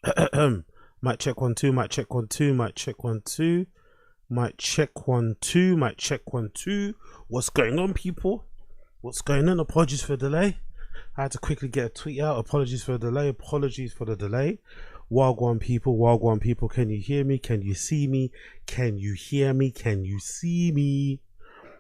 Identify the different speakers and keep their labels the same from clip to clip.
Speaker 1: Might check 1 2, might check 1 2, might check 1 2, might check 1 2, might check 1 2. What's going on, people? What's going on? Apologies for the delay. I had to quickly get a tweet out. Apologies for the delay. Apologies for the delay. Wagwan people, can you hear me? Can you see me? Can you hear me? Can you see me?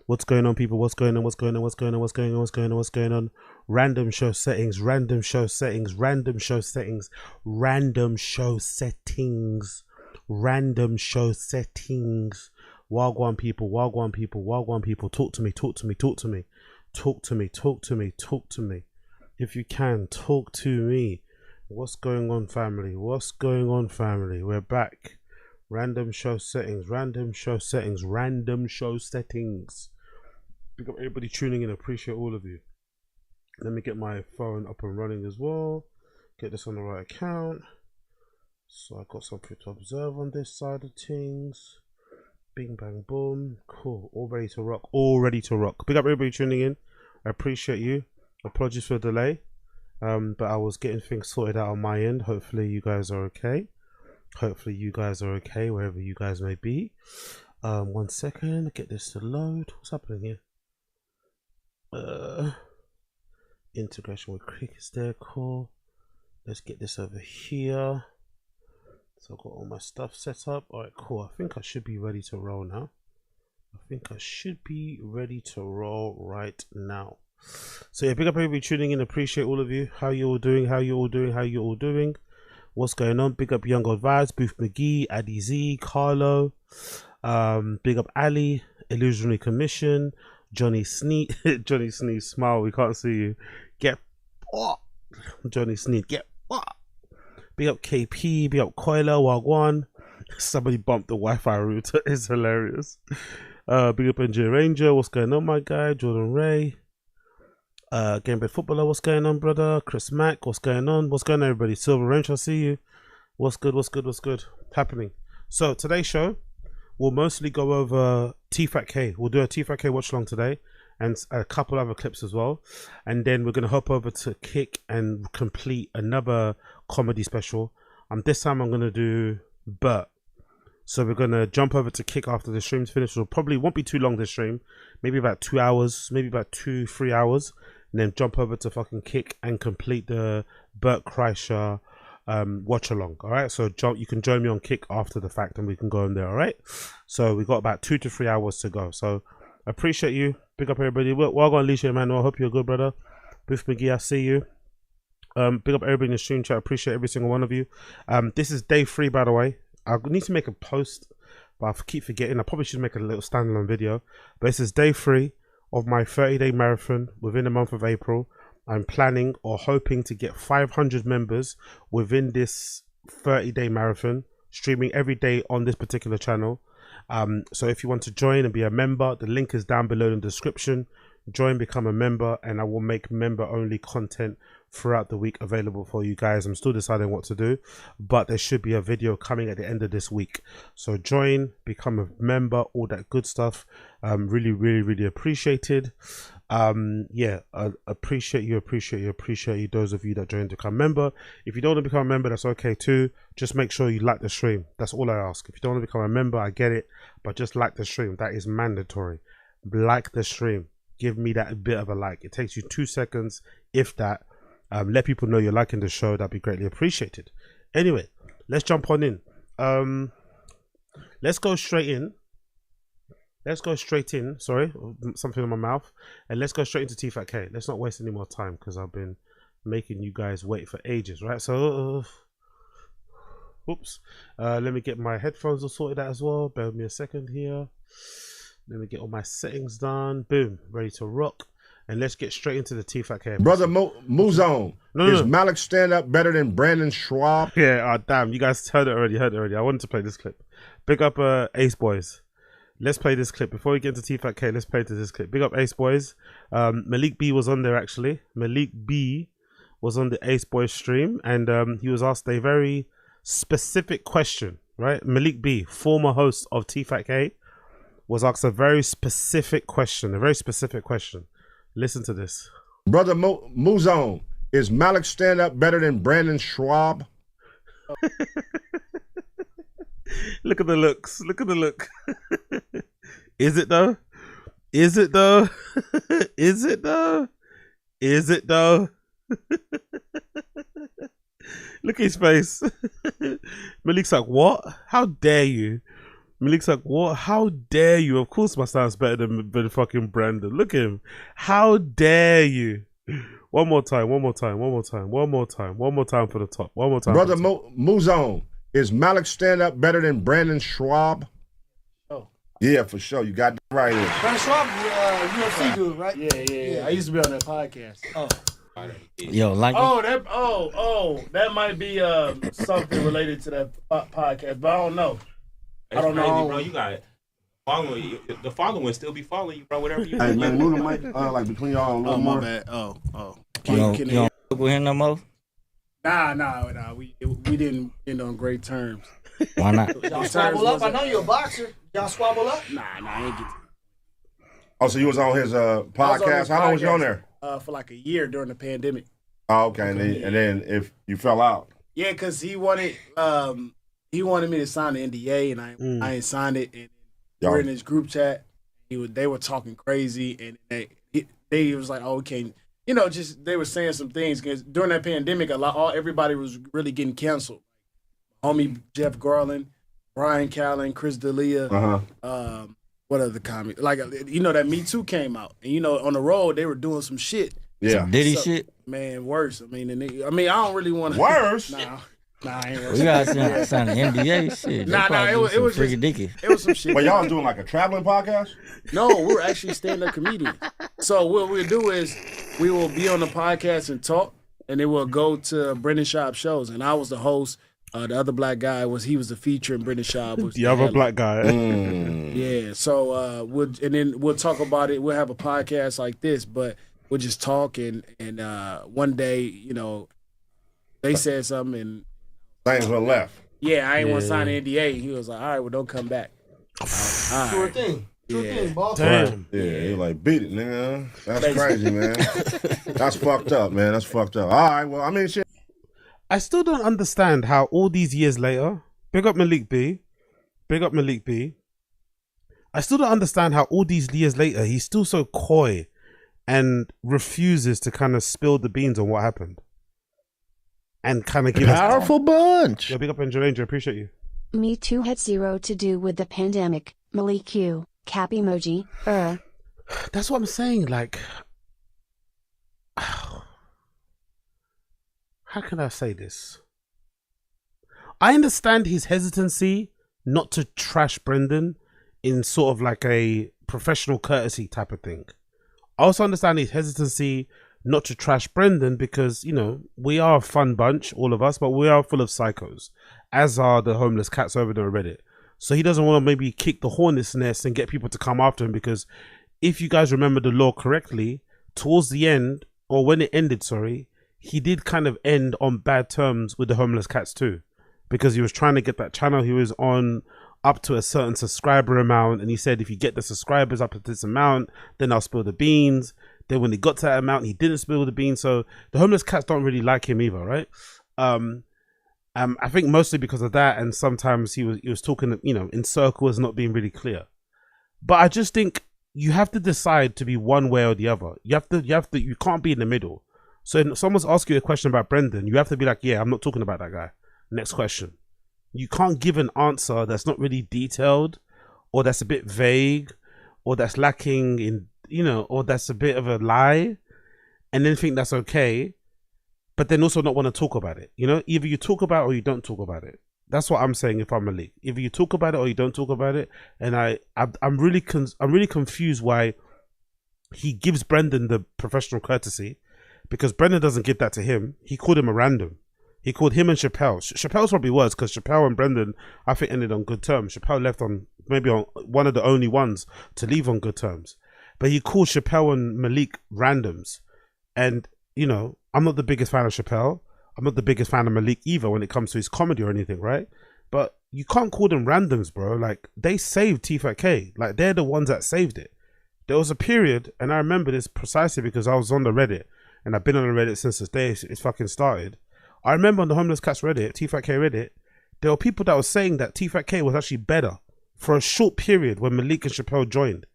Speaker 1: What's going on, people? What's going on? What's going on? What's going on? What's going on? What's going on? What's going on? Random show settings, random show settings, random show settings, random show settings, random show settings. Wagwan people, Wagwan people, Wagwan people. Talk to me, talk to me, talk to me. Talk to me, talk to me, talk to me. If you can, talk to me. What's going on, family? What's going on, family? We're back. Random show settings, random show settings, random show settings. Pick up everybody tuning in. Appreciate all of you. Let me get my phone up and running as well. Get this on the right account. So I got something to observe on this side of things. Bing bang boom. Cool. All ready to rock. All ready to rock. Pick up everybody tuning in. I appreciate you. Apologies for the delay. But I was getting things sorted out on my end. Hopefully you guys are okay. Hopefully you guys are okay wherever you guys may be. 1 second. Get this to load. What's happening here? Integration with Crick is there. Cool. Let's get this over here. So I've got all my stuff set up. Alright, cool. I think I should be ready to roll now. I think I should be ready to roll right now. So yeah, big up everybody tuning in. Appreciate all of you. How you all doing? How you all doing? How you all doing? What's going on? Big up Young God Vibes, Booth McGee, Addy Z, Carlo. Big up Ali, Illusionary Commission, Johnny Sneak. Johnny Sneak, smile, we can't see you. Get what? Johnny Sneak, get what? Big up KP, big up Coiler, Wagwan. Somebody bumped the Wi-Fi router, it's hilarious. Big up NJ Ranger, what's going on, my guy? Jordan Ray. Gamebred Footballer, what's going on, brother? Chris Mack, what's going on? What's going on, everybody? Silver Ranch, I see you. What's good, what's good, what's good? Happening. So, today's show, we'll mostly go over Tfatk. We'll do a Tfatk watch along today and a couple other clips as well. And then we're going to hop over to Kick and complete another comedy special. This time I'm going to do Bert. So we're going to jump over to Kick after the stream's finished. It probably won't be too long, this stream. Maybe about 2 hours, maybe about 2-3 hours. And then jump over to fucking Kick and complete the Bert Kreischer watch along. All right, so you can join me on Kick after the fact and we can go in there. All right, so we got about 2 to 3 hours to go. So appreciate you. Big up everybody. Well, I'm gonna leash you, man. I hope you're good, brother. Booth McGee, I see you. Big up everybody in the stream chat. Appreciate every single one of you. This is day 3, by the way. I need to make a post, but I keep forgetting. I probably should make a little standalone video. But this is day 3 of my 30-day marathon within the month of April. I'm planning or hoping to get 500 members within this 30-day marathon, streaming every day on this particular channel. So if you want to join and be a member, the link is down below in the description. Join, become a member, and I will make member-only content throughout the week available for you guys. I'm still deciding what to do, but there should be a video coming at the end of this week. So join, become a member, all that good stuff. Really, really, really appreciated. Yeah, I appreciate you, those of you that joined to become a member. If you don't want to become a member, that's okay too. Just make sure you like the stream. That's all I ask. If you don't want to become a member, I get it, but just like the stream. That is mandatory. Like the stream. Give me that bit of a like. It takes you 2 seconds, if that. Let people know you're liking the show. That'd be greatly appreciated. Anyway, let's jump on in. Let's go straight in. Sorry, something in my mouth. And let's go straight into Tfatk. Let's not waste any more time because I've been making you guys wait for ages, right? So, oops. Let me get my headphones all sorted out as well. Bear with me a second here. Let me get all my settings done. Boom, ready to rock. And let's get straight into the Tfatk.
Speaker 2: Brother Muzone, is Malik stand up better than Brandon Schwab?
Speaker 1: Yeah, damn, you guys heard it already. I wanted to play this clip. Big up Ace Boys. Let's play this clip. Before we get into Tfatk, let's play to this clip. Big up Ace Boys. Malik B was on there actually. Malik B was on the Ace Boys stream and he was asked a very specific question, right? Malik B, former host of Tfatk, was asked a very specific question. Listen to this.
Speaker 2: Brother Muzone, is Malik stand up better than Brandon Schwab?
Speaker 1: Look at the looks. Look at the look. Is it though? Is it though? Is it though? Is it though? Look at his face. Malik's like, what? How dare you? Malik's like, what? How dare you? Of course my sound's better than fucking Brandon. Look at him. How dare you? One more time, one more time, one more time, one more time, one more time for the top. One more time.
Speaker 2: Brother Muzone, is Malik stand-up better than Brandon Schwab?
Speaker 3: Oh.
Speaker 2: Yeah, for sure. You got that right here.
Speaker 3: Brandon Schwab, UFC dude, right? Yeah. I used to be on that podcast. Oh.
Speaker 4: Yo, like
Speaker 3: that might be something related to that podcast, but I don't know.
Speaker 5: That's
Speaker 3: I don't
Speaker 5: crazy,
Speaker 3: know,
Speaker 5: bro. You got it. Following the following still be following you, bro. Whatever you.
Speaker 2: Hey man, move the mic like between y'all a little more.
Speaker 3: My bad. Oh.
Speaker 4: you don't fuck with him no more?
Speaker 3: Nah. We didn't end on great terms.
Speaker 4: Why not?
Speaker 6: Y'all squabble up. I know you're a boxer. Y'all squabble up.
Speaker 3: Nah, I ain't get.
Speaker 2: Oh, so you was on his podcast? How long was you on there?
Speaker 3: For like a year during the pandemic.
Speaker 2: Oh, okay. And then if you fell out.
Speaker 3: Yeah, because he wanted me to sign the NDA, and I ain't signed it. And we're in his group chat. They were talking crazy, and they was like, "Oh, okay." Just they were saying some things because during that pandemic, everybody was really getting canceled. Homie Jeff Garland, Brian Callen, Chris D'Elia. What other comic? Like that Me Too came out, and on the road they were doing some shit.
Speaker 2: Yeah,
Speaker 4: some Diddy shit.
Speaker 3: Man, worse. I don't really want to.
Speaker 2: Worse.
Speaker 3: Nah, I ain't worse.
Speaker 4: We gotta sign the NBA shit.
Speaker 3: It was
Speaker 4: freaky dicky.
Speaker 3: It was some shit.
Speaker 2: But y'all doing like a traveling podcast?
Speaker 3: No, we're actually stand-up comedians. So what we'll do is we will be on the podcast and talk, and then we'll go to Brendan Schaub shows. And I was the host. The other black guy was the feature, and Brendan Schaub was
Speaker 1: the other black guy.
Speaker 3: Yeah. So we'll talk about it. We'll have a podcast like this, but we'll just talk. And one day, they said something, and
Speaker 2: things went left.
Speaker 3: Yeah, I ain't want to sign an NDA. He was like, "All right, well, don't come back."
Speaker 6: Sure thing, boss.
Speaker 1: Damn.
Speaker 2: Yeah, he like beat it, nigga. That's crazy, man. That's fucked up, man. That's fucked up. All right, well, I mean, shit.
Speaker 1: I still don't understand how all these years later, big up Malik B. I still don't understand how all these years later he's still so coy and refuses to kind of spill the beans on what happened. And kind of give
Speaker 7: powerful bunch.
Speaker 1: Yeah, big up Angel Angel, appreciate you.
Speaker 8: Me Too had zero to do with the pandemic. Malik Q, cap emoji,
Speaker 1: That's what I'm saying, like, how can I say this? I understand his hesitancy not to trash Brendan in sort of like a professional courtesy type of thing. I also understand his hesitancy not to trash Brendan because, we are a fun bunch, all of us, but we are full of psychos, as are the homeless cats over there on Reddit. So he doesn't want to maybe kick the hornet's nest and get people to come after him because if you guys remember the law correctly, towards the end, or when it ended, he did kind of end on bad terms with the homeless cats too, because he was trying to get that channel he was on up to a certain subscriber amount, and he said if you get the subscribers up to this amount, then I'll spill the beans. Then when he got to that amount, he didn't spill the beans. So the homeless cats don't really like him either, right? I think mostly because of that, and sometimes he was talking, in circles, not being really clear. But I just think you have to decide to be one way or the other. You can't be in the middle. So if someone's asking you a question about Brendan, you have to be like, yeah, I'm not talking about that guy. Next question. You can't give an answer that's not really detailed, or that's a bit vague, or that's lacking in, or that's a bit of a lie, and then think that's okay, but then also not want to talk about it. Either you talk about it or you don't talk about it. That's what I'm saying if I'm Malik. Either you talk about it or you don't talk about it. And I'm really confused why he gives Brendan the professional courtesy, because Brendan doesn't give that to him. He called him a random. He called him and Chappelle. Chappelle's probably worse because Chappelle and Brendan, I think, ended on good terms. Chappelle left on maybe on one of the only ones to leave on good terms. But he called Chappelle and Malik randoms. And, I'm not the biggest fan of Chappelle. I'm not the biggest fan of Malik either when it comes to his comedy or anything, right? But you can't call them randoms, bro. Like, they saved Tfatk. Like, they're the ones that saved it. There was a period, and I remember this precisely because I was on the Reddit, and I've been on the Reddit since the day it fucking started. I remember on the Homeless Cats Reddit, Tfatk Reddit, there were people that were saying that Tfatk was actually better for a short period when Malik and Chappelle joined.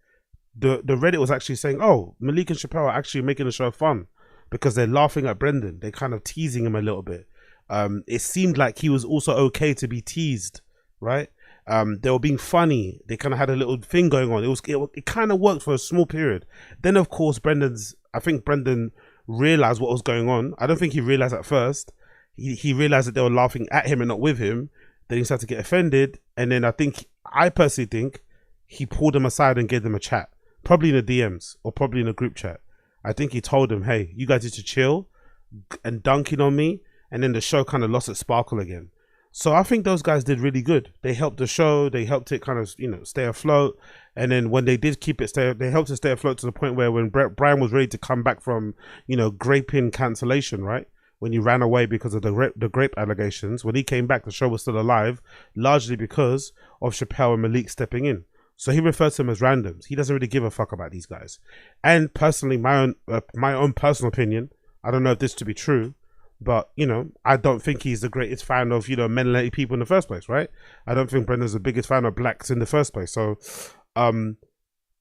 Speaker 1: The Reddit was actually saying, oh, Malik and Chappelle are actually making the show fun because they're laughing at Brendan. They're kind of teasing him a little bit. It seemed like he was also okay to be teased, right? They were being funny. They kind of had a little thing going on. It kind of worked for a small period. Then, of course, I think Brendan realized what was going on. I don't think he realized at first. He realized that they were laughing at him and not with him. Then he started to get offended. And then I personally think he pulled them aside and gave them a chat. Probably in the DMs or probably in a group chat. I think he told them, hey, you guys need to chill and dunking on me. And then the show kind of lost its sparkle again. So I think those guys did really good. They helped the show. They helped it kind of, stay afloat. And then when they did keep it they helped it stay afloat to the point where when Brian was ready to come back from, graping cancellation, right? When he ran away because of the grape allegations, when he came back, the show was still alive, largely because of Chappelle and Malik stepping in. So he refers to them as randoms. He doesn't really give a fuck about these guys. And personally, my own personal opinion, I don't know if this to be true, but, I don't think he's the greatest fan of, melanated people in the first place, right? I don't think Brendan's the biggest fan of blacks in the first place. So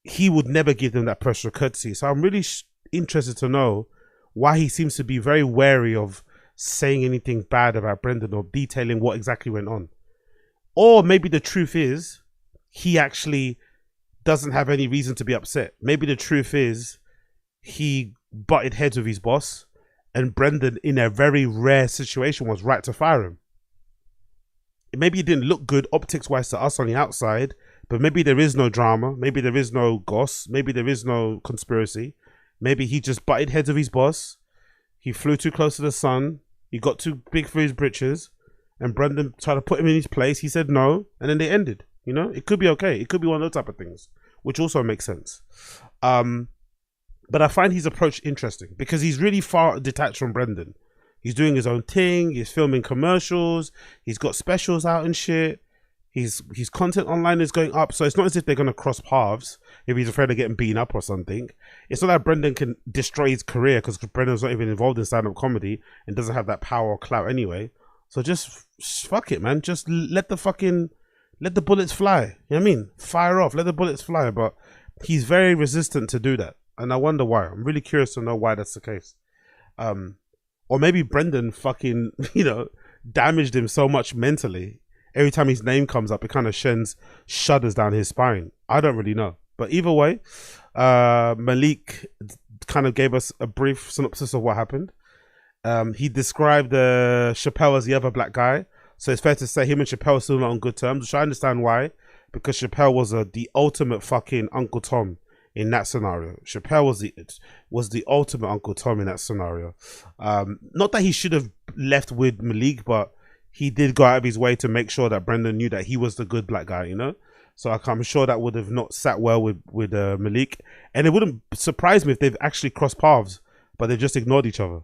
Speaker 1: he would never give them that pressure of courtesy. So I'm really interested to know why he seems to be very wary of saying anything bad about Brendan or detailing what exactly went on. Or maybe the truth is he actually doesn't have any reason to be upset. Maybe the truth is he butted heads with his boss and Brendan, in a very rare situation, was right to fire him. Maybe it didn't look good optics-wise to us on the outside, but maybe there is no drama. Maybe there is no goss. Maybe there is no conspiracy. Maybe he just butted heads with his boss. He flew too close to the sun. He got too big for his britches. And Brendan tried to put him in his place. He said no. And then they ended. It could be okay. It could be one of those type of things, which also makes sense. But I find his approach interesting because he's really far detached from Brendan. He's doing his own thing. He's filming commercials. He's got specials out and shit. His content online is going up. So it's not as if they're going to cross paths if he's afraid of getting beaten up or something. It's not that Brendan can destroy his career because Brendan's not even involved in stand-up comedy and doesn't have that power or clout anyway. So just fuck it, man. Just let the bullets fly. You know what I mean? Fire off. Let the bullets fly. But he's very resistant to do that. And I wonder why. I'm really curious to know why that's the case. Or maybe Brendan fucking, damaged him so much mentally. Every time his name comes up, it kind of shudders down his spine. I don't really know. But either way, Malik kind of gave us a brief synopsis of what happened. He described Chappelle as the other black guy. So it's fair to say him and Chappelle are still not on good terms, which I understand why. Because Chappelle was the ultimate fucking Uncle Tom in that scenario. Chappelle was the ultimate Uncle Tom in that scenario. Not that he should have left with Malik, but he did go out of his way to make sure that Brendan knew that he was the good black guy, So I'm sure that would have not sat well with Malik. And it wouldn't surprise me if they've actually crossed paths, but they've just ignored each other.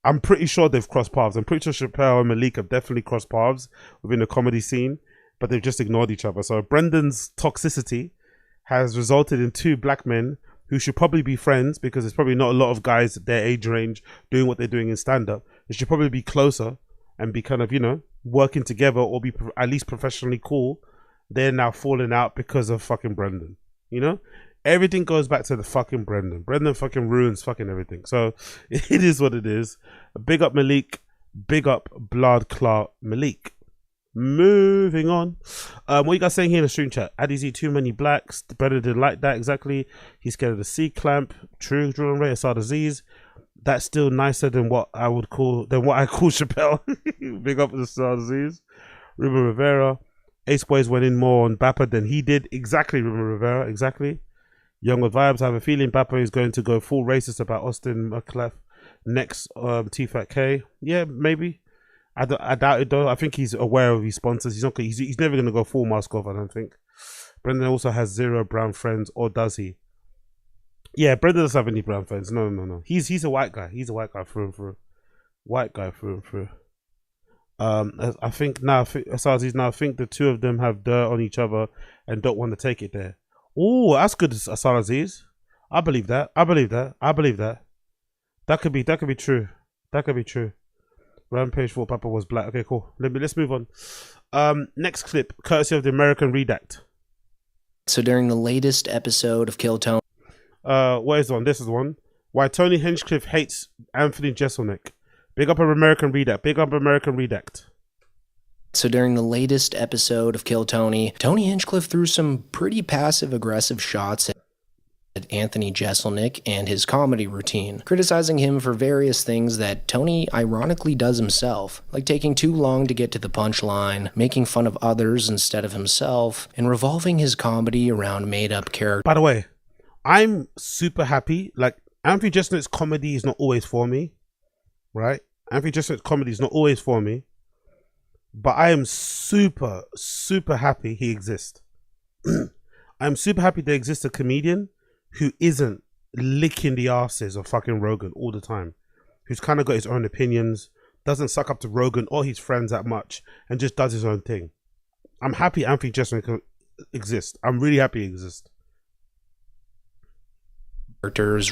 Speaker 1: I'm pretty sure they've crossed paths. I'm pretty sure Chappelle and Malik have definitely crossed paths within the comedy scene, but they've just ignored each other. So Brendan's toxicity has resulted in two black men who should probably be friends, because there's probably not a lot of guys at their age range doing what they're doing in stand-up. They should probably be closer and be kind of, working together or be at least professionally cool. They're now falling out because of fucking Brendan. Everything goes back to the fucking Brendan. Brendan fucking ruins fucking everything. So it is what it is. Big up Malik. Big up Blood Clot Malik. Moving on. What you guys saying here in the stream chat? Addy's eat too many blacks. Brendan didn't like that exactly. He's scared of the C-clamp. True, Jordan Ray, Asar disease. That's still nicer than what I call Chappelle. Big up the Asar disease. Ruben Rivera. Ace Boys went in more on Bapper than he did. Exactly, Ruben Rivera. Exactly. Younger Vibes. I have a feeling Bapper is going to go full racist about Austin McClef next. Tfatk. Yeah, maybe. I doubt it though. I think he's aware of his sponsors. He's never going to go full mask off, I don't think. Brendan also has 0 brown friends, or does he? Yeah, Brendan doesn't have any brown friends. No. He's a white guy. He's a white guy through and through. White guy through and through. I think the two of them have dirt on each other and don't want to take it there. Oh, that's good, Asar Aziz. I believe that. That could be true. That could be true. Rampage thought Papa was black. Okay, cool. Let's move on. Next clip, courtesy of the American Redact.
Speaker 7: So during the latest episode of Kill Tony,
Speaker 1: what is the one? This is the one. Why Tony Hinchcliffe hates Anthony Jeselnik. Big up American Redact. Big up American Redact.
Speaker 7: So during the latest episode of Kill Tony, Tony Hinchcliffe threw some pretty passive-aggressive shots at Anthony Jeselnik and his comedy routine, criticizing him for various things that Tony ironically does himself, like taking too long to get to the punchline, making fun of others instead of himself, and revolving his comedy around made-up characters.
Speaker 1: By the way, I'm super happy. Like, Anthony Jeselnik's comedy is not always for me, right? Anthony Jeselnik's comedy is not always for me. But I am super, super happy he exists. I'm super happy there exists a comedian who isn't licking the asses of fucking Rogan all the time. Who's kind of got his own opinions, doesn't suck up to Rogan or his friends that much, and just does his own thing. I'm happy Anthony Jeselnik exists. I'm really happy he exists.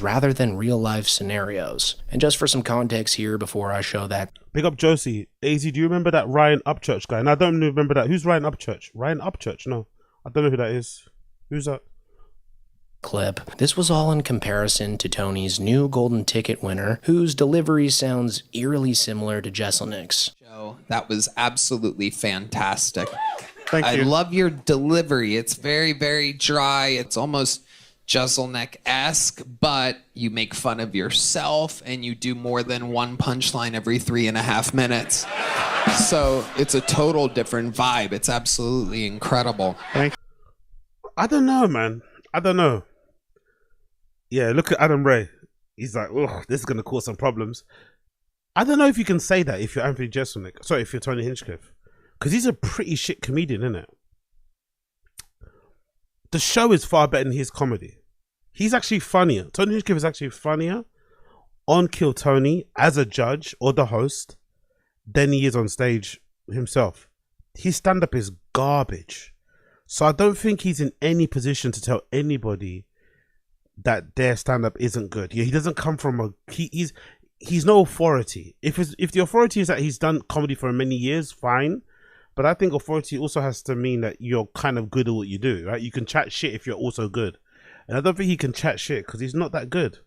Speaker 7: Rather than real life scenarios. And just for some context here before I show that.
Speaker 1: Big up Josie. AZ, do you remember that Ryan Upchurch guy? And I don't remember that. Who's Ryan Upchurch? Ryan Upchurch? No. I don't know who that is. Who's that?
Speaker 7: Clip. This was all in comparison to Tony's new golden ticket winner, whose delivery sounds eerily similar to Jeselnik's.
Speaker 9: That was absolutely fantastic.
Speaker 1: Thank you.
Speaker 9: I love your delivery. It's very, very dry. It's almost Jeselnik-esque, but you make fun of yourself and you do more than one punchline every 3.5 minutes. So it's a total different vibe. It's absolutely incredible.
Speaker 1: I don't know, man. I don't know. Yeah, look at Adam Ray. He's like, oh, this is going to cause some problems. I don't know if you can say that if you're Anthony Jeselnik. Sorry, if you're Tony Hinchcliffe. Because he's a pretty shit comedian, isn't it? The show is far better than his comedy. He's actually funnier. Tony Hinchcliffe is actually funnier on Kill Tony as a judge or the host than he is on stage himself. His stand-up is garbage. So I don't think he's in any position to tell anybody that their stand-up isn't good. Yeah, he doesn't come from a... He's no authority. If the authority is that he's done comedy for many years, fine. But I think authority also has to mean that you're kind of good at what you do, right? You can chat shit if you're also good. And I don't think he can chat shit because he's not that good.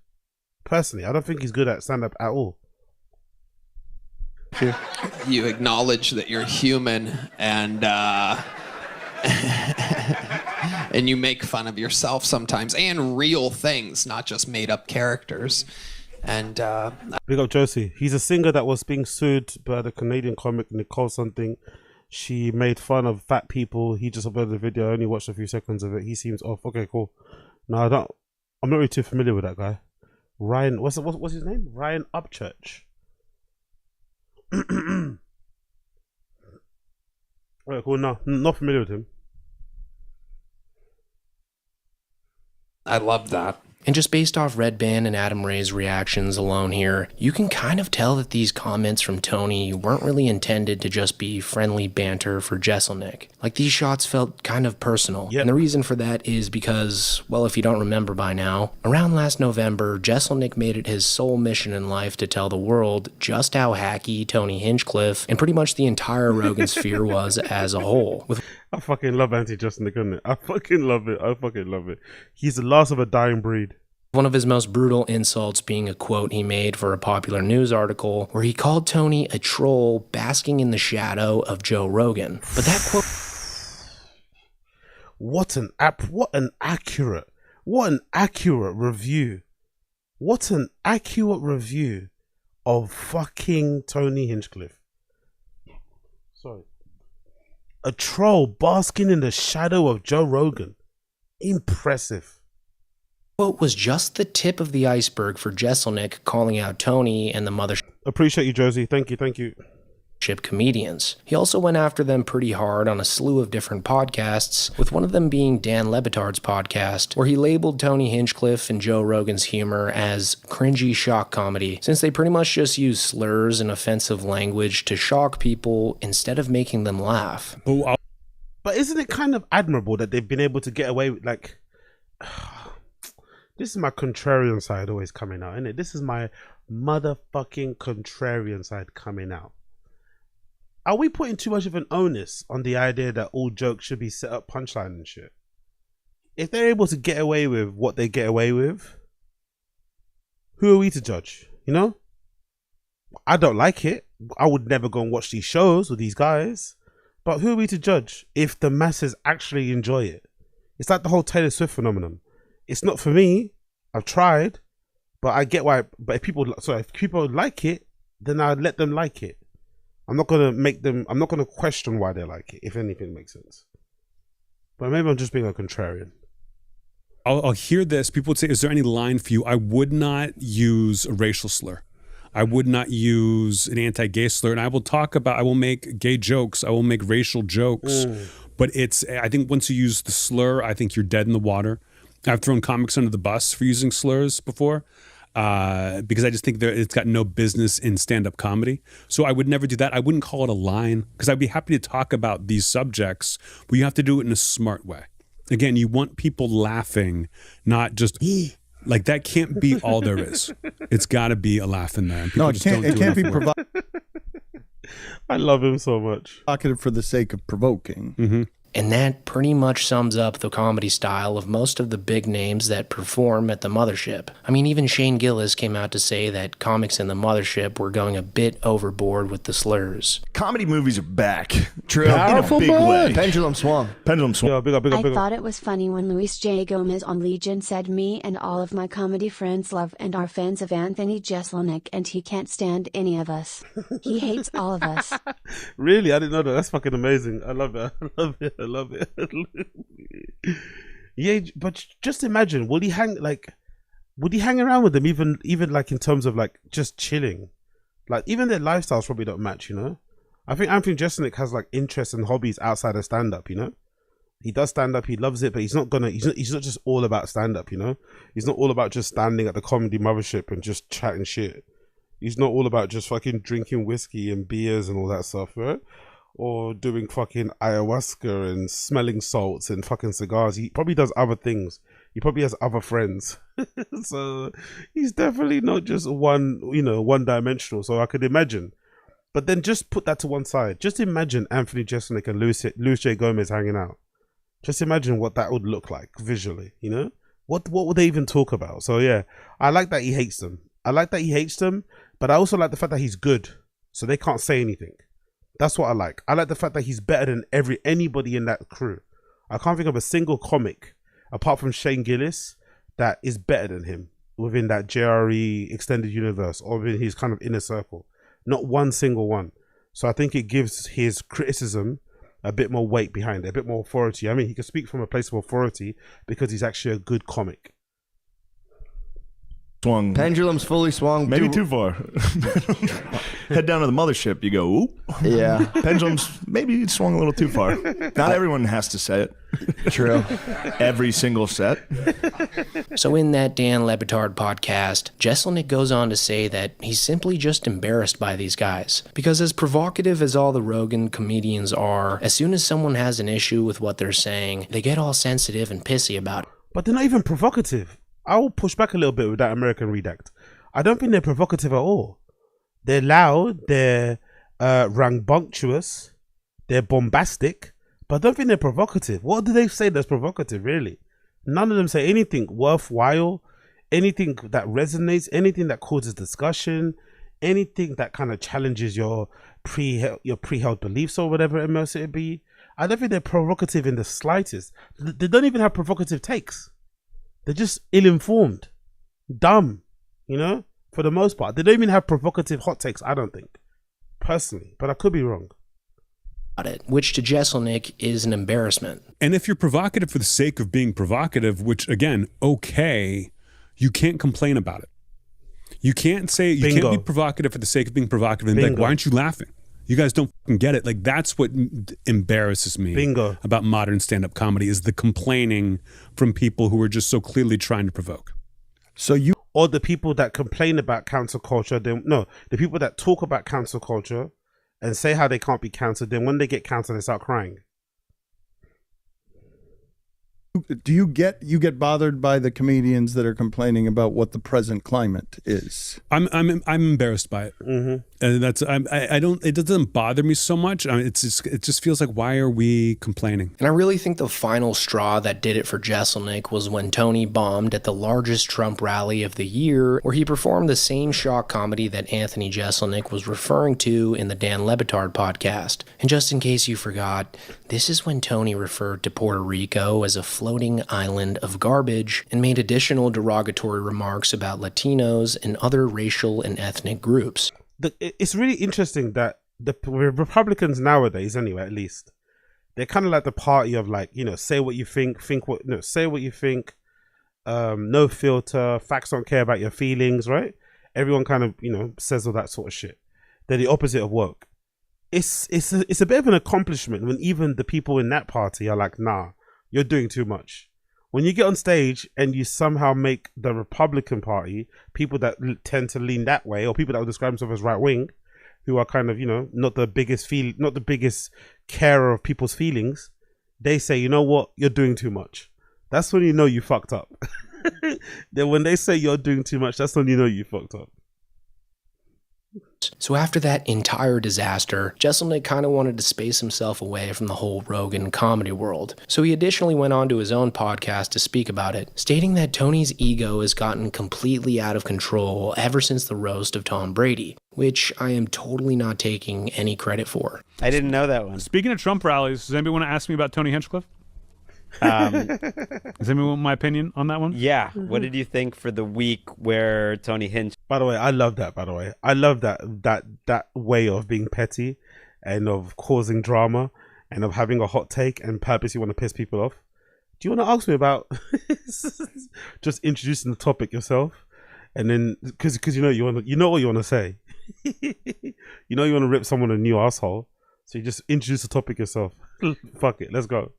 Speaker 1: Personally, I don't think he's good at stand-up at all.
Speaker 9: Yeah. You acknowledge that you're human and and you make fun of yourself sometimes and real things, not just made-up characters. And
Speaker 1: big up Josie. He's a singer that was being sued by the Canadian comic Nicole something. She made fun of fat people. He just uploaded the video. I only watched a few seconds of it. He seems off. Okay, cool. No, I'm not really too familiar with that guy. Ryan, what's his name? Ryan Upchurch. Alright, cool. No, not familiar with him.
Speaker 9: I love that.
Speaker 7: And just based off Red Band and Adam Ray's reactions alone here, you can kind of tell that these comments from Tony weren't really intended to just be friendly banter for Jeselnik. Like, these shots felt kind of personal. Yep. And the reason for that is because, well, if you don't remember by now, around last November, Jeselnik made it his sole mission in life to tell the world just how hacky Tony Hinchcliffe and pretty much the entire Rogan sphere was as a whole.
Speaker 1: I fucking love Anthony Jeselnik, isn't it? I fucking love it. I fucking love it. He's the last of a dying breed.
Speaker 7: One of his most brutal insults being a quote he made for a popular news article where he called Tony a troll basking in the shadow of Joe Rogan. But that quote...
Speaker 1: What an accurate review. What an accurate review of fucking Tony Hinchcliffe. Sorry. A troll basking in the shadow of Joe Rogan. Impressive.
Speaker 7: Quote was just the tip of the iceberg for Jeselnik calling out Tony and the mothership.
Speaker 1: Appreciate you, Josie. Thank you.
Speaker 7: Comedians. He also went after them pretty hard on a slew of different podcasts, with one of them being Dan Le Batard's podcast, where he labeled Tony Hinchcliffe and Joe Rogan's humor as cringy shock comedy, since they pretty much just use slurs and offensive language to shock people instead of making them laugh.
Speaker 1: But isn't it kind of admirable that they've been able to get away with, like... This is my contrarian side always coming out, isn't it? This is my motherfucking contrarian side coming out. are we putting too much of an onus on the idea that all jokes should be set up punchline and shit? If they're able to get away with what they get away with, who are we to judge? You know? I don't like it. I would never go and watch these shows with these guys. But who are we to judge if the masses actually enjoy it? It's like the whole Taylor Swift phenomenon. It's not for me. I've tried, but I get why. But if people like it, then I let them like it. I'm not gonna question why they like it, if anything makes sense. But maybe I'm just being a contrarian.
Speaker 10: I'll hear this. People would say, is there any line for you? I would not use a racial slur. I would not use an anti-gay slur. And I will make gay jokes. I will make racial jokes. But I think once you use the slur, I think you're dead in the water. I've thrown comics under the bus for using slurs before. Because I just think it's got no business in stand-up comedy. So I would never do that. I wouldn't call it a line, because I'd be happy to talk about these subjects, but you have to do it in a smart way. Again, you want people laughing, not just like that. Can't be all there is. It's got to be a laugh in there.
Speaker 11: No, it can't be provocative.
Speaker 1: I love him so much.
Speaker 11: Provocative for the sake of provoking.
Speaker 10: Mm-hmm.
Speaker 7: And that pretty much sums up the comedy style of most of the big names that perform at the Mothership. I mean, even Shane Gillis came out to say that comics in the Mothership were going a bit overboard with the slurs.
Speaker 12: Comedy movies are back.
Speaker 6: True.
Speaker 12: Powerful in a big way.
Speaker 6: Pendulum swung.
Speaker 12: Pendulum swung.
Speaker 1: Yeah, big up.
Speaker 8: I thought it was funny when Luis J. Gomez on Legion said, "Me and all of my comedy friends love and are fans of Anthony Jeselnik, and he can't stand any of us. He hates all of us."
Speaker 1: Really? I didn't know that. That's fucking amazing. I love it. I love it. I love it. Yeah, but just imagine, would he hang around with them even like in terms of like just chilling? Like even their lifestyles probably don't match, you know? I think Anthony Jeselnik has like interests and hobbies outside of stand up, you know? He does stand up, he loves it, but he's not just all about stand up, you know? He's not all about just standing at the comedy Mothership and just chatting shit. He's not all about just fucking drinking whiskey and beers and all that stuff, right? Or doing fucking ayahuasca and smelling salts and fucking cigars. He probably does other things. He probably has other friends. So he's definitely not just one dimensional. So I could imagine. But then just put that to one side. Just imagine Anthony Jeselnik and Luis J. Gomez hanging out. Just imagine what that would look like visually, you know? What would they even talk about? So yeah, I like that he hates them. But I also like the fact that he's good. So they can't say anything. That's what I like. I like the fact that he's better than anybody in that crew. I can't think of a single comic, apart from Shane Gillis, that is better than him within that JRE extended universe or within his kind of inner circle. Not one single one. So I think it gives his criticism a bit more weight behind it, a bit more authority. I mean, he can speak from a place of authority because he's actually a good comic.
Speaker 12: Swung.
Speaker 6: Pendulum's fully swung.
Speaker 12: Maybe too far. Head down to the Mothership, you go, oop.
Speaker 6: Yeah.
Speaker 12: Pendulum's maybe swung a little too far. Not everyone has to say it.
Speaker 6: True.
Speaker 12: Every single set.
Speaker 7: So in that Dan Le Batard podcast, Jeselnik goes on to say that he's simply just embarrassed by these guys. Because as provocative as all the Rogan comedians are, as soon as someone has an issue with what they're saying, they get all sensitive and pissy about it.
Speaker 1: But they're not even provocative. I will push back a little bit with that American Redact. I don't think they're provocative at all. They're loud, they're rambunctious, they're bombastic, but I don't think they're provocative. What do they say that's provocative, really? None of them say anything worthwhile, anything that resonates, anything that causes discussion, anything that kind of challenges your pre-held beliefs or whatever it may be. I don't think they're provocative in the slightest. They don't even have provocative takes. They're just ill-informed, dumb, you know, for the most part. They don't even have provocative hot takes, I don't think, personally, but I could be wrong.
Speaker 7: Which to Jeselnik is an embarrassment.
Speaker 10: And if you're provocative for the sake of being provocative, which again, okay, you can't complain about it. You can't say, you can't be provocative for the sake of being provocative and be like, why aren't you laughing? You guys don't fucking get it. Like, that's what embarrasses me about modern stand-up comedy is the complaining from people who are just so clearly trying to provoke.
Speaker 1: Or the people that complain about cancel culture, the people that talk about cancel culture and say how they can't be cancelled, then when they get cancelled, they start crying.
Speaker 11: Do you get bothered by the comedians that are complaining about what the present climate is?
Speaker 10: I'm embarrassed by it.
Speaker 1: Mm-hmm.
Speaker 10: And that's I don't. It doesn't bother me so much. I mean, it just feels like, why are we complaining?
Speaker 7: And I really think the final straw that did it for Jeselnik was when Tony bombed at the largest Trump rally of the year, where he performed the same shock comedy that Anthony Jeselnik was referring to in the Dan Le Batard podcast. And just in case you forgot, this is when Tony referred to Puerto Rico as a floating island of garbage and made additional derogatory remarks about Latinos and other racial and ethnic groups.
Speaker 1: It's really interesting that the Republicans nowadays, anyway, at least, they're kind of like the party of like, say what you think, say what you think, no filter, facts don't care about your feelings, right? Everyone kind of, says all that sort of shit. They're the opposite of woke. It's a bit of an accomplishment when even the people in that party are like, nah, you're doing too much. When you get on stage and you somehow make the Republican Party, people that tend to lean that way, or people that would describe themselves as right wing, who are kind of, not the biggest carer of people's feelings, they say, you know what, you're doing too much. That's when you know you fucked up. Then when they say you're doing too much, that's when you know you fucked up.
Speaker 7: So after that entire disaster, Jeselnik kind of wanted to space himself away from the whole Rogan comedy world. So he additionally went on to his own podcast to speak about it, stating that Tony's ego has gotten completely out of control ever since the roast of Tom Brady, which I am totally not taking any credit for.
Speaker 13: I didn't know that one.
Speaker 10: Speaking of Trump rallies, does anybody want to ask me about Tony Hinchcliffe? Does anyone want my opinion on that one?
Speaker 13: Yeah. What did you think for the week where Tony Hinch?
Speaker 1: By the way, I love that. I love that way of being petty and of causing drama and of having a hot take and purposely want to piss people off. Do you want to ask me about just introducing the topic yourself, and then because you know what you want to say, you want to rip someone a new asshole, so you just introduce the topic yourself. Fuck it, let's go.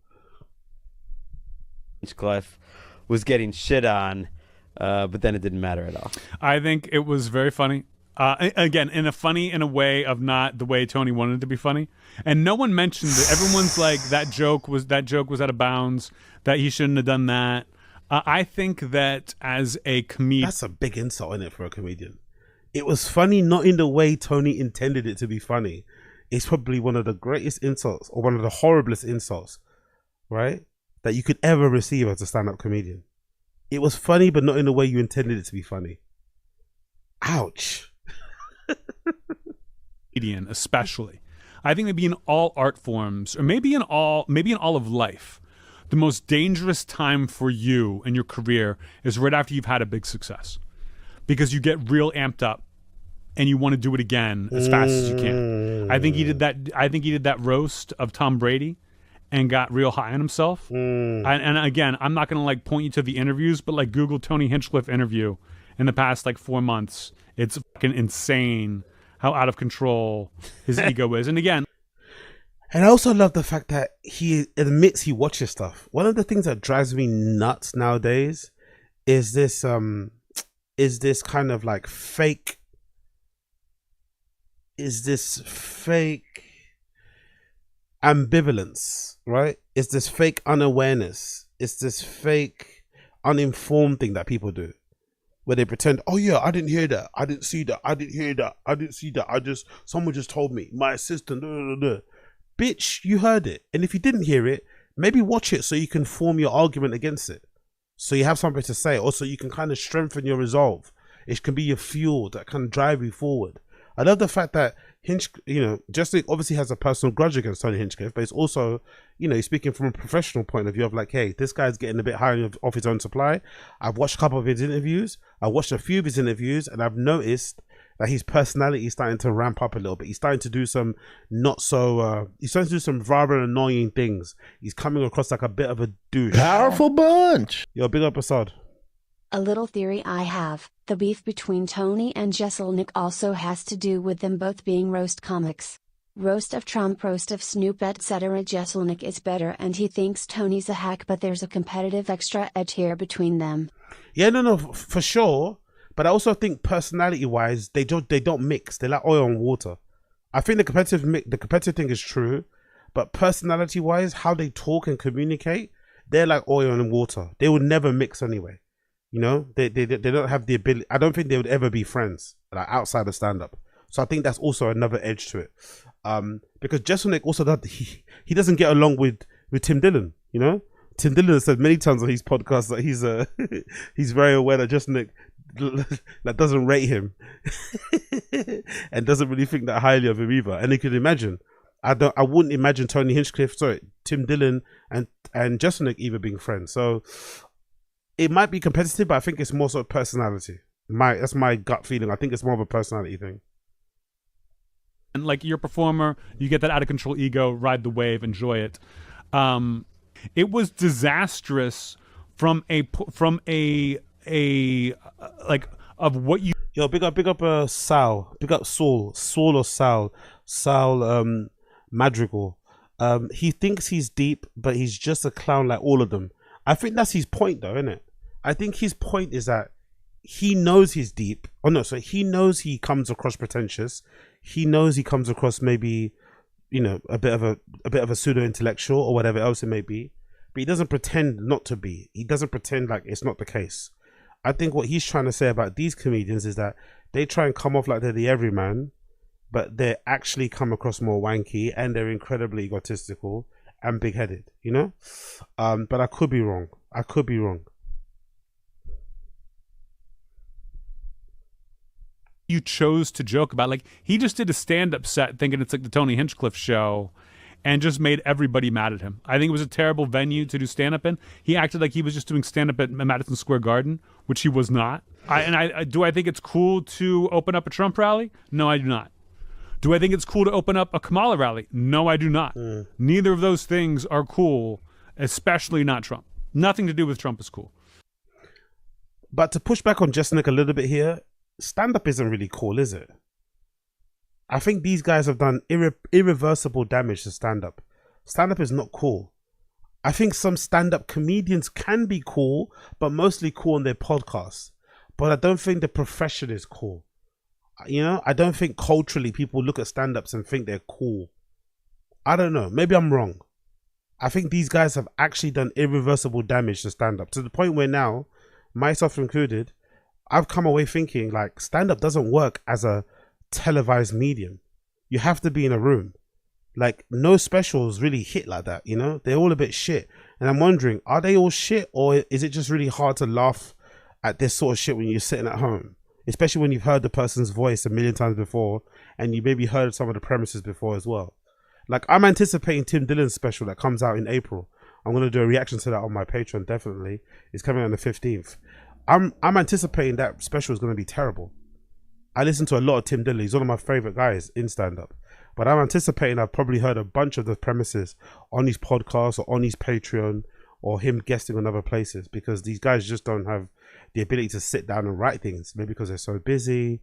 Speaker 13: Hinchcliffe was getting shit on, but then it didn't matter at all.
Speaker 10: I think it was very funny. Again, in a way of not the way Tony wanted it to be funny. And no one mentioned it. Everyone's like, that joke was out of bounds, that he shouldn't have done that. I think that as a comedian...
Speaker 1: That's a big insult, isn't it, for a comedian? It was funny not in the way Tony intended it to be funny. It's probably one of the greatest insults, or one of the horriblest insults, right, that you could ever receive as a stand-up comedian. It was funny, but not in the way you intended it to be funny. Ouch.
Speaker 10: Comedian, especially. I think maybe in all art forms, or maybe in all of life, the most dangerous time for you in your career is right after you've had a big success, because you get real amped up and you want to do it again as fast as you can. I think he did that roast of Tom Brady and got real high on himself. And again, I'm not going to point you to the interviews, but Google Tony Hinchcliffe interview in the past 4 months. It's fucking insane how out of control his ego is. And again,
Speaker 1: and I also love the fact that he admits he watches stuff. One of the things that drives me nuts nowadays is this kind of fake ambivalence, right? It's this fake unawareness. It's this fake uninformed thing that people do, where they pretend, oh yeah, I didn't hear that, I didn't see that, I didn't hear that, I didn't see that, someone just told me, my assistant, bitch, you heard it. And if you didn't hear it, maybe watch it so you can form your argument against it, so you have something to say, or so you can kind of strengthen your resolve. It can be your fuel that can drive you forward. I love the fact that Jeselnik obviously has a personal grudge against Tony Hinchcliffe, but it's also, he's speaking from a professional point of view of hey, this guy's getting a bit high off his own supply. I've watched a couple of his interviews. I watched a few of his interviews, and I've noticed that his personality is starting to ramp up a little bit. He's starting to do some he's starting to do some rather annoying things. He's coming across like a bit of a douche.
Speaker 6: Powerful bunch.
Speaker 1: Yo, big up Assad.
Speaker 8: A little theory I have, the beef between Tony and Jeselnik also has to do with them both being roast comics. Roast of Trump, roast of Snoop, etc. Jeselnik is better and he thinks Tony's a hack, but there's a competitive extra edge here between them.
Speaker 1: Yeah, no, for sure. But I also think personality-wise, they don't mix. They're like oil and water. I think the competitive thing is true, but personality-wise, how they talk and communicate, they're like oil and water. They would never mix anyway. They don't have the ability. I don't think they would ever be friends outside of stand-up. So I think that's also another edge to it. Because Jeselnik also he doesn't get along with Tim Dillon, you know? Tim Dillon has said many times on his podcast that he's very aware that Jeselnik that doesn't rate him and doesn't really think that highly of him either. And you could imagine, I wouldn't imagine Tim Dillon and Jeselnik either being friends. So it might be competitive, but I think it's more sort of personality. That's my gut feeling. I think it's more of a personality thing.
Speaker 14: And like, you're a performer, you get that out of control ego, ride the wave, enjoy it. It was disastrous from a like of what you.
Speaker 1: Yo, big up Sal, big up Saul or Sal Madrigal. He thinks he's deep, but he's just a clown like all of them. I think that's his point, though, isn't it? I think his point is that he knows he's deep. Oh no, so he knows he comes across pretentious. He knows he comes across maybe, you know, a bit of a pseudo intellectual or whatever else it may be, but he doesn't pretend not to be. He doesn't pretend like it's not the case. I think what he's trying to say about these comedians is that they try and come off like they're the everyman, but they actually come across more wanky and they're incredibly egotistical and big-headed, you know? But I could be wrong.
Speaker 14: You chose to joke about, like, he just did a stand-up set thinking it's like the Tony Hinchcliffe show and just made everybody mad at him. I think it was a terrible venue to do stand-up in. He acted like he was just doing stand-up at Madison Square Garden, which he was not. Do I think it's cool to open up a Trump rally? No, I do not. Do I think it's cool to open up a Kamala rally? No, I do not. Neither of those things are cool, especially not Trump. Nothing to do with Trump is cool.
Speaker 1: But to push back on Jeselnik a little bit here, stand-up isn't really cool, is it? I think these guys have done irreversible damage to stand-up. Stand-up is not cool. I think some stand-up comedians can be cool, but mostly cool on their podcasts. But I don't think the profession is cool. You know, I don't think culturally people look at stand-ups and think they're cool. I don't know. Maybe I'm wrong. I think these guys have actually done irreversible damage to stand-up, to the point where now, myself included, I've come away thinking like stand-up doesn't work as a televised medium. You have to be in a room. Like, no specials really hit like that, you know? They're all a bit shit. And I'm wondering, are they all shit, or is it just really hard to laugh at this sort of shit when you're sitting at home? Especially when you've heard the person's voice a million times before and you maybe heard some of the premises before as well. Like, I'm anticipating Tim Dillon's special that comes out in April. I'm going to do a reaction to that on my Patreon, definitely. It's coming on the 15th. I'm anticipating that special is going to be terrible. I listen to a lot of Tim Dillon. He's one of my favorite guys in stand-up. But I'm anticipating I've probably heard a bunch of the premises on his podcast or on his Patreon or him guesting on other places, because these guys just don't have the ability to sit down and write things. Maybe because they're so busy.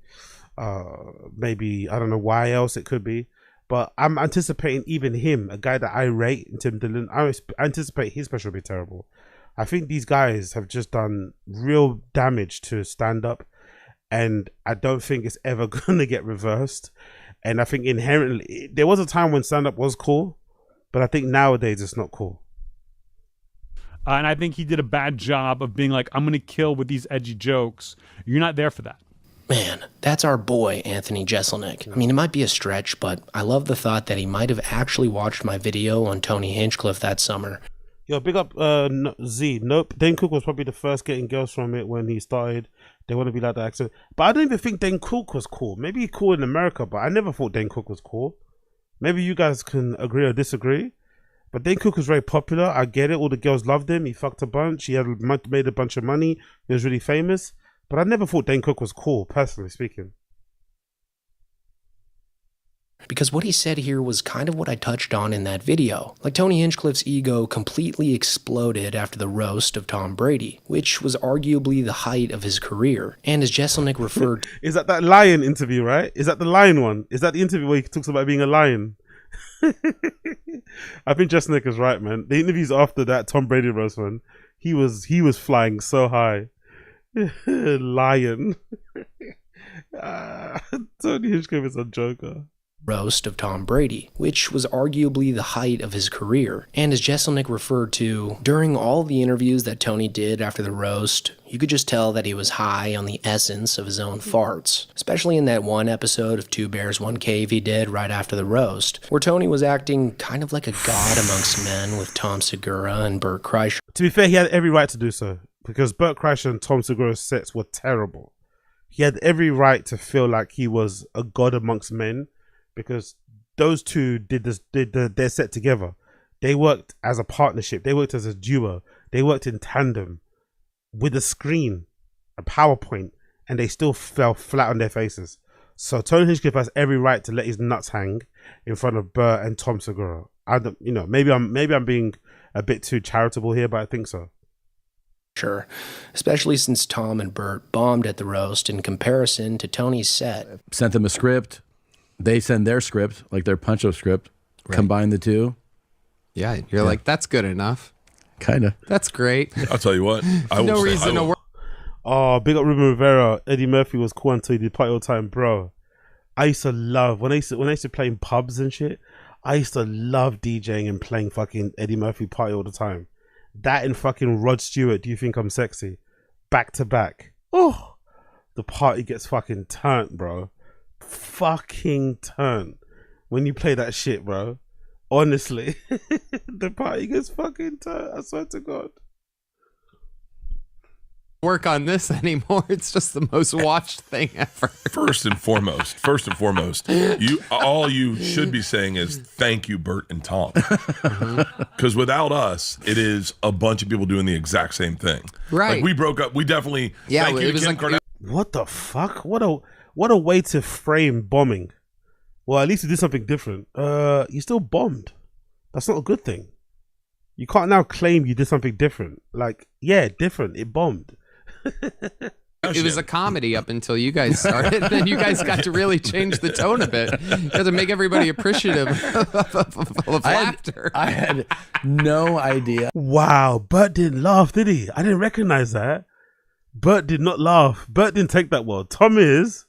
Speaker 1: Maybe, I don't know why else it could be. But I'm anticipating even him, a guy that I rate, Tim Dillon, I anticipate his special will be terrible. I think these guys have just done real damage to stand-up, and I don't think it's ever going to get reversed. And I think inherently, there was a time when stand-up was cool, but I think nowadays it's not cool.
Speaker 14: And I think he did a bad job of being like, I'm going to kill with these edgy jokes. You're not there for that.
Speaker 7: Man, that's our boy, Anthony Jeselnik. I mean, it might be a stretch, but I love the thought that he might have actually watched my video on Tony Hinchcliffe that summer.
Speaker 1: Yo, big up Z. Nope, Dane Cook was probably the first getting girls from it when he started. They want to be like that accent. But I don't even think Dane Cook was cool. Maybe he cool in America, but I never thought Dane Cook was cool. Maybe you guys can agree or disagree. But Dane Cook was very popular. I get it. All the girls loved him. He fucked a bunch. He had made a bunch of money. He was really famous. But I never thought Dane Cook was cool, personally speaking.
Speaker 7: Because what he said here was kind of what I touched on in that video. Like, Tony Hinchcliffe's ego completely exploded after the roast of Tom Brady, which was arguably the height of his career. And as Jeselnik referred to...
Speaker 1: Is that lion interview, right? Is that the lion one? Is that the interview where he talks about being a lion? I think Jeselnik is right, man. The interviews after that Tom Brady roast one, he was flying so high. Lion. Tony Hinchcliffe is a joker.
Speaker 7: roast of Tom Brady, which was arguably the height of his career. And as Jeselnik referred to, during all the interviews that Tony did after the roast, you could just tell that he was high on the essence of his own farts, especially in that one episode of Two Bears, One Cave he did right after the roast, where Tony was acting kind of like a god amongst men with Tom Segura and Bert Kreischer.
Speaker 1: To be fair, he had every right to do so, because Bert Kreischer and Tom Segura's sets were terrible. He had every right to feel like he was a god amongst men, because those two did their set together. They worked as a partnership. They worked as a duo. They worked in tandem with a screen, a PowerPoint, and they still fell flat on their faces. So Tony Hinchcliffe has every right to let his nuts hang in front of Bert and Tom Segura. I don't, maybe I'm being a bit too charitable here, but I think so.
Speaker 7: Sure, especially since Tom and Bert bombed at the roast in comparison to Tony's set.
Speaker 15: Sent them a script. They send their script, like their punch-up script. Right. Combine the two.
Speaker 9: Yeah, you're like, that's good enough.
Speaker 15: Kind of.
Speaker 9: That's great.
Speaker 16: I'll tell you what.
Speaker 9: No reason to work.
Speaker 1: Oh, big up Ruben Rivera. Eddie Murphy was cool until he did Party All the Time, bro. I used to love when I used to play in pubs and shit. I used to love DJing and playing fucking Eddie Murphy Party All the Time. That and fucking Rod Stewart, Do You Think I'm Sexy? Back to back. Oh, the party gets fucking turned, bro. Fucking turn when you play that shit, bro. Honestly, the party gets fucking turned. I swear to God.
Speaker 9: Work on this anymore. It's just the most watched thing ever.
Speaker 16: First and foremost, all you should be saying is thank you, Bert and Tom, because without us, it is a bunch of people doing the exact same thing.
Speaker 9: Right?
Speaker 16: Like we broke up. We definitely.
Speaker 9: Yeah,
Speaker 16: thank you
Speaker 9: it
Speaker 16: to
Speaker 9: was
Speaker 16: Kim
Speaker 9: like.
Speaker 16: Kardashian.
Speaker 1: What the fuck? What a way to frame bombing. Well, at least you did something different. You still bombed. That's not a good thing. You can't now claim you did something different. Like, yeah, different. It bombed.
Speaker 9: It was a comedy up until you guys started. Then you guys got to really change the tone a bit. You had to make everybody appreciative of laughter.
Speaker 15: I had no idea.
Speaker 1: Wow, Bert didn't laugh, did he? I didn't recognize that. Bert did not laugh. Bert didn't take that well. Tom is,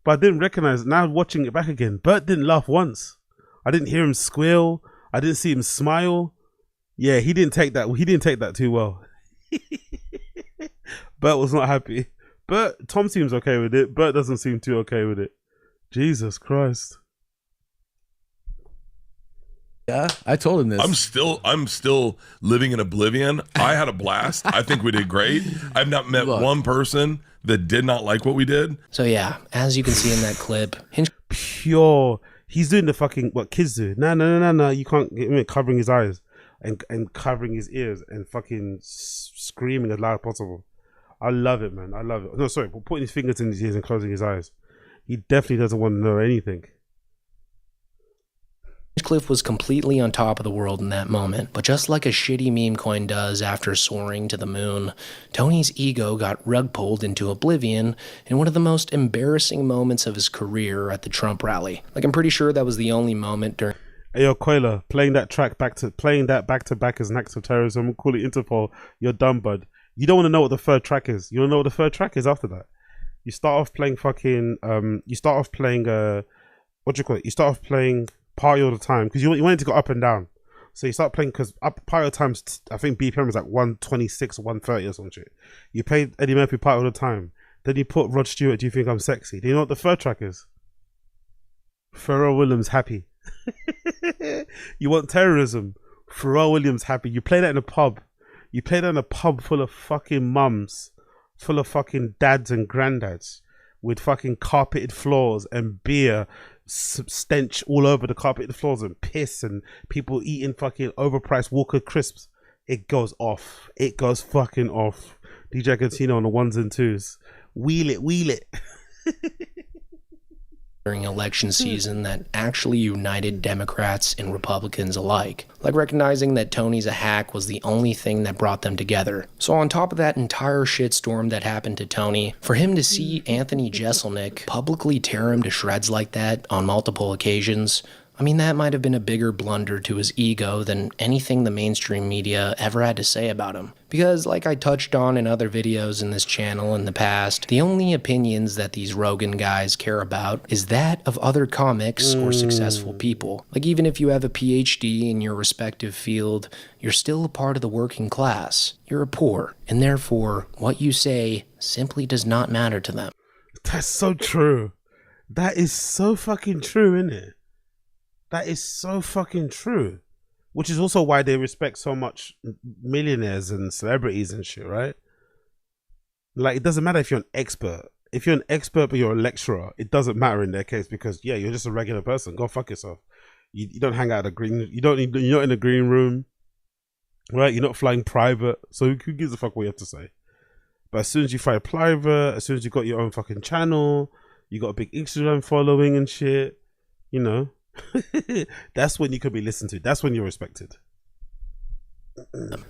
Speaker 1: but I didn't recognize it. Now watching it back again, Bert didn't laugh once. I didn't hear him squeal. I didn't see him smile. Yeah, he didn't take that. He didn't take that too well. Bert was not happy. Tom seems okay with it. Bert doesn't seem too okay with it. Jesus Christ.
Speaker 15: Yeah, I told him this.
Speaker 16: I'm still living in oblivion. I had a blast. I think we did great. I've not met one person that did not like what we did.
Speaker 7: So yeah, as you can see in that clip,
Speaker 1: pure. He's doing the fucking what kids do. No. You can't get him covering his eyes and covering his ears and fucking screaming as loud as possible. I love it, man. I love it. No, sorry, but putting his fingers in his ears and closing his eyes. He definitely doesn't want to know anything.
Speaker 7: Hinchcliffe was completely on top of the world in that moment, but just like a shitty meme coin does after soaring to the moon, Tony's ego got rug pulled into oblivion in one of the most embarrassing moments of his career at the Trump rally. Like, I'm pretty sure that was the only moment during...
Speaker 1: Hey, yo, Koila, playing that back to back as an act of terrorism. We'll call it Interpol. You're dumb, bud. You don't want to know what the third track is. You want to know what the third track is after that. You start off playing what do you call it? You start off playing Party All the Time, because you want it to go up and down. So you start playing, because Party All the Time, I think BPM is like 126 or 130 or some shit. You play Eddie Murphy Party All the Time. Then you put Rod Stewart, Do You Think I'm Sexy? Do you know what the third track is? Pharrell Williams, Happy. You want terrorism? Pharrell Williams, Happy. You play that in a pub. You play that in a pub full of fucking mums, full of fucking dads and granddads, with fucking carpeted floors and beer stench all over the carpeted floors and piss and people eating fucking overpriced Walker crisps. It goes off. It goes fucking off. DJ Cantino on the ones and twos. Wheel it.
Speaker 7: During election season that actually united Democrats and Republicans alike. Like recognizing that Tony's a hack was the only thing that brought them together. So on top of that entire shitstorm that happened to Tony, for him to see Anthony Jeselnik publicly tear him to shreds like that on multiple occasions, I mean, that might have been a bigger blunder to his ego than anything the mainstream media ever had to say about him. Because, like I touched on in other videos in this channel in the past, the only opinions that these Rogan guys care about is that of other comics or successful people. Like, even if you have a PhD in your respective field, you're still a part of the working class. You're poor, and therefore, what you say simply does not matter to them.
Speaker 1: That's so true. That is so fucking true, isn't it? That is so fucking true. Which is also why they respect so much millionaires and celebrities and shit, right? Like, it doesn't matter if you're an expert. If you're an expert but you're a lecturer, it doesn't matter in their case because, yeah, you're just a regular person. Go fuck yourself. You don't hang out at a green... You're not in a green room, right? You're not flying private. So who gives a fuck what you have to say? But as soon as you fly private, as soon as you got your own fucking channel, you got a big Instagram following and shit, you know... That's when you could be listened to. That's when you're respected.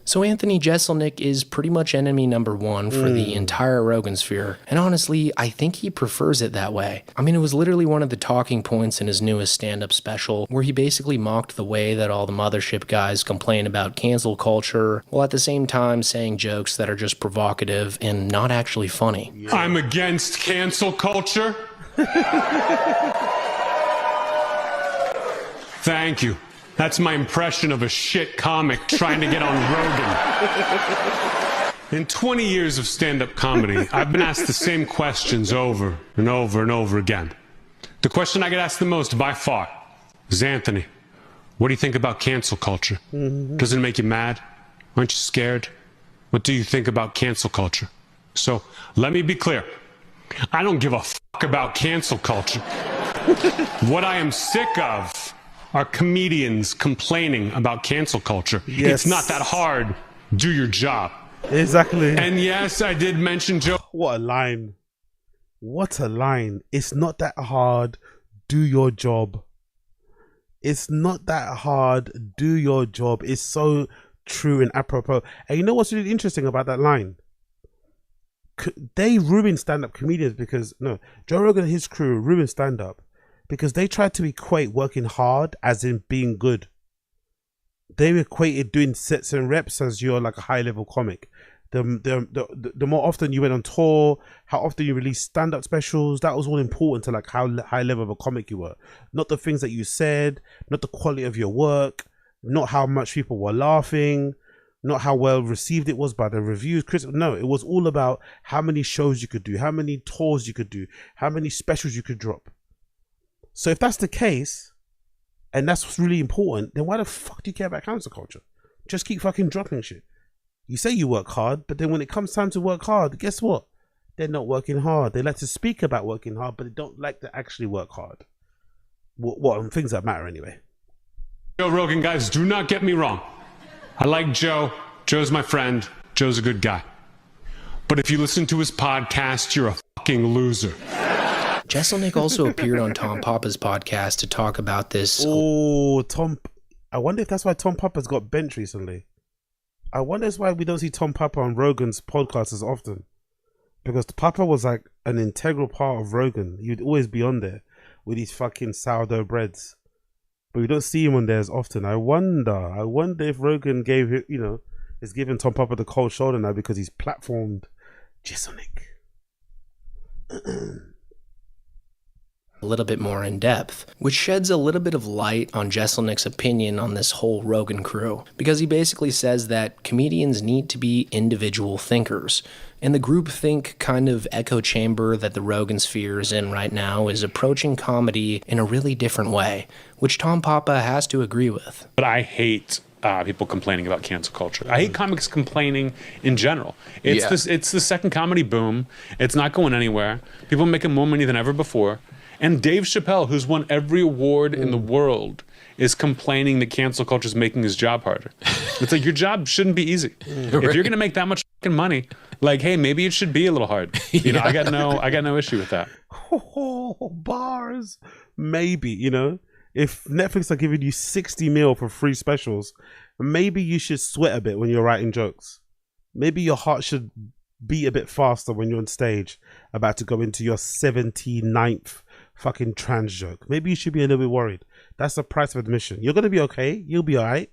Speaker 7: So Anthony Jeselnik is pretty much enemy number one for the entire Rogan sphere. And honestly, I think he prefers it that way. I mean, it was literally one of the talking points in his newest stand-up special, where he basically mocked the way that all the mothership guys complain about cancel culture, while at the same time saying jokes that are just provocative and not actually funny.
Speaker 14: I'm against cancel culture. Thank you. That's my impression of a shit comic trying to get on Rogan. In 20 years of stand-up comedy, I've been asked the same questions over and over and over again. The question I get asked the most by far is, Anthony, what do you think about cancel culture? Does it make you mad? Aren't you scared? What do you think about cancel culture? So let me be clear. I don't give a fuck about cancel culture. What I am sick of are comedians complaining about cancel culture.
Speaker 1: Yes.
Speaker 14: It's not that hard. Do your job.
Speaker 1: Exactly.
Speaker 14: And yes, I did mention Joe.
Speaker 1: What a line. What a line. It's not that hard. Do your job. It's not that hard. Do your job. It's so true and apropos. And you know what's really interesting about that line? They ruin stand-up comedians because, no, Joe Rogan and his crew ruin stand-up because they tried to equate working hard as in being good. They equated doing sets and reps as you're like a high-level comic. The more often you went on tour, how often you released stand-up specials, that was all important to like how high level of a comic you were. Not the things that you said, not the quality of your work, not how much people were laughing, not how well received it was by the reviews. No, it was all about how many shows you could do, how many tours you could do, how many specials you could drop. So if that's the case, and that's what's really important, then why the fuck do you care about cancel culture? Just keep fucking dropping shit. You say you work hard, but then when it comes time to work hard, guess what? They're not working hard. They like to speak about working hard, but they don't like to actually work hard. What things that matter anyway.
Speaker 14: Joe Rogan, guys, do not get me wrong. I like Joe. Joe's my friend. Joe's a good guy. But if you listen to his podcast, you're a fucking loser.
Speaker 7: Jeselnik also appeared on Tom Papa's podcast to talk about this.
Speaker 1: Oh, Tom. I wonder if that's why Tom Papa's got benched recently. I wonder if that's why we don't see Tom Papa on Rogan's podcast as often. Because Papa was like an integral part of Rogan. He'd always be on there with his fucking sourdough breads. But we don't see him on there as often. I wonder if Rogan gave it, is giving Tom Papa the cold shoulder now because he's platformed Jeselnik.
Speaker 7: A little bit more in depth, which sheds a little bit of light on Jeselnik's opinion on this whole Rogan crew, because he basically says that comedians need to be individual thinkers, and the groupthink kind of echo chamber that the Rogan sphere is in right now is approaching comedy in a really different way, which Tom Papa has to agree with.
Speaker 14: But I hate people complaining about cancel culture. I hate comics complaining in general. It's the second comedy boom. It's not going anywhere. People are making more money than ever before. And Dave Chappelle, who's won every award in the world, is complaining that cancel culture is making his job harder. It's like, your job shouldn't be easy. If you're going to make that much fucking money, like, hey, maybe it should be a little hard. You know, I got no issue with that.
Speaker 1: Bars. Maybe, if Netflix are giving you 60 mil for free specials, maybe you should sweat a bit when you're writing jokes. Maybe your heart should beat a bit faster when you're on stage about to go into your 79th fucking trans joke. Maybe you should be a little bit worried. That's the price of admission. You're gonna be okay. You'll be alright.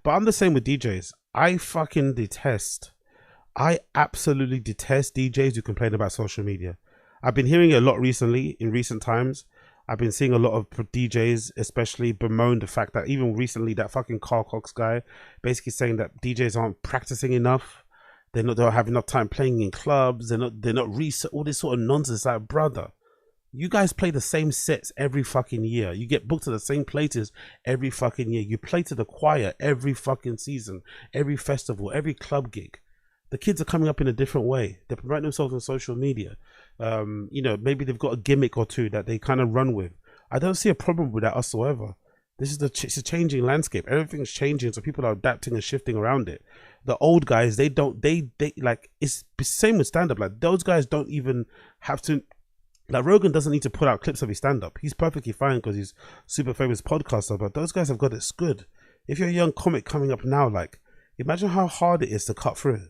Speaker 1: But I'm the same with DJs. I absolutely detest DJs who complain about social media. I've been hearing it a lot recently, in recent times. I've been seeing a lot of DJs, especially bemoan the fact that even recently, that fucking Carl Cox guy basically saying that DJs aren't practicing enough. They don't have enough time playing in clubs. They're not all this sort of nonsense. Like, brother, you guys play the same sets every fucking year. You get booked to the same places every fucking year. You play to the choir every fucking season, every festival, every club gig. The kids are coming up in a different way. They're promoting themselves on social media. Maybe they've got a gimmick or two that they kind of run with. I don't see a problem with that whatsoever. It's a changing landscape. Everything's changing, so people are adapting and shifting around it. The old guys, they like, it's the same with stand-up. Like, those guys don't even have to, like, Rogan doesn't need to put out clips of his stand-up. He's perfectly fine because he's super famous podcaster, but those guys have got it good. If you're a young comic coming up now, like, imagine how hard it is to cut through.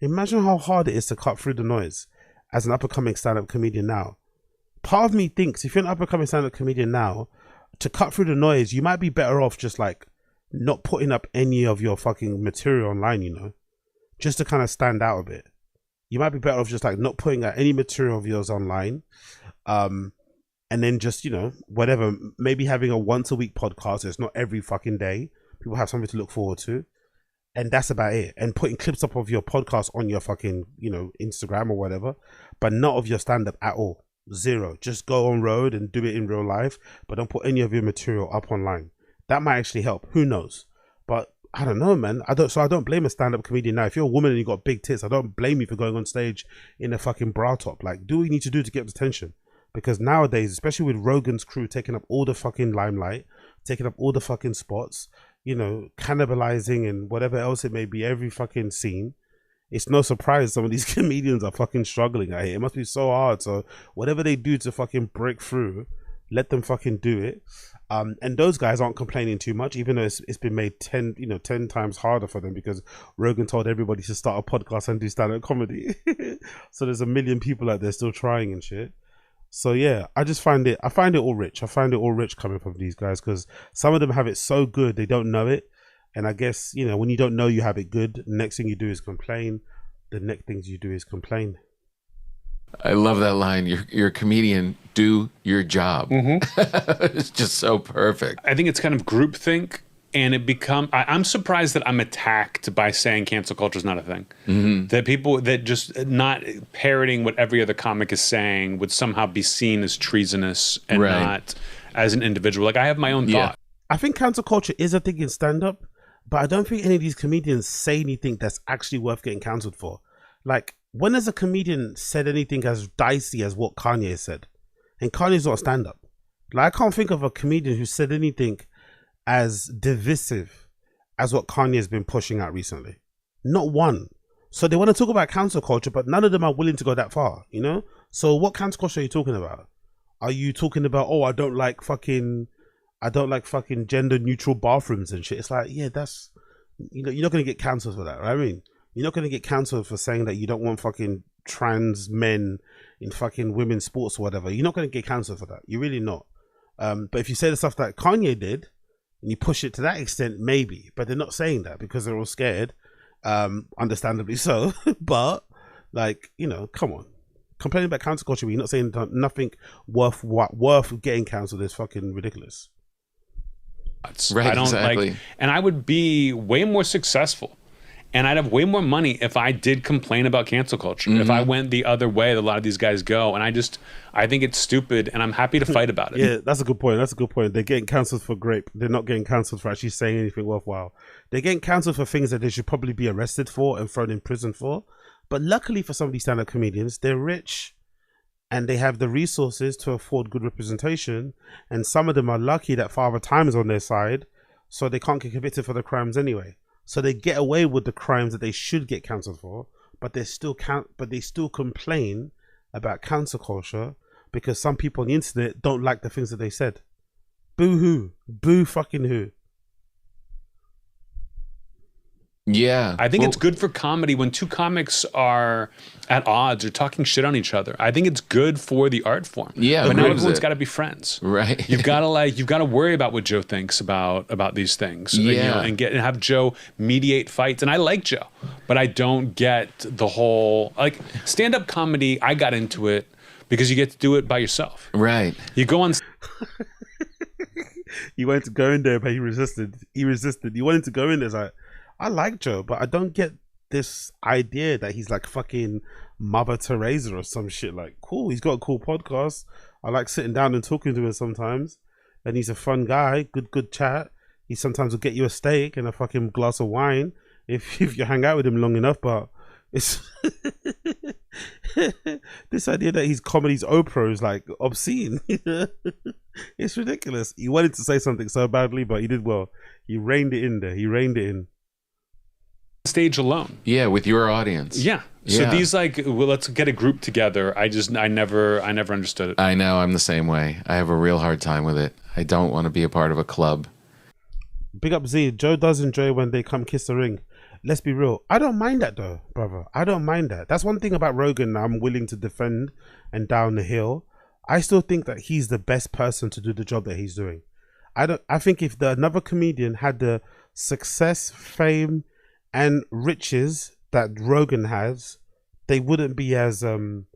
Speaker 1: Imagine how hard it is to cut through the noise as an up-and-coming stand-up comedian now. Part of me thinks if you're an up-and-coming stand-up comedian now, to cut through the noise, you might be better off just like not putting up any of your fucking material online, you know, just to kind of stand out a bit. You might be better off just like not putting out any material of yours online, and then just, you know, whatever, maybe having a once-a-week podcast. It's not every fucking day. People have something to look forward to. And that's about it. And putting clips up of your podcast on your fucking, you know, Instagram or whatever, but not of your stand-up at all. Zero. Just go on road and do it in real life, but don't put any of your material up online. That might actually help. Who knows? But I don't know, man. I don't blame a stand-up comedian now. If you're a woman and you got big tits, I don't blame you for going on stage in a fucking bra top. Like, do what you need to do to get attention. Because nowadays, especially with Rogan's crew taking up all the fucking limelight, taking up all the fucking spots, you know, cannibalizing and whatever else it may be, every fucking scene, it's no surprise some of these comedians are fucking struggling out here. It must be so hard. So whatever they do to fucking break through, let them fucking do it. And those guys aren't complaining too much, even though it's been made 10 times harder for them because Rogan told everybody to start a podcast and do stand-up comedy. So there's a million people out there still trying and shit. So yeah, I find it all rich. I find it all rich coming from these guys because some of them have it so good they don't know it. And I guess, you know, when you don't know you have it good, the next thing you do is complain. The next things you do is complain.
Speaker 17: I love that line. You're a comedian. Do your job. It's just so perfect.
Speaker 14: I think it's kind of groupthink, and I'm surprised that I'm attacked by saying cancel culture is not a thing. That people that just not parroting what every other comic is saying would somehow be seen as treasonous and not as an individual. Like, I have my own thought.
Speaker 1: I think cancel culture is a thing in stand-up, but I don't think any of these comedians say anything that's actually worth getting cancelled for. Like, when has a comedian said anything as dicey as what Kanye said? And Kanye's not a stand-up. Like, I can't think of a comedian who said anything as divisive as what Kanye's been pushing out recently. Not one. So they want to talk about cancel culture, but none of them are willing to go that far, you know? So what cancel culture are you talking about? Are you talking about, oh, I don't like fucking gender neutral bathrooms and shit? It's like, yeah, that's, you know, you're not going to get cancelled for that, right? I mean, you're not going to get cancelled for saying that you don't want fucking trans men in fucking women's sports or whatever. You're not going to get cancelled for that. You're really not. But if you say the stuff that Kanye did and you push it to that extent, maybe. But they're not saying that because they're all scared. Understandably so. But, like, you know, come on. Complaining about cancel culture, you're not saying nothing worth getting cancelled is fucking ridiculous.
Speaker 17: Right,
Speaker 14: I don't
Speaker 17: exactly.
Speaker 14: like, and I would be way more successful. And I'd have way more money if I did complain about cancel culture. If I went the other way that a lot of these guys go. And I think it's stupid, and I'm happy to fight about it.
Speaker 1: Yeah, that's a good point. They're getting cancelled for grape. They're not getting cancelled for actually saying anything worthwhile. They're getting cancelled for things that they should probably be arrested for and thrown in prison for. But luckily for some of these stand-up comedians, they're rich and they have the resources to afford good representation. And some of them are lucky that Father Time is on their side, so they can't get convicted for the crimes anyway. So they get away with the crimes that they should get cancelled for, but they still complain about cancel culture because some people on the internet don't like the things that they said. Boo hoo. Boo fucking who.
Speaker 17: Yeah.
Speaker 14: I think it's good for comedy when two comics are at odds or talking shit on each other. I think it's good for the art form.
Speaker 17: Yeah,
Speaker 14: but now
Speaker 17: proves
Speaker 14: everyone's
Speaker 17: it.
Speaker 14: got to be friends.
Speaker 17: Right.
Speaker 14: You've got to worry about what Joe thinks about these things.
Speaker 17: Yeah.
Speaker 14: And have Joe mediate fights. And I like Joe, but I don't get the whole like stand-up comedy. I got into it because you get to do it by yourself.
Speaker 17: Right.
Speaker 14: You go on.
Speaker 1: You wanted to go in there, but he resisted. You wanted to go in there. It's like, I like Joe, but I don't get this idea that he's like fucking Mother Teresa or some shit. Like, cool, he's got a cool podcast. I like sitting down and talking to him sometimes. And he's a fun guy, good chat. He sometimes will get you a steak and a fucking glass of wine if you hang out with him long enough. But it's this idea that his comedy's Oprah is like obscene. It's ridiculous. He wanted to say something so badly, but he did well. He reined it in there. He reined it in.
Speaker 14: Stage alone.
Speaker 17: Yeah, with your audience.
Speaker 14: Yeah. So these let's get a group together. I never understood it.
Speaker 17: I know, I'm the same way. I have a real hard time with it. I don't want to be a part of a club.
Speaker 1: Big up Z. Joe does enjoy when they come kiss the ring. Let's be real. I don't mind that though, brother. I don't mind that. That's one thing about Rogan I'm willing to defend and down the hill. I still think that he's the best person to do the job that he's doing. I think if another comedian had the success, fame, and riches that Rogan has, they wouldn't be as willing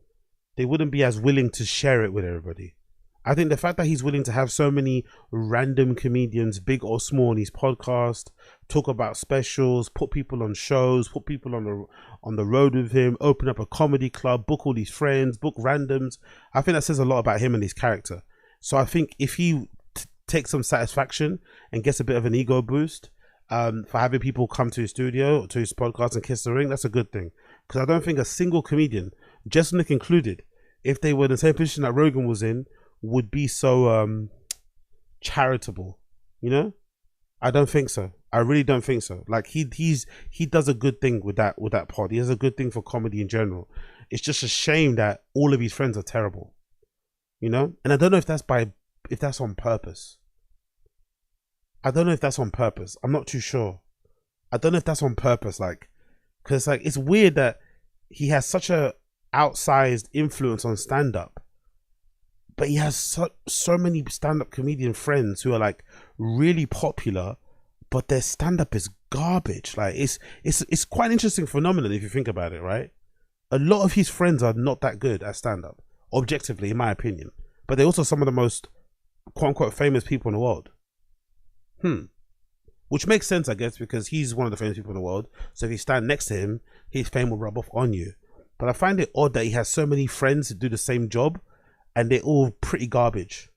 Speaker 1: to share it with everybody. I think the fact that he's willing to have so many random comedians, big or small, on his podcast, talk about specials, put people on shows, put people on the road with him, open up a comedy club, book all these friends, book randoms. I think that says a lot about him and his character. So I think if he takes some satisfaction and gets a bit of an ego boost for having people come to his studio, to his podcast and kiss the ring, that's a good thing. Because I don't think a single comedian, Jeselnik included, if they were in the same position that Rogan was in, would be so charitable, you know? I don't think so. I really don't think so. Like he does a good thing with that pod. He has a good thing for comedy in general. It's just a shame that all of his friends are terrible, you know? And I don't know if that's on purpose. I don't know if that's on purpose. I'm not too sure. I don't know if that's on purpose, like, because like it's weird that he has such a outsized influence on stand-up, but he has so many stand-up comedian friends who are like really popular, but their stand-up is garbage. Like it's quite an interesting phenomenon if you think about it, right? A lot of his friends are not that good at stand-up, objectively, in my opinion. But they're also some of the most quote-unquote famous people in the world. Which makes sense, I guess, because he's one of the famous people in the world. So if you stand next to him, his fame will rub off on you. But I find it odd that he has so many friends who do the same job, and they're all pretty garbage.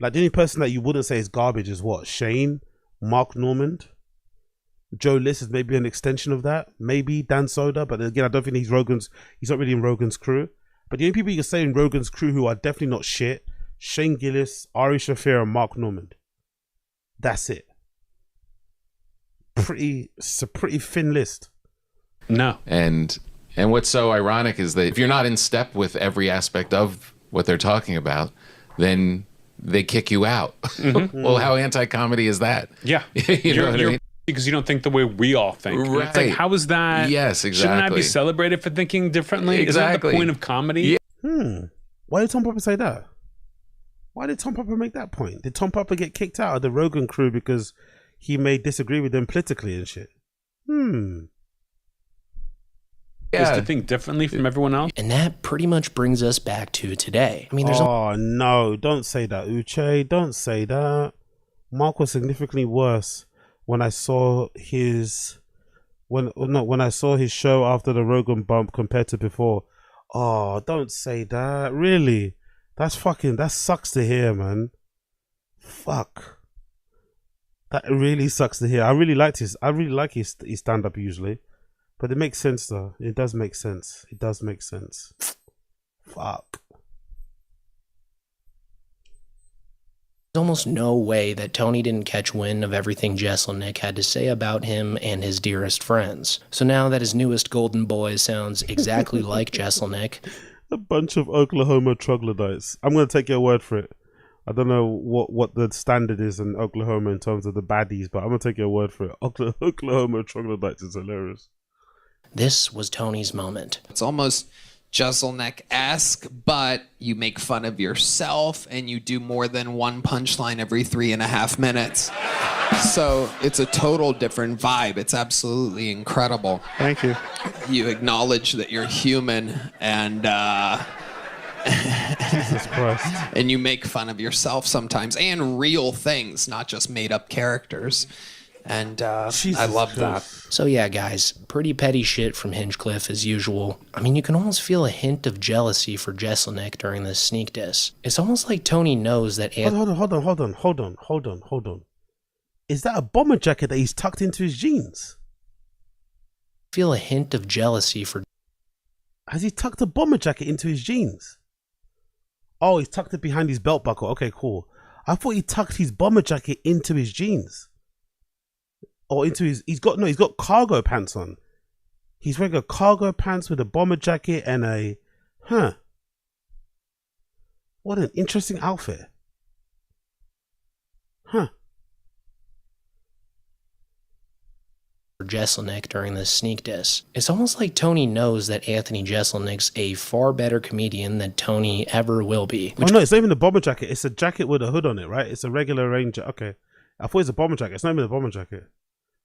Speaker 1: Like the only person that you wouldn't say is garbage is what? Shane, Mark Normand, Joe List is maybe an extension of that. Maybe Dan Soda, but again, I don't think he's not really in Rogan's crew. But the only people you can say in Rogan's crew who are definitely not shit, Shane Gillis, Ari Shaffir, and Mark Normand. That's it. It's a pretty thin list.
Speaker 14: No.
Speaker 17: And what's so ironic is that if you're not in step with every aspect of what they're talking about, then they kick you out.
Speaker 14: Mm-hmm.
Speaker 17: Well, how anti-comedy is that?
Speaker 14: Yeah.
Speaker 17: you know what I mean?
Speaker 14: Because you don't think the way we all think.
Speaker 17: Right.
Speaker 14: It's like, how is that?
Speaker 17: Yes, exactly.
Speaker 14: Shouldn't I be celebrated for thinking differently?
Speaker 17: Exactly.
Speaker 14: Isn't that the point of comedy?
Speaker 17: Yeah.
Speaker 1: Why did Tom Papa say that? Why did Tom Papa make that point? Did Tom Papa get kicked out of the Rogan crew because he may disagree with them politically and shit?
Speaker 14: Is to think differently from everyone else.
Speaker 7: And that pretty much brings us back to today. I mean, there's
Speaker 1: no, don't say that, Uche. Don't say that. Mark was significantly worse when I saw his when I saw his show after the Rogan bump compared to before. Oh, don't say that. Really? That sucks to hear, man. Fuck. That really sucks to hear. I really like his stand-up usually. But it makes sense though. It does make sense. It does make sense. Fuck.
Speaker 7: There's almost no way that Tony didn't catch wind of everything Jeselnik had to say about him and his dearest friends. So now that his newest golden boy sounds exactly like Jeselnik,
Speaker 1: a bunch of Oklahoma troglodytes. I'm going to take your word for it. I don't know what the standard is in Oklahoma in terms of the baddies, but I'm gonna take your word for it. Oklahoma troglodytes is hilarious.
Speaker 7: This was Tony's moment.
Speaker 9: It's almost Jeselnik-esque, but you make fun of yourself and you do more than one punchline every 3.5 minutes. So it's a total different vibe. It's absolutely incredible.
Speaker 11: Thank you.
Speaker 9: You acknowledge that you're human and
Speaker 1: Jesus Christ.
Speaker 9: and you make fun of yourself sometimes and real things, not just made up characters. And I love that.
Speaker 7: So yeah, guys, pretty petty shit from Hinchcliffe as usual. I mean, you can almost feel a hint of jealousy for Jeselnik during this sneak diss. It's almost like Tony knows that...
Speaker 1: Hold on. Is that a bomber jacket that he's tucked into his jeans?
Speaker 7: Feel a hint of jealousy for...
Speaker 1: Has he tucked a bomber jacket into his jeans? Oh, he's tucked it behind his belt buckle. Okay, cool. I thought he tucked his bomber jacket into his jeans. Or into his... He's got cargo pants on. He's wearing a cargo pants with a bomber jacket and a... Huh. What an interesting outfit. Huh.
Speaker 7: For Jeselnik during this sneak diss. It's almost like Tony knows that Anthony Jeselnik's a far better comedian than Tony ever will be.
Speaker 1: Oh no, it's not even a bomber jacket. It's a jacket with a hood on it, right? It's a regular Ranger. Okay. I thought it was a bomber jacket. It's not even a bomber jacket.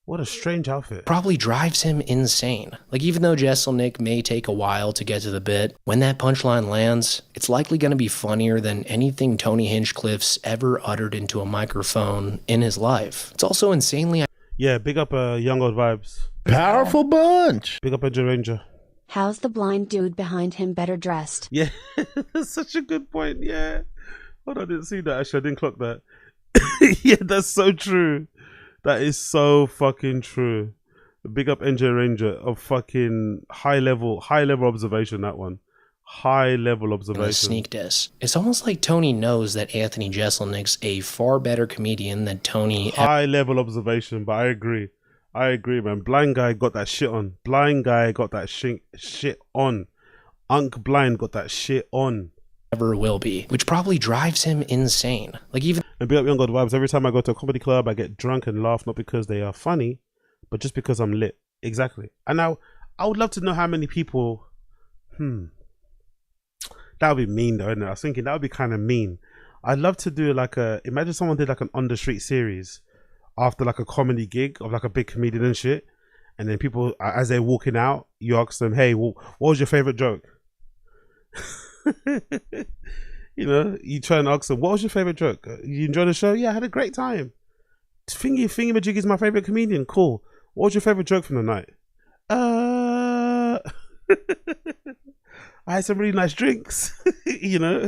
Speaker 1: What a strange outfit.
Speaker 7: Probably drives him insane. Like, even though Jeselnik may take a while to get to the bit, when that punchline lands, it's likely going to be funnier than anything Tony Hinchcliffe's ever uttered into a microphone in his life. It's also insanely...
Speaker 1: Yeah, big up Young Old Vibes.
Speaker 6: Powerful bunch.
Speaker 1: Big up Edge Ranger.
Speaker 8: How's the blind dude behind him better dressed?
Speaker 1: Yeah, that's such a good point. Yeah. Hold on, I didn't see that. Actually, I didn't clock that. Yeah, that's so true. That is so fucking true. Big up NJ Ranger of fucking high level observation, that one. High level observation.
Speaker 7: Sneak diss. It's almost like Tony knows that Anthony Jeselnik's a far better comedian than Tony...
Speaker 1: High level observation, but I agree. I agree, man. Blind guy got that shit on. Blind guy got that shit on. Unc Blind got that shit on.
Speaker 7: Ever will be, which probably drives him insane. Like, even...
Speaker 1: And big up Young God Vibes. Every time I go to a comedy club, I get drunk and laugh, not because they are funny, but just because I'm lit. Exactly. And now, I would love to know how many people... That would be mean though, isn't it? I was thinking that would be kind of mean. I'd love to do like a... Imagine someone did like an on the street series after like a comedy gig of like a big comedian and shit. And then people, as they're walking out, you ask them, hey, well, what was your favorite joke? You know, you try and ask them, what was your favorite joke? You enjoyed the show? Yeah, I had a great time. Thingy-Majig is my favorite comedian. Cool. What was your favorite joke from the night? I had some really nice drinks, you know?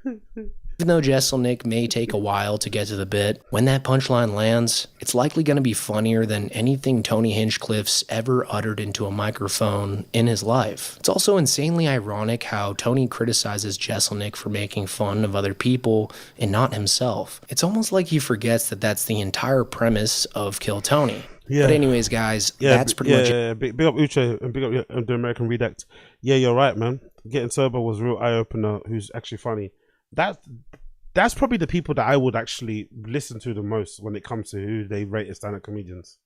Speaker 7: Even though Jeselnik may take a while to get to the bit, when that punchline lands, it's likely going to be funnier than anything Tony Hinchcliffe's ever uttered into a microphone in his life. It's also insanely ironic how Tony criticizes Jeselnik for making fun of other people and not himself. It's almost like he forgets that that's the entire premise of Kill Tony. Yeah. But anyways, guys, that's pretty much it.
Speaker 1: Yeah, big up Uche and big up the American Redact. Yeah, you're right, man. Getting sober was a real eye-opener. Who's actually funny. That's probably the people that I would actually listen to the most when it comes to who they rate as stand-up comedians.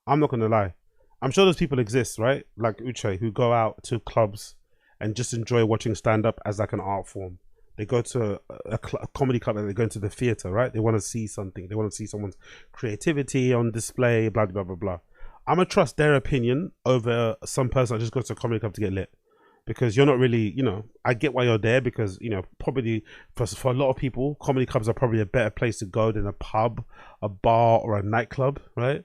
Speaker 1: I'm not going to lie. I'm sure those people exist, right? Like Uche, who go out to clubs and just enjoy watching stand-up as like an art form. They go to a comedy club and they go into the theater, right? They want to see something. They want to see someone's creativity on display, blah, blah, blah, blah. I'm going to trust their opinion over some person that just goes to a comedy club to get lit. Because you're not really, you know, I get why you're there because, you know, probably for a lot of people, comedy clubs are probably a better place to go than a pub, a bar, or a nightclub, right?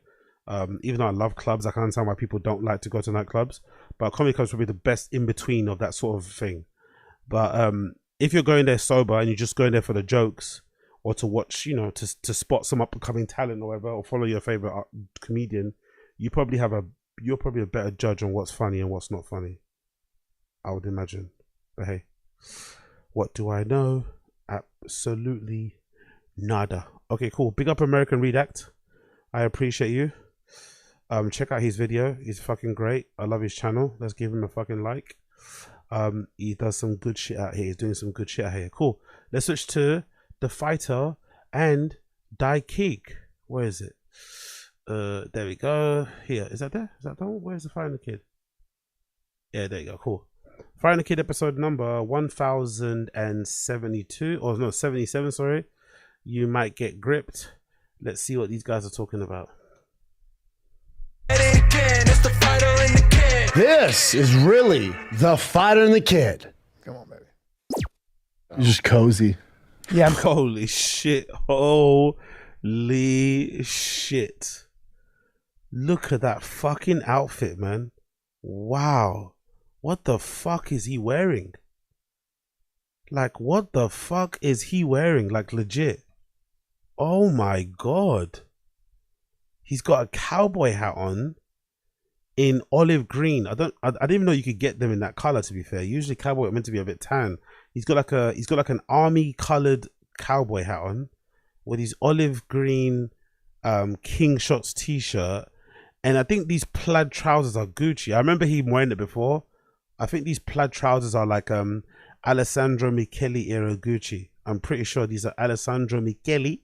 Speaker 1: Even though I love clubs, I can understand why people don't like to go to nightclubs. But comedy clubs would be the best in between of that sort of thing. But if you're going there sober and you're just going there for the jokes or to watch, you know, to spot some up and coming talent or whatever, or follow your favorite comedian, you're probably a better judge on what's funny and what's not funny. I would imagine. But hey, what do I know? Absolutely nada. Okay, cool. Big up American Redact. I appreciate you. Check out his video. He's fucking great. I love his channel. Let's give him a fucking like. He does some good shit out here. He's doing some good shit out here. Cool. Let's switch to the fighter and Daikik. Where is it? There we go. Here. Is that there? Is that the one? Where's the Fire and the Kid? Yeah, there you go. Cool. Fire and the Kid episode number 1072. Or no, 77, sorry. You might get gripped. Let's see what these guys are talking about.
Speaker 6: This is really the Fighter and the Kid.
Speaker 11: Come on, baby. You're just cozy.
Speaker 1: Yeah, holy shit. Holy shit. Look at that fucking outfit, man. Wow. What the fuck is he wearing? Like, what the fuck is he wearing? Like, legit. Oh my god. He's got a cowboy hat on in olive green. I didn't even know you could get them in that color, to be fair. Usually cowboy are meant to be a bit tan. He's got like an army colored cowboy hat on with his olive green King Shots t-shirt. And I think these plaid trousers are Gucci. I remember him wearing it before. I think these plaid trousers are like Alessandro Michele era Gucci. I'm pretty sure these are Alessandro Michele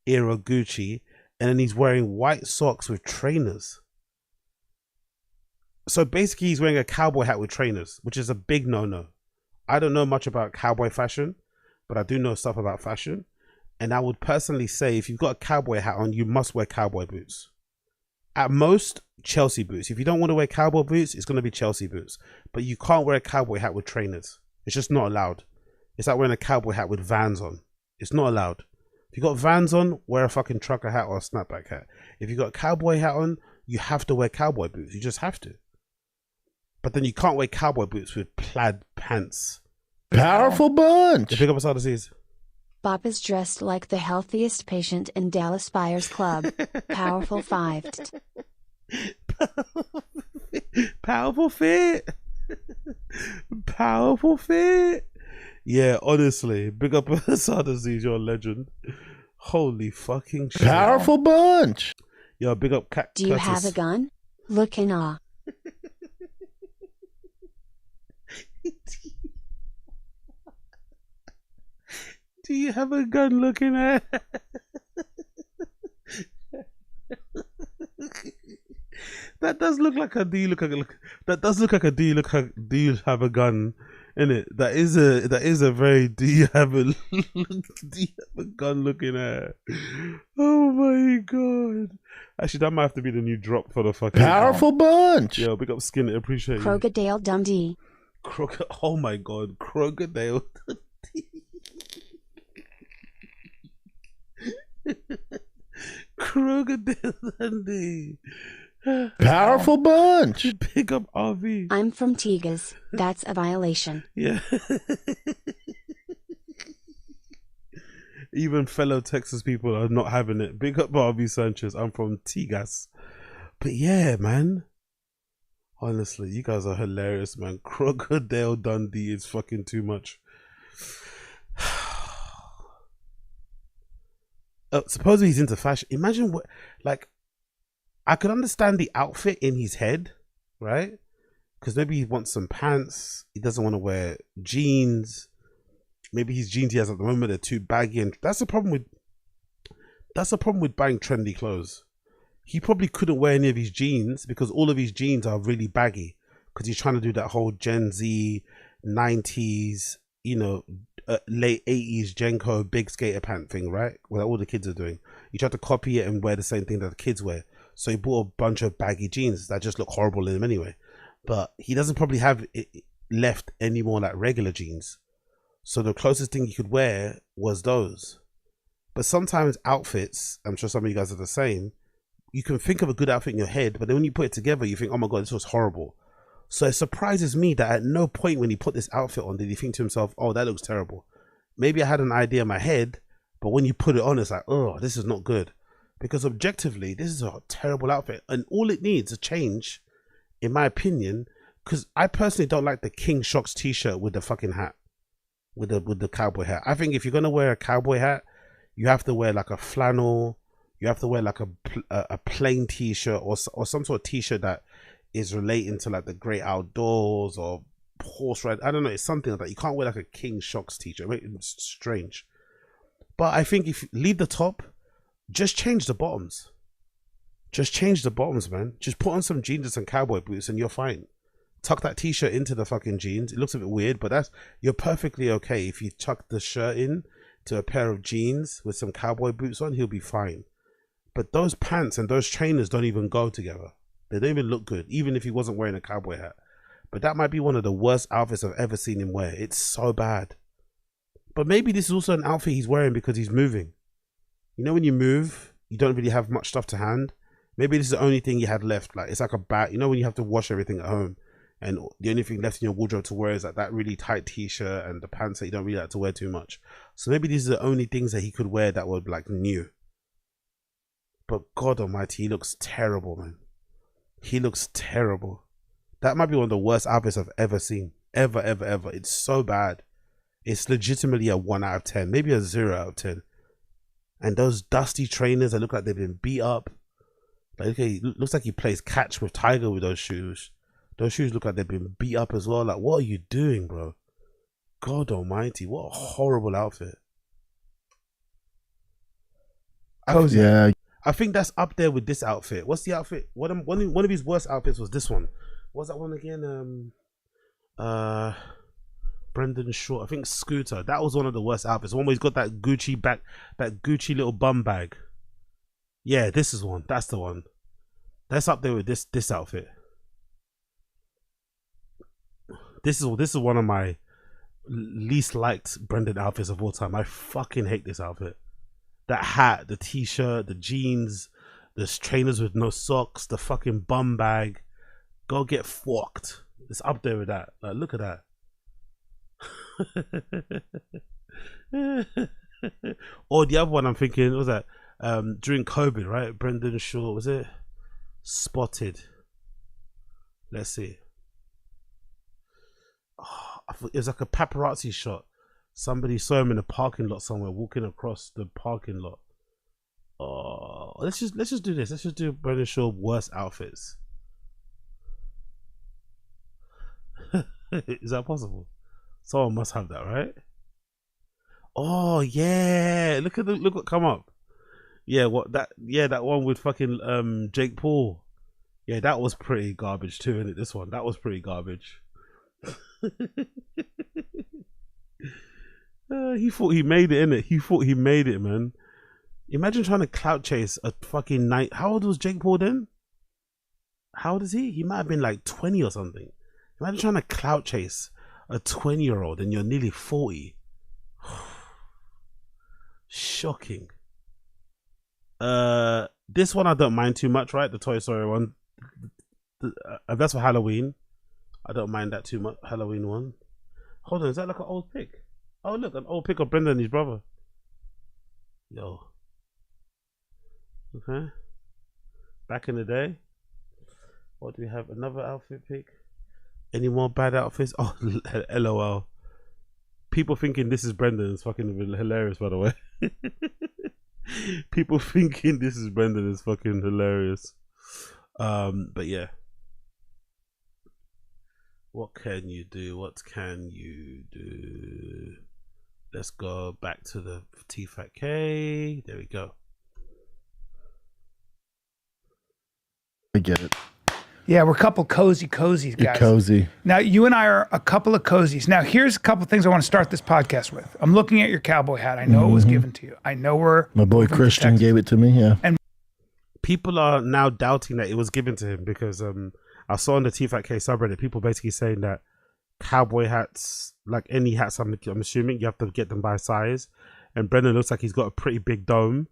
Speaker 1: era Gucci. And then he's wearing white socks with trainers. So basically he's wearing a cowboy hat with trainers, which is a big no-no. I don't know much about cowboy fashion, but I do know stuff about fashion. And I would personally say if you've got a cowboy hat on, you must wear cowboy boots. At most, Chelsea boots. If you don't want to wear cowboy boots, it's going to be Chelsea boots. But you can't wear a cowboy hat with trainers. It's just not allowed. It's like wearing a cowboy hat with Vans on. It's not allowed. If you got Vans on, wear a fucking trucker hat or a snapback hat. If you got a cowboy hat on, you have to wear cowboy boots. You just have to. But then you can't wear cowboy boots with plaid pants.
Speaker 6: Powerful bunch.
Speaker 1: Pick up a disease.
Speaker 8: Bob is dressed like the healthiest patient in Dallas Buyers Club. Powerful 5.
Speaker 1: Powerful fit. Powerful fit. Yeah, honestly, big up Disease, you're a legend. Holy fucking shit.
Speaker 6: Powerful bunch.
Speaker 1: Yo, big up Cat.
Speaker 8: Do you have a gun? Look in awe.
Speaker 1: Do you have a gun looking at? That does look like a do you look like a, that does look like a do you look like, do you have a gun in it? That is a very do you have a gun looking at? Oh my god. Actually that might have to be the new drop for the fucking
Speaker 6: Powerful bunch.
Speaker 1: Yo, big up Skinner, appreciate you.
Speaker 8: Crocodile Dundee.
Speaker 1: Oh my god, Crocodile Dundee. Crocodile Dundee.
Speaker 6: Powerful bunch.
Speaker 1: Pick up RV.
Speaker 8: I'm from Tigas. That's a violation.
Speaker 1: Yeah. Even fellow Texas people are not having it. Big up RV Sanchez. I'm from Tigas. But yeah, man. Honestly, you guys are hilarious, man. Crocodile Dundee is fucking too much. Supposedly he's into fashion. Imagine what, like, I could understand the outfit in his head, right? Because maybe he wants some pants. He doesn't want to wear jeans. Maybe his jeans he has at the moment are too baggy, and that's the problem with buying trendy clothes. He probably couldn't wear any of his jeans because all of his jeans are really baggy because he's trying to do that whole Gen Z 90s, you know, late 80s Jenko big skater pant thing, right? What all the kids are doing. He tried to copy it and wear the same thing that the kids wear. So he bought a bunch of baggy jeans that just look horrible in him anyway. But he doesn't probably have it left any more like regular jeans. So the closest thing he could wear was those. But sometimes outfits, I'm sure some of you guys are the same, you can think of a good outfit in your head, but then when you put it together, you think, oh my God, this was horrible. So it surprises me that at no point when he put this outfit on did he think to himself, oh, that looks terrible. Maybe I had an idea in my head, but when you put it on, it's like, oh, this is not good. Because objectively, this is a terrible outfit. And all it needs a change, in my opinion, because I personally don't like the King Shocks t-shirt with the fucking hat. With the cowboy hat. I think if you're going to wear a cowboy hat, you have to wear like a flannel. You have to wear like a plain t-shirt or some sort of t-shirt that is relating to like the great outdoors or horse ride. I don't know. It's something like that. You can't wear like a King Shocks t-shirt. It's strange. But I think if you leave the top, just change the bottoms. Just change the bottoms, man. Just put on some jeans and some cowboy boots and you're fine. Tuck that t-shirt into the fucking jeans. It looks a bit weird, but you're perfectly okay. If you tuck the shirt in to a pair of jeans with some cowboy boots on, he'll be fine. But those pants and those trainers don't even go together. They don't even look good, even if he wasn't wearing a cowboy hat. But that might be one of the worst outfits I've ever seen him wear. It's so bad. But maybe this is also an outfit he's wearing because he's moving. You know when you move, you don't really have much stuff to hand. Maybe this is the only thing you had left. Like, it's like a bat. You know when you have to wash everything at home and the only thing left in your wardrobe to wear is like that really tight t-shirt and the pants that you don't really like to wear too much. So maybe these are the only things that he could wear that were like new. But God almighty, he looks terrible, man. He looks terrible. That might be one of the worst outfits I've ever seen. Ever, ever, ever. It's so bad. It's legitimately a 1 out of 10. Maybe a 0 out of 10. And those dusty trainers that look like they've been beat up. Like, okay, looks like he plays catch with Tiger with those shoes. Those shoes look like they've been beat up as well. Like, what are you doing, bro? God almighty, what a horrible outfit.
Speaker 6: Yeah.
Speaker 1: I think that's up there with this outfit. What's the outfit? One of his worst outfits was this one. What's that one again? Brendan Shaw. I think Scooter. That was one of the worst outfits. The one where he's got that Gucci bag, that Gucci little bum bag. Yeah, this is one. That's the one. That's up there with this outfit. This is one of my least liked Brendan outfits of all time. I fucking hate this outfit. That hat, the t-shirt, the jeans, the trainers with no socks, the fucking bum bag. Go get forked. It's up there with that. Like, look at that. Or the other one I'm thinking, what was that? During COVID, right? Brendan Shaw, was it? Spotted. Let's see. Oh, it was like a paparazzi shot. Somebody saw him in a parking lot somewhere, walking across the parking lot. Oh, let's just do this. Let's just do Brendan Shaw worst outfits. Is that possible? Someone must have that, right? Oh yeah, look what come up. Yeah, that one with fucking Jake Paul. Yeah, that was pretty garbage too, isn't it? This one, that was pretty garbage. He thought he made it, innit? He thought he made it, man. Imagine trying to clout chase a fucking night. How old was Jake Paul then? How old is he? He might have been like 20 or something. Imagine trying to clout chase a 20-year-old and you're nearly 40. Shocking. This one I don't mind too much, right? The Toy Story one. That's for Halloween. I don't mind that too much. Halloween one. Hold on, is that like an old pic? Oh look, an old pic of Brendan and his brother. Yo. Okay. Back in the day. What do we have? Another outfit pic? Any more bad outfits? Oh, LOL. People thinking this is Brendan is fucking hilarious, by the way. People thinking this is Brendan is fucking hilarious. But yeah. What can you do? What can you do? Let's go back to the Tfatk. There we go.
Speaker 6: I get it.
Speaker 18: Yeah, we're a couple cozies, guys.
Speaker 6: You're cozy.
Speaker 18: Now, you and I are a couple of cozies. Now, here's a couple things I want to start this podcast with. I'm looking at your cowboy hat. I know it was given to you. I know
Speaker 6: my boy Christian gave it to me. Yeah.
Speaker 18: And
Speaker 1: people are now doubting that it was given to him because I saw on the Tfatk subreddit people basically saying that cowboy hats, like any hats, I'm assuming you have to get them by size. And Brendan looks like he's got a pretty big dome.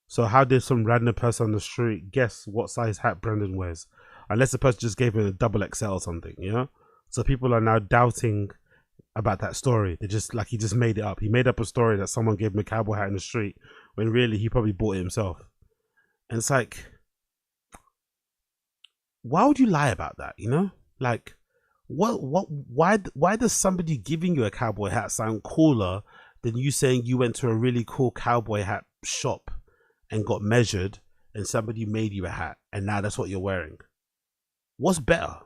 Speaker 1: So how did some random person on the street guess what size hat Brendan wears? Unless the person just gave him a double XL or something, you know? So people are now doubting about that story. They just, like, he just made it up. He made up a story that someone gave him a cowboy hat in the street when really he probably bought it himself. And it's like, why would you lie about that, you know? Like, why does somebody giving you a cowboy hat sound cooler than you saying you went to a really cool cowboy hat shop and got measured and somebody made you a hat and now that's what you're wearing? What's better?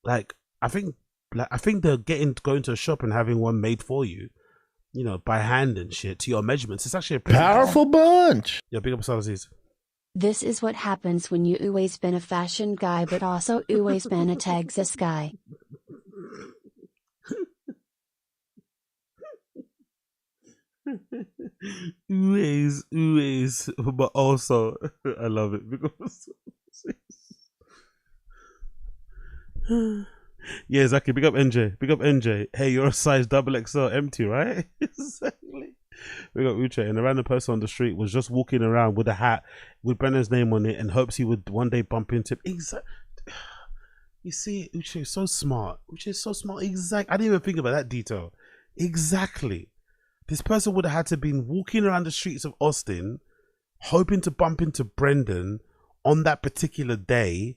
Speaker 1: Like, I think like I think they're going to a shop and having one made for you, you know, by hand and shit to your measurements. It's actually a pretty
Speaker 6: Powerful bunch.
Speaker 1: Yeah, big up Salaziz.
Speaker 8: This is what happens when you always been a fashion guy but also always been a Texas guy.
Speaker 1: Always, but also I love it because yeah, exactly. Big up NJ. Big up NJ. Hey, you're a size XXL empty, right? Exactly. Big up Uche. And a random person on the street was just walking around with a hat with Brennan's name on it and hopes he would one day bump into him. Exactly. You see, Uche is so smart. Uche is so smart. Exactly. I didn't even think about that detail. Exactly. This person would have had to been walking around the streets of Austin, hoping to bump into Brendan on that particular day.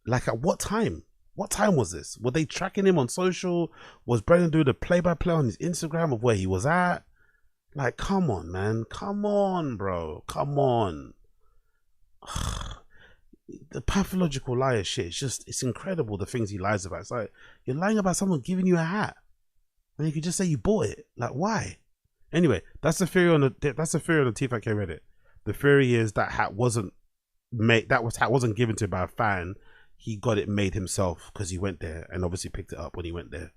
Speaker 1: Like at what time? What time was this? Were they tracking him on social? Was Brendan doing the play-by-play on his Instagram of where he was at? Like, come on, man. Come on, bro. Come on. The pathological liar shit, it's incredible the things he lies about. It's like, you're lying about someone giving you a hat. And you could just say you bought it. Like, why? Anyway, that's the theory on the Tfatk Reddit. The theory is that hat wasn't made. Hat wasn't given to him by a fan. He got it made himself because he went there and obviously picked it up when he went there.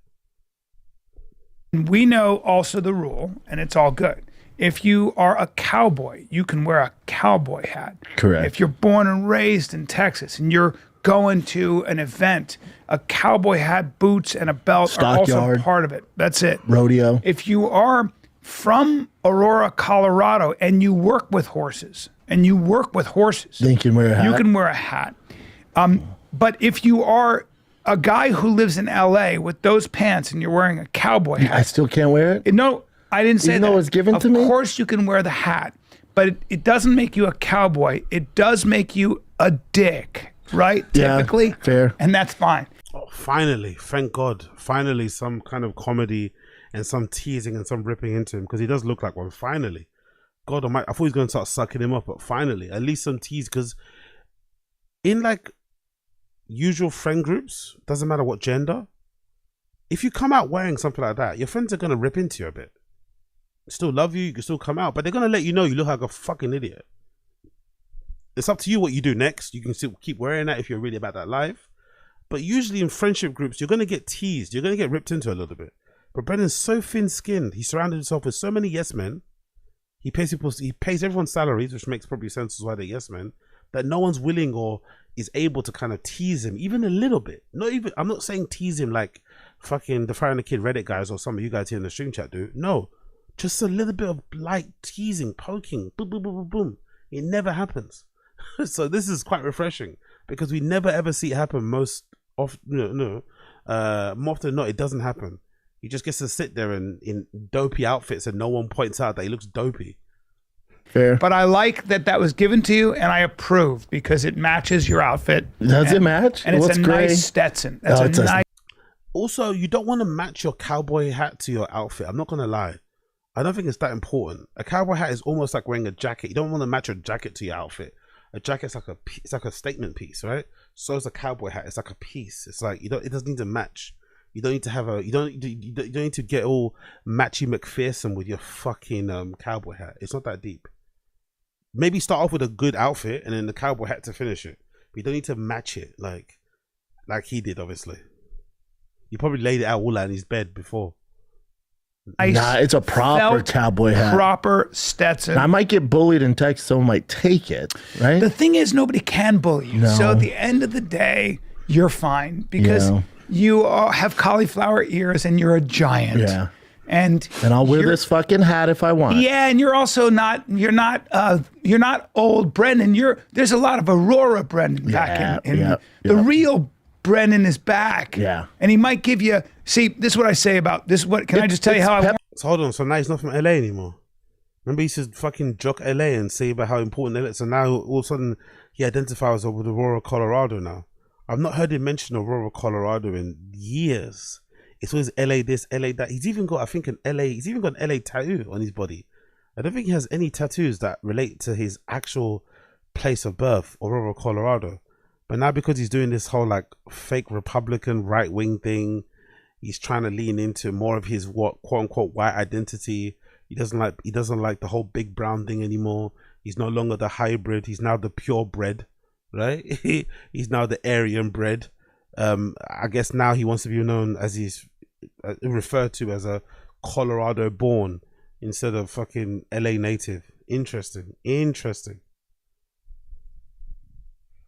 Speaker 18: We know also the rule, and it's all good. If you are a cowboy, you can wear a cowboy hat.
Speaker 6: Correct.
Speaker 18: If you're born and raised in Texas and you're going to an event, a cowboy hat, boots, and a belt are also
Speaker 6: Stockyard.
Speaker 18: part of it. That's it.
Speaker 6: Rodeo.
Speaker 18: If you are from Aurora, Colorado, and you work with horses,
Speaker 6: then you can wear a hat.
Speaker 18: You can wear a hat. But if you are a guy who lives in LA with those pants and you're wearing a cowboy hat,
Speaker 6: I still can't wear it?
Speaker 18: No, I didn't say
Speaker 6: Even
Speaker 18: that.
Speaker 6: though it's given to me?
Speaker 18: Of course you can wear the hat, but it doesn't make you a cowboy. It does make you a dick, right?
Speaker 6: Yeah,
Speaker 18: Typically.
Speaker 6: fair.
Speaker 18: And that's fine.
Speaker 1: Oh, finally, thank God. Finally, some kind of comedy and some teasing and some ripping into him because he does look like one. Finally. God almighty. I thought he was going to start sucking him up, but finally, at least some tease because in like usual friend groups, doesn't matter what gender, if you come out wearing something like that, your friends are going to rip into you a bit. Still love you, you can still come out, but they're going to let you know you look like a fucking idiot. It's up to you what you do next. You can still keep wearing that if you're really about that life. But usually in friendship groups, you're going to get teased. You're going to get ripped into a little bit. But Brendan's so thin-skinned. He surrounded himself with so many yes men. He pays everyone's salaries, which makes probably sense as why they're yes men, that no one's willing or is able to kind of tease him even a little bit. I'm not saying tease him like fucking the Fire and the Kid Reddit guys or some of you guys here in the stream chat do. No, just a little bit of light teasing, poking, boom, boom, boom, boom, boom. It never happens. So this is quite refreshing because we never ever see it happen. More often than not, it doesn't happen. He just gets to sit there in dopey outfits and no one points out that he looks dopey.
Speaker 6: Fair.
Speaker 18: But I like that was given to you, and I approve because it matches your outfit.
Speaker 6: Does it match?
Speaker 18: And it's
Speaker 6: What's
Speaker 18: a
Speaker 6: gray?
Speaker 18: nice Stetson. That's a nice.
Speaker 1: Also, you don't want to match your cowboy hat to your outfit. I'm not going to lie. I don't think it's that important. A cowboy hat is almost like wearing a jacket. You don't want to match your jacket to your outfit. A jacket's like a statement piece, right? So is a cowboy hat. It's like a piece. It's like it doesn't need to match. You don't need to have you don't need to get all Matchy McPherson with your fucking cowboy hat. It's not that deep. Maybe start off with a good outfit and then the cowboy hat to finish it. But you don't need to match it like he did, obviously. You probably laid it out all out in his bed before.
Speaker 6: Nah, it's a proper cowboy hat.
Speaker 18: Proper Stetson.
Speaker 6: I might get bullied in Texas. Someone might take it, right?
Speaker 18: The thing is, nobody can bully you.
Speaker 6: No.
Speaker 18: So at the end of the day, you're fine because you have cauliflower ears and you're a giant.
Speaker 6: Yeah.
Speaker 18: And
Speaker 6: I'll wear this fucking hat if I want.
Speaker 18: Yeah, and you're also you're not old Brendan. There's a lot of Aurora Brendan back in the real Brendan is back.
Speaker 6: Yeah.
Speaker 18: And he might give you, see, this is what I say about this. Can I just tell you how I want?
Speaker 1: So hold on, so now he's not from LA anymore. Remember he used to fucking jock LA and say about how important LA is. So now all of a sudden he identifies with Aurora, Colorado now. I've not heard him mention Aurora, Colorado in years. It's always LA this, LA that. He's even got, I think, he's even got an LA tattoo on his body. I don't think he has any tattoos that relate to his actual place of birth, Aurora, Colorado. But now because he's doing this whole like fake Republican right-wing thing, He's trying to lean into more of his what quote unquote white identity. He doesn't like the whole big brown thing anymore. He's no longer the hybrid. He's now the purebred, right? He's now the Aryan bred. I guess now he wants to be known as he's referred to as a Colorado born instead of fucking LA native. Interesting.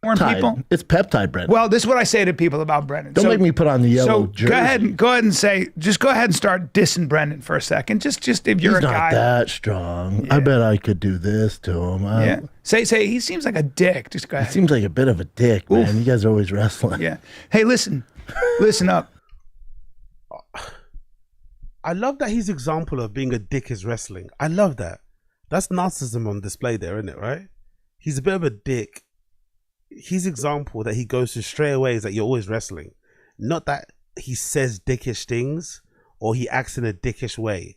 Speaker 18: People?
Speaker 6: It's peptide, Brendan.
Speaker 18: Well, this is what I say to people about Brendan.
Speaker 6: Don't make me put on the yellow jersey.
Speaker 18: Go ahead and say, just go ahead and start dissing Brendan for a second. Just if you're
Speaker 6: He's
Speaker 18: a guy.
Speaker 6: not that strong. Yeah. I bet I could do this to him.
Speaker 18: Yeah. Say he seems like a dick. Just go ahead.
Speaker 6: He seems like a bit of a dick, man. You guys are always wrestling.
Speaker 18: Yeah. Hey, listen up.
Speaker 1: I love that his example of being a dick is wrestling. I love that. That's narcissism on display there, isn't it, right? He's a bit of a dick. His example that he goes to straight away is that you're always wrestling. Not that he says dickish things or he acts in a dickish way.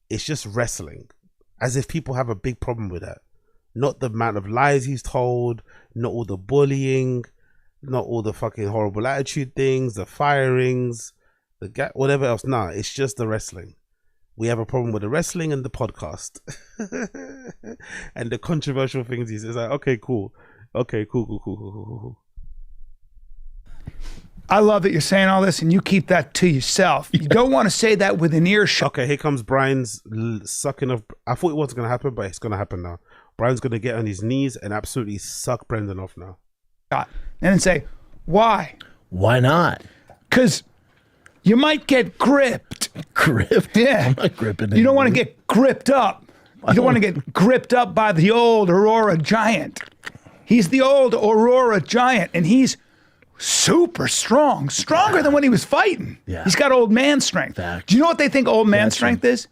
Speaker 1: It's just wrestling. As if people have a big problem with that. Not the amount of lies he's told, not all the bullying, not all the fucking horrible attitude things, the firings, whatever else. Nah, it's just the wrestling. We have a problem with the wrestling and the podcast. And the controversial things he says, like, okay, cool. Okay, cool.
Speaker 18: I love that you're saying all this and you keep that to yourself. You don't want to say that with an earshot.
Speaker 1: Okay, here comes Brian's sucking off. I thought it wasn't going to happen, but it's going to happen now. Brian's going to get on his knees and absolutely suck Brendan off now.
Speaker 18: And then say, why?
Speaker 6: Why not?
Speaker 18: Because you might get gripped.
Speaker 6: Gripped?
Speaker 18: Yeah.
Speaker 6: I'm not gripping it.
Speaker 18: You don't want to get gripped up. You don't want to get gripped up by the old Aurora Giant. He's the old Aurora Giant, and he's super strong. Stronger than when he was fighting.
Speaker 6: Yeah.
Speaker 18: He's got old man strength.
Speaker 6: Fact.
Speaker 18: Do you know what they think old man strength is?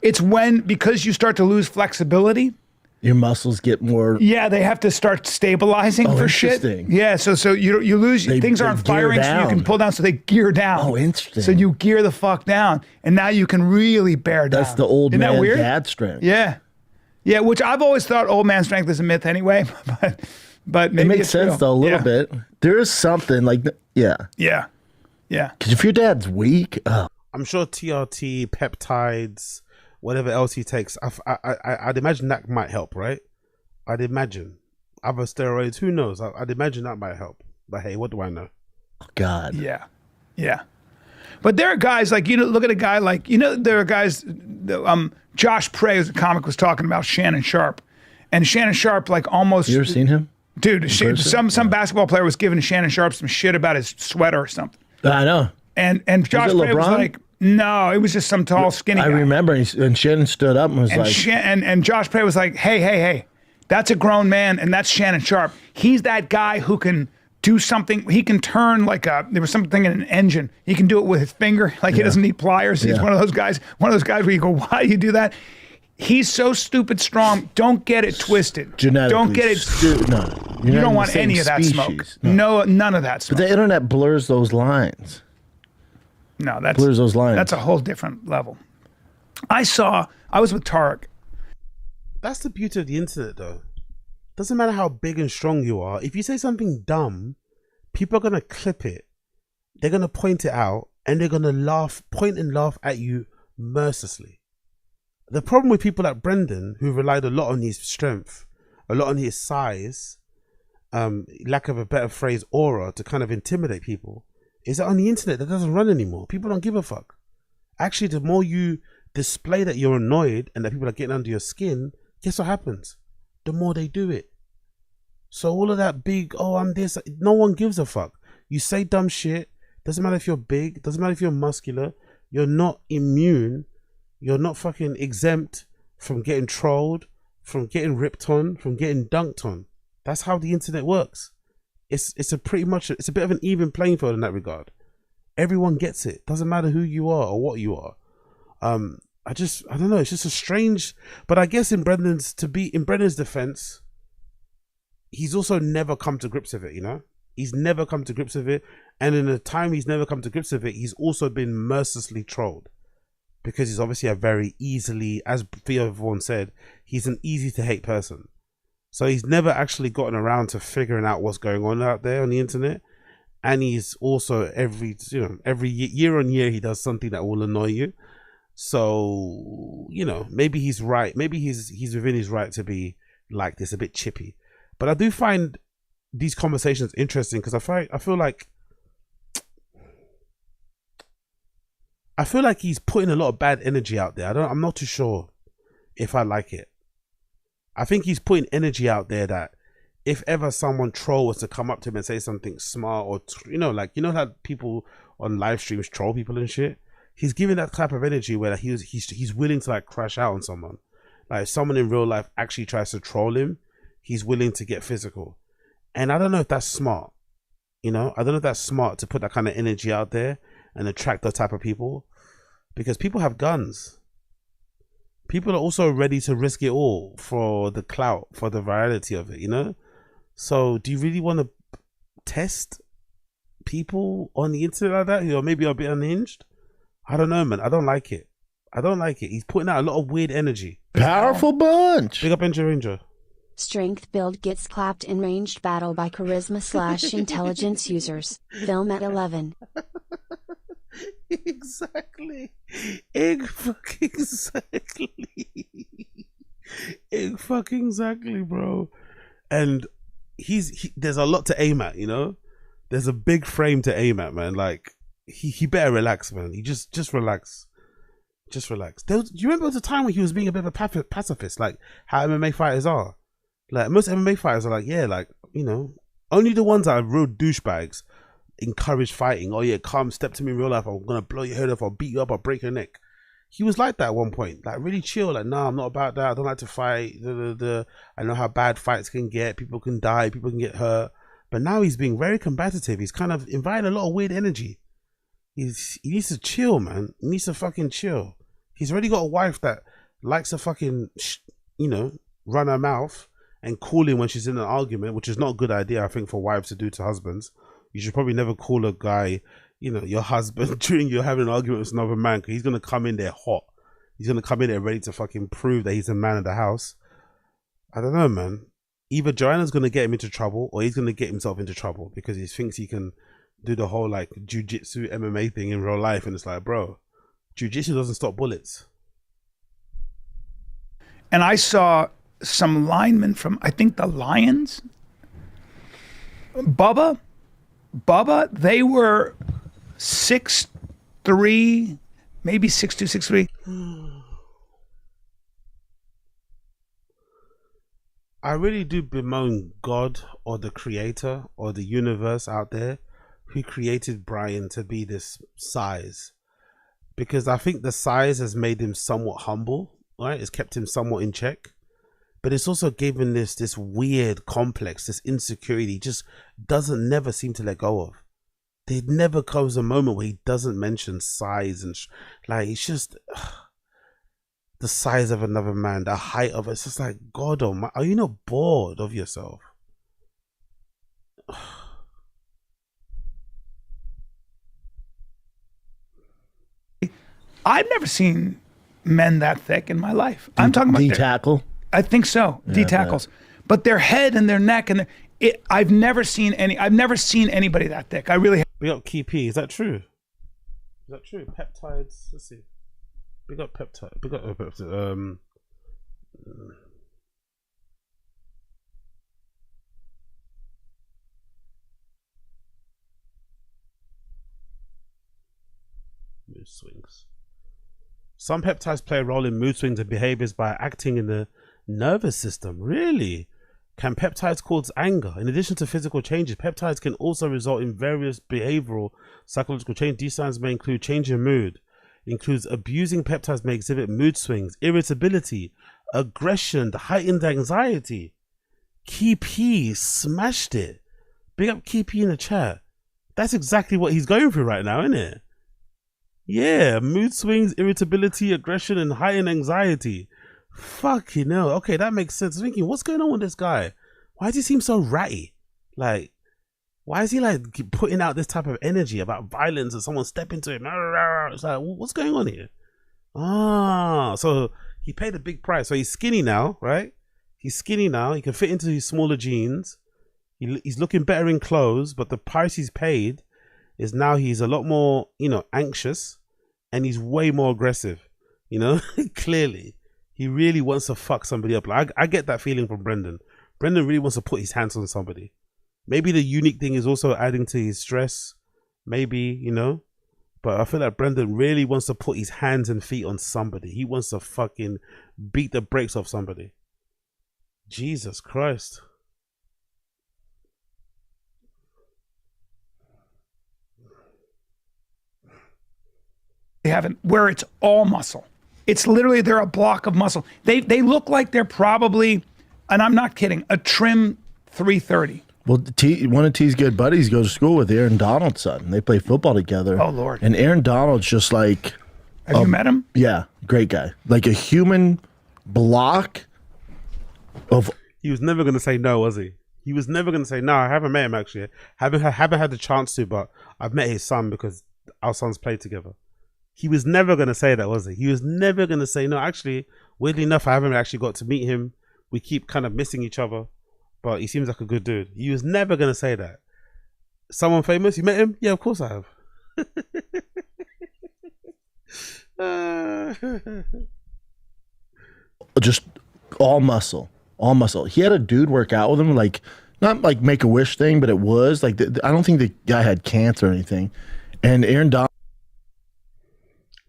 Speaker 18: It's because you start to lose flexibility.
Speaker 6: Your muscles get more.
Speaker 18: Yeah, they have to start stabilizing for shit. Yeah, so you lose. Things aren't firing, so you can pull down. So they gear down.
Speaker 6: Oh, interesting.
Speaker 18: So you gear the fuck down, and now you can really bear down.
Speaker 6: That's the old
Speaker 18: Isn't
Speaker 6: man
Speaker 18: that weird?
Speaker 6: dad strength.
Speaker 18: Yeah. Yeah, which I've always thought old man strength is a myth anyway, but maybe
Speaker 6: it makes
Speaker 18: it's
Speaker 6: sense
Speaker 18: real.
Speaker 6: though a little bit. There is something like
Speaker 18: Yeah.
Speaker 6: Because if your dad's weak,
Speaker 1: I'm sure TRT, peptides, whatever else he takes, I'd imagine that might help, right? I'd imagine. Other steroids, who knows? I'd imagine that might help. But hey, what do I know?
Speaker 6: God.
Speaker 18: Yeah. But there are guys like, look at a guy like, there are guys, Josh Prey, as a comic, was talking about Shannon Sharp. And Shannon Sharp, like almost.
Speaker 6: You ever seen him?
Speaker 18: Dude, some basketball player was giving Shannon Sharp some shit about his sweater or something.
Speaker 6: I know.
Speaker 18: And Josh Prey was like, no, it was just some tall, skinny guy.
Speaker 6: I remember, and Shannon stood up and was like.
Speaker 18: And Josh Prey was like, hey, that's a grown man, and that's Shannon Sharp. He's that guy who can do something. He can turn there was something in an engine. He can do it with his finger. Like he doesn't need pliers. He's one of those guys where you go, why do you do that? He's so stupid strong. Don't get it twisted. Don't get it.
Speaker 6: No.
Speaker 18: You don't want any of that smoke. No, none of that smoke.
Speaker 6: But the internet blurs those lines.
Speaker 18: No, that's
Speaker 6: blurs those lines.
Speaker 18: That's a whole different level. I was with Tarek.
Speaker 1: That's the beauty of the internet, though. Doesn't matter how big and strong you are. If you say something dumb, people are gonna clip it. They're gonna point it out, and they're gonna point and laugh at you mercilessly. The problem with people like Brendan, who relied a lot on his strength, a lot on his size, lack of a better phrase, aura, to kind of intimidate people, is that on the internet that doesn't run anymore. People don't give a fuck. Actually, the more you display that you're annoyed and that people are getting under your skin, guess what happens? The more they do it. So all of that big, I'm this, no one gives a fuck. You say dumb shit, doesn't matter if you're big, doesn't matter if you're muscular, you're not immune, you're not fucking exempt from getting trolled, from getting ripped on, from getting dunked on. That's how the internet works. It's a bit of an even playing field in that regard. Everyone gets it. Doesn't matter who you are or what you are. I don't know. It's just a strange. But I guess in Brendan's defense, he's also never come to grips with it. He's never come to grips with it, and in the time he's never come to grips with it, he's also been mercilessly trolled because he's obviously a very easily, as Theo Vaughn said, he's an easy to hate person. So he's never actually gotten around to figuring out what's going on out there on the internet. and he's also every year on year he does something that will annoy you. So maybe he's right. Maybe he's within his right to be like this, a bit chippy. But I do find these conversations interesting because I feel like he's putting a lot of bad energy out there. I'm not too sure if I like it. I think he's putting energy out there that if ever someone troll was to come up to him and say something smart or how people on live streams troll people and shit, he's giving that type of energy where he's willing to like crash out on someone. Like if someone in real life actually tries to troll him, he's willing to get physical. And I don't know if that's smart. I don't know if that's smart to put that kind of energy out there and attract those type of people, because people have guns. People are also ready to risk it all for the clout, for the virality of it, So do you really want to test people on the internet like that who are maybe a bit unhinged? I don't know, man. I don't like it. He's putting out a lot of weird energy.
Speaker 6: Powerful bunch.
Speaker 1: Big up Ranger.
Speaker 8: Strength build gets clapped in ranged battle by charisma/intelligence users. Film at 11.
Speaker 1: Exactly. Exactly, bro. And there's a lot to aim at, There's a big frame to aim at, man. Like he better relax, man. He just relax. Just relax. Do you remember the time when he was being a bit of a pacifist, like how MMA fighters are? Like most MMA fighters are like, yeah, like, only the ones that are real douchebags encourage fighting. Oh yeah, come step to me in real life, I'm gonna blow your head off, I'll beat you up, I'll break your neck. He was like that at one point, like really chill, like, nah, I'm not about that, I don't like to fight, I know how bad fights can get, people can die, people can get hurt. But now he's being very combative. He's kind of inviting a lot of weird energy. He needs to chill, man. He needs to fucking chill. He's already got a wife that likes to fucking run her mouth and call him when she's in an argument, which is not a good idea, I think, for wives to do to husbands. You should probably never call a guy, your husband, during you're having an argument with another man, because he's going to come in there hot. He's going to come in there ready to fucking prove that he's the man of the house. I don't know, man. Either Joanna's going to get him into trouble or he's going to get himself into trouble because he thinks he can do the whole like jiu-jitsu MMA thing in real life. And it's like, bro, jiu-jitsu doesn't stop bullets.
Speaker 18: And I saw some linemen from, I think, the Lions. Bubba, they were 6'3", maybe 6'2", 6'3".
Speaker 1: I really do bemoan God or the creator or the universe out there who created Brian to be this size, because I think the size has made him somewhat humble, right? It's kept him somewhat in check, but it's also given this weird complex, this insecurity he just never seem to let go of. There never comes a moment where he doesn't mention size and like it's just the size of another man, the height of it. It's just like, God, are you not bored of yourself?
Speaker 18: I've never seen men that thick in my life. I'm talking about
Speaker 6: D-tackle.
Speaker 18: I think so,
Speaker 6: Yeah,
Speaker 18: D-tackles. But their head and their neck and I've never seen anybody that thick. I really.
Speaker 1: Big up Key P. Is that true? Is that true? Peptides. Let's see. Big up peptide. Big up peptide. Mood swings. Some peptides play a role in mood swings and behaviors by acting in the nervous system. Really? Can peptides cause anger? In addition to physical changes, peptides can also result in various behavioral, psychological changes. These signs may include change in mood. It includes abusing peptides may exhibit mood swings, irritability, aggression, heightened anxiety. Key P smashed it. Big up Key P in the chat. That's exactly what he's going through right now, isn't it? Yeah, mood swings, irritability, aggression, and heightened anxiety. Fucking hell. Okay, that makes sense. I'm thinking, what's going on with this guy? Why does he seem so ratty? Like, why is he like putting out this type of energy about violence and someone step into him? It's like, what's going on here? Ah, so he paid a big price. So he's skinny now, right? He's skinny now. He can fit into his smaller jeans. He's looking better in clothes, but the price he's paid is now he's a lot more, anxious, and he's way more aggressive. Clearly, he really wants to fuck somebody up. Like I get that feeling from Brendan. Brendan really wants to put his hands on somebody. Maybe the unique thing is also adding to his stress. Maybe, but I feel like Brendan really wants to put his hands and feet on somebody. He wants to fucking beat the brakes off somebody. Jesus Christ.
Speaker 18: They haven't, where it's all muscle. It's literally, they're a block of muscle. They look like they're probably, and I'm not kidding, a trim 330.
Speaker 6: Well, one of T's good buddies goes to school with Aaron Donald's son. They play football together.
Speaker 18: Oh, Lord.
Speaker 6: And Aaron Donald's just like...
Speaker 18: Have you met him?
Speaker 6: Yeah, great guy. Like a human block of...
Speaker 1: He was never going to say no, was he? He was never going to say no. I haven't met him, actually. Haven't had the chance to, but I've met his son because our sons played together. He was never going to say that, was he? He was never going to say no. Actually, weirdly enough, I haven't actually got to meet him. We keep kind of missing each other. But he seems like a good dude. He was never going to say that. Someone famous? You met him? Yeah, of course I have.
Speaker 6: Just all muscle. All muscle. He had a dude work out with him, like, not like Make-A-Wish thing, but it was. Like, I don't think the guy had cancer or anything. And Aaron Donald.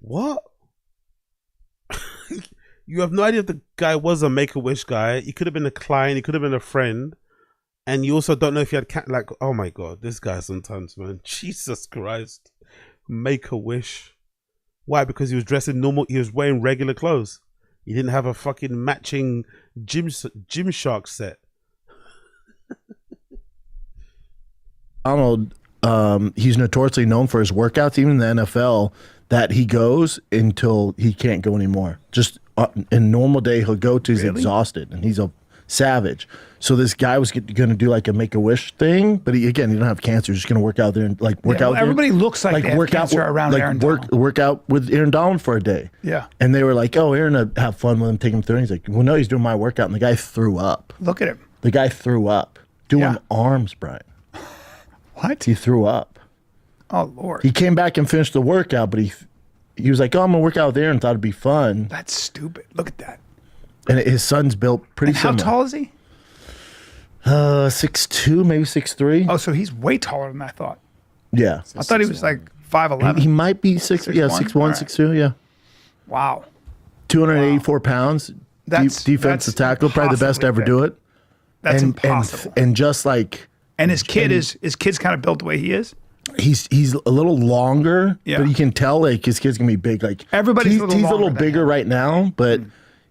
Speaker 1: What? You have no idea if the guy was a Make-A-Wish guy. He could have been a client. He could have been a friend. And you also don't know if he had like, oh my God, this guy sometimes, man. Jesus Christ. Make-A-Wish. Why? Because he was dressed in normal, he was wearing regular clothes. He didn't have a fucking matching Gymshark set.
Speaker 6: Donald, he's notoriously known for his workouts, even in the NFL, that he goes until he can't go anymore. Just in normal day, he'll go to he's exhausted, and he's a savage. So this guy was going to do like a Make-A-Wish thing, but he don't have cancer. He's just going to work out there and like work out. Well,
Speaker 18: everybody looks like they have cancer around Aaron Donald.
Speaker 6: Work out with Aaron Donald for a day.
Speaker 18: Yeah.
Speaker 6: And they were like, "Oh, Aaron, have fun with him, take him through." And he's like, "Well, no, he's doing my workout." And the guy threw up.
Speaker 18: Look at him.
Speaker 6: The guy threw up doing arms, Brian.
Speaker 18: What?
Speaker 6: He threw up.
Speaker 18: Oh Lord.
Speaker 6: He came back and finished the workout, but he was like, "Oh, I'm gonna work out with Aaron." Thought it'd be fun.
Speaker 18: That's stupid. Look at that.
Speaker 6: And his son's built pretty similar.
Speaker 18: How tall is he?
Speaker 6: 6'2", maybe 6'3".
Speaker 18: Oh, so he's way taller than I thought.
Speaker 6: Yeah.
Speaker 18: I thought he was like 5'11".
Speaker 6: He might be 6'1", 6'2", yeah.
Speaker 18: Wow.
Speaker 6: 284 pounds. Defensive tackle, probably the best to ever do it.
Speaker 18: That's impossible.
Speaker 6: And just like...
Speaker 18: And his kid's kind of built the way he is?
Speaker 6: He's a little longer, but you can tell like his kid's gonna be big. Like
Speaker 18: everybody's
Speaker 6: he's a little bigger right now, but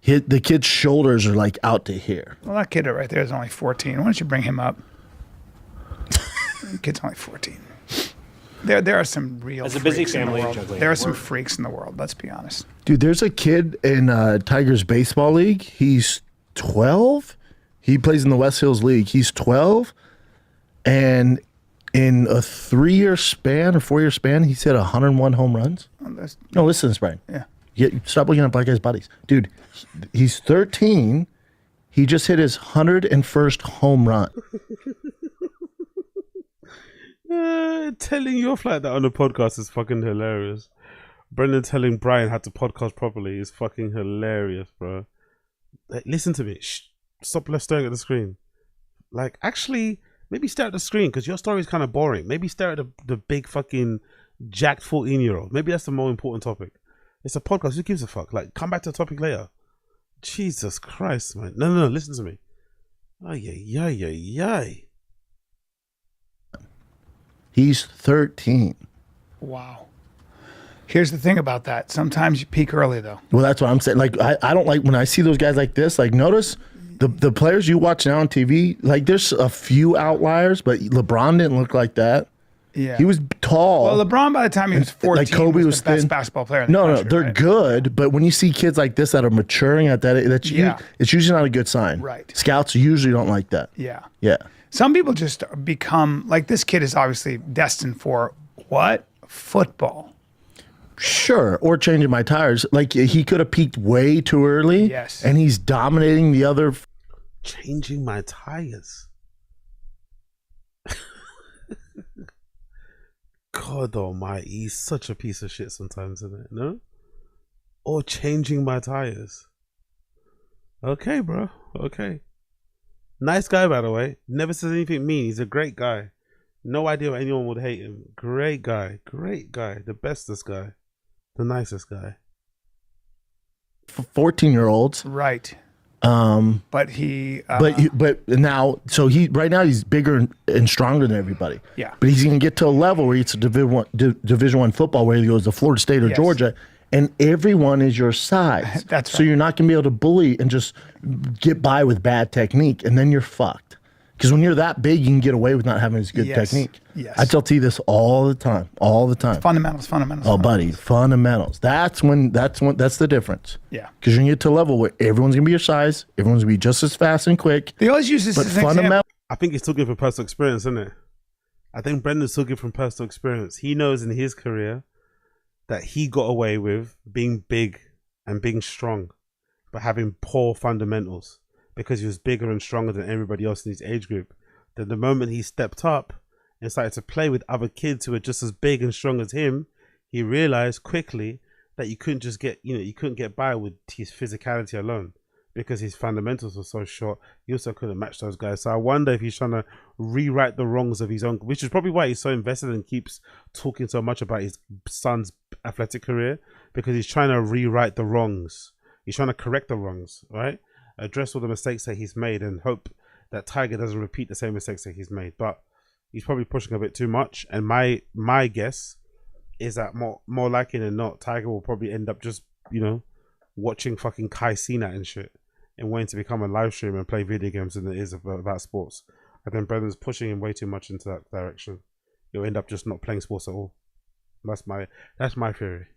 Speaker 6: the kid's shoulders are like out to here.
Speaker 18: Well, that kid right there is only 14. Why don't you bring him up? The kid's only 14. There are some real. It's a busy family. There are some freaks in the world. Let's be honest.
Speaker 6: Dude, there's a kid in Tigers baseball league. He's 12. He plays in the West Hills League. He's 12, and in a 3-year span or 4-year span, he's hit 101 home runs.
Speaker 18: Oh,
Speaker 6: no, listen to this, Brian.
Speaker 18: Yeah.
Speaker 6: Stop looking at Black Guy's Bodies. Dude, he's 13. He just hit his 101st home run.
Speaker 1: Telling you off like that on a podcast is fucking hilarious. Brendan telling Brian how to podcast properly is fucking hilarious, bro. Like, listen to me. Shh. Stop staring at the screen. Like, actually, maybe stare at the screen because your story is kind of boring. Maybe stare at the big fucking jacked 14-year-old. Maybe that's the more important topic. It's a podcast. Who gives a fuck? Like, come back to the topic later. Jesus Christ, man. No. Listen to me. Ay.
Speaker 6: He's 13.
Speaker 18: Wow. Here's the thing about that. Sometimes you peak early, though.
Speaker 6: Well, that's what I'm saying. Like, I don't like when I see those guys like this. Like, notice the players you watch now on TV, like, there's a few outliers, but LeBron didn't look like that.
Speaker 18: Yeah.
Speaker 6: He was tall.
Speaker 18: Well, LeBron, by the time he was 14,
Speaker 6: like Kobe was
Speaker 18: the best
Speaker 6: thin.
Speaker 18: basketball player in the country.
Speaker 6: No, they're good, but when you see kids like this that are maturing at that age, it's usually not a good sign.
Speaker 18: Right.
Speaker 6: Scouts usually don't like that.
Speaker 18: Yeah.
Speaker 6: Yeah.
Speaker 18: Some people just become, like this kid is obviously destined for what? Football.
Speaker 6: Sure, or changing my tires. Like, he could have peaked way too early.
Speaker 18: Yes.
Speaker 6: And he's dominating the other.
Speaker 1: Changing my tires. God almighty, he's such a piece of shit sometimes, isn't it? No? Or changing my tires. Okay, bro. Okay. Nice guy, by the way. Never says anything mean. He's a great guy. No idea why anyone would hate him. Great guy. Great guy. The bestest guy. The nicest guy.
Speaker 6: 14-year-olds.
Speaker 18: Right. But he.
Speaker 6: But now, so right now he's bigger and stronger than everybody.
Speaker 18: Yeah.
Speaker 6: But he's going to get to a level where it's a Division I football where he goes to Florida State or Georgia, and everyone is your size.
Speaker 18: That's right.
Speaker 6: So you're not going to be able to bully and just get by with bad technique, and then you're fucked. Because when you're that big, you can get away with not having as good technique.
Speaker 18: Yes.
Speaker 6: I tell T this all the time.
Speaker 18: Fundamentals.
Speaker 6: Oh, buddy, fundamentals. That's the difference.
Speaker 18: Yeah.
Speaker 6: Because you're going to get to a level where everyone's going to be your size, everyone's going to be just as fast and quick.
Speaker 18: They always use this as an example.
Speaker 1: I think he's talking from personal experience, isn't it? I think Brendan's talking from personal experience. He knows in his career that he got away with being big and being strong, but having poor fundamentals because he was bigger and stronger than everybody else in his age group. Then the moment he stepped up and started to play with other kids who were just as big and strong as him, he realized quickly that you couldn't just get, you couldn't get by with his physicality alone because his fundamentals were so short. He also couldn't match those guys. So I wonder if he's trying to rewrite the wrongs of his own, which is probably why he's so invested and keeps talking so much about his son's athletic career, because he's trying to rewrite the wrongs. He's trying to correct the wrongs, right? Address all the mistakes that he's made and hope that Tiger doesn't repeat the same mistakes that he's made. But he's probably pushing a bit too much. And my guess is that more likely than not, Tiger will probably end up just, watching fucking Kai Cenat and shit and waiting to become a live streamer and play video games than it is about sports. I think Brendan's pushing him way too much into that direction. He'll end up just not playing sports at all. That's my theory.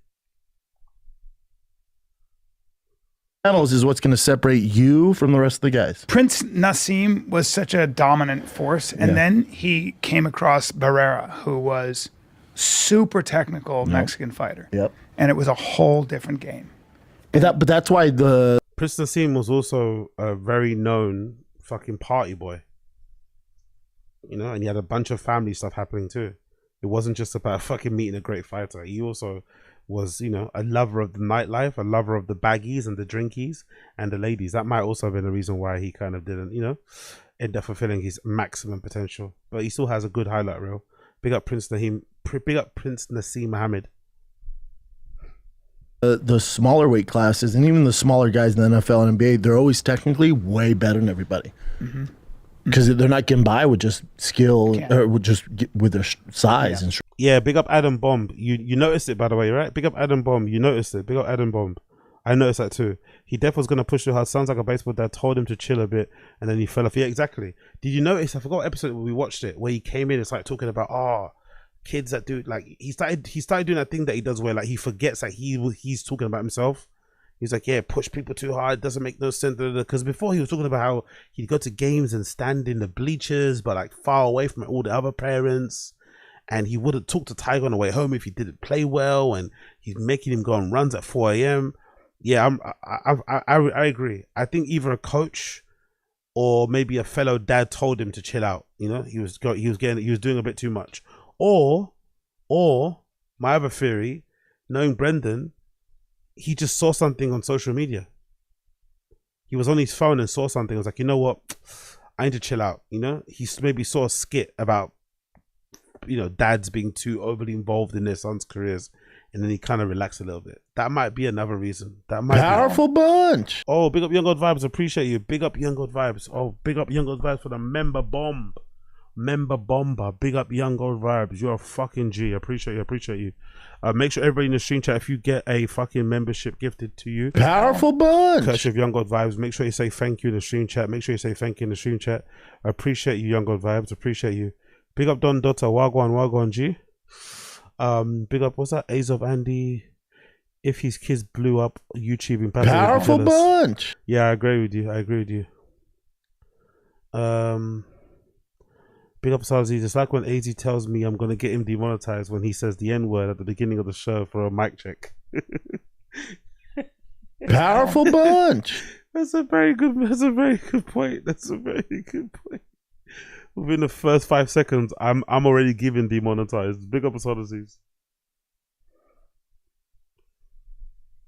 Speaker 6: Is what's going to separate you from the rest of the guys.
Speaker 18: Prince Nassim was such a dominant force, and then he came across Barrera, who was super technical Mexican fighter.
Speaker 6: Yep.
Speaker 18: And it was a whole different game.
Speaker 6: But that's why the
Speaker 1: Prince Nassim was also a very known fucking party boy. And he had a bunch of family stuff happening too. It wasn't just about fucking meeting a great fighter. He also was, a lover of the nightlife, a lover of the baggies and the drinkies and the ladies. That might also have been the reason why he kind of didn't, end up fulfilling his maximum potential. But he still has a good highlight reel. Big up Prince Nassim Mohammed.
Speaker 6: The smaller weight classes and even the smaller guys in the NFL and NBA, they're always technically way better than everybody. Because they're not getting by with just skill or with their size and.
Speaker 1: Yeah, big up Adam Bomb. You noticed it, by the way, right? Big up Adam Bomb. You noticed it. Big up Adam Bomb. I noticed that too. He definitely was going to push too hard. Sounds like a baseball dad told him to chill a bit and then he fell off. Yeah, exactly. Did you notice? I forgot what episode we watched it where he came in and started talking about, kids that do, like, he started doing that thing that he does where, like, he forgets that he's talking about himself. He's like, yeah, push people too hard, doesn't make no sense. Because before he was talking about how he'd go to games and stand in the bleachers, but like far away from all the other parents. And he wouldn't talk to Tiger on the way home if he didn't play well. And he's making him go on runs at 4 a.m. Yeah, I agree. I think either a coach or maybe a fellow dad told him to chill out. He was doing a bit too much. Or my other theory, knowing Brendan, he just saw something on social media. He was on his phone and saw something. I was like, you know what? I need to chill out. He maybe saw a skit about, dads being too overly involved in their sons' careers. And then he kind of relaxed a little bit. That might be another reason. That might
Speaker 6: powerful bunch.
Speaker 1: Oh, big up Young God Vibes. Appreciate you. Big up Young God Vibes. Oh, big up Young God Vibes for the member bomb. Member bomber. Big up Young God Vibes. You're a fucking G. Appreciate you. Make sure everybody in the stream chat, if you get a fucking membership gifted to you,
Speaker 6: powerful bunch,
Speaker 1: courtesy of Young God Vibes, make sure you say thank you in the stream chat. Make sure you say thank you in the stream chat. I appreciate you, Young God Vibes. Appreciate you. Big up Don Dota. Wagwan G. Big up, what's that? A's of Andy. If his kids blew up YouTube in
Speaker 6: powerful bunch.
Speaker 1: Yeah, I agree with you. Big up Sazi. It's like when AZ tells me I'm gonna get him demonetized when he says the N-word at the beginning of the show for a mic check.
Speaker 6: Powerful bunch.
Speaker 1: That's a very good point. Within the first 5 seconds, I'm already giving demonetized. Big up as Odysseys.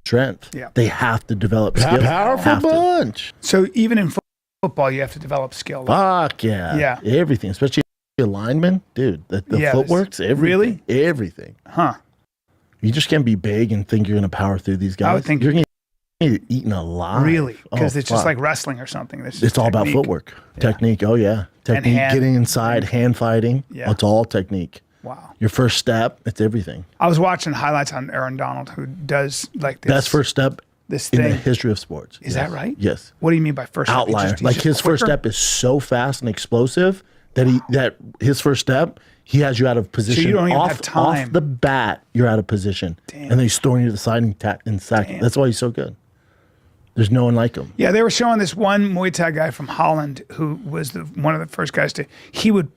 Speaker 6: Strength.
Speaker 18: Yeah.
Speaker 6: They have to develop skill. Powerful Have to. bunch.
Speaker 18: So even in football, you have to develop skill.
Speaker 6: Fuck yeah.
Speaker 18: Yeah.
Speaker 6: Everything, especially linemen, dude. The
Speaker 18: Yeah,
Speaker 6: footwork's everything.
Speaker 18: really?
Speaker 6: Everything.
Speaker 18: Huh.
Speaker 6: You just can't be big and think you're going to power through these guys.
Speaker 18: I would think
Speaker 6: you're going to get eaten alive.
Speaker 18: Really? Because it's just
Speaker 6: fuck.
Speaker 18: like wrestling or something. This is
Speaker 6: It's all about
Speaker 18: technique.
Speaker 6: footwork, technique. Oh yeah, technique.
Speaker 18: hand.
Speaker 6: Getting inside, hand fighting.
Speaker 18: Yeah.
Speaker 6: It's all technique.
Speaker 18: Wow.
Speaker 6: Your first step, it's everything.
Speaker 18: I was watching highlights on Aaron Donald, who does like this.
Speaker 6: Best first step
Speaker 18: this
Speaker 6: in the
Speaker 18: thing.
Speaker 6: history of sports.
Speaker 18: Is that right?
Speaker 6: Yes.
Speaker 18: What do you mean by first step?
Speaker 6: Outlier.
Speaker 18: He's
Speaker 6: Like
Speaker 18: just
Speaker 6: his first
Speaker 18: quicker?
Speaker 6: step is so fast and explosive that his first step, he has you out of position.
Speaker 18: you don't even
Speaker 6: off,
Speaker 18: have time.
Speaker 6: Off the bat, you're out of position. And then he's throwing you to the side and sack. That's why he's so good. There's no one like him.
Speaker 18: Yeah, they were showing this one Muay Thai guy from Holland who was one of the first guys to. He would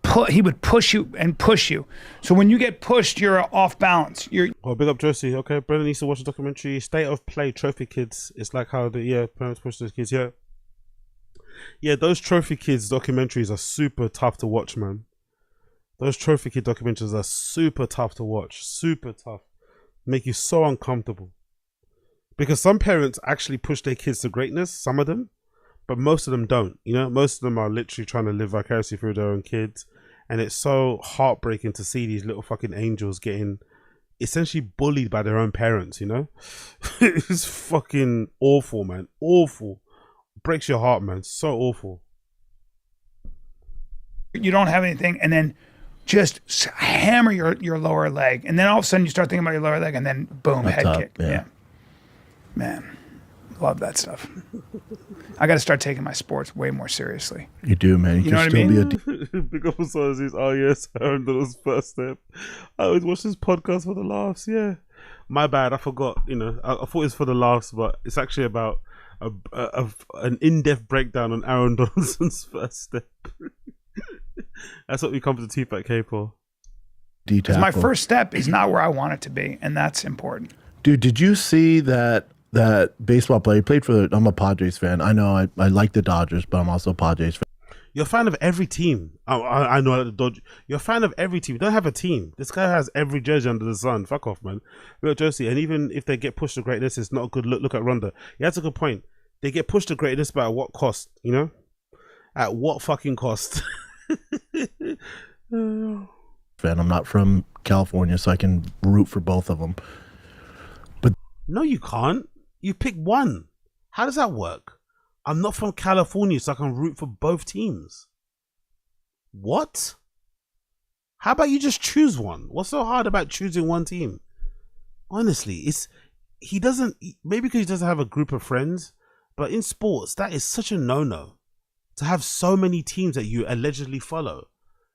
Speaker 18: push you and push you. So when you get pushed, you're off balance.
Speaker 1: Oh, big up Josie. Okay, Brendan needs to watch the documentary State of Play Trophy Kids. It's like how the parents push those kids. Yeah, those Trophy Kids documentaries are super tough to watch, man. Those Trophy Kid documentaries are super tough to watch. Super tough. Make you so uncomfortable. Because some parents actually push their kids to greatness, some of them, but most of them don't. You know, most of them are literally trying to live vicariously through their own kids. And it's so heartbreaking to see these little fucking angels getting essentially bullied by their own parents, you know? It's fucking awful, man. Awful. Breaks your heart, man. So awful.
Speaker 18: You don't have anything, and then just hammer your lower leg, and then all of a sudden you start thinking about your lower leg, and then boom,
Speaker 6: Up
Speaker 18: head
Speaker 6: top,
Speaker 18: kick.
Speaker 6: yeah.
Speaker 18: Yeah. Man, love that stuff. I got to start taking my sports way more seriously.
Speaker 6: You do, man. You,
Speaker 18: You know
Speaker 6: can
Speaker 18: what
Speaker 6: still
Speaker 18: I
Speaker 6: be a
Speaker 1: Big up Osiris. Oh yes, Aaron Donald's first step. I always watch this podcast for the laughs. Yeah, my bad. I forgot. You know, I thought it was for the laughs, but it's actually about an in-depth breakdown on Aaron Donaldson's first step. That's what we come to Tfatk K for.
Speaker 18: Because my first step is not where I want it to be, and that's important.
Speaker 6: Dude, did you see that baseball player? He played for I'm a Padres fan. I know I like the Dodgers, but I'm also a Padres fan.
Speaker 1: You're a fan of every team. I know the Dodgers. You're a fan of every team. You don't have a team. This guy has every jersey under the sun. Fuck off, man. Real Josie. And even if they get pushed to greatness, it's not a good look. Look at Ronda. Yeah, that's a good point. They get pushed to greatness, but at what cost? You know, at what fucking cost?
Speaker 6: Fan. I'm not from California, so I can root for both of them. But
Speaker 1: no, you can't. You pick one. How does that work? I'm not from California, so I can root for both teams. What? How about you just choose one? What's so hard about choosing one team? Honestly, he doesn't, maybe because he doesn't have a group of friends, but in sports, that is such a no-no. To have so many teams that you allegedly follow.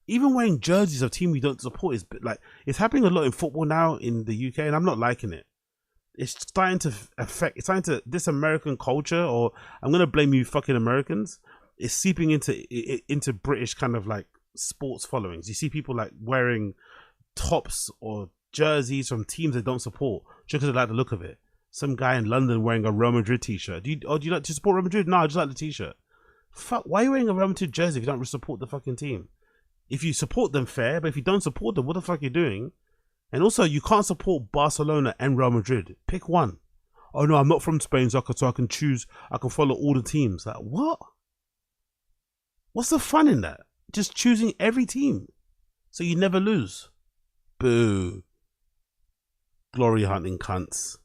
Speaker 1: Even wearing jerseys of team you don't support is like, it's happening a lot in football now in the UK, and I'm not liking it. It's starting to this American culture, or I'm gonna blame you fucking Americans. It's seeping into British kind of like sports followings. You see people like wearing tops or jerseys from teams they don't support just because they like the look of it. Some guy in London wearing a Real Madrid t-shirt. Do you like to support Real Madrid? No, I just like the t-shirt. Fuck, why are you wearing a Real Madrid jersey if you don't support the fucking team? If you support them, fair, but if you don't support them, what the fuck are you doing? And also, you can't support Barcelona and Real Madrid. Pick one. Oh no, I'm not from Spain, so I can choose. I can follow all the teams. Like, what? What's the fun in that? Just choosing every team, so you never lose. Boo. Glory hunting cunts.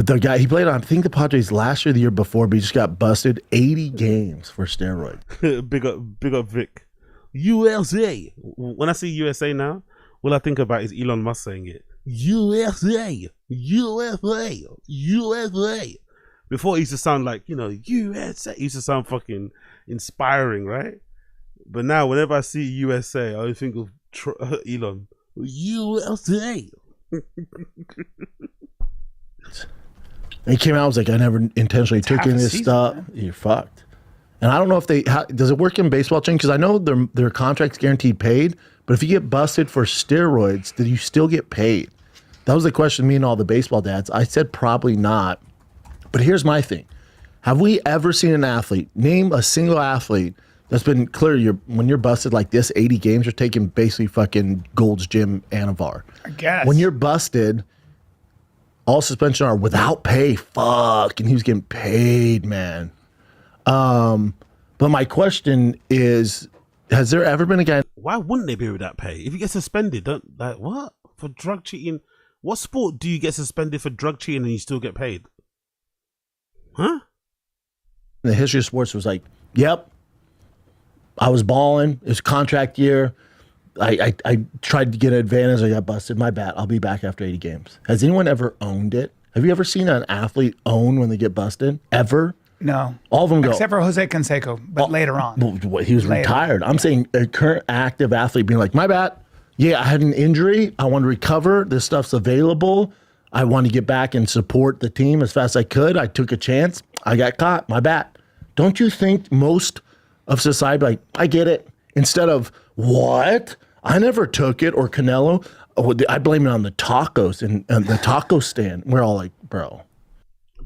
Speaker 6: the guy, he played on, I think the Padres last year, the year before, but he just got busted 80 games for steroids.
Speaker 1: Big up Vic. USA. When I see USA now, all I think about is Elon Musk saying it. USA. USA. USA. Before it used to sound like, USA. It used to sound fucking inspiring, right? But now whenever I see USA, I think of Elon. USA.
Speaker 6: And he came out and was like, I never intentionally took in this stuff. Man. You're fucked. And I don't know if does it work in baseball chain? Because I know their contract's guaranteed paid, but if you get busted for steroids, did you still get paid? That was the question me and all the baseball dads. I said probably not. But here's my thing. Have we ever seen an athlete, name a single athlete that's been clear, when you're busted like this, 80 games, you're taking basically fucking Gold's Gym Anavar.
Speaker 18: I guess.
Speaker 6: When you're busted, all suspension are without pay. Fuck. And he was getting paid, man. But my question is, has there ever been a guy?
Speaker 1: Why wouldn't they be without pay? If you get suspended, what? For drug cheating? What sport do you get suspended for drug cheating and you still get paid? Huh?
Speaker 6: The history of sports was like, yep, I was balling. It's contract year. I tried to get an advantage. I got busted. My bad. I'll be back after 80 games. Has anyone ever owned it? Have you ever seen an athlete own when they get busted? Ever?
Speaker 18: No.
Speaker 6: All of them go.
Speaker 18: Except for Jose Canseco, but later on.
Speaker 6: Well, he was retired. I'm saying a current active athlete being like, my bad. Yeah, I had an injury. I want to recover. This stuff's available. I want to get back and support the team as fast as I could. I took a chance. I got caught. My bad. Don't you think most of society, like, I get it. Instead of, what? I never took it. Or Canelo. I blame it on the tacos and the taco stand. We're all like, bro.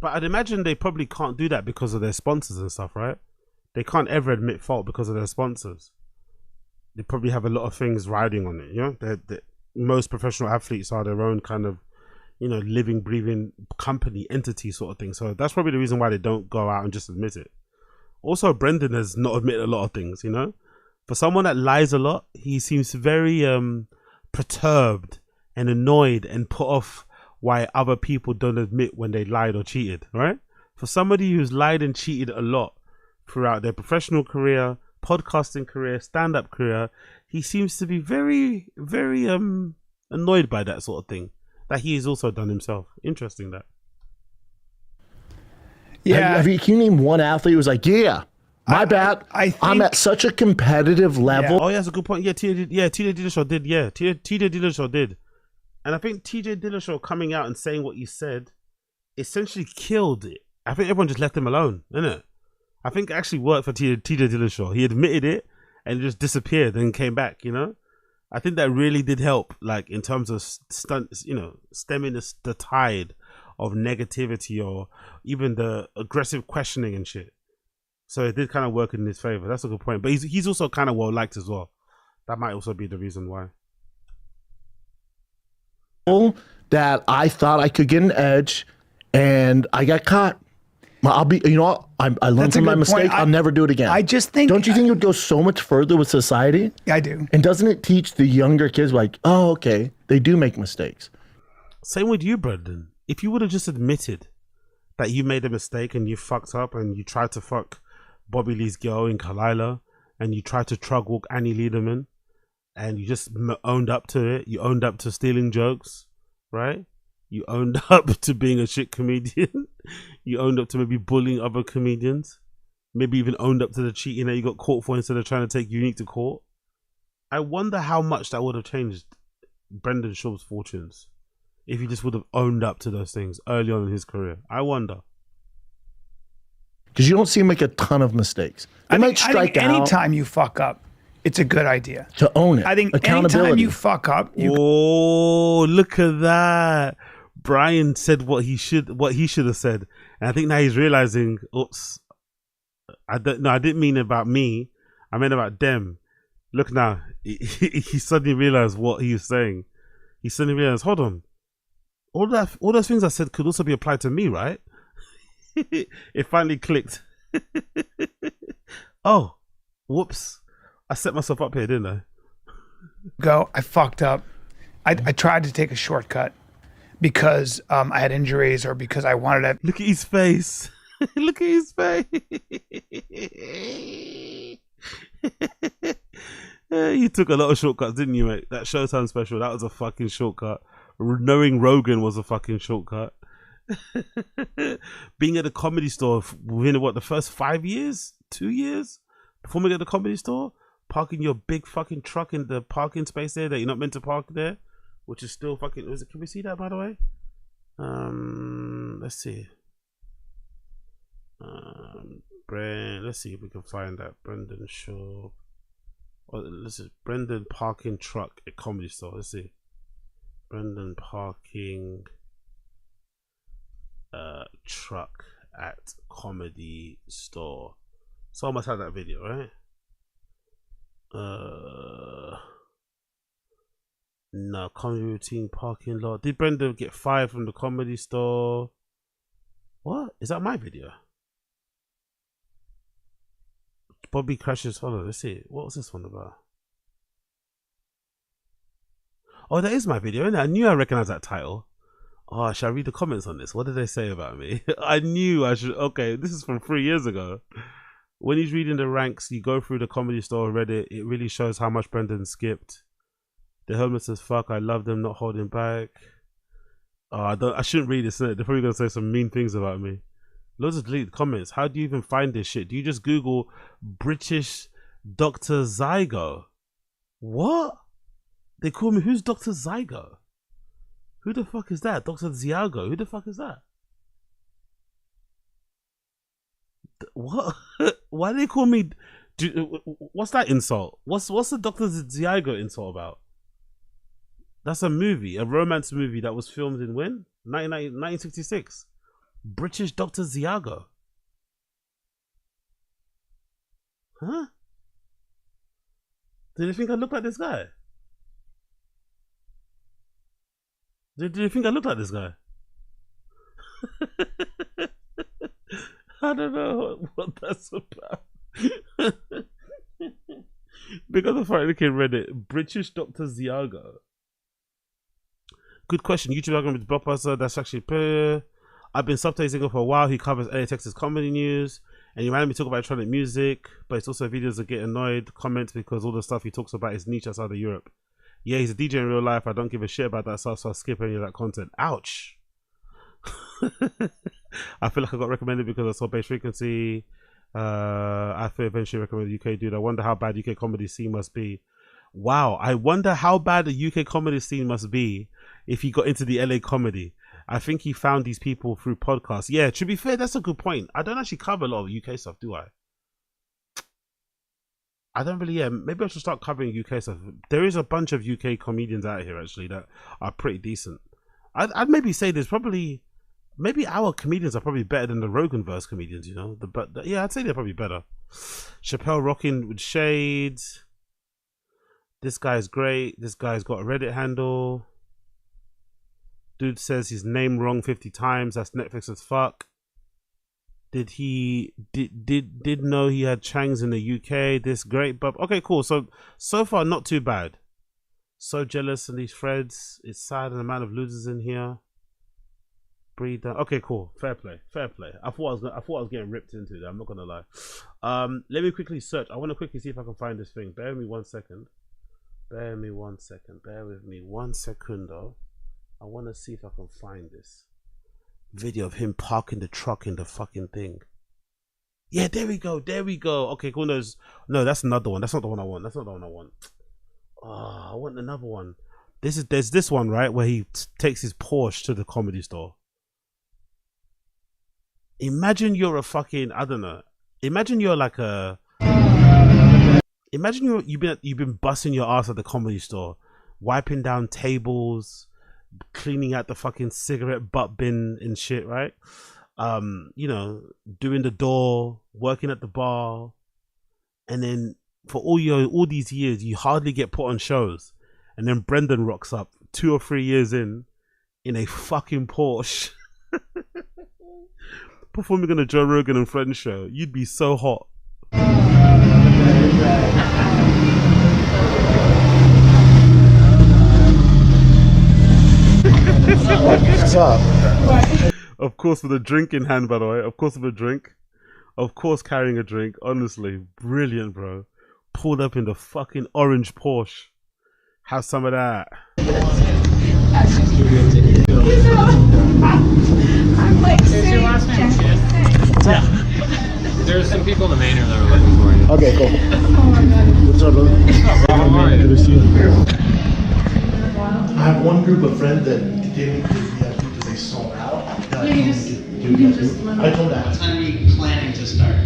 Speaker 1: But I'd imagine they probably can't do that because of their sponsors and stuff, right? They can't ever admit fault because of their sponsors. They probably have a lot of things riding on it, you know? Most professional athletes are their own kind of, you know, living, breathing company, entity sort of thing. So that's probably the reason why they don't go out and just admit it. Also, Brendan has not admitted a lot of things, you know? For someone that lies a lot, he seems very perturbed and annoyed and put off why other people don't admit when they lied or cheated, right? For somebody who's lied and cheated a lot throughout their professional career, podcasting career, stand-up career, he seems to be very, very annoyed by that sort of thing that he has also done himself. Interesting that.
Speaker 6: Yeah. Can you name one athlete who was like, yeah, my bad. I'm at such a competitive level.
Speaker 1: Yeah. Oh, yeah, that's a good point. Yeah, TJ Dillashaw did. Yeah, TJ Dillashaw did. And I think TJ Dillashaw coming out and saying what you said essentially killed it. I think everyone just left him alone, innit? I think it actually worked for TJ Dillashaw. He admitted it and just disappeared and came back, you know? I think that really did help, like, in terms of stemming the tide of negativity or even the aggressive questioning and shit. So it did kind of work in his favor. That's a good point. But he's also kind of well liked as well. That might also be the reason why.
Speaker 6: That I thought I could get an edge, and I got caught. I'll be, I learned from my mistake. I'll never do it again.
Speaker 18: I just think.
Speaker 6: Don't you think it would go so much further with society?
Speaker 18: I do.
Speaker 6: And doesn't it teach the younger kids, like, oh, okay, they do make mistakes?
Speaker 1: Same with you, Brendan. If you would have just admitted that you made a mistake and you fucked up and you tried to fuck Bobby Lee's girl in Kalila and you tried to trug walk Annie Lederman and you just owned up to it, you owned up to stealing jokes, right? You owned up to being a shit comedian. You owned up to maybe bullying other comedians. Maybe even owned up to the cheating that you got caught for instead of trying to take Unique to court. I wonder how much that would have changed Brendan Schaub's fortunes if he just would have owned up to those things early on in his career. I wonder.
Speaker 6: Because you don't see him make a ton of mistakes.
Speaker 18: I think anytime you fuck up, it's a good idea
Speaker 6: to own it.
Speaker 18: I think
Speaker 6: accountability.
Speaker 18: Anytime you fuck up,
Speaker 1: oh, look at that! Brian said what he should have said, and I think now he's realizing, oops, I didn't mean about me. I meant about them. Look now, he suddenly realized what he was saying. He suddenly realized, hold on, all those things I said could also be applied to me, right? It finally clicked. Oh, whoops. I set myself up here, didn't I?
Speaker 18: I fucked up. I tried to take a shortcut because I had injuries or because I wanted to.
Speaker 1: Look at his face. Look at his face. You took a lot of shortcuts, didn't you, mate? That Showtime special, that was a fucking shortcut. Knowing Rogan was a fucking shortcut. Being at the Comedy Store within the first 5 years, 2 years, performing at the Comedy Store, parking your big fucking truck in the parking space there that you're not meant to park there, which is still fucking. Can we see that, by the way? Let's see. Let's see if we can find that. Brendan Schaub. Oh, this is Brendan parking truck at Comedy Store. Let's see. Brendan parking truck at Comedy Store. So I must have that video, right? No, comedy routine parking lot. Did Brenda get fired from the Comedy Store? What? Is that my video? Bobby crashes. Hold on, let's see. What was this one about? Oh, that is my video, isn't it? I knew I recognized that title. Oh, shall I read the comments on this? What did they say about me? I knew I should. Okay, this is from 3 years ago. When he's reading the ranks, you go through the Comedy Store Reddit. It really shows how much Brendan skipped. The homeless as fuck. I love them, not holding back. Oh, I shouldn't read this. They're probably gonna say some mean things about me. Loads of deleted comments. How do you even find this shit? Do you just Google British Dr. Zygo? What? They call me, who's Dr. Zygo? Who the fuck is that? Dr. Ziago? Who the fuck is that? What? Why do they call me? What's that insult? What's the Dr. Ziago insult about? That's a movie, a romance movie that was filmed in when? 1966. British Dr. Ziago. Huh? Did you think I look like this guy? Did you think I look like this guy? I don't know what that's about. Because of I look in Reddit, British Dr. Ziago. Good question. YouTube algorithm with Blockbuster. That's actually clear. I've been subtitling for a while. He covers LA, Texas comedy news, and he randomly talk about electronic music, but it's also videos that get annoyed comments because all the stuff he talks about is niche outside of Europe. Yeah, he's a DJ in real life. I don't give a shit about that stuff, so I'll skip any of that content. Ouch. I feel like I got recommended because I saw Base Frequency. I feel eventually recommended UK dude. I wonder how bad UK comedy scene must be. Wow, I wonder how bad the UK comedy scene must be if he got into the LA comedy. I think he found these people through podcasts. Yeah, to be fair, that's a good point. I don't actually cover a lot of UK stuff, do I? I don't really, yeah, maybe I should start covering UK stuff. There is a bunch of UK comedians out here, actually, that are pretty decent. I'd maybe say there's probably, maybe our comedians are probably better than the Roganverse comedians, you know? Yeah, I'd say they're probably better. Chappelle rocking with shades. This guy's great. This guy's got a Reddit handle. Dude says his name wrong 50 times. That's Netflix as fuck. Did know he had Changs in the UK? This great, but okay, cool. So far not too bad. So jealous in these threads. It's sad the amount of losers in here. Breathe down. Okay, cool. Fair play. Fair play. I thought I was getting ripped into that. I'm not gonna lie. Let me quickly search. I want to quickly see if I can find this thing. Bear with me 1 second. Bear with me 1 second. Bear with me 1 second though. I want to see if I can find this video of him parking the truck in the fucking thing. Yeah, there we go. There we go. Okay, cool. No, that's another one. That's not the one I want. That's not the one I want. Oh, I want another one. There's this one, right, where he takes his Porsche to the Comedy Store. Imagine you're a fucking, I don't know. Imagine you're like a. Imagine you've been busting your ass at the Comedy Store, wiping down tables, cleaning out the fucking cigarette butt bin and shit, right? You know, doing the door, working at the bar, and then for all these years you hardly get put on shows, and then Brendan rocks up 2 or 3 years in a fucking Porsche performing on a Joe Rogan and Friends show. You'd be so hot.
Speaker 6: What's up?
Speaker 1: Of course, with a drink in hand, by the way. Of course, with a drink. Of course, carrying a drink. Honestly, brilliant, bro. Pulled up in the fucking orange Porsche. Have some of that.
Speaker 19: I'm like,
Speaker 20: yeah. There's some people in the main room that are looking for you.
Speaker 6: Okay, cool.
Speaker 19: Oh my god.
Speaker 6: What's up, brother?
Speaker 20: How are you?
Speaker 6: Good to see you. I have one group of friends that didn't give me that because they sold out. I told that.
Speaker 21: What time are you planning to start?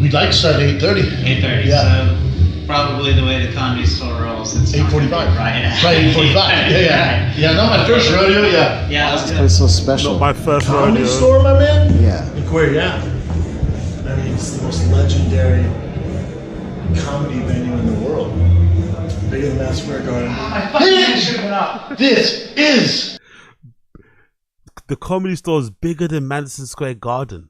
Speaker 6: We'd like to start at 8:30.
Speaker 21: 8:30.
Speaker 6: Yeah.
Speaker 21: So probably the way the Comedy Store rolls. It's
Speaker 6: 8:45.
Speaker 21: Right.
Speaker 6: Right, 8:45. Yeah. Yeah, not my first rodeo, yeah.
Speaker 21: Yeah.
Speaker 6: This place so special.
Speaker 1: Not my first
Speaker 6: Comedy
Speaker 1: rodeo.
Speaker 6: Store, my man?
Speaker 22: Yeah.
Speaker 6: Look where you're at. I mean, it's the most legendary comedy venue in the world. Bigger than Madison Square Garden. This is
Speaker 1: the Comedy Store is bigger than Madison Square Garden.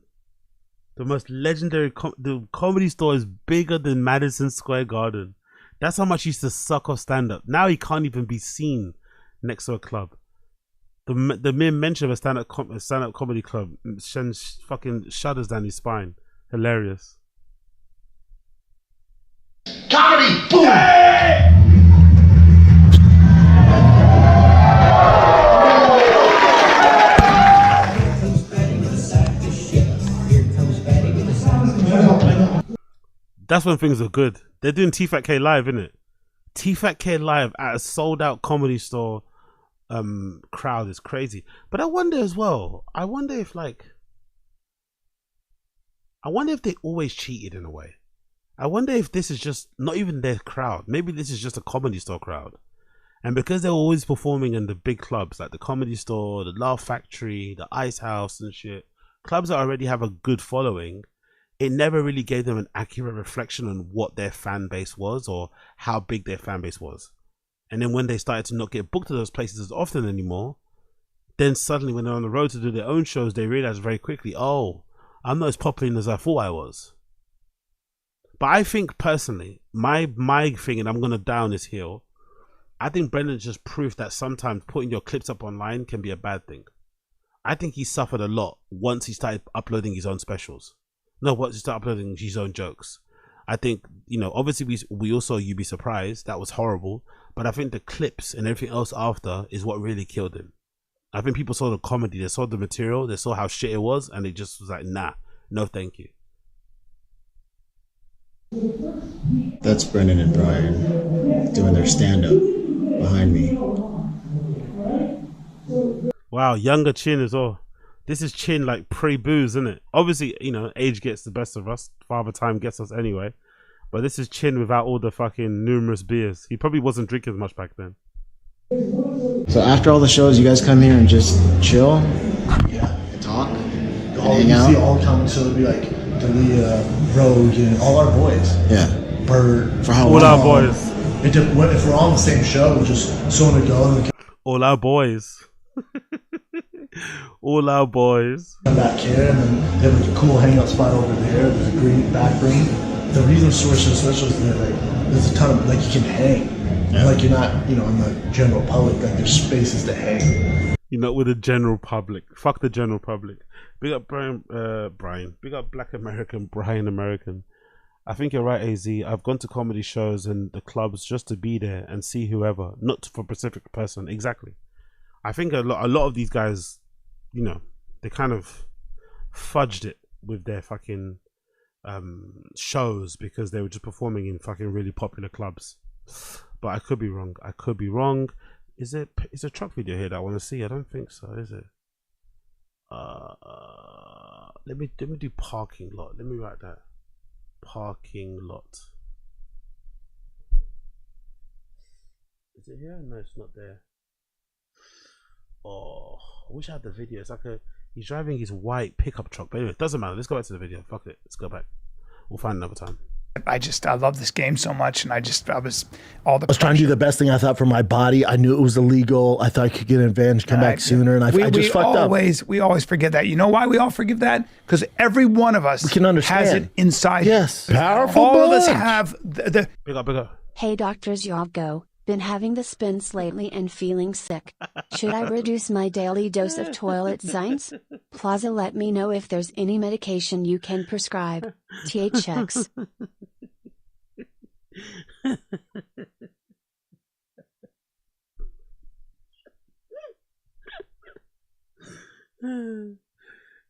Speaker 1: The most legendary the Comedy Store is bigger than Madison Square Garden. That's how much he used to suck off stand-up. Now he can't even be seen next to a club. The mere mention of a stand-up comedy club sends fucking shudders down his spine. Hilarious.
Speaker 6: comedy. Boom.
Speaker 1: That's when things are good. They're doing Tfatk live, isn't it? Tfatk live at a sold out Comedy Store crowd is crazy. But I wonder as well, I wonder if they always cheated in a way. I wonder if this is just not even their crowd. Maybe this is just a Comedy Store crowd. And because they're always performing in the big clubs like the Comedy Store, the Laugh Factory, the Ice House and shit, clubs that already have a good following, it never really gave them an accurate reflection on what their fan base was or how big their fan base was. And then when they started to not get booked to those places as often anymore, then suddenly when they're on the road to do their own shows, they realize very quickly, oh, I'm not as popular as I thought I was. But I think personally, my thing, and I'm going to down this hill, I think Brendan just proved that sometimes putting your clips up online can be a bad thing. I think he suffered a lot once he started uploading his own specials. No, once he started uploading his own jokes. I think, you know, obviously we all saw You'd Be Surprised. That was horrible. But I think the clips and everything else after is what really killed him. I think people saw the comedy, they saw the material, they saw how shit it was, and they just was like, nah, no thank you.
Speaker 22: That's Brendan and Brian doing their stand-up behind me.
Speaker 1: Wow, younger Chin as well. This is Chin like pre-booze, isn't it? Obviously, you know, age gets the best of us. Father Time gets us anyway. But this is Chin without all the fucking numerous beers. He probably wasn't drinking as much back then.
Speaker 22: So after all the shows, you guys come here and just chill? Yeah. And talk? And hang out?
Speaker 6: You see all comments, so it'll be like Dalia, Rogue, and all our boys.
Speaker 22: Yeah.
Speaker 6: Bert.
Speaker 22: For how
Speaker 1: all
Speaker 22: long?
Speaker 1: our boys.
Speaker 6: If we're all on the same show, we'll just someone to go and
Speaker 1: all our boys. All our boys.
Speaker 6: Come back here, and then they have a cool hangout spot over there. There's a green back room. The reason Source is special is that there's a ton of you can hang. Yeah. Like you're not, in the general public. Like there's spaces to hang.
Speaker 1: You're not with the general public. Fuck the general public. Big up Brian. Big up Black American, Brian American. I think you're right, AZ. I've gone to comedy shows and the clubs just to be there and see whoever, not for a specific person. Exactly. I think a lot of these guys, they kind of fudged it with their fucking shows because they were just performing in fucking really popular clubs. But I could be wrong. Is there a truck video here that I want to see? I don't think so, is it? Let me do parking lot. Let me write that. Parking lot. Is it here? No, it's not there. Oh, I wish I had the video. It's like he's driving his white pickup truck. But anyway, it doesn't matter. Let's go back to the video. Fuck it. Let's go back. We'll find another time.
Speaker 18: I love this game so much, and I was
Speaker 6: trying to do the best thing I thought for my body. I knew it was illegal. I thought I could get an advantage, come back sooner, and I just fucked up.
Speaker 18: We always forget that. You know why we all forget that? Because every one of us has it inside.
Speaker 6: Yes, powerful.
Speaker 18: All of us have the.
Speaker 1: Big up.
Speaker 8: Hey doctors, y'all go. Been having the spins lately and feeling sick. Should I reduce my daily dose of toilet signs? Plaza, let me know if there's any medication you can prescribe. THX.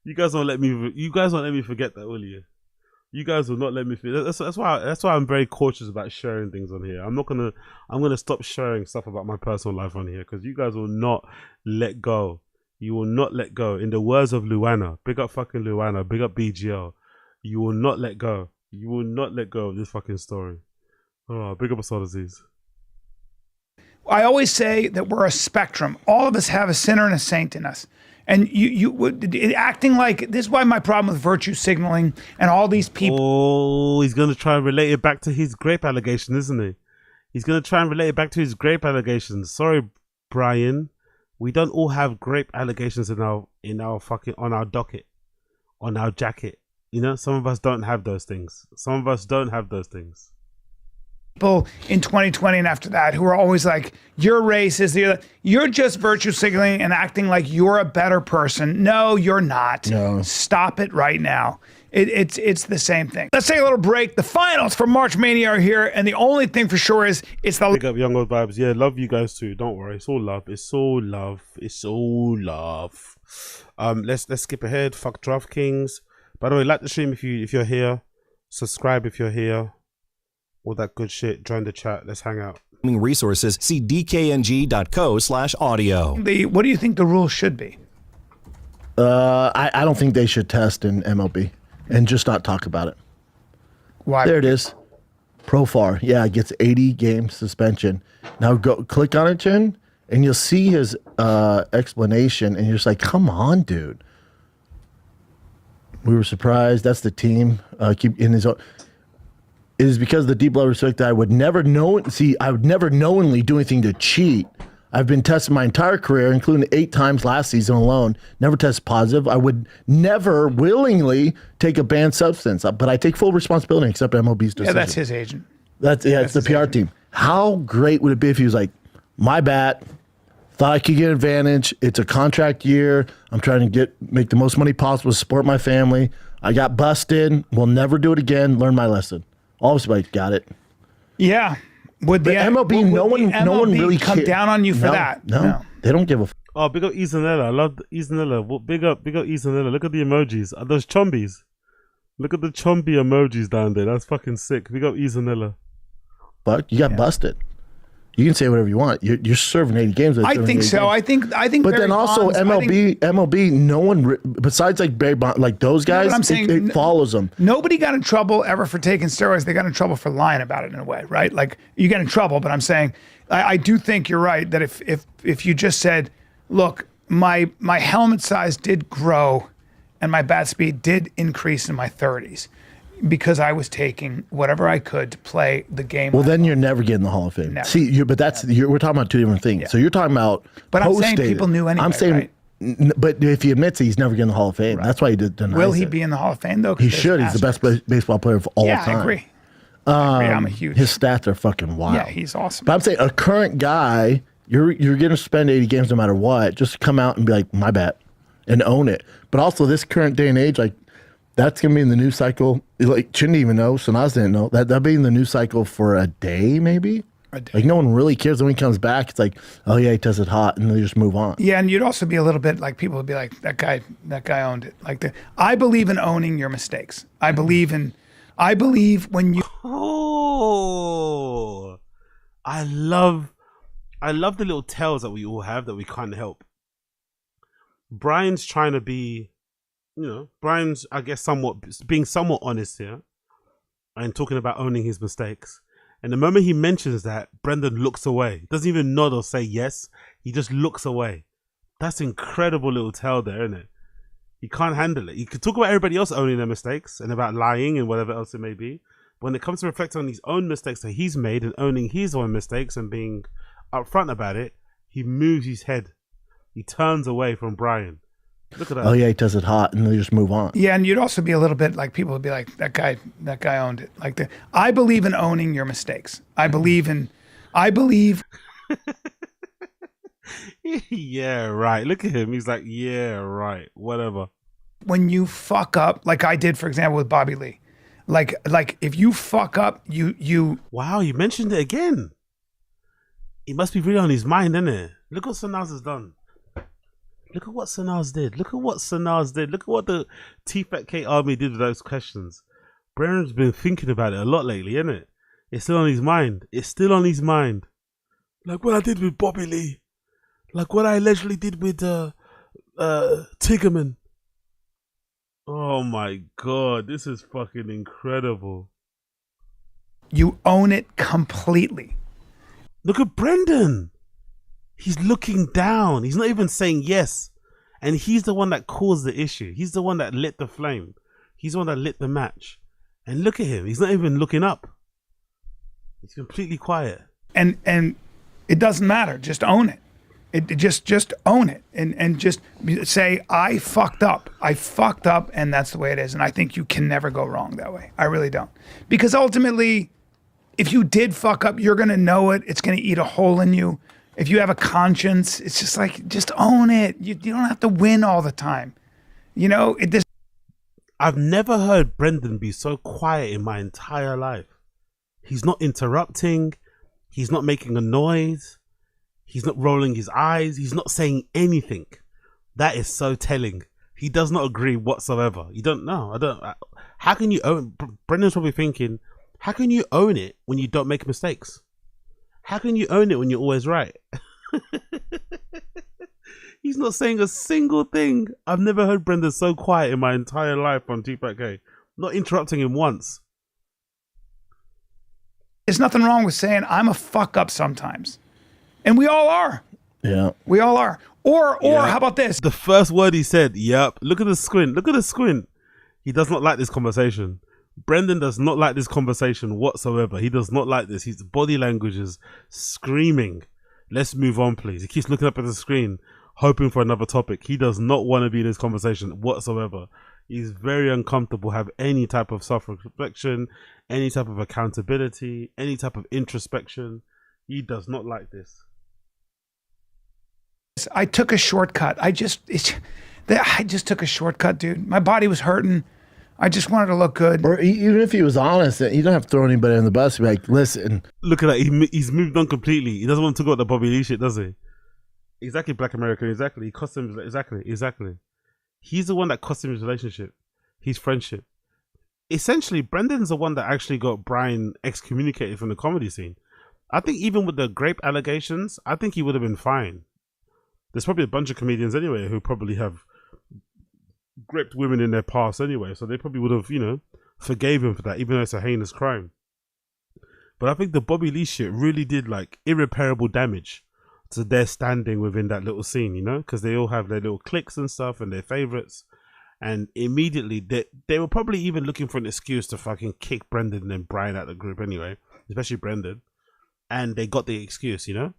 Speaker 1: You guys won't let me forget that, will you? You guys will not let me forget. That's why I'm very cautious about sharing things on here. I'm gonna stop sharing stuff about my personal life on here because you guys will not let go. You will not let go. In the words of Luana, big up fucking Luana, big up BGL. You will not let go. You will not let go of this fucking story. Oh, big up Assault Aziz.
Speaker 18: I always say that we're a spectrum. All of us have a sinner and a saint in us. And you acting like this is why my problem with virtue signaling and all these people.
Speaker 1: Oh, he's going to try and relate it back to his grape allegation, isn't he? He's going to try and relate it back to his grape allegations. Sorry, Brian. We don't all have grape allegations in our fucking on our docket, on our jacket. You know, some of us don't have those things. Some of us don't have those things.
Speaker 18: People in 2020 and after that who are always like, you're racist, you're just virtue signaling and acting like you're a better person. No, you're not.
Speaker 6: No.
Speaker 18: Stop it right now. It's the same thing. Let's take a little break. The finals for March Mania are here, and the only thing for sure is it's the
Speaker 1: Big up Young Old Vibes. Yeah, love you guys too. Don't worry. It's all love. It's all love. It's all love. Let's skip ahead. Fuck DraftKings. By the way, like the stream if you're here. Subscribe if you're here. All that good shit. Join the chat. Let's hang out.
Speaker 4: Resources. See dkng.co/audio.
Speaker 18: What do you think the rules should be?
Speaker 6: I don't think they should test in MLB and just not talk about it.
Speaker 18: Why?
Speaker 6: There it is. Profar. Yeah, it gets 80 game suspension. Now go click on it, Chin, and you'll see his explanation, and you're just like, come on, dude. We were surprised. That's the team. Keep in his own. It is because of the deep level respect that I would never knowingly do anything to cheat. I've been tested my entire career, including 8 times last season alone. Never tested positive. I would never willingly take a banned substance, but I take full responsibility and accept MLB's decision.
Speaker 18: Yeah, that's his agent.
Speaker 6: It's the PR team. How great would it be if he was like, my bad, thought I could get advantage. It's a contract year. I'm trying to make the most money possible to support my family. I got busted. We'll never do it again. Learn my lesson. All of us like, got it.
Speaker 18: Yeah. Would the
Speaker 6: MLB, no one really
Speaker 18: come down on you for that?
Speaker 6: No, they don't give a.
Speaker 1: Oh, big up Izanella. I love Izanella. Big up Izanella. Look at the emojis. Are those chombies? Look at the chombi emojis down there. That's fucking sick. Big up Izanella.
Speaker 6: But you got busted. You can say whatever you want. You're serving 80 games.
Speaker 18: I think so.
Speaker 6: Games.
Speaker 18: I think.
Speaker 6: But
Speaker 18: Barry
Speaker 6: then also
Speaker 18: Bonds,
Speaker 6: MLB, no one besides like Barry Bonds, like those guys,
Speaker 18: I'm saying,
Speaker 6: it follows them.
Speaker 18: Nobody got in trouble ever for taking steroids. They got in trouble for lying about it in a way, right? Like you get in trouble, but I'm saying I do think you're right that if you just said, look, my helmet size did grow, and my bat speed did increase in my 30s. Because I was taking whatever I could to play the game.
Speaker 6: Well, then you're never getting the Hall of Fame.
Speaker 18: Never.
Speaker 6: See, we're talking about two different things. Yeah. So you're talking about.
Speaker 18: But I'm saying people knew anyway.
Speaker 6: I'm saying,
Speaker 18: right?
Speaker 6: But if he admits he's never getting the Hall of Fame, that's why he denies
Speaker 18: Will he
Speaker 6: it.
Speaker 18: be in the Hall of Fame though?
Speaker 6: He should. He's the best baseball player of all time.
Speaker 18: I agree. I'm a huge.
Speaker 6: His stats are fucking wild.
Speaker 18: Yeah, he's awesome.
Speaker 6: But I'm saying a current guy, you're going to spend 80 games no matter what. Just come out and be like, my bad, and own it. But also this current day and age, like. That's going to be in the news cycle. Like, shouldn't even know. Sanaz didn't know. That'll be in the news cycle for a day, maybe? A day. Like, no one really cares when he comes back. It's like, oh, yeah, he tested hot, and they just move on.
Speaker 18: Yeah, and you'd also be a little bit like, people would be like, that guy owned it. Like, I believe in owning your mistakes. I believe when you...
Speaker 1: Oh, I love the little tales that we all have that we can't help. Brian's trying to be... Brian's, I guess, being somewhat honest here and talking about owning his mistakes. And the moment he mentions that, Brendan looks away. Doesn't even nod or say yes. He just looks away. That's incredible little tale there, isn't it? He can't handle it. You could talk about everybody else owning their mistakes and about lying and whatever else it may be. But when it comes to reflecting on his own mistakes that he's made and owning his own mistakes and being upfront about it, he moves his head. He turns away from Brian. Look at that.
Speaker 6: Oh yeah, he does it hot, and they just move on.
Speaker 18: Yeah, and you'd also be a little bit like, people would be like, that guy owned it. Like, I believe in owning your mistakes. I believe.
Speaker 1: Yeah, right. Look at him. He's like, yeah, right. Whatever.
Speaker 18: When you fuck up, like I did, for example, with Bobby Lee, like if you fuck up, you.
Speaker 1: Wow, you mentioned it again. It must be really on his mind, isn't it? Look what Sanaz has done. Look at what Sanaz did. Look at what the Tfatk army did with those questions. Brandon's been thinking about it a lot lately, isn't it? It's still on his mind. Like what I did with Bobby Lee. Like what I allegedly did with Tigerman. Oh my god, this is fucking incredible.
Speaker 18: You own it completely.
Speaker 1: Look at Brendan. He's looking down. He's not even saying yes. And he's the one that caused the issue. He's the one that lit the flame. He's the one that lit the match. And look at him. He's not even looking up. He's completely quiet.
Speaker 18: And it doesn't matter. Just own it. Just own it and just say, I fucked up. I fucked up, and that's the way it is. And I think you can never go wrong that way. I really don't. Because ultimately, if you did fuck up, you're going to know it. It's going to eat a hole in you. If you have a conscience, it's just like, just own it. You don't have to win all the time. You know,
Speaker 1: I've never heard Brendan be so quiet in my entire life. He's not interrupting. He's not making a noise. He's not rolling his eyes. He's not saying anything. That is so telling. He does not agree whatsoever. You don't know. How can you own? Brendan's probably thinking, how can you own it when you don't make mistakes? How can you own it when you're always right? He's not saying a single thing. I've never heard Brendan so quiet in my entire life on Tfatk. Not interrupting him once.
Speaker 18: There's nothing wrong with saying I'm a fuck up sometimes. And we all are.
Speaker 6: Yeah.
Speaker 18: We all are. Or how about this?
Speaker 1: The first word he said, yep. Look at the squint. Look at the squint. He does not like this conversation. Brendan does not like this conversation whatsoever. He does not like this. His body language is screaming. Let's move on, please. He keeps looking up at the screen, hoping for another topic. He does not want to be in this conversation whatsoever. He's very uncomfortable, have any type of self-reflection, any type of accountability, any type of introspection. He does not like this.
Speaker 18: I took a shortcut. I just took a shortcut, dude. My body was hurting. I just wanted to look good.
Speaker 6: Or even if he was honest, you don't have to throw anybody on the bus. Be like, listen.
Speaker 1: Look at that. He's moved on completely. He doesn't want to talk about the Bobby Lee shit, does he? Exactly, Black American. Exactly. He cost him. Exactly. He's the one that cost him his relationship, his friendship. Essentially, Brendan's the one that actually got Brian excommunicated from the comedy scene. I think even with the grape allegations, I think he would have been fine. There's probably a bunch of comedians anyway who probably have raped women in their past anyway, so they probably would have, forgave him for that, even though it's a heinous crime. But I think the Bobby Lee shit really did like irreparable damage to their standing within that little scene, because they all have their little cliques and stuff and their favorites, and immediately they were probably even looking for an excuse to fucking kick Brendan and Brian out of the group anyway, especially Brendan, and they got the excuse, and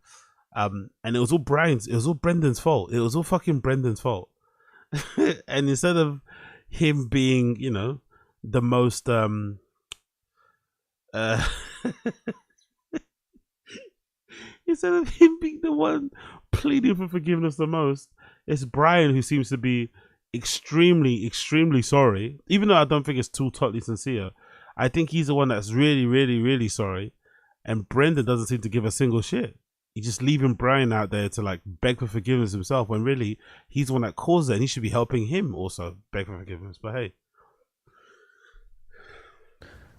Speaker 1: it was all Brendan's fault. It was all fucking Brendan's fault. And instead of him being, the most instead of him being the one pleading for forgiveness the most, it's Brian who seems to be extremely, extremely sorry. Even though I don't think it's totally sincere, I think he's the one that's really, really, really sorry. And Brendan doesn't seem to give a single shit. He's just leaving Brian out there to like beg for forgiveness himself, when really he's the one that caused it, and he should be helping him also beg for forgiveness. But hey.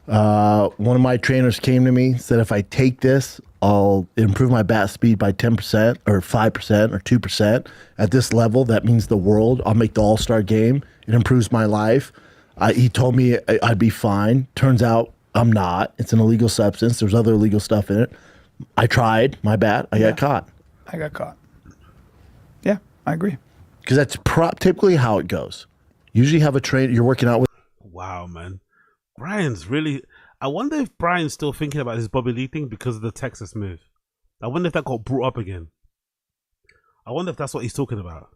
Speaker 6: One of my trainers came to me, said if I take this, I'll improve my bat speed by 10% or 5% or 2%. At this level, that means the world. I'll make the all-star game. It improves my life. He told me I'd be fine. Turns out I'm not. It's an illegal substance. There's other illegal stuff in it. I tried. My bad. I got caught.
Speaker 18: I got caught. Yeah, I agree.
Speaker 6: Because that's typically how it goes. Usually have a trainer you're working out with.
Speaker 1: Wow, man. Brian's really... I wonder if Brian's still thinking about his Bobby Lee thing because of the Texas move. I wonder if that got brought up again. I wonder if that's what he's talking about.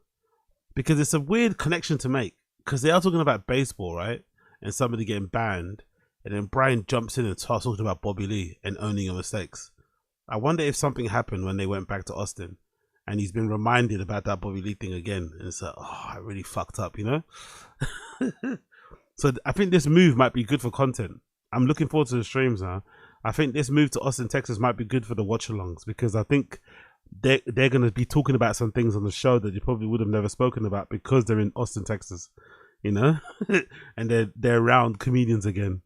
Speaker 1: Because it's a weird connection to make. Because they are talking about baseball, right? And somebody getting banned. And then Brian jumps in and starts talking about Bobby Lee and owning your mistakes. I wonder if something happened when they went back to Austin and he's been reminded about that Bobby Lee thing again. And it's like, oh, I really fucked up, So I think this move might be good for content. I'm looking forward to the streams now. I think this move to Austin, Texas might be good for the watch-alongs, because I think they're going to be talking about some things on the show that you probably would have never spoken about because they're in Austin, Texas, and they're around comedians again,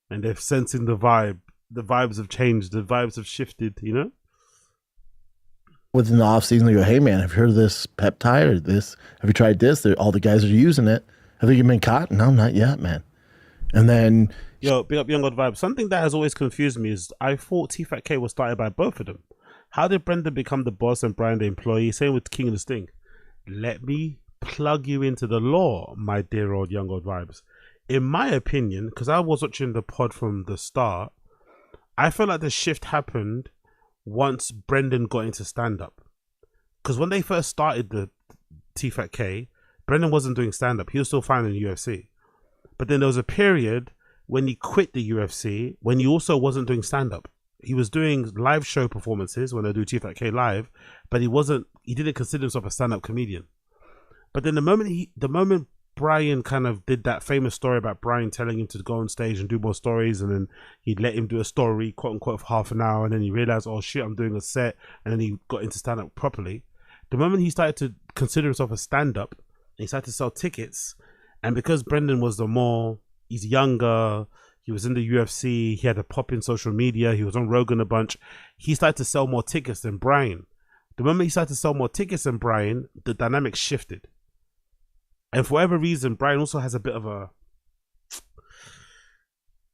Speaker 1: and they're sensing the vibe. The vibes have changed. The vibes have shifted,
Speaker 6: Within the off season, they go, hey man, have you heard of this peptide or this? Have you tried this? All the guys are using it. Have you been caught? No, not yet, man. And then
Speaker 1: Yo, big up Young God Vibe. Something that has always confused me is I thought Tfatk was started by both of them. How did Brendan become the boss and Brian the employee? Same with King and the Sting. Let me plug you into the law, my dear old Young God Vibes. In my opinion, because I was watching the pod from the start, I feel like the shift happened once Brendan got into stand-up. Because when they first started the Tfatk, Brendan wasn't doing stand-up. He was still fighting in UFC. But then there was a period when he quit the UFC, when he also wasn't doing stand-up. He was doing live show performances when they do Tfatk live, but he didn't consider himself a stand-up comedian. But then the moment Brian kind of did that famous story about Brian telling him to go on stage and do more stories, and then he'd let him do a story, quote unquote, for half an hour, and then he realized, oh shit, I'm doing a set, and then he got into stand-up properly. The moment he started to consider himself a stand-up, he started to sell tickets, and because Brendan was he's younger, he was in the UFC, he had a pop in social media, he was on Rogan a bunch, he started to sell more tickets than Brian. The moment he started to sell more tickets than Brian, the dynamic shifted. And for whatever reason, Brian also has a bit of a...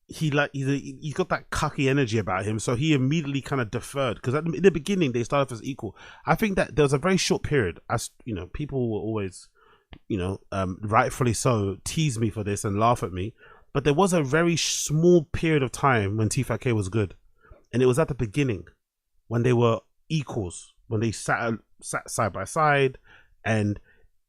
Speaker 1: He's got that cocky energy about him, so he immediately kind of deferred. Because in the beginning, they started off as equal. I think that there was a very short period. As you know, people will always, rightfully so, tease me for this and laugh at me. But there was a very small period of time when Tfatk was good, and it was at the beginning when they were equals, when they sat side by side, and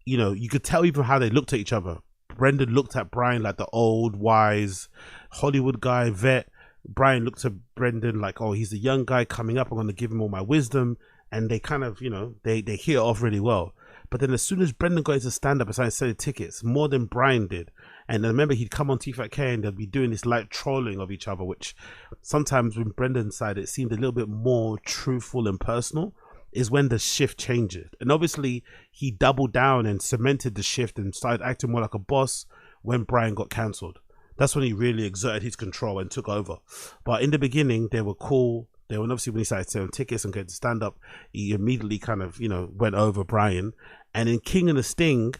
Speaker 1: you could tell even how they looked at each other. Brendan looked at Brian like the old, wise Hollywood guy, vet. Brian looked at Brendan like, oh, he's the young guy coming up. I'm going to give him all my wisdom. And they kind of, they hit it off really well. But then as soon as Brendan got into stand-up and started selling tickets, more than Brian did. And I remember he'd come on Tfatk and they'd be doing this light trolling of each other, which sometimes when Brendan's side, it seemed a little bit more truthful and personal, is when the shift changes. And obviously he doubled down and cemented the shift and started acting more like a boss when Brian got cancelled. That's when he really exerted his control and took over. But in the beginning, they were cool. They were obviously, when he started selling tickets and getting to stand up, he immediately kind of, went over Brian. And in King and the Sting,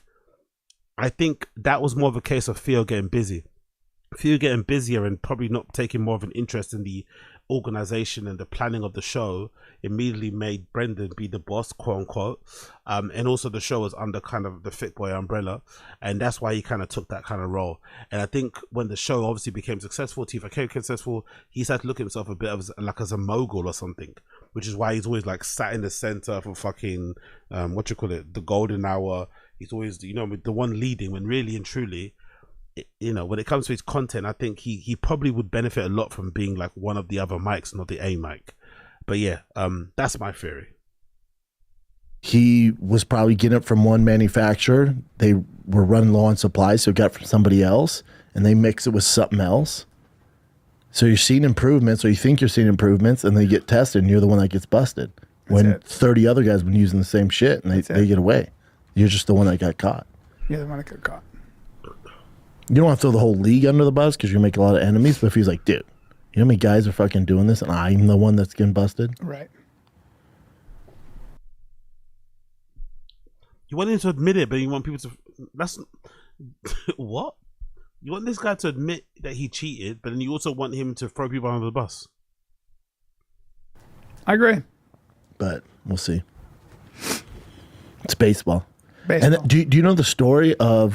Speaker 1: I think that was more of a case of Theo getting busy. Theo getting busier and probably not taking more of an interest in the organization and the planning of the show immediately made Brendan be the boss, quote unquote. And also the show was under kind of the Fit Boy umbrella, and that's why he kind of took that kind of role. And I think when the show obviously became successful, Tfatk became successful, he started to look at himself a bit of as a mogul or something, which is why he's always like sat in the center for fucking the golden hour. He's always the one leading, when really and truly, when it comes to his content, I think he probably would benefit a lot from being like one of the other mics, not the A mic. But yeah, that's my theory.
Speaker 6: He was probably getting it from one manufacturer. They were running low on supplies, so it got from somebody else, and they mix it with something else. So you're seeing improvements, or you think you're seeing improvements, and they get tested, and you're the one that gets busted. When 30 other guys have been using the same shit, and they get away. You're just the one that got caught.
Speaker 18: You're the one that got caught.
Speaker 6: You don't want to throw the whole league under the bus because you make a lot of enemies, but if he's like, dude, you know how many guys are fucking doing this and I'm the one that's getting busted?
Speaker 18: Right.
Speaker 1: You want him to admit it, but you want people to... That's... What? You want this guy to admit that he cheated, but then you also want him to throw people under the bus.
Speaker 18: I agree.
Speaker 6: But we'll see. It's baseball.
Speaker 18: Baseball.
Speaker 6: And do you know the story of...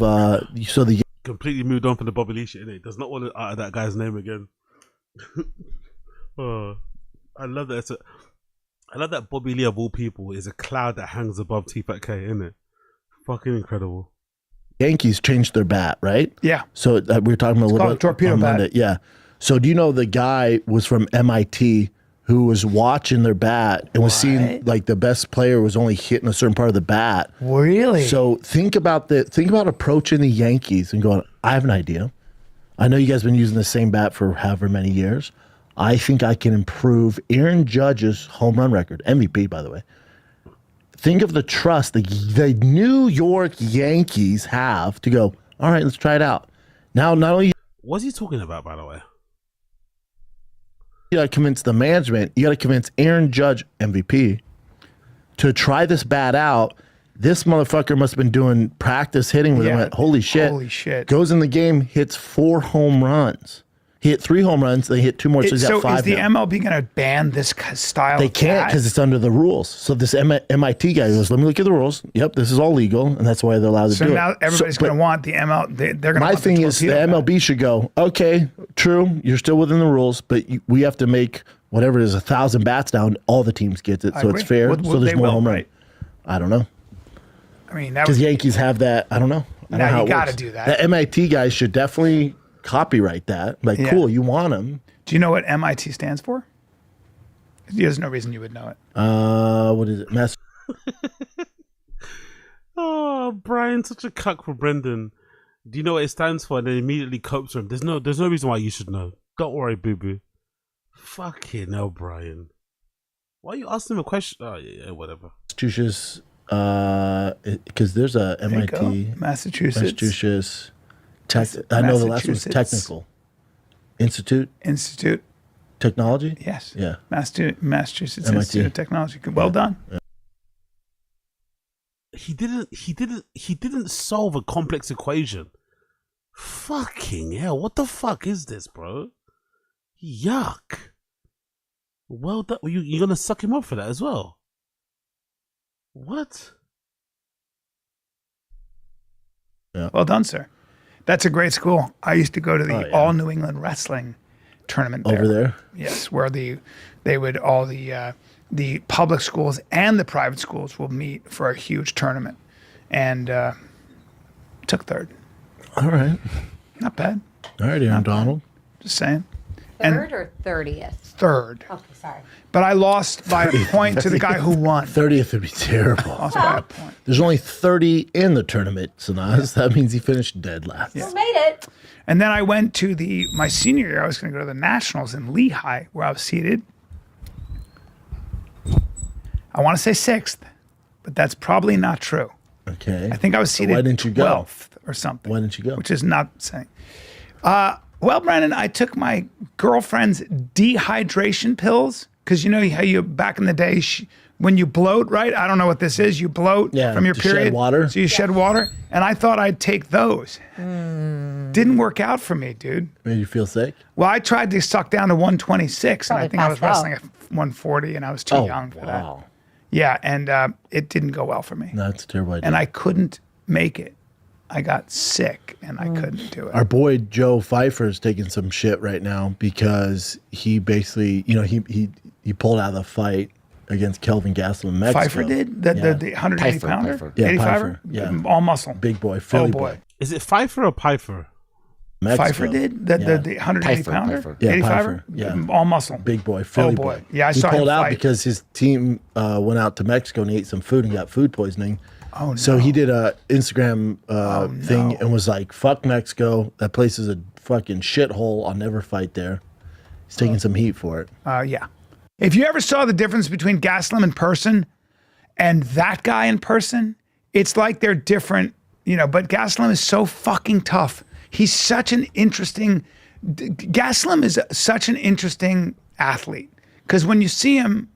Speaker 6: so the...
Speaker 1: Completely moved on from the Bobby Lee shit, innit? Does not want to utter that guy's name again. Oh, I love that. I love that Bobby Lee of all people is a cloud that hangs above Tfatk, innit? Fucking incredible.
Speaker 6: Yankees changed their bat, right?
Speaker 18: Yeah.
Speaker 6: So we were talking a little bit
Speaker 18: torpedo
Speaker 6: on
Speaker 18: bat.
Speaker 6: Monday. Yeah. So do you know the guy was from MIT who was watching their bat and was seeing like the best player was only hitting a certain part of the bat?
Speaker 18: Really?
Speaker 6: So think about approaching the Yankees and going, I have an idea. I know you guys have been using the same bat for however many years. I think I can improve Aaron Judge's home run record, MVP, by the way. Think of the trust the New York Yankees have to go, all right, let's try it out. Now, not only...
Speaker 1: What's he talking about, by the way?
Speaker 6: You got to convince the management, you got to convince Aaron Judge, MVP, to try this bat out. This motherfucker must have been doing practice hitting with him. Holy shit.
Speaker 18: Holy shit.
Speaker 6: Goes in the game, hits 4 home runs. He hit 3 home runs. They hit 2 more, so he's got 5
Speaker 18: is the
Speaker 6: now.
Speaker 18: MLB going to ban this style?
Speaker 6: They
Speaker 18: of
Speaker 6: can't
Speaker 18: bat?
Speaker 6: because it's under the rules. So this MIT guy goes, let me look at the rules. Yep, this is all legal, and that's why they're allowed to
Speaker 18: So
Speaker 6: do it.
Speaker 18: now everybody's going to want the ML. They're going to.
Speaker 6: My thing is the MLB should go, okay, true, you're still within the rules, but we have to make whatever it is 1,000 bats down. All the teams get it,
Speaker 18: I
Speaker 6: so it's
Speaker 18: agree.
Speaker 6: fair.
Speaker 18: Well,
Speaker 6: So there's
Speaker 18: they
Speaker 6: more
Speaker 18: will,
Speaker 6: home run.
Speaker 18: right?
Speaker 6: I don't know.
Speaker 18: I mean, that
Speaker 6: Because
Speaker 18: was,
Speaker 6: Yankees have that. I don't know. I don't know
Speaker 18: Now
Speaker 6: how
Speaker 18: you
Speaker 6: it
Speaker 18: gotta
Speaker 6: works.
Speaker 18: do that.
Speaker 6: The MIT guys should definitely copyright that. Like,
Speaker 18: Yeah.
Speaker 6: cool, you want them.
Speaker 18: Do you know what MIT stands for? There's no reason you would know it.
Speaker 6: What is it?
Speaker 1: Oh, Brian, such a cuck for Brendan. Do you know what it stands for? And then immediately copes for him. There's no reason why you should know. Don't worry, boo boo. Fucking hell, Brian. Why are you asking him a question? Oh yeah, whatever.
Speaker 6: Massachusetts, because there's a
Speaker 18: There you
Speaker 6: MIT,
Speaker 18: go. Massachusetts.
Speaker 6: I know the last one's
Speaker 18: Massachusetts.
Speaker 6: technical. Institute. Technology?
Speaker 18: Yes.
Speaker 6: Yeah.
Speaker 18: Massachusetts
Speaker 6: MIT.
Speaker 18: Institute of Technology. Well done.
Speaker 1: He didn't solve a complex equation. Fucking hell, what the fuck is this, bro? Yuck. Well done. You're gonna suck him up for that as well? What?
Speaker 6: Yeah.
Speaker 18: Well done, sir. That's a great school. I used to go to the
Speaker 6: Oh, yeah.
Speaker 18: All New England Wrestling tournament
Speaker 6: Over there?
Speaker 18: Yes, where the public schools and the private schools will meet for a huge tournament, and took third.
Speaker 6: All right.
Speaker 18: Not bad.
Speaker 6: All right, Aaron Donald.
Speaker 18: Just saying.
Speaker 4: Third or 30th?
Speaker 18: Third.
Speaker 4: Okay, sorry.
Speaker 18: But I lost by a point to the guy who won.
Speaker 6: 30th would be terrible.
Speaker 18: Lost by a point.
Speaker 6: There's only 30 in the tournament, Sanaz. That means he finished dead last.
Speaker 4: Still made it.
Speaker 18: And then I went to my senior year. I was going to go to the Nationals in Lehigh, where I was seated. I want to say 6th, but that's probably not true.
Speaker 6: Okay.
Speaker 18: I think I was
Speaker 6: So
Speaker 18: seated
Speaker 6: why didn't you go?
Speaker 18: 12th or something.
Speaker 6: Why didn't you go?
Speaker 18: Which is not saying. Well, Brandon, I took my girlfriend's dehydration pills because you know how you back in the day when you bloat, right? I don't know what this is. You bloat from your
Speaker 6: to shed
Speaker 18: period.
Speaker 6: water.
Speaker 18: So you shed water, and I thought I'd take those. Didn't work out for me, dude.
Speaker 6: Made you feel sick?
Speaker 18: Well, I tried to suck down to 126, and I
Speaker 4: Probably
Speaker 18: think I was
Speaker 4: passed out.
Speaker 18: wrestling at 140, and I was too
Speaker 6: Oh,
Speaker 18: young for
Speaker 6: wow.
Speaker 18: that. Yeah, and it didn't go well for me.
Speaker 6: No, that's a terrible idea.
Speaker 18: And I couldn't make it. I got sick, and I couldn't do it.
Speaker 6: Our boy Joe Pfeiffer is taking some shit right now because he basically, he pulled out of the fight against Kelvin Gastelum in Mexico.
Speaker 18: Pfeiffer did? The 180 pounder?
Speaker 6: Yeah,
Speaker 18: 85er?
Speaker 6: Pfeiffer. Yeah.
Speaker 18: All muscle.
Speaker 6: Big boy, Philly
Speaker 18: boy.
Speaker 1: Is it Pfeiffer or Piper?
Speaker 6: Mexico.
Speaker 18: Pfeiffer did? The 180 pounder?
Speaker 6: Yeah,
Speaker 18: 85er?
Speaker 6: Pfeiffer. Yeah.
Speaker 18: All muscle.
Speaker 6: Big boy, Philly
Speaker 18: boy.
Speaker 6: boy.
Speaker 18: Yeah, I
Speaker 6: he
Speaker 18: saw him
Speaker 6: pulled out
Speaker 18: fight.
Speaker 6: because his team went out to Mexico and he ate some food and got food poisoning.
Speaker 18: Oh, no.
Speaker 6: So he did a Instagram thing and was like, fuck Mexico. That place is a fucking shithole. I'll never fight there. He's taking some heat for it.
Speaker 18: Yeah. If you ever saw the difference between Gastelum in person and that guy in person, it's like they're different, but Gastelum is so fucking tough. He's such an interesting, Gastelum is such an interesting athlete. Because when you see him,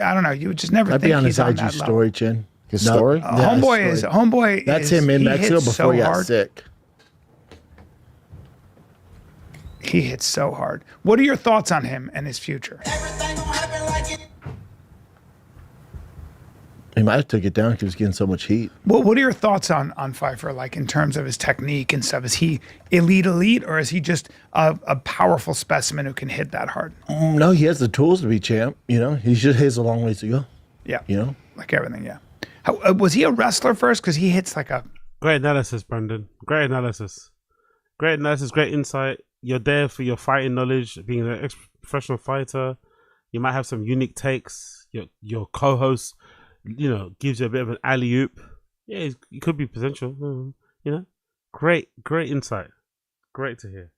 Speaker 18: I don't know, you would just never
Speaker 6: I'd
Speaker 18: think
Speaker 6: be on
Speaker 18: he's
Speaker 6: his
Speaker 18: on
Speaker 6: IG
Speaker 18: that level.
Speaker 6: story, Chin.
Speaker 12: His story?
Speaker 18: Homeboy
Speaker 6: That's
Speaker 18: is,
Speaker 6: him in
Speaker 18: he
Speaker 6: Mexico
Speaker 18: hits
Speaker 6: before he got
Speaker 18: hard.
Speaker 6: sick.
Speaker 18: He hits so hard. What are your thoughts on him and his future?
Speaker 6: He might have took it down because he was getting so much heat.
Speaker 18: Well, what are your thoughts on Pfeiffer, like in terms of his technique and stuff? Is he elite, or is he just a powerful specimen who can hit that hard?
Speaker 6: No, he has the tools to be champ. He just has a long ways to go.
Speaker 18: Yeah. Like everything, yeah. Was he a wrestler first? Because he hits like a...
Speaker 1: Great analysis, Brendan. Great analysis. Great analysis, great insight. You're there for your fighting knowledge, being an ex-professional fighter. You might have some unique takes. Your co-host, gives you a bit of an alley-oop. Yeah, it could be potential. Great insight. Great to hear.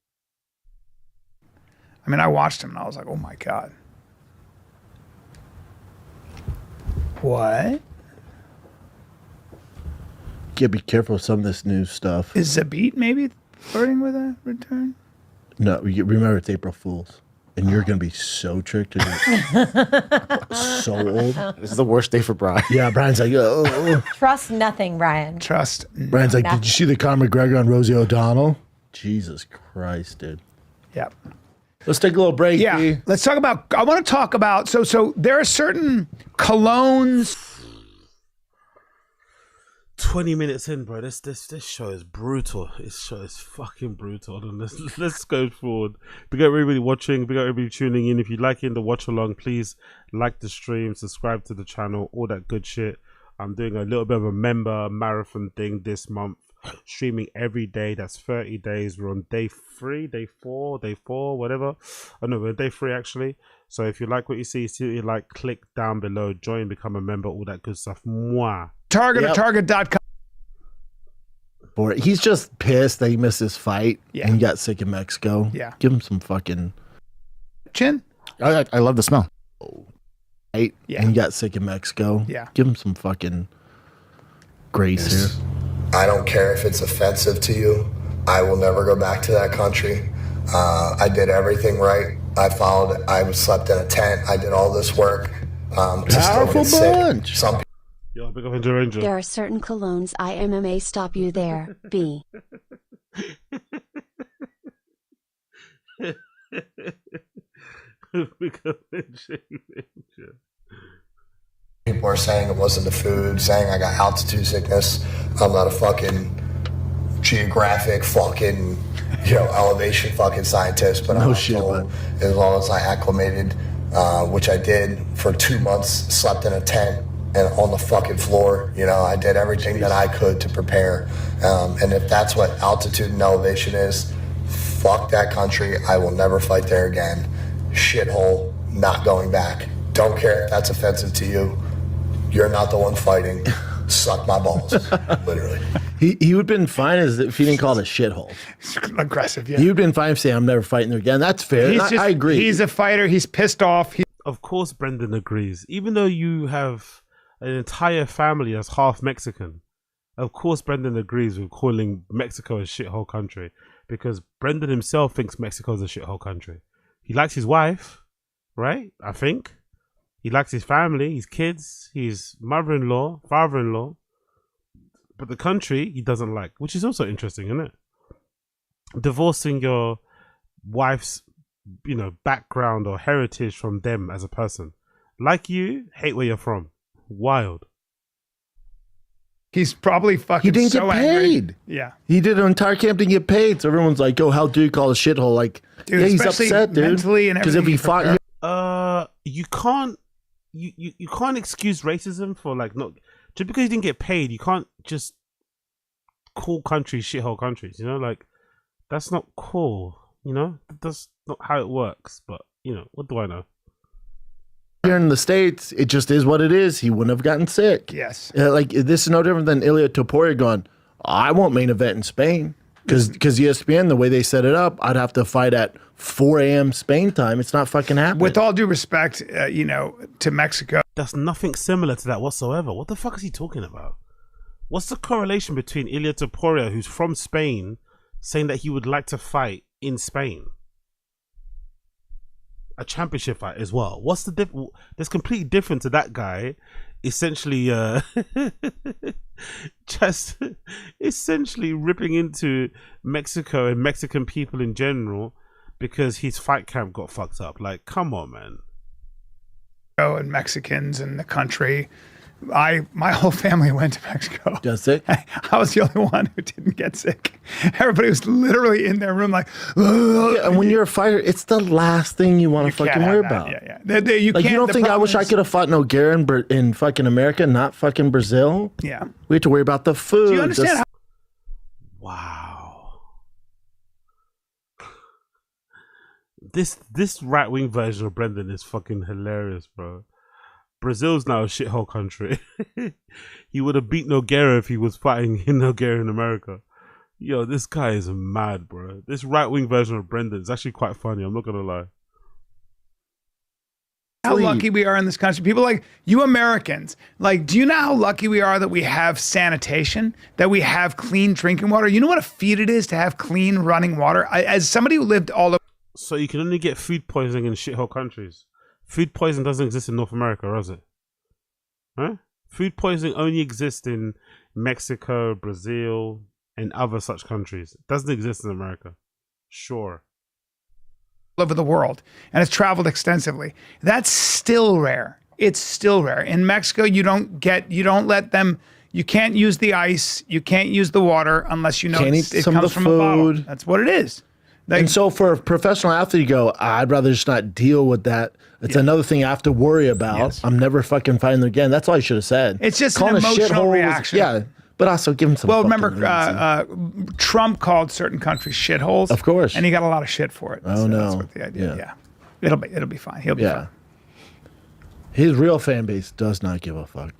Speaker 18: I mean, I watched him and I was like, oh my God. What?
Speaker 6: You gotta be careful with some of this new stuff.
Speaker 18: Is Zabit maybe flirting with a return?
Speaker 6: No, remember it's April Fool's. And you're going to be so tricked. So old.
Speaker 12: This is the worst day for Brian.
Speaker 6: Yeah, Brian's like, oh.
Speaker 4: Trust nothing, Brian.
Speaker 6: Brian's like, did you see the Conor McGregor on Rosie O'Donnell? Jesus Christ, dude.
Speaker 18: Yep.
Speaker 6: Let's take a little break.
Speaker 18: Yeah,
Speaker 6: B.
Speaker 18: let's talk about. I want to talk about. So there are certain colognes.
Speaker 1: 20 minutes in, bro. This show is brutal. This show is fucking brutal. And let's go forward. Big up everybody watching. Big up everybody tuning in. If you're liking the watch along, please like the stream, subscribe to the channel, all that good shit. I'm doing a little bit of a member marathon thing this month, streaming every day. That's 30 days. We're on day 3, day 4, whatever. Oh no, we're on day 3 actually. So if you like what you see what you like, click down below, join, become a member, all that good stuff. Mwah.
Speaker 18: Target or target.com.
Speaker 6: He's just pissed that he missed his fight
Speaker 18: Yeah.
Speaker 6: and he got sick in Mexico.
Speaker 18: Yeah.
Speaker 6: Give him some fucking
Speaker 18: chin.
Speaker 3: I love the smell.
Speaker 6: Right?
Speaker 18: Yeah.
Speaker 6: And he got sick in Mexico.
Speaker 18: Yeah.
Speaker 6: Give him some fucking grace here.
Speaker 5: I don't care if it's offensive to you. I will never go back to that country. I did everything right. I slept in a tent. I did all this work. To still get sick. Some
Speaker 1: Yo, big up Angel Ranger.
Speaker 8: There are certain colognes IMMA stop you there. B.
Speaker 1: Big up Angel Ranger.
Speaker 5: people are saying it wasn't the food, saying I got altitude sickness. I'm not a fucking geographic fucking, elevation fucking scientist, but I'm told as long as I acclimated, which I did for 2 months, slept in a tent and on the fucking floor, I did everything that I could to prepare. And if that's what altitude and elevation is, fuck that country. I will never fight there again. Shithole, not going back. Don't care if that's offensive to you. You're not the one fighting. Suck my balls, literally.
Speaker 6: He would have been fine as if he didn't call it a shithole.
Speaker 18: Aggressive, yeah.
Speaker 6: He would have been fine saying, I'm never fighting there again. That's fair. I agree.
Speaker 18: He's a fighter. He's pissed off.
Speaker 1: Of course, Brendan agrees. Even though you have an entire family that's half Mexican, of course, Brendan agrees with calling Mexico a shithole country because Brendan himself thinks Mexico is a shithole country. He likes his wife, right? I think. He likes his family, his kids, his mother-in-law, father-in-law. But the country he doesn't like, which is also interesting, isn't it? Divorcing your wife's, background or heritage from them as a person. Like you, hate where you're from. Wild.
Speaker 18: He's probably fucking
Speaker 6: He didn't
Speaker 18: so
Speaker 6: get
Speaker 18: angry.
Speaker 6: paid.
Speaker 18: Yeah.
Speaker 6: He did an entire camp, didn't get paid. So everyone's like, oh, how do you call it a shithole? Like,
Speaker 18: Dude,
Speaker 6: yeah, he's
Speaker 18: especially
Speaker 6: upset, dude.
Speaker 18: mentally and
Speaker 6: Because if he fought you,
Speaker 1: You can't you can't excuse racism for not just because you didn't get paid. You can't just call countries shithole countries. That's not cool. That's not how it works. But what do I know?
Speaker 6: here in the States, it just is what it is. He wouldn't have gotten sick.
Speaker 18: Yes.
Speaker 6: This is no different than Ilia Topuria going, I won't main event in Spain. Because ESPN, the way they set it up, I'd have to fight at 4 a.m. Spain time. It's not fucking happening.
Speaker 18: With all due respect, to Mexico.
Speaker 1: That's nothing similar to that whatsoever. What the fuck is he talking about? What's the correlation between Ilia Topuria, who's from Spain, saying that he would like to fight in Spain? A championship fight as well. What's the difference? That's completely different to that guy essentially just essentially ripping into Mexico and Mexican people in general because his fight camp got fucked up. Like, come on, man.
Speaker 18: And Mexicans in the country. My whole family went to Mexico.
Speaker 6: Got sick?
Speaker 18: I was the only one who didn't get sick. Everybody was literally in their room like,
Speaker 6: yeah, and when you're a fighter, it's the last thing you want to fucking worry about.
Speaker 18: Yeah. You
Speaker 6: don't think I wish I could have fought Nogueira in fucking America, not fucking Brazil?
Speaker 18: Yeah.
Speaker 6: We have to worry about the food.
Speaker 18: Do you understand how
Speaker 1: Wow. This right-wing version of Brendan is fucking hilarious, bro. Brazil's now a shithole country. He would have beat Nogueira if he was fighting in Nogueira in America. Yo, this guy is mad, bro. This right-wing version of Brendan is actually quite funny. I'm not gonna lie.
Speaker 18: how lucky we are in this country? People like you Americans, do you know how lucky we are that we have sanitation, that we have clean drinking water? You know what a feat it is to have clean running water? As somebody who lived all over.
Speaker 1: So you can only get food poisoning in shithole countries. Food poisoning doesn't exist in North America, does it? Huh? Food poisoning only exists in Mexico, Brazil, and other such countries. It doesn't exist in America. Sure.
Speaker 18: over the world and has traveled extensively. That's still rare. It's still rare. In Mexico, you don't let them. You can't use the ice. You can't use the water unless you know
Speaker 6: Can't
Speaker 18: it
Speaker 6: eat some of
Speaker 18: comes
Speaker 6: the
Speaker 18: from a bottle.
Speaker 6: food.
Speaker 18: That's what it is.
Speaker 6: And so for a professional athlete, you go, I'd rather just not deal with that. It's another thing I have to worry about. I'm never fucking fighting them again. That's all you should have said.
Speaker 18: It's just
Speaker 6: Calling
Speaker 18: an
Speaker 6: a
Speaker 18: emotional
Speaker 6: shithole was-
Speaker 18: reaction.
Speaker 6: Yeah, but also give him some.
Speaker 18: Well,
Speaker 6: fucking
Speaker 18: remember,
Speaker 6: leniency.
Speaker 18: Trump called certain countries shitholes.
Speaker 6: Of course.
Speaker 18: And he got a lot of shit for it.
Speaker 6: Oh,
Speaker 18: So
Speaker 6: no.
Speaker 18: That's what the idea. Yeah. It'll be fine. He'll be fine.
Speaker 6: His real fan base does not give a fuck.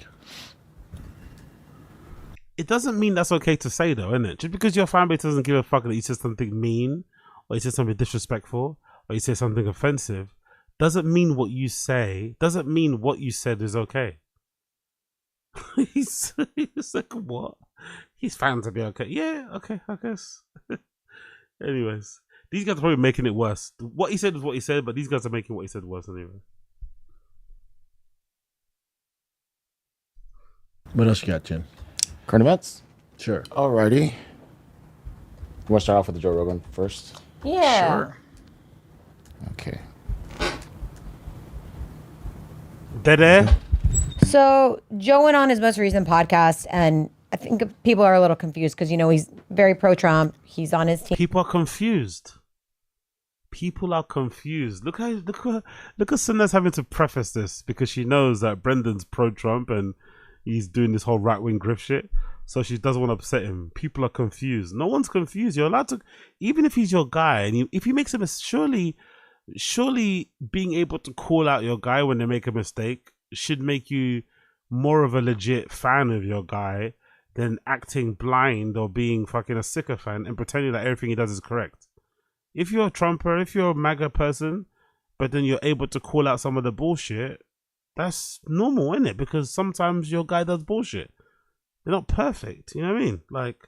Speaker 1: It doesn't mean that's okay to say, though, isn't it? Just because your fan base doesn't give a fuck that you said something mean, or you said something disrespectful, or you say something offensive, doesn't mean what you say, doesn't mean what you said is okay. he's like, what? His fans will be okay. Yeah, okay, I guess. Anyways, these guys are probably making it worse. What he said is what he said, but these guys are making what he said worse anyway.
Speaker 6: What else you got, Jim?
Speaker 2: Current events?
Speaker 6: Sure.
Speaker 2: Alrighty. You want to start off with the Joe Rogan first?
Speaker 4: Yeah.
Speaker 18: Sure.
Speaker 2: Okay.
Speaker 1: Dead air?
Speaker 4: So Joe went on his most recent podcast, and I think people are a little confused because, he's very pro-Trump. He's on his team.
Speaker 1: People are confused. People are confused. Look how Sunda's having to preface this because she knows that Brendan's pro-Trump and he's doing this whole right-wing grift shit. So she doesn't want to upset him. People are confused. No one's confused. You're allowed to, even if he's your guy, and if he makes a mistake, surely being able to call out your guy when they make a mistake should make you more of a legit fan of your guy than acting blind or being fucking a sycophant and pretending that everything he does is correct. If you're a Trumper, if you're a MAGA person, but then you're able to call out some of the bullshit, that's normal, isn't it? Because sometimes your guy does bullshit. They're not perfect, you know what I mean? Like,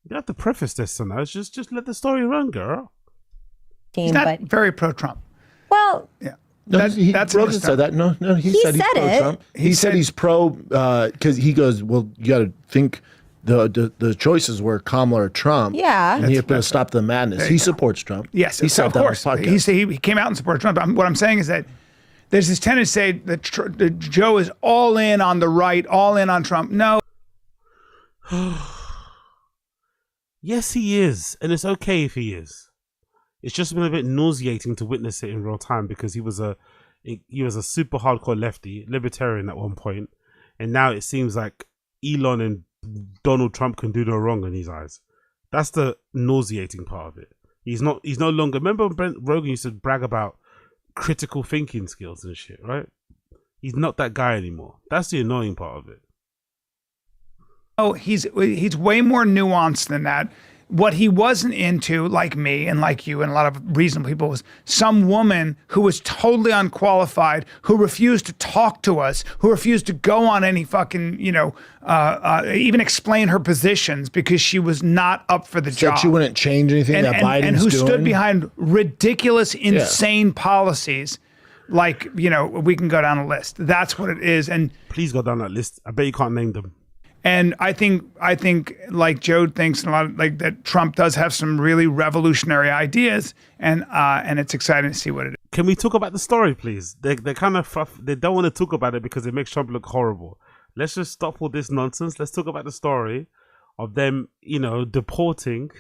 Speaker 1: you don't have to preface this somehow. It's just let the story run, girl.
Speaker 18: He's not very pro-Trump.
Speaker 4: Well,
Speaker 18: yeah.
Speaker 6: No,
Speaker 18: That's
Speaker 6: Rogan said that. No, he said he's pro-Trump. He said he's pro because he goes, well, you got to think the choices were Kamala or Trump.
Speaker 4: Yeah.
Speaker 6: And he had to stop the madness. He supports Trump.
Speaker 18: Yes,
Speaker 6: he said
Speaker 18: of
Speaker 6: that on
Speaker 18: course.
Speaker 6: his podcast.
Speaker 18: He came out and supported Trump. What I'm saying is that there's this tendency to say that Joe is all in on the right, all in on Trump. No.
Speaker 1: Yes, he is. And it's okay if he is. It's just been a bit nauseating to witness it in real time because he was a super hardcore lefty, libertarian at one point, and now it seems like Elon and Donald Trump can do no wrong in his eyes. That's the nauseating part of it. He's no longer. Remember when Brent Rogan used to brag about critical thinking skills and shit, right? He's not that guy anymore. That's the annoying part of it.
Speaker 18: Oh, he's way more nuanced than that. What he wasn't into, like me and like you and a lot of reasonable people, was some woman who was totally unqualified, who refused to talk to us, who refused to go on any fucking, even explain her positions because she was not up for the job.
Speaker 6: Said she wouldn't change anything that Biden's
Speaker 18: and who
Speaker 6: doing.
Speaker 18: stood behind ridiculous, insane policies. Like, we can go down a list. That's what it is. And
Speaker 1: please go down that list. I bet you can't name them.
Speaker 18: And I think like Joe thinks a lot like that Trump does have some really revolutionary ideas, and it's exciting to see what it is.
Speaker 1: Can we talk about the story, please? They kind of they don't want to talk about it because it makes Trump look horrible. Let's just stop all this nonsense. Let's talk about the story of them, deporting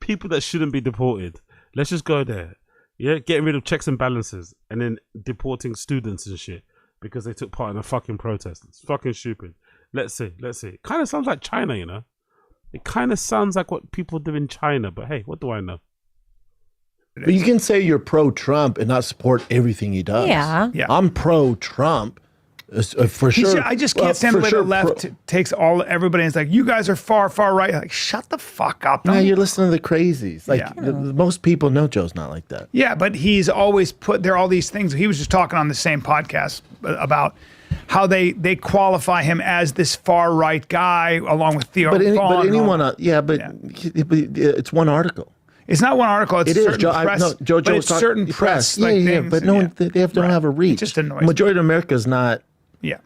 Speaker 1: people that shouldn't be deported. Let's just go there. Yeah, getting rid of checks and balances, and then deporting students and shit because they took part in a fucking protest. It's fucking stupid. Let's see. It kind of sounds like China, It kind of sounds like what people do in China, but hey, what do I know?
Speaker 6: But you can say you're pro-Trump and not support everything he does.
Speaker 4: Yeah.
Speaker 6: I'm pro-Trump for sure.
Speaker 18: I just can't stand the way the left takes everybody and it's like, you guys are far, far right. Like, shut the fuck up.
Speaker 6: No, you're listening to the crazies. Like, most people know Joe's not like that.
Speaker 18: Yeah, but he's always there are all these things. He was just talking on the same podcast about how they qualify him as this far right guy along with Theo.
Speaker 6: But anyone, it's one article.
Speaker 18: It's not one article. It's certain press.
Speaker 6: Joe
Speaker 18: but it's certain press. Things,
Speaker 6: but they don't have a reach.
Speaker 18: It just annoys
Speaker 6: Majority of America is not.
Speaker 18: Yeah.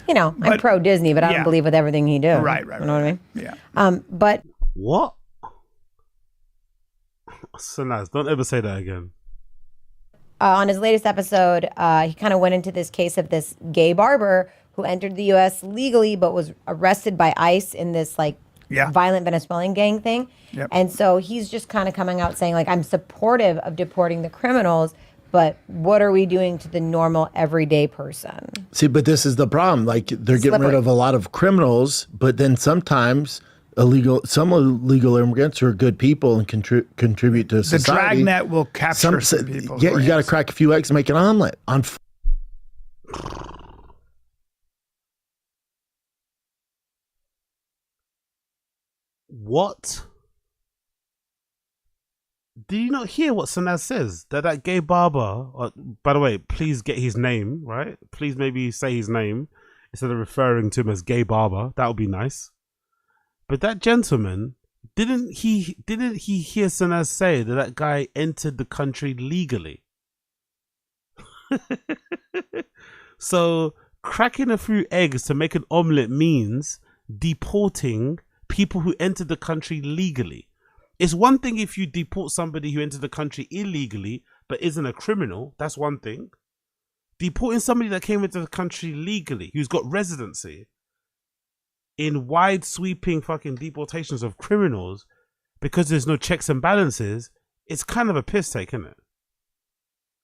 Speaker 4: I'm pro Disney, but I don't believe with everything he does.
Speaker 18: Right.
Speaker 4: You know what I mean?
Speaker 18: Yeah.
Speaker 4: But
Speaker 1: what? Sanaz, don't ever say that again.
Speaker 4: On his latest episode, he kind of went into this case of this gay barber who entered the U.S. legally but was arrested by ICE in this like violent Venezuelan gang thing.
Speaker 18: Yep.
Speaker 4: And so he's just kind of coming out saying like, I'm supportive of deporting the criminals, but what are we doing to the normal everyday person?
Speaker 6: See, but this is the problem. Like they're getting rid of a lot of criminals, but then sometimes some illegal immigrants who are good people and contribute to society.
Speaker 18: The dragnet will capture some people.
Speaker 6: Yeah, you got to crack a few eggs and make an omelet.
Speaker 1: What? Do you not hear what Sanaz says? That gay barber, by the way, please get his name, right? Please maybe say his name instead of referring to him as gay barber. That would be nice. But that gentleman, didn't he hear Sanaz say that guy entered the country legally? So cracking a few eggs to make an omelette means deporting people who entered the country legally. It's one thing if you deport somebody who entered the country illegally but isn't a criminal. That's one thing. Deporting somebody that came into the country legally, who's got residency, in wide sweeping fucking deportations of criminals because there's no checks and balances, it's kind of a piss take, isn't it?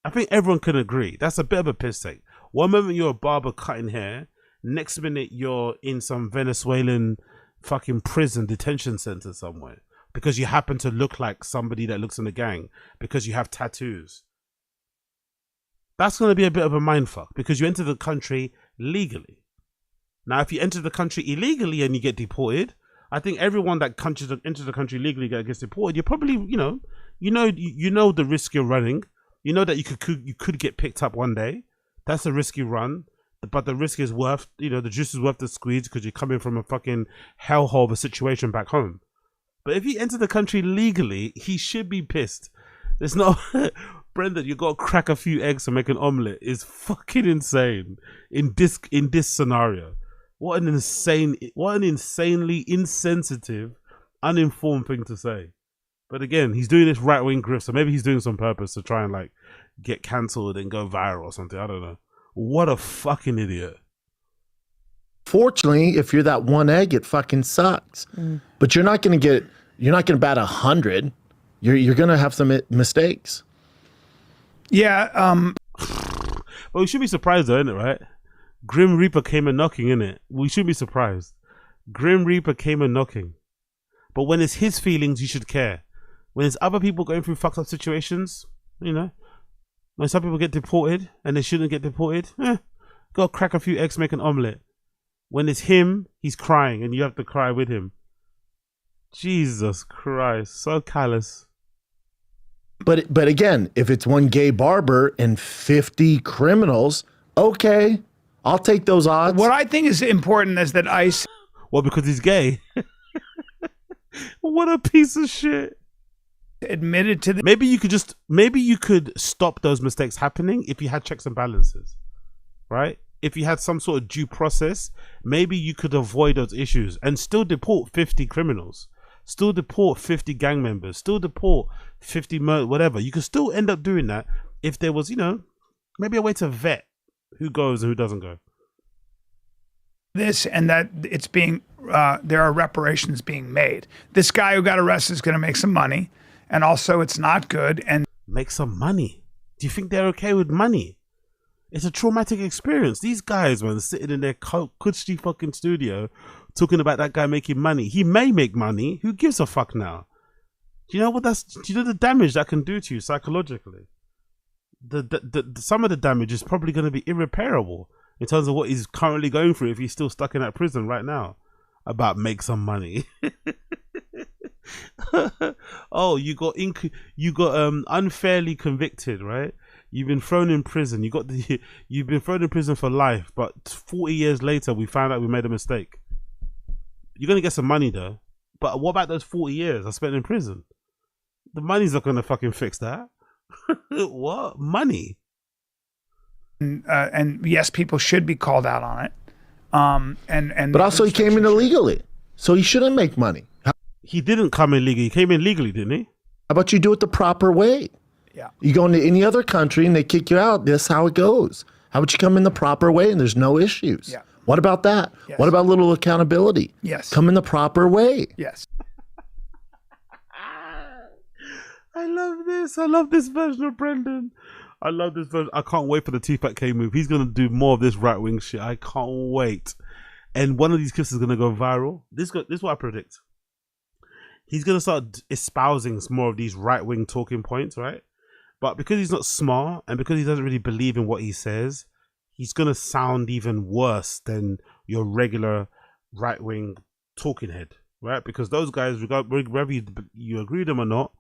Speaker 1: I think everyone can agree. That's a bit of a piss take. One moment you're a barber cutting hair, next minute you're in some Venezuelan fucking prison detention center somewhere because you happen to look like somebody that looks in the gang because you have tattoos. That's going to be a bit of a mindfuck because you enter the country legally. Now, if you enter the country illegally and you get deported, I think everyone that enters the country legally gets deported. You're probably, you know the risk you're running. You know that you could get picked up one day. That's a risk you run, but the risk is worth, the juice is worth the squeeze because you're coming from a fucking hellhole of a situation back home. But if he entered the country legally, he should be pissed. There's no, Brendan, you got to crack a few eggs to make an omelette is fucking insane in this scenario. What an insanely insensitive, uninformed thing to say. But again, he's doing this right-wing grift, so maybe he's doing some purpose to try and like get cancelled and go viral or something. I don't know. What a fucking idiot.
Speaker 6: Fortunately, if you're that one egg, it fucking sucks. But you're not going to bat 100. You're going to have some mistakes.
Speaker 18: Yeah.
Speaker 1: Well, we should be surprised though, isn't it, right? Grim Reaper came a knocking, innit? We shouldn't be surprised. Grim Reaper came a knocking. But when it's his feelings, you should care. When it's other people going through fucked up situations, when some people get deported and they shouldn't get deported, go crack a few eggs, make an omelette. When it's him, he's crying and you have to cry with him. Jesus Christ, so callous.
Speaker 6: But again, if it's one gay barber and 50 criminals, okay, I'll take those odds.
Speaker 18: What I think is important is that ICE...
Speaker 1: Well, because he's gay. What a piece of shit.
Speaker 18: Admitted to the...
Speaker 1: Maybe you could stop those mistakes happening if you had checks and balances, right? If you had some sort of due process, maybe you could avoid those issues and still deport 50 criminals, still deport 50 gang members, still deport 50 whatever. You could still end up doing that if there was, maybe a way to vet who goes and who doesn't go.
Speaker 18: This and that it's being, there are reparations being made. This guy who got arrested is going to make some money, and also it's not good. And
Speaker 1: make some money? Do you think they're okay with money? It's a traumatic experience. These guys, man, sitting in their cushy fucking studio talking about that guy making money. He may make money. Who gives a fuck now? Do you know what do you know the damage that can do to you psychologically? Some of the damage is probably going to be irreparable in terms of what he's currently going through if he's still stuck in that prison right now. About make some money. Oh, you got unfairly convicted, right? You've been thrown in prison. You've been thrown in prison for life, but 40 years later, we found out we made a mistake. You're gonna get some money though. But what about those 40 years I spent in prison? The money's not gonna fucking fix that. What money?
Speaker 18: And yes, people should be called out on it. But
Speaker 6: also he came in illegally, so he shouldn't make money.
Speaker 1: He didn't come in legally. He came in legally, didn't he?
Speaker 6: about you do it the proper way?
Speaker 18: Yeah.
Speaker 6: You go into any other country and they kick you out. That's how it goes. How about you come in the proper way and there's no issues?
Speaker 18: Yeah.
Speaker 6: What about that?
Speaker 18: Yes.
Speaker 6: What about a little accountability?
Speaker 18: Yes.
Speaker 6: Come in the proper way.
Speaker 18: Yes.
Speaker 1: I love this. I love this version of Brendan. I love this version. I can't wait for the Tfatk move. He's going to do more of this right-wing shit. I can't wait. And one of these clips is going to go viral. This is what I predict. He's going to start espousing more of these right-wing talking points, right? But because he's not smart and because he doesn't really believe in what he says, he's going to sound even worse than your regular right-wing talking head, right? Because those guys, whether you agree with them or not,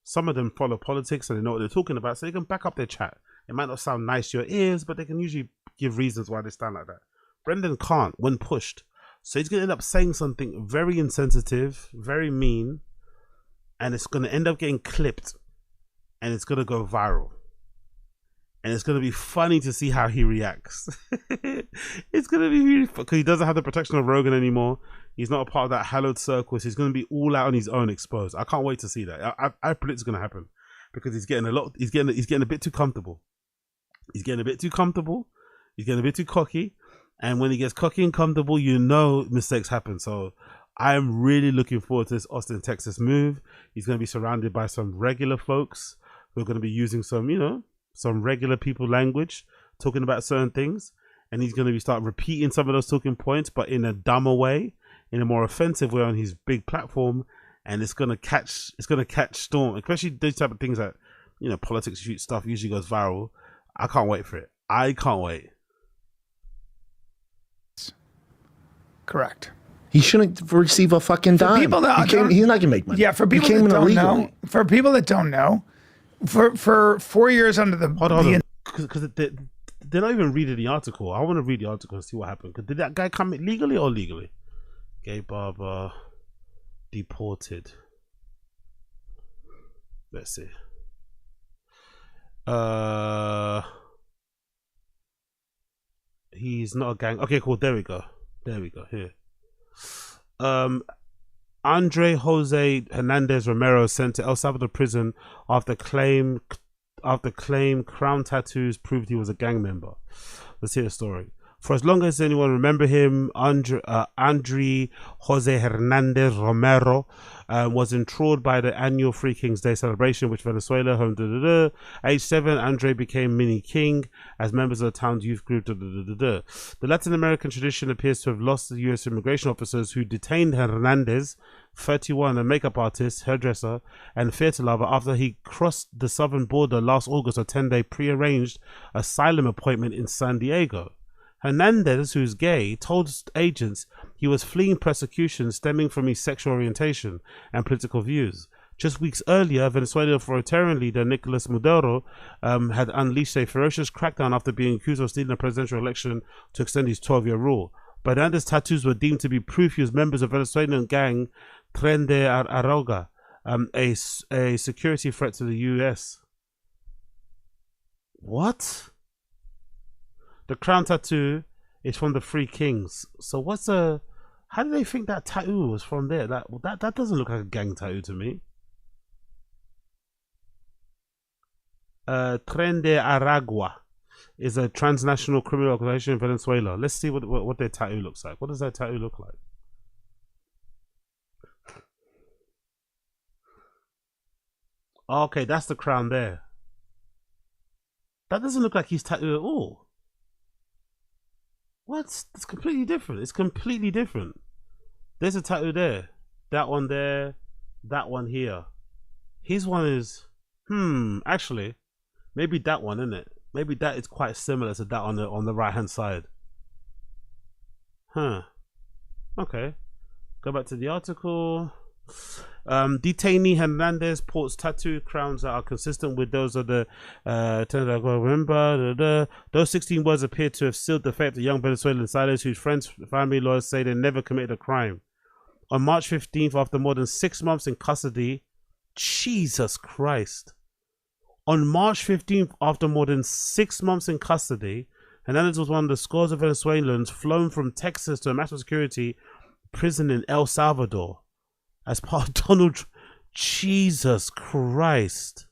Speaker 1: some of them follow politics and they know what they're talking about, so they can back up their chat. It might not sound nice to your ears, but they can usually give reasons why they stand like that. Brendan can't when pushed. So he's going to end up saying something very insensitive, very mean, and it's going to end up getting clipped and it's going to go viral. And it's going to be funny to see how he reacts. It's going to be really fun because he doesn't have the protection of Rogan anymore. He's not a part of that hallowed circus. He's going to be all out on his own, exposed. I can't wait to see that. I predict it's going to happen because he's getting a bit too comfortable. He's getting a bit too comfortable. He's getting a bit too cocky. And when he gets cocky and comfortable, you know mistakes happen. So I'm really looking forward to this Austin, Texas move. He's going to be surrounded by some regular folks who are going to be using some regular people language, talking about certain things. And he's going to start repeating some of those talking points, but in a dumber way, in a more offensive way on his big platform. And it's going to catch storm, especially those type of things that, politics stuff usually goes viral. I can't wait for it. I can't wait.
Speaker 18: Correct.
Speaker 6: He shouldn't receive a fucking dime.
Speaker 18: People that
Speaker 6: he's not gonna make money.
Speaker 18: Yeah, for people that don't know. For people that don't know, for 4 years under the
Speaker 1: hold on, because they're not even reading the article. I want to read the article and see what happened. Did that guy come in legally or illegally? Gay barber deported. Let's see. He's not a gang. Okay, cool. There we go. Here. Andre Jose Hernandez Romero sent to El Salvador prison after claim crown tattoos proved he was a gang member. Let's hear the story. For as long as anyone remember him, Andre Jose Hernandez Romero was enthralled by the annual Free Kings Day celebration, which Venezuela home. Age 7, Andre became Mini King as members of the town's youth group. The Latin American tradition appears to have lost the U.S. immigration officers who detained Hernandez, 31, a makeup artist, hairdresser, and theatre lover after he crossed the southern border last August, a 10-day pre-arranged asylum appointment in San Diego. Hernandez, who's gay, told agents he was fleeing persecution stemming from his sexual orientation and political views. Just weeks earlier, Venezuelan authoritarian leader Nicolas Maduro had unleashed a ferocious crackdown after being accused of stealing a presidential election to extend his 12-year rule. But Hernandez's tattoos were deemed to be proof he was members of Venezuelan gang Tren de Aragua, a security threat to the U.S. What? The crown tattoo is from the Three Kings. So how do they think that tattoo was from there? That doesn't look like a gang tattoo to me. Tren de Aragua is a transnational criminal organization in Venezuela. Let's see what their tattoo looks like. What does that tattoo look like? Okay, that's the crown there. That doesn't look like he's tattooed at all. What? It's completely different. It's completely different. There's a tattoo there. That one there. That one here. His one is... actually, maybe that one, isn't it? Maybe that is quite similar to that on the right-hand side. Okay. Go back to the article. Detainee Hernandez ports tattoo crowns that are consistent with those of the those 16 words appear to have sealed the fate of the young Venezuelan insiders whose friends, family, lawyers say they never committed a crime. On March 15th, after more than 6 months in custody, Jesus Christ. On March 15th, after more than 6 months in custody, Hernandez was one of the scores of Venezuelans flown from Texas to a maximum security prison in El Salvador as part of Donald Jesus Christ.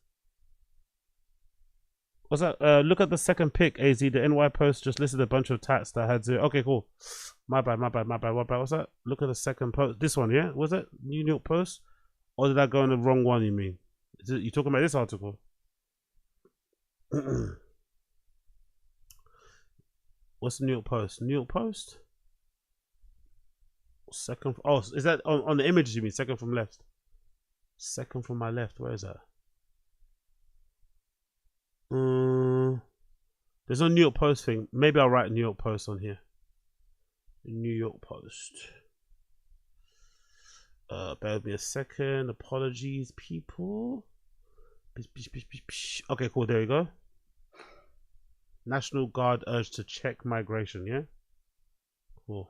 Speaker 1: What's that? Look at the second pick, AZ. The NY Post just listed a bunch of tats that had zero. Okay, cool. My bad. What's that? Look at the second post. This one, yeah? Was it New York Post? Or did I go on the wrong one, you mean? You talking about this article? What's the New York Post? New York Post? Second. Oh, is that on the images you mean? Second from left. Second from my left. Where is that? There's no New York Post thing. Maybe I'll write New York Post on here. New York Post. Bear with me a second. Apologies, people. Okay, cool. There you go. National Guard urged to check migration. Yeah. Cool.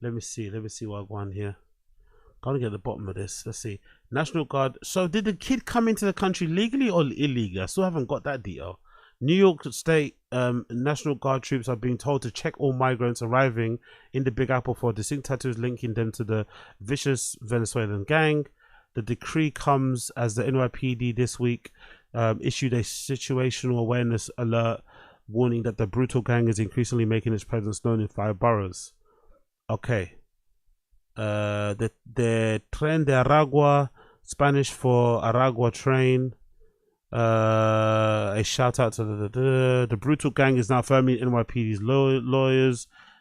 Speaker 1: Let me see what I want here. Gotta get to the bottom of this. Let's see. National Guard. So did the kid come into the country legally or illegally? I still haven't got that detail. New York State National Guard troops are being told to check all migrants arriving in the Big Apple for distinct tattoos linking them to the vicious Venezuelan gang. The decree comes as the NYPD this week issued a situational awareness alert warning that the brutal gang is increasingly making its presence known in 5 boroughs. Okay. The Tren de Aragua, Spanish for Aragua train. A shout out to the brutal gang is now firmly in NYPD's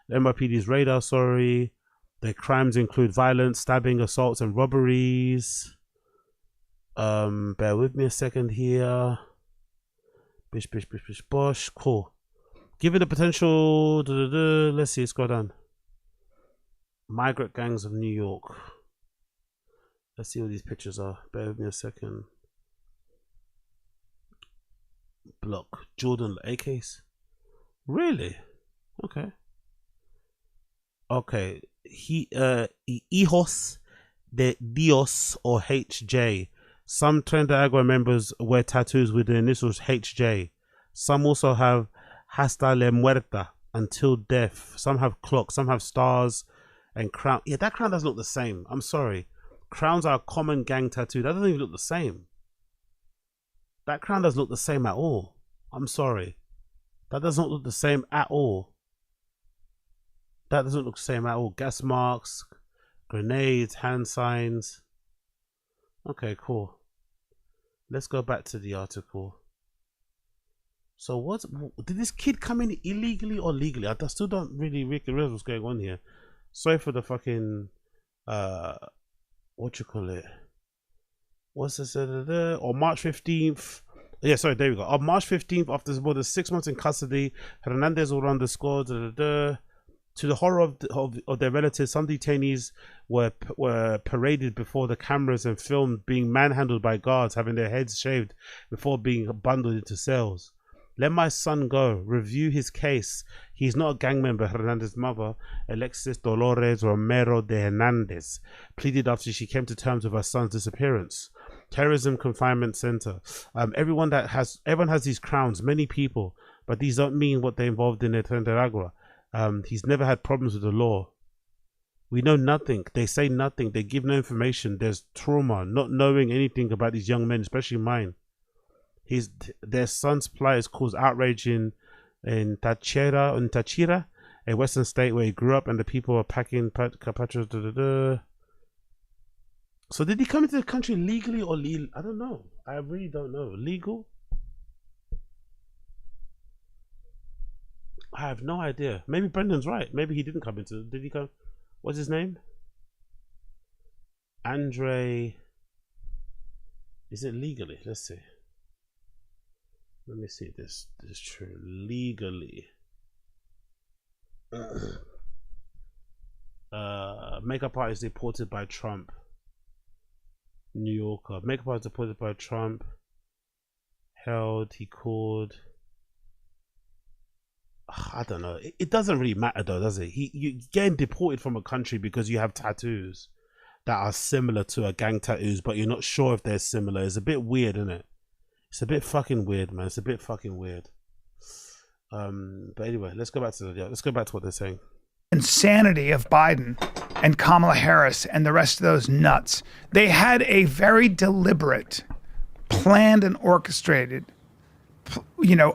Speaker 1: NYPD's radar. Sorry, their crimes include violence, stabbing, assaults, and robberies. Bear with me a second here. Bish. Cool. Given the potential, let's see. Scroll down. Migrant gangs of New York. Let's see what these pictures are. Bear with me a second. Block Jordan AKs. Really? Okay. Hijos de Dios or HJ. Some Tren de Agua members wear tattoos with the initials HJ. Some also have Hasta la Muerta, until death. Some have clocks. Some have stars and crown. Yeah, that crown doesn't look the same. I'm sorry. Crowns are a common gang tattoo. That doesn't even look the same. That crown doesn't look the same at all. I'm sorry. That doesn't look the same at all. That doesn't look the same at all. Gas marks, grenades, hand signs. Okay, cool. Let's go back to the article. So did this kid come in illegally or legally? I still don't really realize what's going on here. Sorry for the fucking what you call it? What's this? On March 15th. Yeah, sorry, there we go. On March 15th, after more than 6 months in custody, Hernandez will run the score. To the horror of their relatives, some detainees were paraded before the cameras and filmed being manhandled by guards, having their heads shaved before being bundled into cells. Let my son go. Review his case. He's not a gang member. Hernandez's mother, Alexis Dolores Romero de Hernandez, pleaded after she came to terms with her son's disappearance. Terrorism confinement center. Everyone has these crowns, many people, but these don't mean what they involved in Tren de Agua. He's never had problems with the law. We know nothing. They say nothing. They give no information. There's trauma, not knowing anything about these young men, especially mine. Their son's plight has caused outrage in Táchira, a western state where he grew up, and the people are packing patras. So did he come into the country legally or illegal? I don't know. I really don't know. Legal? I have no idea. Maybe Brendan's right. Maybe he didn't come into. Did he come? What's his name? Andre. Is it legally? Let's see. Let me see this. This is true. Legally. Makeup artist deported by Trump. New Yorker. Makeup artist deported by Trump. Held. He called. I don't know. It doesn't really matter though, does it? You're getting deported from a country because you have tattoos that are similar to a gang tattoos, but you're not sure if they're similar. It's a bit weird, isn't it? It's a bit fucking weird, man. It's a bit fucking weird. But anyway, let's go back to what they're saying.
Speaker 18: Insanity of Biden. and Kamala Harris and the rest of those nuts. They had a very deliberate, planned and orchestrated,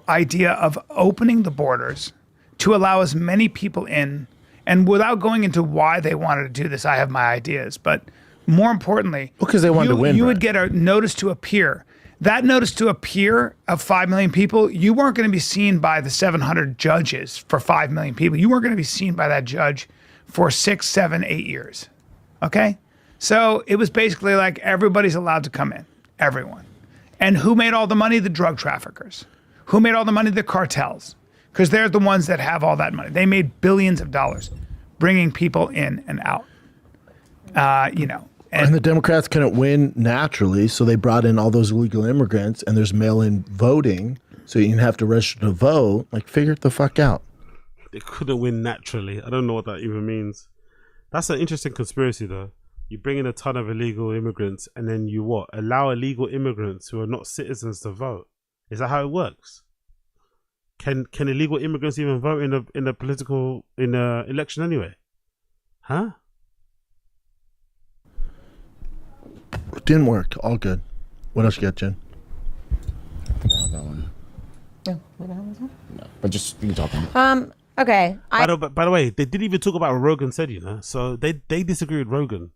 Speaker 18: idea of opening the borders to allow as many people in. And without going into why they wanted to do this, I have my ideas. But more importantly,
Speaker 6: because they wanted to win,
Speaker 18: you
Speaker 6: Brett.
Speaker 18: would get a notice to appear. That notice to appear of 5 million people, you weren't going to be seen by the 700 judges for 5 million people. You weren't going to be seen by that judge for 6, 7, 8 years. Okay? So it was basically like everybody's allowed to come in. Everyone. And who made all the money? The drug traffickers. Who made all the money? The cartels. Because they're the ones that have all that money. They made billions of dollars bringing people in and out.
Speaker 6: And the Democrats couldn't win naturally, so they brought in all those illegal immigrants, and there's mail-in voting, so you didn't have to register to vote. Like, figure it the fuck out.
Speaker 1: They couldn't win naturally. I don't know what that even means. That's an interesting conspiracy, though. You bring in a ton of illegal immigrants, and then you what? Allow illegal immigrants who are not citizens to vote. Is that how it works? Can illegal immigrants even vote in a election anyway? Huh?
Speaker 6: It didn't work. All good. What else you got, Jen?
Speaker 2: I think I have that one.
Speaker 4: No, we don't have this one?
Speaker 2: No, but just you talking.
Speaker 4: Okay.
Speaker 1: By the way, they didn't even talk about what Rogan said, So they disagree with Rogan.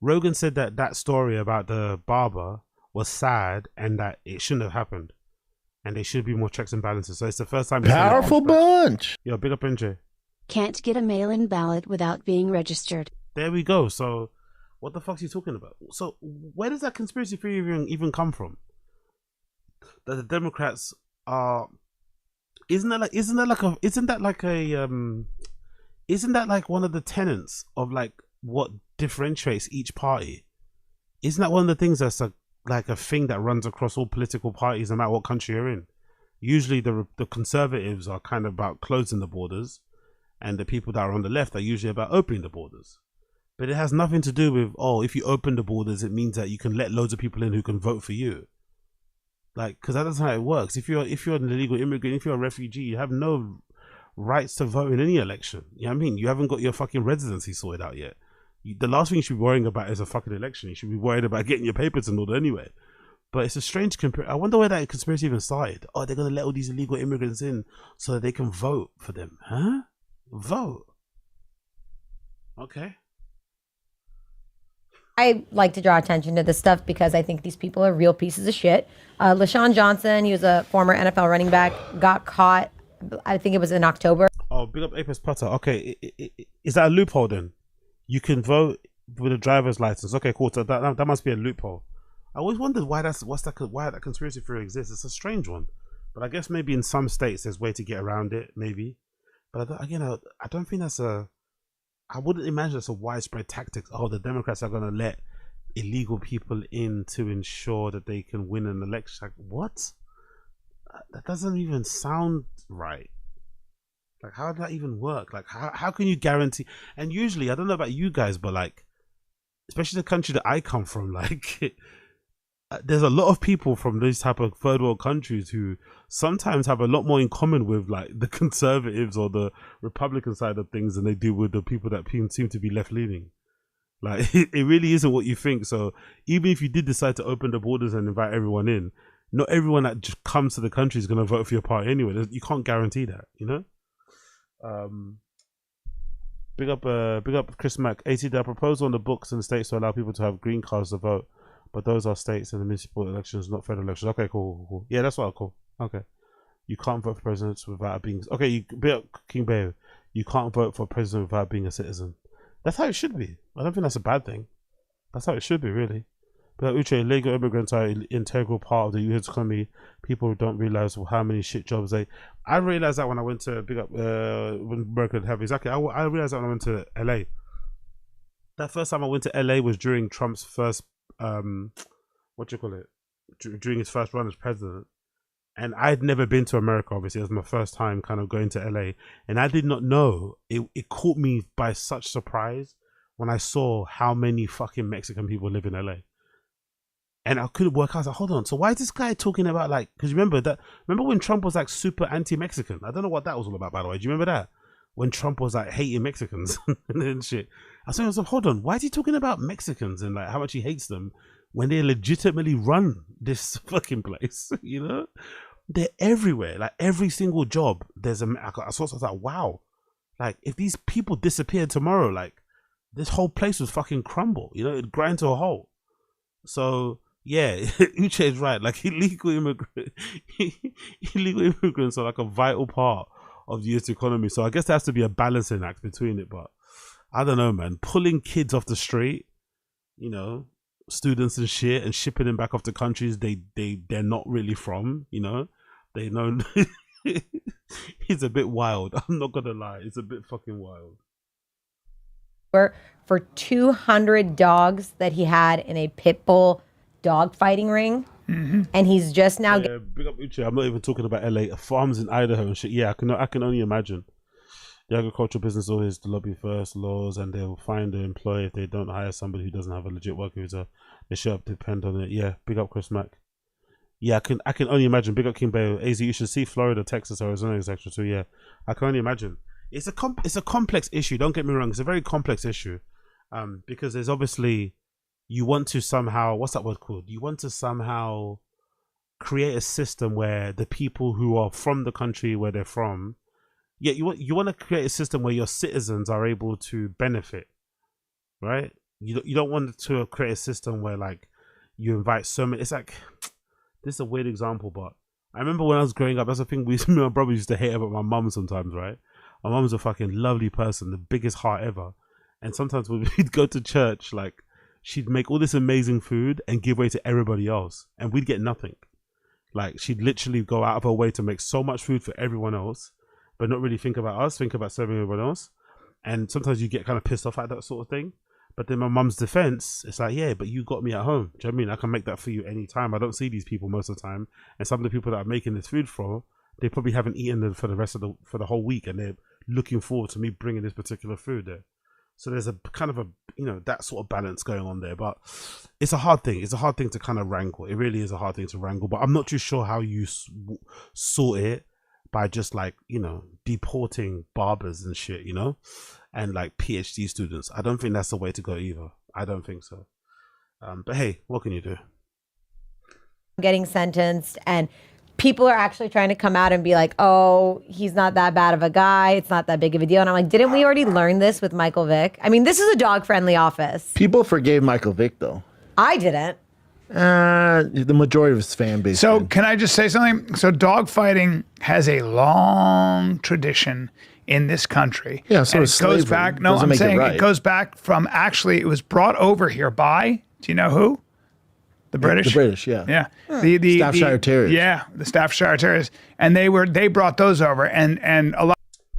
Speaker 1: Rogan said that story about the barber was sad and that it shouldn't have happened. And there should be more checks and balances. So it's the first time.
Speaker 6: Powerful bunch.
Speaker 1: Yo, big up NJ.
Speaker 8: Can't get a mail-in ballot without being registered.
Speaker 1: There we go. So what the fuck's he talking about? So where does that conspiracy theory even come from? That the Democrats are isn't that like one of the tenets of like what differentiates each party? Isn't that one of the things that's like a thing that runs across all political parties no matter what country you're in? Usually the conservatives are kind of about closing the borders, and the people that are on the left are usually about opening the borders. But it has nothing to do with, if you open the borders, it means that you can let loads of people in who can vote for you. Like, because that isn't how it works. If you're an illegal immigrant, if you're a refugee, you have no rights to vote in any election. You know what I mean? You haven't got your fucking residency sorted out yet. The last thing you should be worrying about is a fucking election. You should be worried about getting your papers in order anyway. But it's a strange I wonder where that conspiracy even started. Oh, they're going to let all these illegal immigrants in so that they can vote for them. Huh? Vote? Okay.
Speaker 4: I like to draw attention to this stuff because I think these people are real pieces of shit. LaShawn Johnson, he was a former NFL running back, got caught, I think it was in October.
Speaker 1: Oh, big up Apis Potter. Okay, is that a loophole then? You can vote with a driver's license. Okay, cool. So that must be a loophole. I always wondered why that conspiracy theory exists. It's a strange one, but I guess maybe in some states there's a way to get around it. Maybe, but I don't think that's I wouldn't imagine it's a widespread tactic. Oh, the Democrats are going to let illegal people in to ensure that they can win an election. Like, what? That doesn't even sound right. Like, how does that even work? Like, how can you guarantee? And usually, I don't know about you guys, but like, especially the country that I come from, like, there's a lot of people from these type of third world countries who sometimes have a lot more in common with like the conservatives or the Republican side of things than they do with the people that seem to be left leaning. Like, it really isn't what you think. So even if you did decide to open the borders and invite everyone in, not everyone that just comes to the country is going to vote for your party anyway. You can't guarantee that, you know. Big up Chris Mack. There are proposals on the books in the states to allow people to have green cards to vote, but those are states and the municipal elections, not federal elections. Okay, cool. Yeah, that's what cool. Okay, you can't vote for presidents without being big up King Bear. You can't vote for president without being a citizen. That's how it should be. I don't think that's a bad thing. That's how it should be, really. But Uche, legal immigrants are an integral part of the U.S. economy. People don't realize how many shit jobs I realized that when I went to when America have exactly. I realized that when I went to LA. That first time I went to LA was during Trump's first during his first run as president. And I'd never been to America, obviously. It was my first time kind of going to LA. And I did not know. It caught me by such surprise when I saw how many fucking Mexican people live in LA. And I couldn't work out. I was like, hold on. So why is this guy talking about like? Because remember when Trump was like super anti-Mexican? I don't know what that was all about, by the way. Do you remember that? when Trump was like hating Mexicans and then shit. I was like, hold on, why is he talking about Mexicans and like how much he hates them when they legitimately run this fucking place? You know, they're everywhere. Like every single job, there's I saw something like, wow, like if these people disappeared tomorrow, like this whole place would fucking crumble. You know, it'd grind to a halt. So yeah, Uche is right. Like illegal immigrants are like a vital part of the US economy. So I guess there has to be a balancing act between it. But I don't know, man. Pulling kids off the street, you know, students and shit, and shipping them back off to countries they're not really from, you know, they know. It's a bit wild. I'm not gonna lie. It's a bit fucking wild.
Speaker 4: For 200 dogs that he had in a pit bull dog fighting ring. And he's just now
Speaker 1: big up Uche. I'm not even talking about LA. Farms in Idaho and shit. Yeah, I can only imagine. The agricultural business always to lobby first laws, and they'll find an employer if they don't hire somebody who doesn't have a legit work visa. They should depend on it. Yeah, big up Chris Mack. Yeah, I can only imagine. Big up King Bayo. AZ, you should see Florida, Texas, Arizona, etc. too. Yeah, I can only imagine. It's a complex issue. Don't get me wrong. It's a very complex issue, because there's obviously, you want to somehow, what's that word called? You want to somehow create a system where the people who are from the country where they're from, yeah, you want to create a system where your citizens are able to benefit, right? You don't want to create a system where like you invite so many. It's like, this is a weird example, but I remember when I was growing up, that's the thing me and my brother used to hate about my mum sometimes, right? My mum's a fucking lovely person, the biggest heart ever, and sometimes when we'd go to church, like she'd make all this amazing food and give way to everybody else, and we'd get nothing. Like she'd literally go out of her way to make so much food for everyone else, but not really think about us, think about serving everyone else. And sometimes you get kind of pissed off at that sort of thing. But then my mum's defense, it's like, yeah, but you got me at home. Do you know what I mean? I can make that for you anytime. I don't see these people most of the time. And some of the people that I'm making this food for, they probably haven't eaten them for the whole week, and they're looking forward to me bringing this particular food there. So there's a kind of a, you know, that sort of balance going on there. But it's a hard thing. It's a hard thing to kind of wrangle. It really is a hard thing to wrangle. But I'm not too sure how you sort it by just like, you know, deporting barbers and shit, you know, and like PhD students. I don't think that's the way to go either. I don't think so. But hey, what can you do?
Speaker 4: Getting sentenced, and people are actually trying to come out and be like, oh, he's not that bad of a guy. It's not that big of a deal. And I'm like, didn't we already learn this with Michael Vick? I mean, this is a dog-friendly office.
Speaker 6: People forgave Michael Vick, though.
Speaker 4: I didn't.
Speaker 6: The majority of his fan base.
Speaker 18: So can I just say something? So dogfighting has a long tradition in this country.
Speaker 6: Yeah, so
Speaker 18: and
Speaker 6: it
Speaker 18: goes back. No, I'm saying it goes back from, actually, it was brought over here by, do you know who? The British.
Speaker 6: The British, yeah.
Speaker 18: Yeah.
Speaker 6: The Staffordshire Terriers.
Speaker 18: Yeah, the Staffordshire Terriers. And they brought those over, and a lot.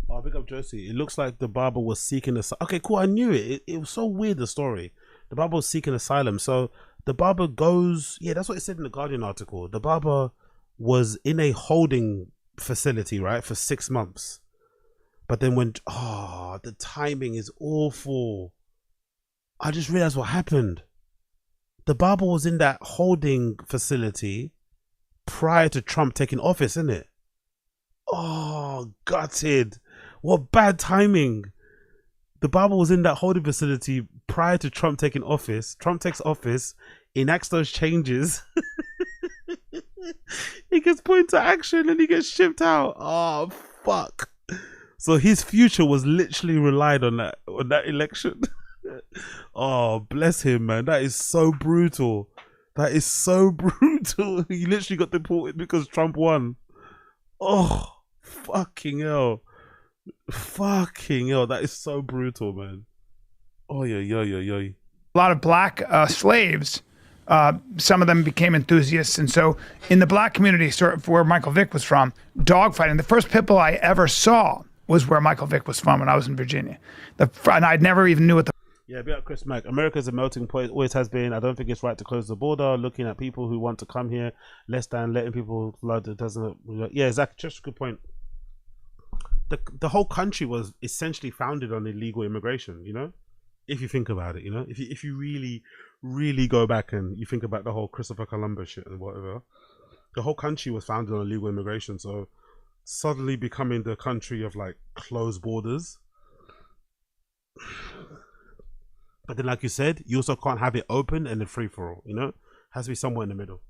Speaker 1: Oh, big up Josie. It looks like the barber was seeking asylum. Okay, cool. I knew it. It was so weird, the story. The barber was seeking asylum. So the barber goes, yeah, that's what it said in the Guardian article. The barber was in a holding facility, right, for 6 months. But then the timing is awful. I just realized what happened. The barber was in that holding facility prior to Trump taking office, isn't it? Oh, gutted. What bad timing. The barber was in that holding facility prior to Trump taking office. Trump takes office, enacts those changes. He gets put into action and he gets shipped out. Oh, fuck. So his future was literally relied on that election. Oh, bless him, man. That is so brutal. That is so brutal. He literally got deported because Trump won. Oh, fucking hell. Fucking hell. That is so brutal, man. Oh, yeah.
Speaker 18: A lot of black slaves, some of them became enthusiasts. And so in the black community, sort of where Michael Vick was from, dogfighting, the first pit bull I ever saw was where Michael Vick was from when I was in Virginia. And I never even knew what the...
Speaker 1: Yeah, be like Chris Mack. America's a melting point, always has been. I don't think it's right to close the border, looking at people who want to come here, less than letting people flood. It doesn't... Yeah, exactly. Just a good point. The whole country was essentially founded on illegal immigration, you know? If you think about it, you know? If you really, really go back and you think about the whole Christopher Columbus shit and whatever, the whole country was founded on illegal immigration. So suddenly becoming the country of like closed borders. But then, like you said, you also can't have it open and then free for all. You know, has to be somewhere in the middle.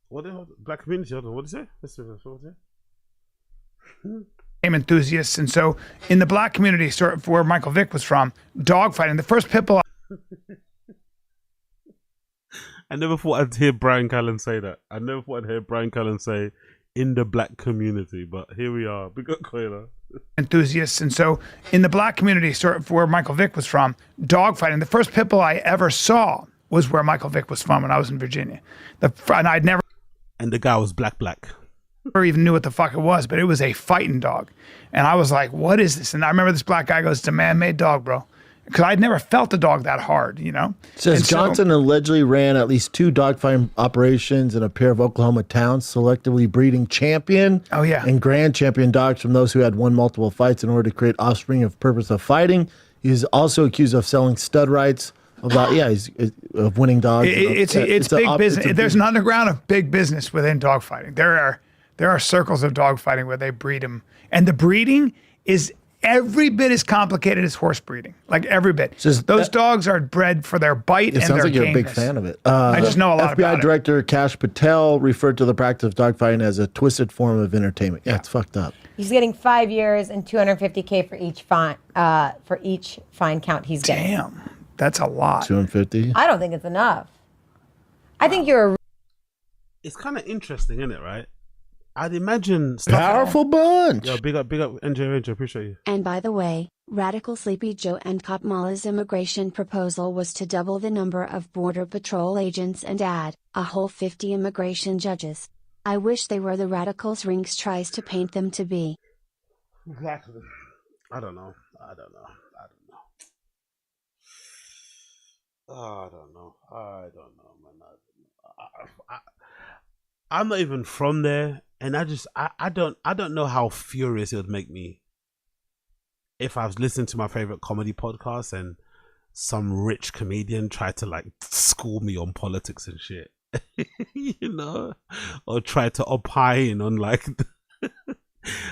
Speaker 1: What the black community? I don't know. What is it? What is it?
Speaker 18: Enthusiasts, and so in the black community, sort of where Michael Vick was from, dogfighting. The first pit bull.
Speaker 1: I never thought I'd hear Brian Callen say that. I never thought I'd hear Brian Callen say in the black community, but here we are. We got Koila.
Speaker 18: Enthusiasts, and so in the black community, sort of where Michael Vick was from, dogfighting. The first pit bull I ever saw was where Michael Vick was from when I was in Virginia. And I'd never.
Speaker 1: And the guy was black.
Speaker 18: Never even knew what the fuck it was, but it was a fighting dog. And I was like, what is this? And I remember this black guy goes, it's a man-made dog, bro. Because I'd never felt a dog that hard, you know?
Speaker 6: Says Johnson allegedly ran at least 2 dogfighting operations in a pair of Oklahoma towns, selectively breeding champion and grand champion dogs from those who had won multiple fights in order to create offspring of purpose of fighting. He's also accused of selling stud rights. He's of winning dogs.
Speaker 18: It's big business. There's an underground of big business within dogfighting. There are circles of dogfighting where they breed them. And the breeding is every bit as complicated as horse breeding. Like every bit. Those dogs are bred for their bite and their
Speaker 6: sounds like you're a big
Speaker 18: gameness.
Speaker 6: fan of it.
Speaker 18: I just know a lot about
Speaker 6: FBI
Speaker 18: it.
Speaker 6: Director Kash Patel referred to the practice of dogfighting as a twisted form of entertainment. Yeah, it's fucked up.
Speaker 4: He's getting 5 years and $250K for each fine count he's getting.
Speaker 18: Damn, that's a lot.
Speaker 6: 250.
Speaker 4: I don't think it's enough. I think you're a
Speaker 1: It's kind of interesting, isn't it? Right? I'd imagine
Speaker 6: powerful bunch.
Speaker 1: Yo, big up, NJ, appreciate you.
Speaker 8: And by the way, Radical Sleepy Joe and Kamala's immigration proposal was to double the number of Border Patrol agents and add a whole 50 immigration judges. I wish they were the radicals Rinks tries to paint them to be.
Speaker 1: Exactly. I don't know, man. I'm not even from there, and I don't know how furious it would make me if I was listening to my favorite comedy podcast and some rich comedian tried to like school me on politics and shit, you know, or try to opine on like.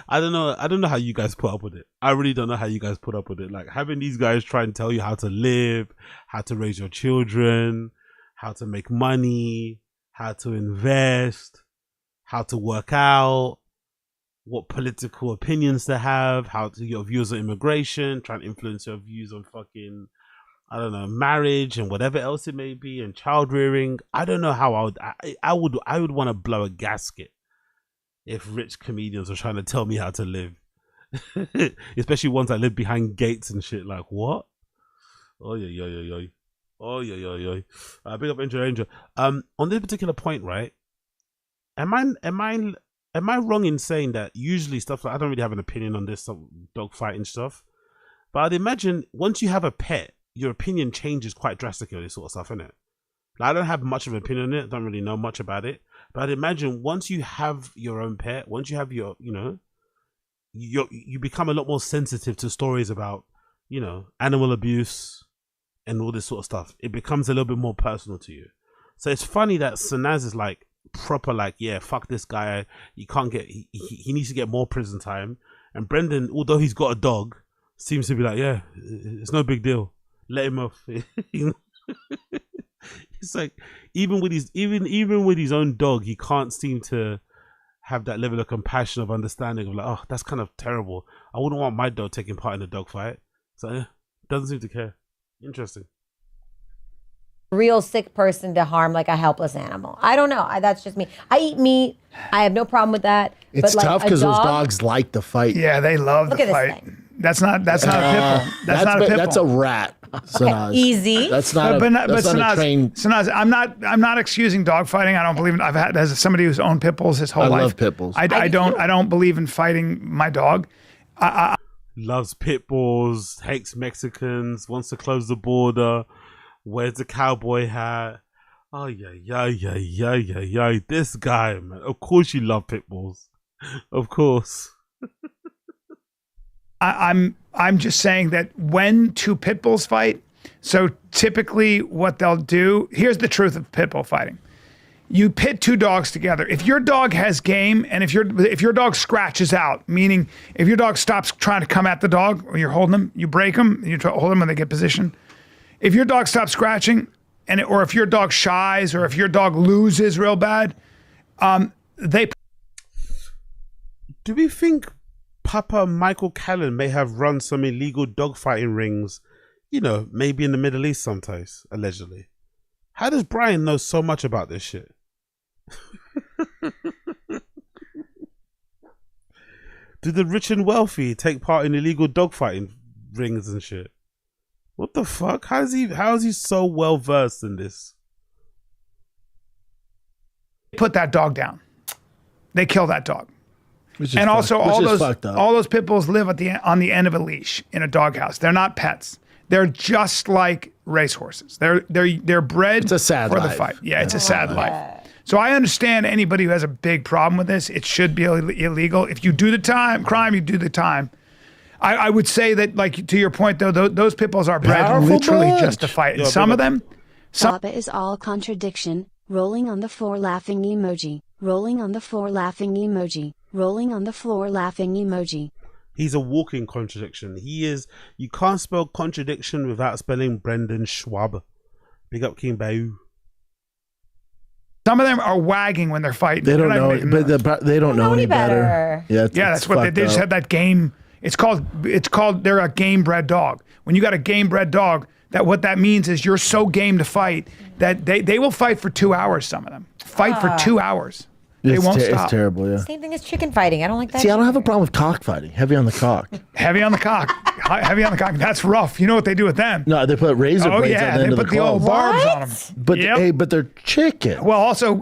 Speaker 1: I don't know how you guys put up with it. I really don't know how you guys put up with it. Like having these guys try and tell you how to live, how to raise your children, how to make money, how to invest, how to work out, what political opinions to have, how to your views on immigration, trying to influence your views on fucking, I don't know, marriage and whatever else it may be, and child rearing. I don't know how I would want to blow a gasket if rich comedians are trying to tell me how to live, especially ones that live behind gates and shit. Like what? Oh yeah. Oh yeah. Big up Angel. On this particular point, right? Am I wrong in saying that usually stuff like, I don't really have an opinion on this dog fighting stuff, but I'd imagine once you have a pet, your opinion changes quite drastically on this sort of stuff, innit? Like, I don't have much of an opinion on it. Don't really know much about it, but I'd imagine once you have your own pet, once you have your, you know, you become a lot more sensitive to stories about, you know, animal abuse and all this sort of stuff. It becomes a little bit more personal to you. So it's funny that Sanaz is like proper, like, yeah, fuck this guy. You can't get, he needs to get more prison time. And Brendan, although he's got a dog, seems to be like, yeah, it's no big deal. Let him off. It's like even with his own dog, he can't seem to have that level of compassion, of understanding of like, oh, that's kind of terrible. I wouldn't want my dog taking part in a dog fight. So doesn't seem to care. Interesting.
Speaker 4: real sick person to harm like a helpless animal. I don't know. That's just me. I eat meat. I have no problem with that.
Speaker 6: It's
Speaker 4: but like
Speaker 6: tough because those dogs like to fight.
Speaker 18: Yeah, they love
Speaker 4: Look
Speaker 18: the
Speaker 4: at this
Speaker 18: fight.
Speaker 4: thing.
Speaker 18: That's not a pit bull. That's not a pit bull.
Speaker 6: That's a rat. Sanaz.
Speaker 4: Easy.
Speaker 6: That's not a trained.
Speaker 18: Sanaz, I'm not excusing dog fighting. I don't believe in. I've had as somebody who's owned pit bulls his whole life.
Speaker 6: I love pit bulls.
Speaker 18: I don't believe in fighting my dog.
Speaker 1: Loves pit bulls, hates Mexicans, wants to close the border, wears the cowboy hat. Oh yeah. This guy, man. Of course you love pit bulls. Of course.
Speaker 18: I'm just saying that when two pit bulls fight, So typically what they'll do, here's the truth of pit bull fighting. You pit two dogs together. If your dog has game and if your dog scratches out, meaning if your dog stops trying to come at the dog or you're holding them, you break them, you hold them when they get position. If your dog stops scratching or if your dog shies or if your dog loses real bad, they...
Speaker 1: Do we think Papa Michael Callan may have run some illegal dogfighting rings, you know, maybe in the Middle East sometimes, allegedly? How does Brian know so much about this shit? Do the rich and wealthy take part in illegal dogfighting rings and shit? What the fuck? How is he so well versed in this?
Speaker 18: Put that dog down. They kill that dog. And also
Speaker 6: all
Speaker 18: those pit bulls live on the end of a leash in a doghouse. They're not pets. They're just like racehorses. They're bred for the fight. Yeah, it's a sad life. So I understand anybody who has a big problem with this. It should be illegal. If you do the crime, you do the time. I would say that, like, to your point though, those pit bulls are bred literally just to fight. And some of them,
Speaker 8: Papa is all contradiction. Rolling on the floor laughing emoji. Rolling on the floor laughing emoji. Rolling on the floor laughing emoji.
Speaker 1: He's a walking contradiction. He is. You can't spell contradiction without spelling Brendan Schwab. Big up King Bau.
Speaker 18: Some of them are wagging when they're fighting.
Speaker 6: They don't know, but they don't know any better. Yeah,
Speaker 18: that's what they just had that game. It's called. They're a game bred dog. When you got a game bred dog, what that means is you're so game to fight that they will fight for 2 hours. Some of them fight for 2 hours. They won't stop.
Speaker 6: It's terrible, yeah.
Speaker 4: Same thing as chicken fighting. I don't like that.
Speaker 6: See, I don't have a problem with cockfighting. Heavy on the cock.
Speaker 18: Heavy on the cock. Heavy on the cock. That's rough. You know what they do with them?
Speaker 6: No, they put razor blades on the end of the claws.
Speaker 18: They put the old barbs on them.
Speaker 6: But hey, but they're chicken.
Speaker 18: Well, also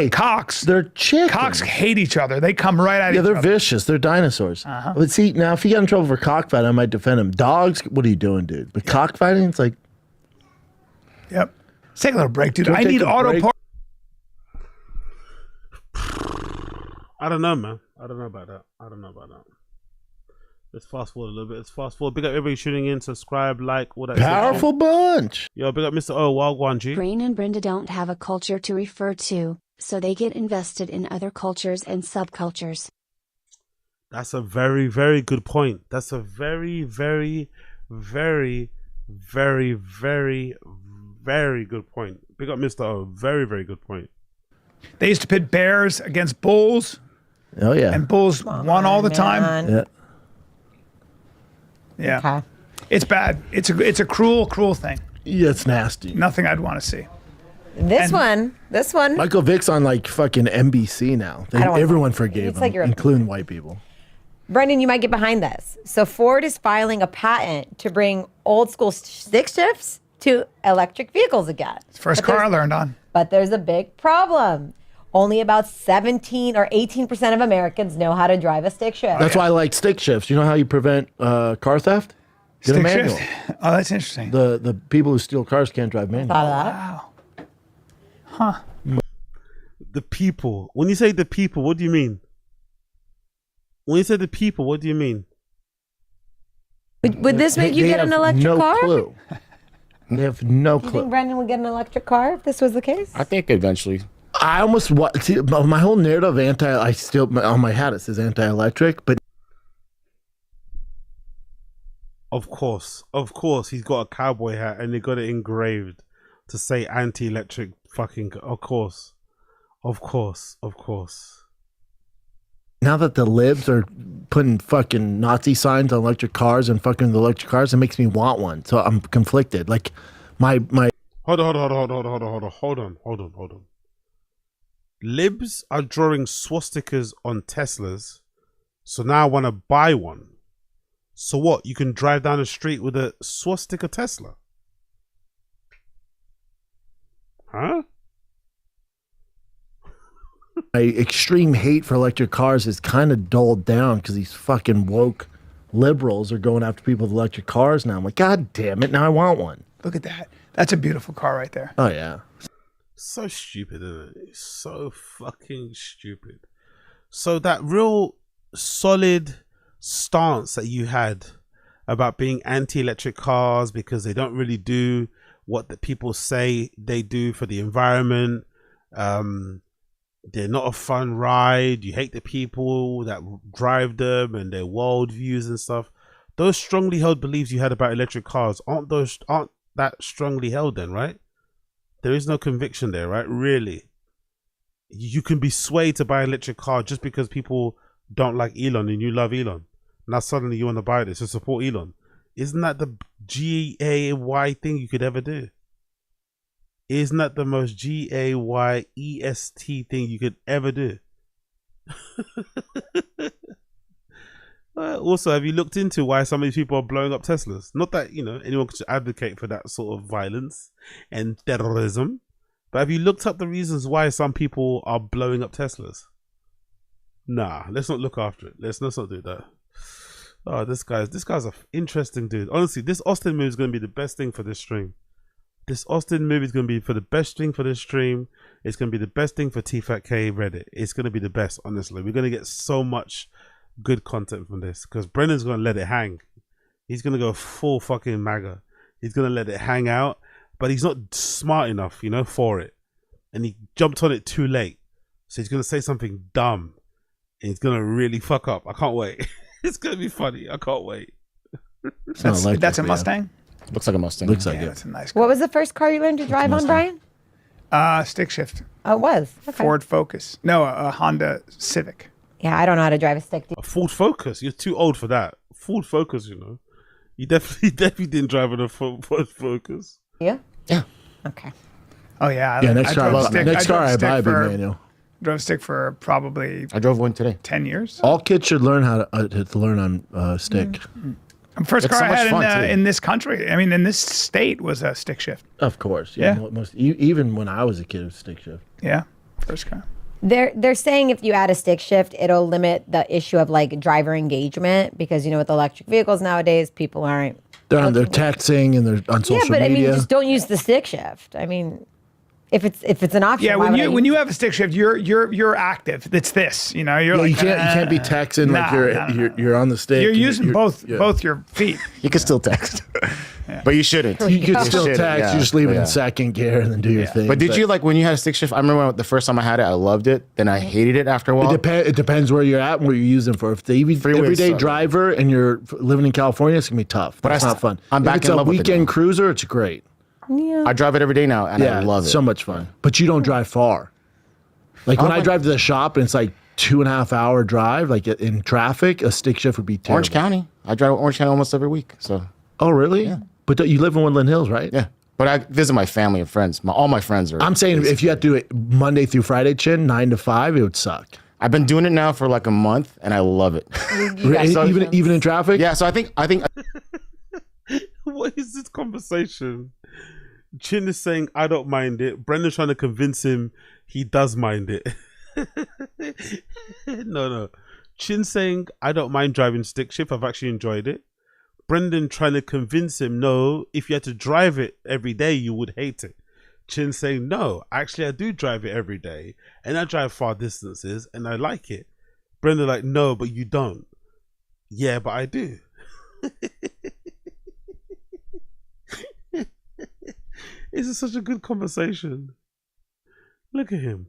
Speaker 18: cocks.
Speaker 6: They're chicken.
Speaker 18: Cocks hate each other. They come right at each other.
Speaker 6: Yeah, they're vicious. They're dinosaurs. But see, now if you get in trouble for cockfighting, I might defend him. Dogs, what are you doing, dude? But cockfighting, it's like...
Speaker 18: Yep. Let's take a little break, dude. I need auto parts.
Speaker 1: I don't know, man. I don't know about that. Let's fast forward a little bit. Let's fast forward. Big up everybody tuning in. Subscribe, like, all that.
Speaker 6: Powerful bunch.
Speaker 1: Yo, big up Mr. O. Wagwan G.
Speaker 8: Brain and Brenda don't have a culture to refer to, so they get invested in other cultures and subcultures.
Speaker 1: That's a very, very good point. That's a very, very, very, very, very, very good point. Big up Mr. O. Very, very good point.
Speaker 18: They used to pit bears against bulls.
Speaker 6: Oh yeah.
Speaker 18: And bulls won all the time.
Speaker 6: Yeah.
Speaker 18: Yeah.
Speaker 4: Okay.
Speaker 18: It's bad. It's a cruel thing.
Speaker 6: Yeah, it's nasty.
Speaker 18: Nothing I'd want to see.
Speaker 4: This one.
Speaker 6: Michael Vick's on like fucking NBC now. Everyone forgave him, including white people.
Speaker 4: Brendan, you might get behind this. So Ford is filing a patent to bring old school stick shifts to electric vehicles again.
Speaker 18: It's the first car I learned on.
Speaker 4: But there's a big problem. Only about 17 or 18% of Americans know how to drive a stick shift.
Speaker 6: That's why I like stick shifts. You know how you prevent car theft? Get a manual.
Speaker 18: Oh, that's interesting.
Speaker 6: The people who steal cars can't drive manual.
Speaker 18: Wow. Huh.
Speaker 1: The people. When you say the people, what do you mean? When you say the people, what do you mean?
Speaker 4: Would this make you get an electric car?
Speaker 6: Clue. They have no
Speaker 4: Do you
Speaker 6: clue.
Speaker 4: think Brendan would get an electric car if this was the case?
Speaker 15: I think eventually.
Speaker 6: I almost see my whole narrative on my hat it says anti-electric, but
Speaker 1: Of course, he's got a cowboy hat and they got it engraved to say anti-electric. Fucking, of course.
Speaker 6: now that the libs are putting fucking Nazi signs on electric cars and fucking the electric cars, it makes me want one. So I'm conflicted. Like my
Speaker 1: Hold on. Libs are drawing swastikas on Teslas, so now I want to buy one. So what? You can drive down the street with a swastika Tesla? Huh?
Speaker 6: my extreme hate for electric cars is kind of dulled down because these fucking woke liberals are going after people with electric cars now. I'm like, God damn it, now I want one.
Speaker 18: Look at that. That's a beautiful car right there.
Speaker 6: Oh, yeah.
Speaker 1: So stupid, isn't it? It's so fucking stupid. So that real solid stance that you had about being anti-electric cars because they don't really do what the people say they do for the environment. They're not a fun ride. You hate the people that drive them and their worldviews and stuff. Those strongly held beliefs you had about electric cars aren't that strongly held then, right? There is no conviction there, right? Really. You can be swayed to buy an electric car just because people don't like Elon and you love Elon. Now suddenly you want to buy this to support Elon. Isn't that the GAY thing you could ever do? Isn't that the most GAYEST thing you could ever do? Also, have you looked into why some of these people are blowing up Teslas? Not that, anyone should advocate for that sort of violence and terrorism, but have you looked up the reasons why some people are blowing up Teslas? Nah, let's not look after it. Let's not do that. Oh, this guy's an interesting dude. Honestly, this Austin movie is going to be the best thing for this stream. This Austin movie is going to be for the best thing for this stream. It's going to be the best thing for Tfatk Reddit. It's going to be the best, honestly. We're going to get so much good content from this because Brendan's going to let it hang. He's going to go full fucking MAGA. He's going to let it hang out, but he's not smart enough, for it. And he jumped on it too late. So he's going to say something dumb and he's going to really fuck up. I can't wait. It's going to be funny. I can't wait.
Speaker 18: That's a Mustang?
Speaker 15: Looks like a Mustang.
Speaker 6: Looks like it.
Speaker 18: That's a nice
Speaker 4: What was the first car you learned to drive on, Brian?
Speaker 18: Stick shift.
Speaker 4: Oh, it was. Okay.
Speaker 18: Ford Focus. No, a Honda Civic.
Speaker 4: Yeah, I don't know how to drive a stick.
Speaker 1: A Ford Focus? You're too old for that. Ford Focus, You definitely didn't drive in a Ford Focus.
Speaker 4: Yeah?
Speaker 15: Yeah.
Speaker 4: Okay.
Speaker 18: Oh, yeah.
Speaker 6: Next car I buy, big manual.
Speaker 18: Drove stick for probably
Speaker 15: I drove one today.
Speaker 18: 10 years.
Speaker 6: All kids should learn how to learn on stick.
Speaker 18: Mm-hmm. First car I had in this country, in this state was a stick shift.
Speaker 6: Of course.
Speaker 18: Yeah.
Speaker 6: Even when I was a kid, it was stick shift.
Speaker 18: Yeah. First car.
Speaker 4: They're saying if you add a stick shift, it'll limit the issue of like driver engagement because, with electric vehicles nowadays, people aren't.
Speaker 6: They're texting and they're on social media.
Speaker 4: Yeah, but just don't use the stick shift. If it's an option.
Speaker 18: Yeah, when you have a stick shift, you're active. It's this, you
Speaker 6: can't be texting you're on the stick.
Speaker 18: You're using both your feet.
Speaker 15: You can still text, but you shouldn't.
Speaker 6: You can still text. You just leave it in second gear and then do your thing.
Speaker 15: But did you when you had a stick shift? I remember the first time I had it, I loved it. Then I hated it after a while.
Speaker 6: It depends where you're at and what you're using for. If the everyday driver and you're living in California, it's gonna be tough. But it's not fun.
Speaker 15: I'm back in love with it.
Speaker 6: It's a weekend cruiser. It's great.
Speaker 4: Yeah.
Speaker 15: I drive it every day now, and I love it.
Speaker 6: So much fun. But you don't drive far. When I drive to the shop and it's 2.5 hour drive, in traffic, a stick shift would be terrible.
Speaker 15: Orange County. I drive Orange County almost every week. So.
Speaker 6: Oh, really?
Speaker 15: Yeah.
Speaker 6: But you live in Woodland Hills, right?
Speaker 15: Yeah. But I visit my family and friends. All my friends are.
Speaker 6: I'm saying if you had to do it Monday through Friday, Chin, 9 to 5, it would suck.
Speaker 15: I've been doing it now for a month, and I love it.
Speaker 6: Even in traffic?
Speaker 15: Yeah. So I think.
Speaker 1: What is this conversation? Chin is saying, I don't mind it. Brendan's trying to convince him he does mind it. No. Chin saying, I don't mind driving stick shift. I've actually enjoyed it. Brendan trying to convince him, no, if you had to drive it every day, you would hate it. Chin saying, no, actually, I do drive it every day. And I drive far distances and I like it. Brendan no, but you don't. Yeah, but I do. This is such a good conversation. Look at him.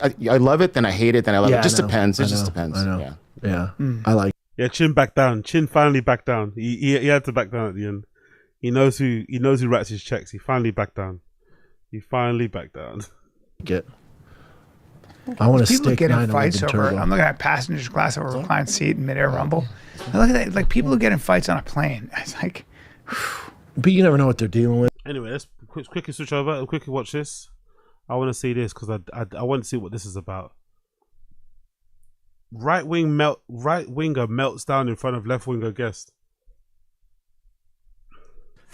Speaker 15: I love it, then I hate it, then I love it. It just depends. It just depends.
Speaker 6: I know. Yeah. I like it.
Speaker 1: Yeah, Chin backed down. Chin finally backed down. He had to back down at the end. He knows who writes his checks. He finally backed down.
Speaker 6: I want to
Speaker 18: people
Speaker 6: stick
Speaker 18: get in
Speaker 6: 911
Speaker 18: fights over.
Speaker 6: turbo.
Speaker 18: I'm looking at passenger class over reclined seat and mid-air rumble. I look at that, people who get in fights on a plane. It's
Speaker 6: but you never know what they're dealing with.
Speaker 1: Anyway, let's quickly switch over. Quickly watch this. I want to see this because I want to see what this is about. Right winger melts down in front of left winger guest.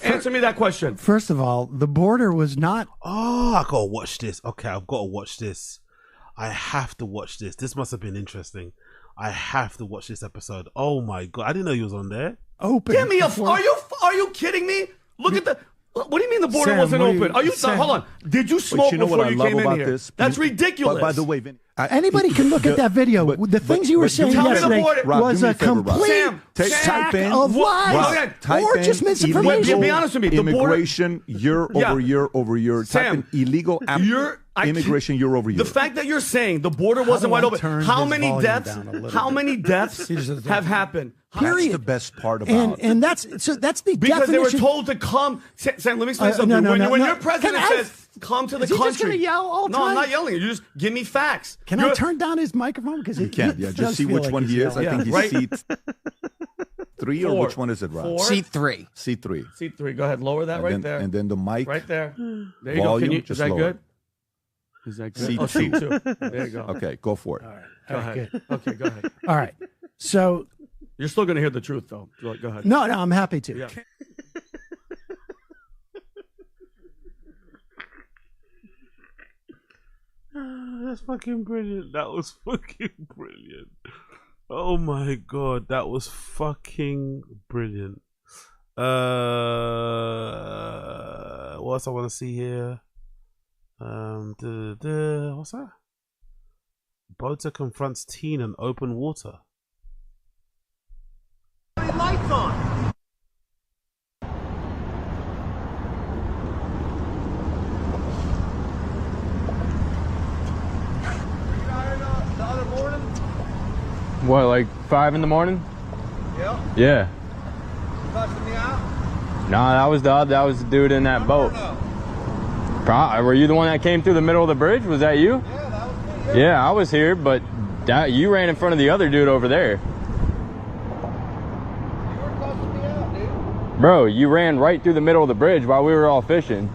Speaker 3: Answer me that question. First of all, the border was not.
Speaker 1: Oh, I gotta watch this. Okay, I've got to watch this. I have to watch this. This must have been interesting. I have to watch this episode. Oh my god, I didn't know he was on there.
Speaker 3: Open.
Speaker 13: Give me a. Are you kidding me? Look at the.
Speaker 10: What do you mean the border
Speaker 11: Sam,
Speaker 10: wasn't
Speaker 11: what do you-
Speaker 10: open? Are you
Speaker 11: Sam-
Speaker 10: hold on? Did you smoke
Speaker 11: you know
Speaker 10: before
Speaker 11: what I
Speaker 10: you
Speaker 11: love
Speaker 10: came in
Speaker 11: about
Speaker 10: here?
Speaker 11: this?
Speaker 10: That's
Speaker 11: But-
Speaker 10: ridiculous.
Speaker 11: By the way, Vinny,
Speaker 3: Anybody can look at that video. The things you were saying
Speaker 10: tell me the
Speaker 3: yesterday
Speaker 10: border-
Speaker 11: Rob,
Speaker 3: was
Speaker 11: do me
Speaker 3: a
Speaker 11: a favor, Rob.
Speaker 3: complete
Speaker 10: Sam,
Speaker 3: stack
Speaker 11: type in
Speaker 3: of lies
Speaker 11: Rob, type
Speaker 3: or
Speaker 11: in
Speaker 3: just misinformation.
Speaker 11: illegal
Speaker 10: Be honest with me, the border-
Speaker 11: immigration year
Speaker 10: Yeah.
Speaker 11: over year over year.
Speaker 10: Sam,
Speaker 11: type in illegal immigration year over year.
Speaker 10: The fact that you're saying the border wasn't
Speaker 11: do
Speaker 10: wide
Speaker 11: I
Speaker 10: open.
Speaker 11: turn
Speaker 10: How
Speaker 11: his
Speaker 10: many
Speaker 11: volume
Speaker 10: deaths?
Speaker 11: down a little
Speaker 10: How
Speaker 11: bit?
Speaker 10: many deaths have happened?
Speaker 11: That's the best part about it.
Speaker 3: And that's the
Speaker 10: Because they were
Speaker 3: definition.
Speaker 10: told to come. Sam, let me explain
Speaker 3: No,
Speaker 10: something.
Speaker 3: no,
Speaker 10: when
Speaker 3: no.
Speaker 10: your president
Speaker 3: Can I-
Speaker 10: says come to the
Speaker 3: Is he
Speaker 10: country,
Speaker 3: just gonna yell all the
Speaker 10: no, I'm
Speaker 3: time?
Speaker 10: not yelling. You just give me facts.
Speaker 3: Can I turn down his microphone? Because
Speaker 11: You can, yeah. Just see which one he is. I think he's
Speaker 10: right?
Speaker 11: seat 3 or
Speaker 10: Four.
Speaker 11: which one is it, Rob?
Speaker 10: Four.
Speaker 9: Seat 3.
Speaker 11: Seat 3.
Speaker 10: Seat 3. Go ahead, lower that
Speaker 11: And
Speaker 10: right
Speaker 11: then,
Speaker 10: there.
Speaker 11: And then the mic.
Speaker 10: Right there. There you go.
Speaker 11: Volume,
Speaker 10: Can you,
Speaker 11: just
Speaker 10: is that
Speaker 11: lower.
Speaker 10: good? Is that good?
Speaker 11: Seat
Speaker 10: Oh,
Speaker 11: 2.
Speaker 10: seat 2. There you go.
Speaker 11: Okay, go for it.
Speaker 10: Go ahead. Okay, go ahead.
Speaker 3: All right. So
Speaker 10: You're still going to hear the truth, though. Go ahead.
Speaker 3: no, I'm happy to.
Speaker 10: Yeah.
Speaker 1: That's fucking brilliant. That was fucking brilliant. Oh my god, that was fucking brilliant. What else I want to see here? What's that? Boater confronts teen in open water.
Speaker 19: Lights on.
Speaker 20: What, like 5 in the morning?
Speaker 19: Yeah.
Speaker 20: Yeah.
Speaker 19: Busting me out?
Speaker 20: Nah, that was the dude in that boat. Were you the one that came through the middle of the bridge? Was that you?
Speaker 19: Yeah, that was me.
Speaker 20: Yeah, I was here, but you ran in front of the other dude over there.
Speaker 19: You were busting me out, dude.
Speaker 20: Bro, you ran right through the middle of the bridge while we were all fishing.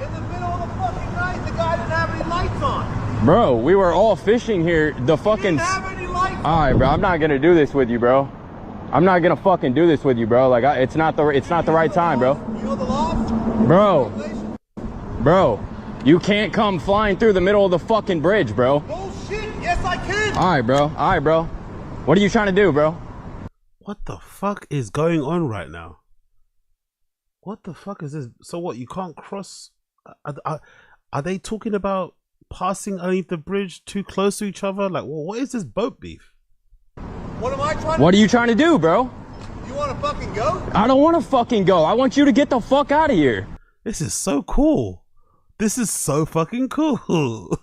Speaker 19: In the middle of the fucking night, the guy didn't have any lights on.
Speaker 20: Bro, we were all fishing here. The fucking.
Speaker 19: Didn't have any lights on.
Speaker 20: All right, bro. I'm not gonna do this with you, bro. I'm not gonna fucking do this with you, bro. Like, it's not the right time, bro.
Speaker 19: You know the law?
Speaker 20: Bro, you can't come flying through the middle of the fucking bridge, bro.
Speaker 19: Bullshit. Yes, I can.
Speaker 20: All right, bro. What are you trying to do, bro?
Speaker 1: What the fuck is going on right now? What the fuck is this? So what? You can't cross? Are they talking about passing underneath the bridge too close to each other? Like, what is this boat beef?
Speaker 19: What am I trying
Speaker 20: What are you trying to do, bro?
Speaker 19: You want to fucking go?
Speaker 20: I don't want to fucking go. I want you to get the fuck out of here.
Speaker 1: This is so cool. This is so fucking cool.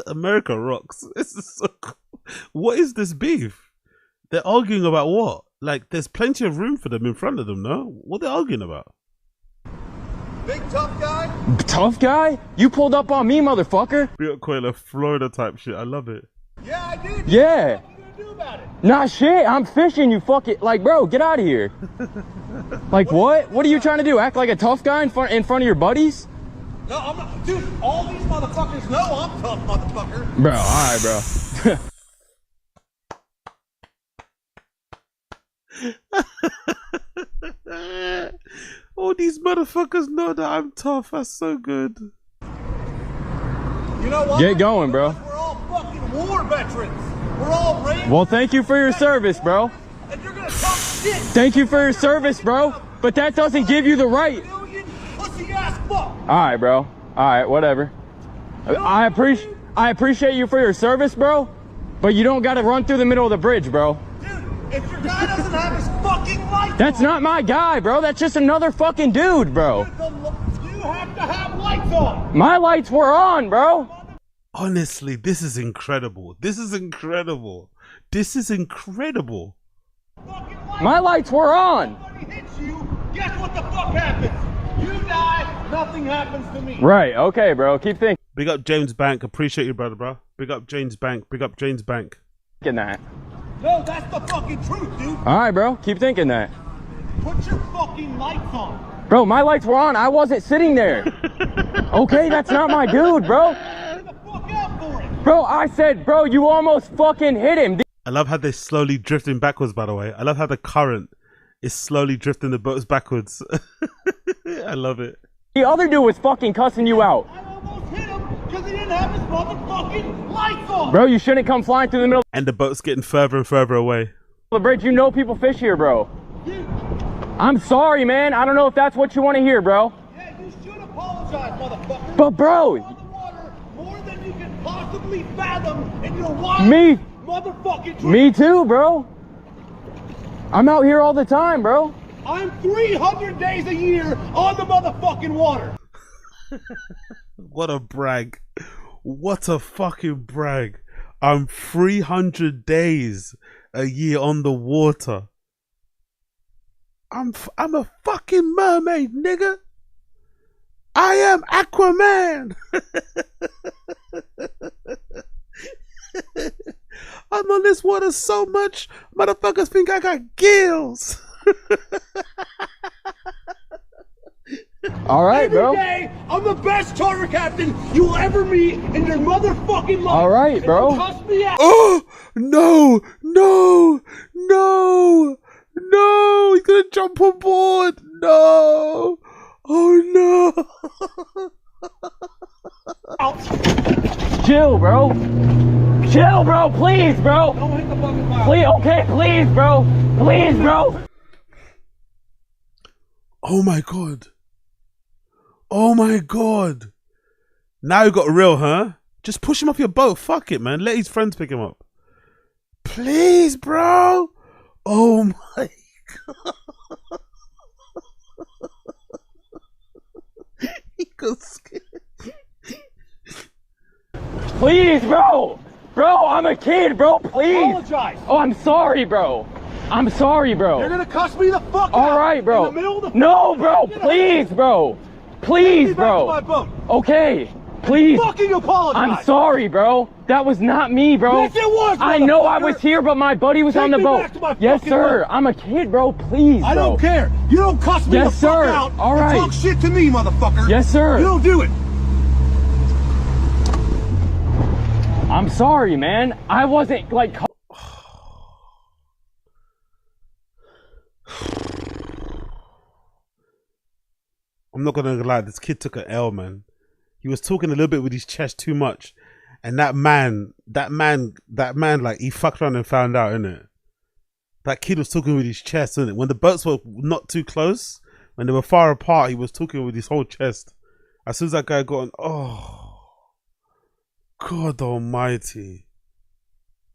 Speaker 1: America rocks. This is so cool. What is this beef? They're arguing about what? Like, there's plenty of room for them in front of them, no? What are they arguing about?
Speaker 19: Big tough guy?
Speaker 20: Tough guy? You pulled up on me, motherfucker.
Speaker 1: We got quite a Florida type shit. I love it.
Speaker 19: Yeah, I did.
Speaker 20: Yeah.
Speaker 19: What are you gonna do about it?
Speaker 20: Nah, shit. I'm fishing, you fucking. Like, bro, get out of here. Like, what? What are you trying to do? Act like a tough guy in front of your buddies?
Speaker 19: No, I'm not. Dude, all these motherfuckers know I'm tough, motherfucker.
Speaker 20: Bro, alright, bro.
Speaker 1: All these motherfuckers know that I'm tough. That's so good.
Speaker 19: You know what?
Speaker 20: Get going, bro.
Speaker 19: We're all fucking war veterans. We're all raised.
Speaker 20: Well, thank you for your service, bro.
Speaker 19: And you're gonna talk shit.
Speaker 20: Thank you for your service, bro. But that doesn't give you the right.
Speaker 19: Pussy ass fuck.
Speaker 20: Alright, bro. Alright, whatever. I appreciate you for your service, bro. But you don't gotta run through the middle of the bridge, bro.
Speaker 19: If your guy doesn't have his fucking lights
Speaker 20: That's not my guy, bro. That's just another fucking dude, bro.
Speaker 19: you have to have lights on.
Speaker 20: My lights were on, bro.
Speaker 1: Honestly, this is incredible. This is incredible. This is incredible.
Speaker 20: My lights were on.
Speaker 19: Hits you, guess what the fuck happens? You die, nothing happens to me.
Speaker 20: Right, okay, bro. Keep thinking
Speaker 1: Big up James Bank. Appreciate you, brother, bro. Big up James Bank. Big up James Bank.
Speaker 20: that.
Speaker 19: No, that's the fucking truth, dude.
Speaker 20: Alright, bro. Keep thinking that.
Speaker 19: Put your fucking lights on.
Speaker 20: Bro, my lights were on. I wasn't sitting there. Okay, that's not my dude, bro. Bro, I said, bro, you almost fucking hit him.
Speaker 1: I love how they're slowly drifting backwards, by the way. I love how the current is slowly drifting the boats backwards. I love it.
Speaker 20: The other dude was fucking cussing you out.
Speaker 19: I almost hit him because he didn't have his motherfucking lights on.
Speaker 20: Bro, you shouldn't come flying through the middle
Speaker 1: And the boat's getting further and further away.
Speaker 20: of the bridge. You know people fish here, bro. I'm sorry, man. I don't know if that's what you want to hear, bro.
Speaker 19: Yeah, you You should apologize, motherfucker.
Speaker 20: But bro,
Speaker 19: More than you can possibly fathom in your wild
Speaker 20: me,
Speaker 19: motherfucking
Speaker 20: me too, bro. I'm out here all the time, bro.
Speaker 19: I'm 300 days a year on the motherfucking water.
Speaker 1: What a brag. What a fucking brag. I'm 300 days a year on the water. I'm a fucking mermaid, nigga. I am Aquaman. I'm on this water so much, motherfuckers think I got gills.
Speaker 20: All right,
Speaker 19: Every
Speaker 20: bro.
Speaker 19: day, I'm the best charter captain you'll ever meet in your motherfucking life.
Speaker 20: All right,
Speaker 19: And
Speaker 20: bro.
Speaker 19: you cuss me out.
Speaker 1: Oh no, no, no, no! He's gonna jump on board. No! Oh no!
Speaker 20: Chill, bro. Chill, bro. Please, bro.
Speaker 19: Don't hit the fucking mouth.
Speaker 20: Please, okay, please, bro. Please, bro.
Speaker 1: Oh my god! Oh my god! Now you got real, huh? Just push him off your boat. Fuck it, man. Let his friends pick him up. Please, bro. Oh my god. He got scared.
Speaker 20: Please, bro. Bro, I'm a kid, bro. Please.
Speaker 19: Apologize.
Speaker 20: Oh, I'm sorry, bro. I'm sorry, bro.
Speaker 19: You're gonna cuss me the fuck out.
Speaker 20: All right, bro.
Speaker 19: In the middle of the
Speaker 20: No, bro. Please, bro. Please,
Speaker 19: Take me back to my
Speaker 20: bro.
Speaker 19: boat.
Speaker 20: Okay. Please.
Speaker 19: Fucking apologize.
Speaker 20: I'm sorry, bro. That was not me, bro.
Speaker 19: Yes, it was,
Speaker 20: I know I
Speaker 19: motherfucker.
Speaker 20: was here, but my buddy was
Speaker 19: Take
Speaker 20: on the
Speaker 19: me
Speaker 20: boat.
Speaker 19: back to my
Speaker 20: Yes,
Speaker 19: fucking
Speaker 20: sir.
Speaker 19: boat.
Speaker 20: I'm a kid, bro. Please, bro.
Speaker 19: I don't care. You don't cuss me
Speaker 20: Yes,
Speaker 19: the fuck
Speaker 20: sir.
Speaker 19: out
Speaker 20: All
Speaker 19: and
Speaker 20: right.
Speaker 19: talk shit to me, motherfucker.
Speaker 20: Yes, sir.
Speaker 19: You don't do it.
Speaker 20: I'm sorry, man. I wasn't like.
Speaker 1: I'm not gonna lie, this kid took an L, man. He was talking a little bit with his chest too much. And that man, like, he fucked around and found out, innit? That kid was talking with his chest, innit? When the boats were not too close, when they were far apart, he was talking with his whole chest. As soon as that guy got on, oh, God almighty.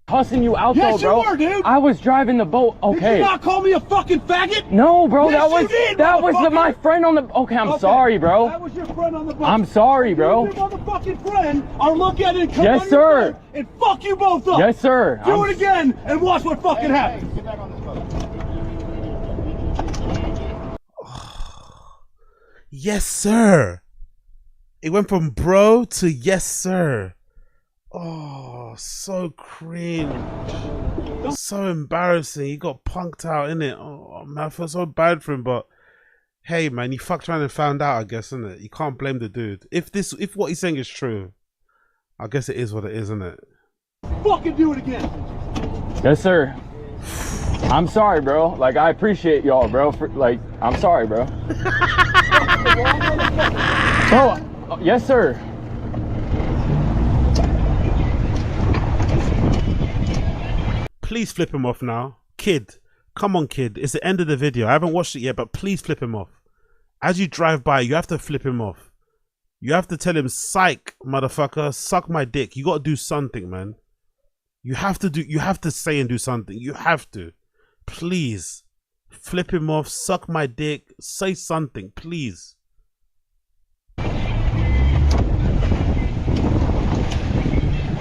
Speaker 20: Cussing you out
Speaker 19: Yes,
Speaker 20: though, bro.
Speaker 19: you were, dude.
Speaker 20: I was driving the boat. Okay.
Speaker 19: Did you not call me a fucking faggot?
Speaker 20: No, bro.
Speaker 19: Yes,
Speaker 20: that was
Speaker 19: you did,
Speaker 20: that was
Speaker 19: motherfucker.
Speaker 20: my friend on the. Okay, I'm
Speaker 19: Okay,
Speaker 20: sorry, bro.
Speaker 19: That was your friend on the boat.
Speaker 20: I'm sorry, bro.
Speaker 19: You, your motherfucking friend, are look at it and come
Speaker 20: Yes,
Speaker 19: on your
Speaker 20: sir.
Speaker 19: boat and fuck you both up.
Speaker 20: Yes, sir.
Speaker 19: Do it again and watch what fucking happens.
Speaker 22: Get back on this boat.
Speaker 1: Yes, sir. It went from bro to yes, sir. Oh, so cringe. So embarrassing. He got punked out, innit? Oh, man, I feel so bad for him, but hey, man, he fucked around and found out, I guess, innit? You can't blame the dude. If what he's saying is true, I guess it is what it is, innit?
Speaker 19: Fucking do it again.
Speaker 20: Yes, sir. I'm sorry, bro. Like, I appreciate y'all, bro. I'm sorry, bro. Bro, yes, sir.
Speaker 1: Please flip him off now. Kid, come on, kid. It's the end of the video. I haven't watched it yet, but please flip him off. As you drive by, you have to flip him off. You have to tell him, psych, motherfucker, suck my dick. You got to do something, man. You have to say and do something. You have to. Please. Flip him off, suck my dick, say something, please.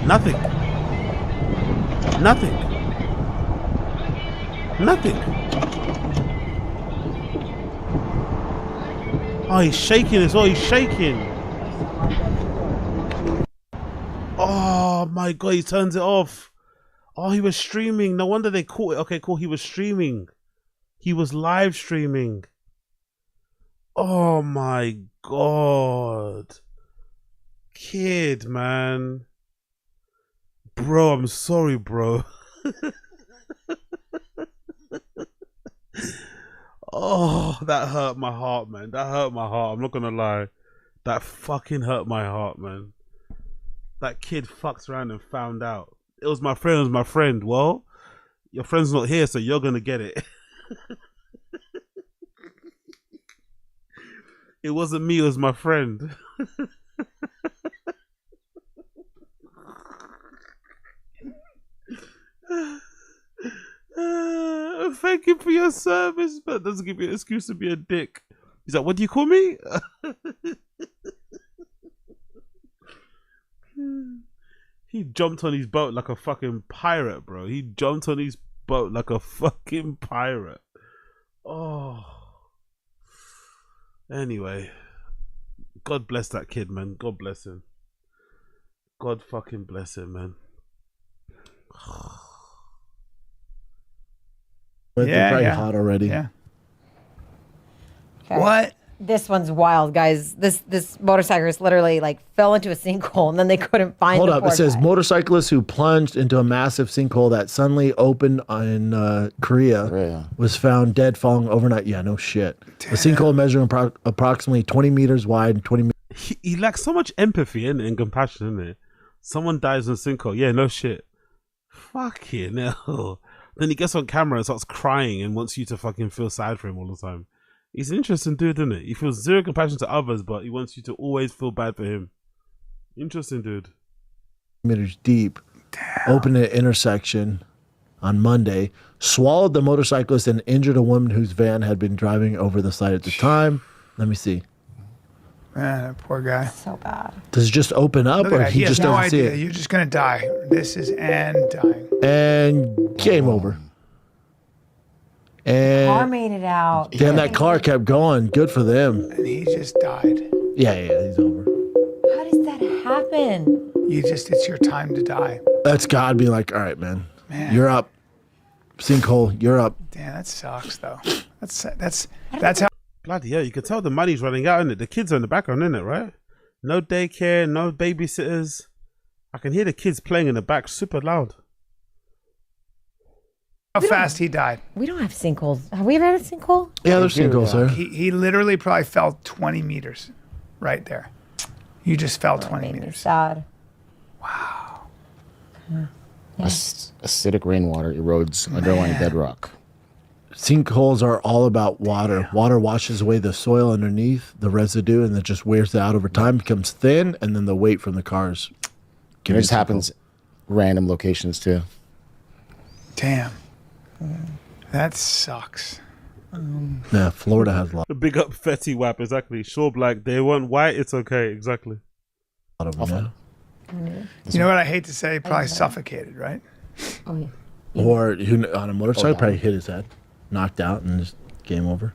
Speaker 1: Nothing. Nothing. Nothing. Oh, he's shaking as well. He's shaking. Oh my God, he turns it off. Oh, he was streaming. No wonder they caught it. Okay, cool. He was streaming. He was live streaming. Oh my God. Kid, man. Bro, I'm sorry, bro. Oh, that hurt my heart, man. That hurt my heart. I'm not gonna lie. That fucking hurt my heart, man. That kid fucked around and found out. It was my friend, it was my friend. Well, your friend's not here, so you're gonna get it. It wasn't me, it was my friend. Thank you for your service, but doesn't give you an excuse to be a dick. He's like, what do you call me? He jumped on his boat like a fucking pirate, bro. He jumped on his boat like a fucking pirate. Oh. Anyway. God bless that kid, man. God bless him. God fucking bless him, man.
Speaker 6: They're probably hot already.
Speaker 18: Yeah.
Speaker 4: Okay.
Speaker 18: What?
Speaker 4: This one's wild, guys. This motorcyclist literally like fell into a sinkhole and then they couldn't find.
Speaker 6: Hold
Speaker 4: the
Speaker 6: up.
Speaker 4: poor
Speaker 6: It says
Speaker 4: guy.
Speaker 6: motorcyclist who plunged into a massive sinkhole that suddenly opened in Korea was found dead following overnight. Yeah, no shit. The sinkhole measuring approximately 20 meters wide and 20 meters.
Speaker 1: He lacks so much empathy and compassion, isn't it? Someone dies in a sinkhole. Yeah, no shit. Fucking hell. Then he gets on camera and starts crying and wants you to fucking feel sad for him all the time. He's an interesting dude, isn't it? He feels zero compassion to others, but he wants you to always feel bad for him. Interesting dude.
Speaker 6: Meters deep. Opened an intersection on Monday. Swallowed the motorcyclist and injured a woman whose van had been driving over the site at the time. Let me see.
Speaker 18: Man, that poor guy.
Speaker 4: So bad.
Speaker 6: Does it just open up
Speaker 18: Look at
Speaker 6: or
Speaker 18: that.
Speaker 6: he
Speaker 18: has
Speaker 6: just
Speaker 18: no
Speaker 6: doesn't see
Speaker 18: idea.
Speaker 6: it?
Speaker 18: You're just gonna die. This is and dying.
Speaker 6: And game over.
Speaker 4: Car
Speaker 6: And
Speaker 4: made it out.
Speaker 6: damn, that car kept going. Good for them.
Speaker 18: And he just died.
Speaker 6: Yeah, he's over.
Speaker 4: How does that happen?
Speaker 18: It's your time to die.
Speaker 6: That's God being like, all right, man,
Speaker 18: Man.
Speaker 6: you're up. Sinkhole, you're up.
Speaker 18: Damn, that sucks though. That's how.
Speaker 1: Bloody hell, you can tell the money's running out, innit? The kids are in the background, innit, right? No daycare, no babysitters. I can hear the kids playing in the back super loud.
Speaker 18: How fast he died.
Speaker 4: We don't have sinkholes. Have we ever had a sinkhole?
Speaker 6: Yeah, there's sinkholes there.
Speaker 18: He literally probably fell 20 meters right there. You just fell 20 meters.
Speaker 4: Sad.
Speaker 2: Acidic rainwater erodes underlying bedrock.
Speaker 6: Sinkholes are all about water. Water washes away the soil underneath, the residue, and it just wears it out over time, becomes thin, and then the weight from the cars.
Speaker 2: It just happens random locations too.
Speaker 18: Damn. That sucks.
Speaker 6: Yeah, Florida has a lot
Speaker 1: Big up Fetty Wap, exactly. Sure, Black. They weren't white, it's okay, exactly.
Speaker 6: of them.
Speaker 18: You know what I hate to say? Probably suffocated, right?
Speaker 4: Oh yeah.
Speaker 6: Or who, on a motorcycle,
Speaker 18: Oh,
Speaker 6: probably hit his head, knocked out, and just game over.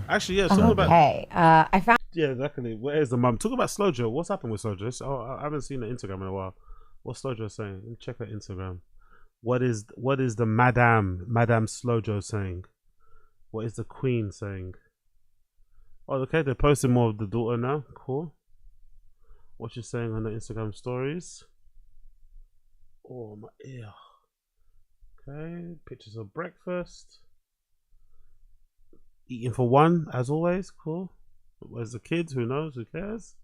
Speaker 1: Actually, yeah, talking about.
Speaker 4: Okay. I found.
Speaker 1: Yeah, exactly. Where's the mum? Talk about Slojo. What's happened with Slojo? Oh, I haven't seen her Instagram in a while. What's Slojo saying? Let me check her Instagram. What is the Madame Slojo saying? What is the Queen saying? Oh, okay, they're posting more of the daughter now. Cool. What she's saying on the Instagram stories. Oh my ear. Okay, pictures of breakfast. Eating for one, as always. Cool. Where's the kids? Who knows? Who cares?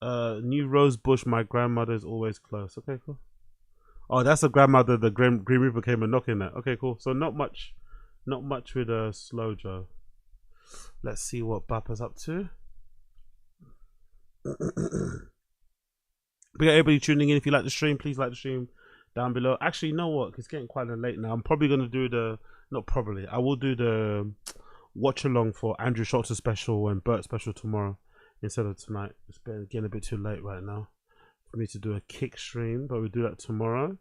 Speaker 1: New rose bush. My grandmother is always close. Okay, cool. Oh, that's a grandmother the Green Reaper came and knocking at. Okay, cool. So not much with Slojo. Let's see what Bappa's up to. We got everybody tuning in. If you like the stream, please like the stream down below. Actually, you know what? It's getting quite late now. I'm probably gonna do I will do the watch along for Andrew Schultz's special and Bert's special tomorrow instead of tonight. It's getting a bit too late right now for me to do a kick stream, but we'll do that tomorrow.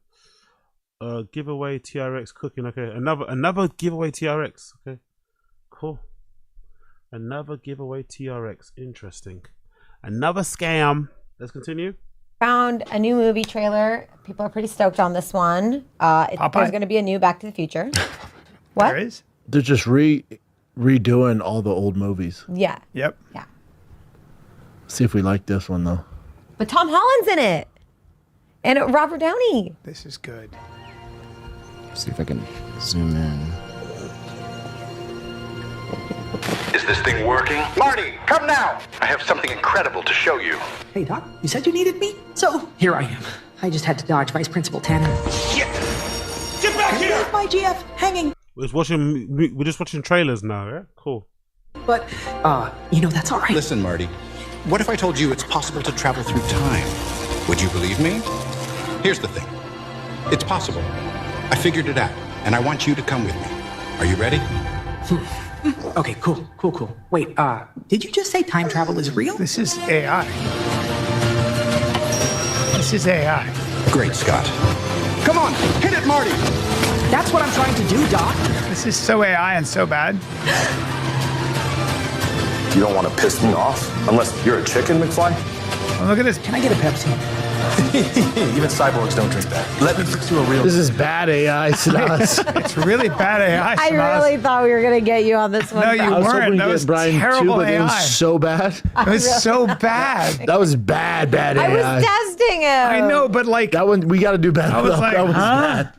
Speaker 1: Giveaway TRX cooking. Okay, another giveaway TRX. Okay, cool. Another giveaway TRX. Interesting. Another scam. Let's continue.
Speaker 4: Found a new movie trailer. People are pretty stoked on this one. There's going to be a new Back to the Future. What?
Speaker 18: There is.
Speaker 6: They're just redoing all the old movies.
Speaker 4: Yeah.
Speaker 18: Yep.
Speaker 4: Yeah.
Speaker 6: See if we like this one though.
Speaker 4: But Tom Holland's in it. And Robert Downey.
Speaker 18: This is good.
Speaker 2: See if I can zoom in.
Speaker 13: Is this thing working? Marty, come now! I have something incredible to show you.
Speaker 16: Hey, Doc, you said you needed me? So, here I am. I just had to dodge Vice Principal Tanner.
Speaker 13: Get back here!
Speaker 16: My GF hanging.
Speaker 1: We're just watching trailers now, yeah? Cool.
Speaker 16: But, that's all right.
Speaker 13: Listen, Marty. What if I told you it's possible to travel through time? Would you believe me? Here's the thing. It's possible. I figured it out, and I want you to come with me. Are you ready?
Speaker 16: Okay, cool. Wait, did you just say time travel is real?
Speaker 18: This is AI. This is AI.
Speaker 13: Great, Scott. Come on, hit it, Marty!
Speaker 16: That's what I'm trying to do, Doc.
Speaker 18: This is so AI and so bad.
Speaker 14: You don't want to piss me off? Unless you're a chicken, McFly?
Speaker 18: Oh, look at this.
Speaker 16: Can I get a Pepsi?
Speaker 14: Even cyborgs don't drink that. Let me fix you a real...
Speaker 6: This is bad AI, Sinas.
Speaker 18: It's really bad AI,
Speaker 4: I
Speaker 18: Sinas.
Speaker 4: really thought we were going to get you on this one.
Speaker 18: No, you
Speaker 6: I was hoping
Speaker 18: weren't.
Speaker 6: to
Speaker 18: That
Speaker 6: get
Speaker 18: was
Speaker 6: Brian
Speaker 18: terrible
Speaker 6: too, but
Speaker 18: AI.
Speaker 6: it was so bad.
Speaker 18: It was so bad.
Speaker 6: That was bad AI.
Speaker 4: I was testing him.
Speaker 18: I know, but like...
Speaker 6: That one, we got to do better.
Speaker 18: I was like,
Speaker 6: that was
Speaker 18: huh?
Speaker 6: bad.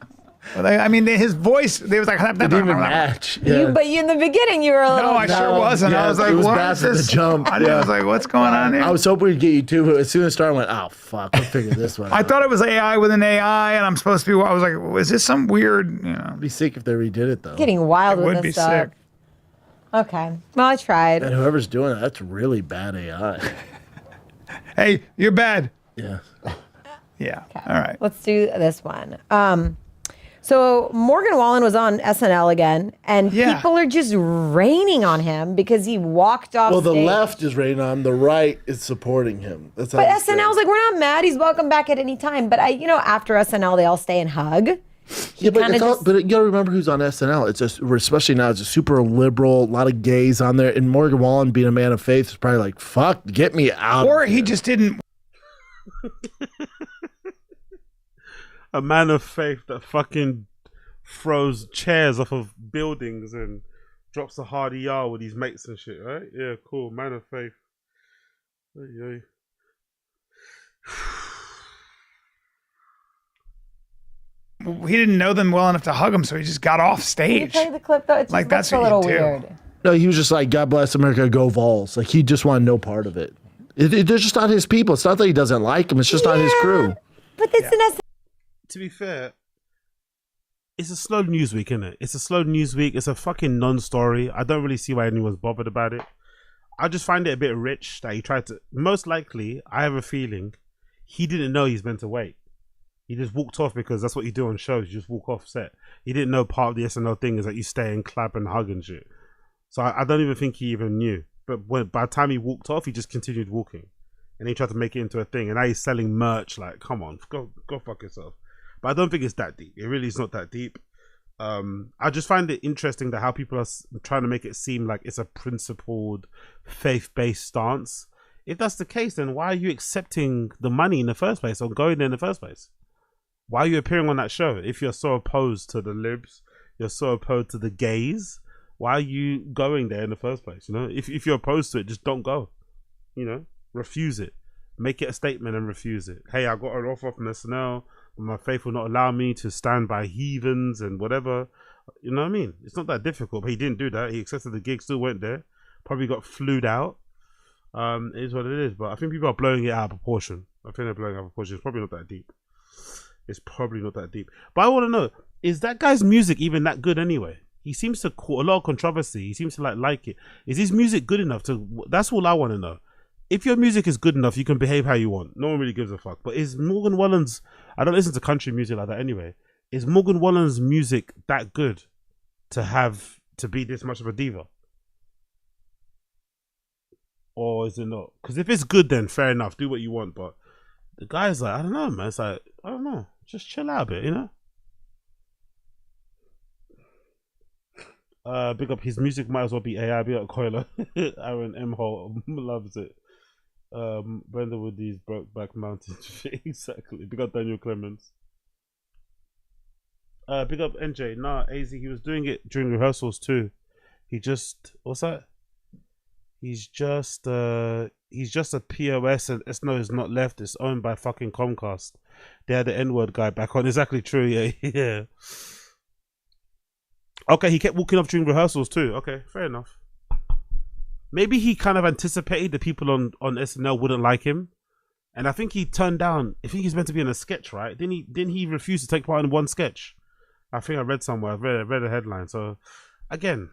Speaker 18: I mean, his voice, they was like...
Speaker 6: It didn't even match. Yeah.
Speaker 4: But you in the beginning, you were a little...
Speaker 18: No, I sure wasn't.
Speaker 6: Yeah,
Speaker 18: I was like,
Speaker 6: it was
Speaker 18: what
Speaker 6: bad
Speaker 18: is
Speaker 6: for the
Speaker 18: this?
Speaker 6: jump.
Speaker 18: I was like, what's going on here?
Speaker 6: I was hoping we'd get you too, but as soon as it started, I went, oh, fuck, I'll figure this one
Speaker 18: I
Speaker 6: out.
Speaker 18: thought it was AI with an AI, and I'm supposed to be... I was like, is this some weird...
Speaker 6: It'd be sick if they redid it, though.
Speaker 4: Getting wild
Speaker 18: It
Speaker 4: with
Speaker 18: would be
Speaker 4: this stuff.
Speaker 18: sick.
Speaker 4: Okay. Well, I tried.
Speaker 6: And whoever's doing it, that's really bad AI.
Speaker 18: Hey, you're bad.
Speaker 6: Yeah.
Speaker 18: Yeah. All right.
Speaker 4: Let's do this one. So Morgan Wallen was on SNL again, and people are just raining on him because he walked off
Speaker 6: Well, the
Speaker 4: stage.
Speaker 6: left is raining on him. The right is supporting him. That's how
Speaker 4: But
Speaker 6: it's
Speaker 4: SNL's like, we're not mad. He's welcome back at any time. But after SNL, they all stay and hug.
Speaker 6: Yeah, but,
Speaker 4: kinda just-
Speaker 6: but you gotta remember who's on SNL. It's just, especially now, it's a super liberal, a lot of gays on there. And Morgan Wallen, being a man of faith, is probably like, fuck, get me out.
Speaker 18: Or he just didn't...
Speaker 1: A man of faith that fucking throws chairs off of buildings and drops a hard ER with his mates and shit, right? Yeah, cool. Man of faith. Oy, oy.
Speaker 18: He didn't know them well enough to hug him, so he just got off
Speaker 4: Can you
Speaker 18: stage.
Speaker 4: play the clip though? It just
Speaker 18: Like,
Speaker 4: looks
Speaker 18: that's
Speaker 4: a
Speaker 18: what
Speaker 4: little
Speaker 18: you do.
Speaker 4: weird.
Speaker 6: No, he was just like, God bless America, go Vols. Like, he just wanted no part of it. They're just not his people. It's not that he doesn't like them. It's just not his crew.
Speaker 4: But it's an SNL.
Speaker 1: To be fair, it's a slow news week, isn't it? It's a slow news week. It's a fucking non-story. I don't really see why anyone's bothered about it. I just find it a bit rich that he tried to... Most likely, I have a feeling, he didn't know he's meant to wait. He just walked off because that's what you do on shows. You just walk off set. He didn't know part of the SNL thing is that you stay and clap and hug and shit. So I don't even think he even knew. But by the time he walked off, he just continued walking. And he tried to make it into a thing. And now he's selling merch. Like, come on, go fuck yourself. But I don't think it's that deep. It really is not that deep. I just find it interesting that how people are trying to make it seem like it's a principled, faith-based stance. If that's the case, then why are you accepting the money in the first place or going there in the first place? Why are you appearing on that show? If you're so opposed to the libs, you're so opposed to the gays, why are you going there in the first place? You know, if you're opposed to it, just don't go. You know, refuse it. Make it a statement and refuse it. Hey, I got an offer from SNL, but my faith will not allow me to stand by heathens and whatever. You know what I mean? It's not that difficult, but he didn't do that. He accepted the gig, still went there. Probably got flued out. It is what it is. But I think people are blowing it out of proportion. I think they're blowing it out of proportion. It's probably not that deep. It's probably not that deep. But I want to know, is that guy's music even that good anyway? He seems to cause a lot of controversy. He seems to like it. Is his music good enough to... That's all I want to know. If your music is good enough, you can behave how you want. No one really gives a fuck. But is Morgan Wallen's... I don't listen to country music like that anyway. Is Morgan Wallen's music that good to be this much of a diva? Or is it not? Because if it's good, then fair enough. Do what you want. But the guy's like, I don't know, man. It's like, I don't know. Just chill out a bit, you know? Big up, his music might as well be AI. Big up Coiler. Aaron M. Hall loves it. Brenda Woody's Brokeback Mountain. Exactly. Big up Daniel Clemens. Big up NJ. Nah, AZ, he was doing it during rehearsals too. He just, what's that? He's just a POS, and SNL is not left. It's owned by fucking Comcast. They had the N-word guy back on. Exactly true. Yeah, yeah. Okay, he kept walking off during rehearsals too. Okay, fair enough. Maybe he kind of anticipated the people on SNL wouldn't like him, and I think he turned down. I think he's meant to be in a sketch, right? Didn't he refuse to take part in one sketch? I think I read somewhere. I read a headline. So again,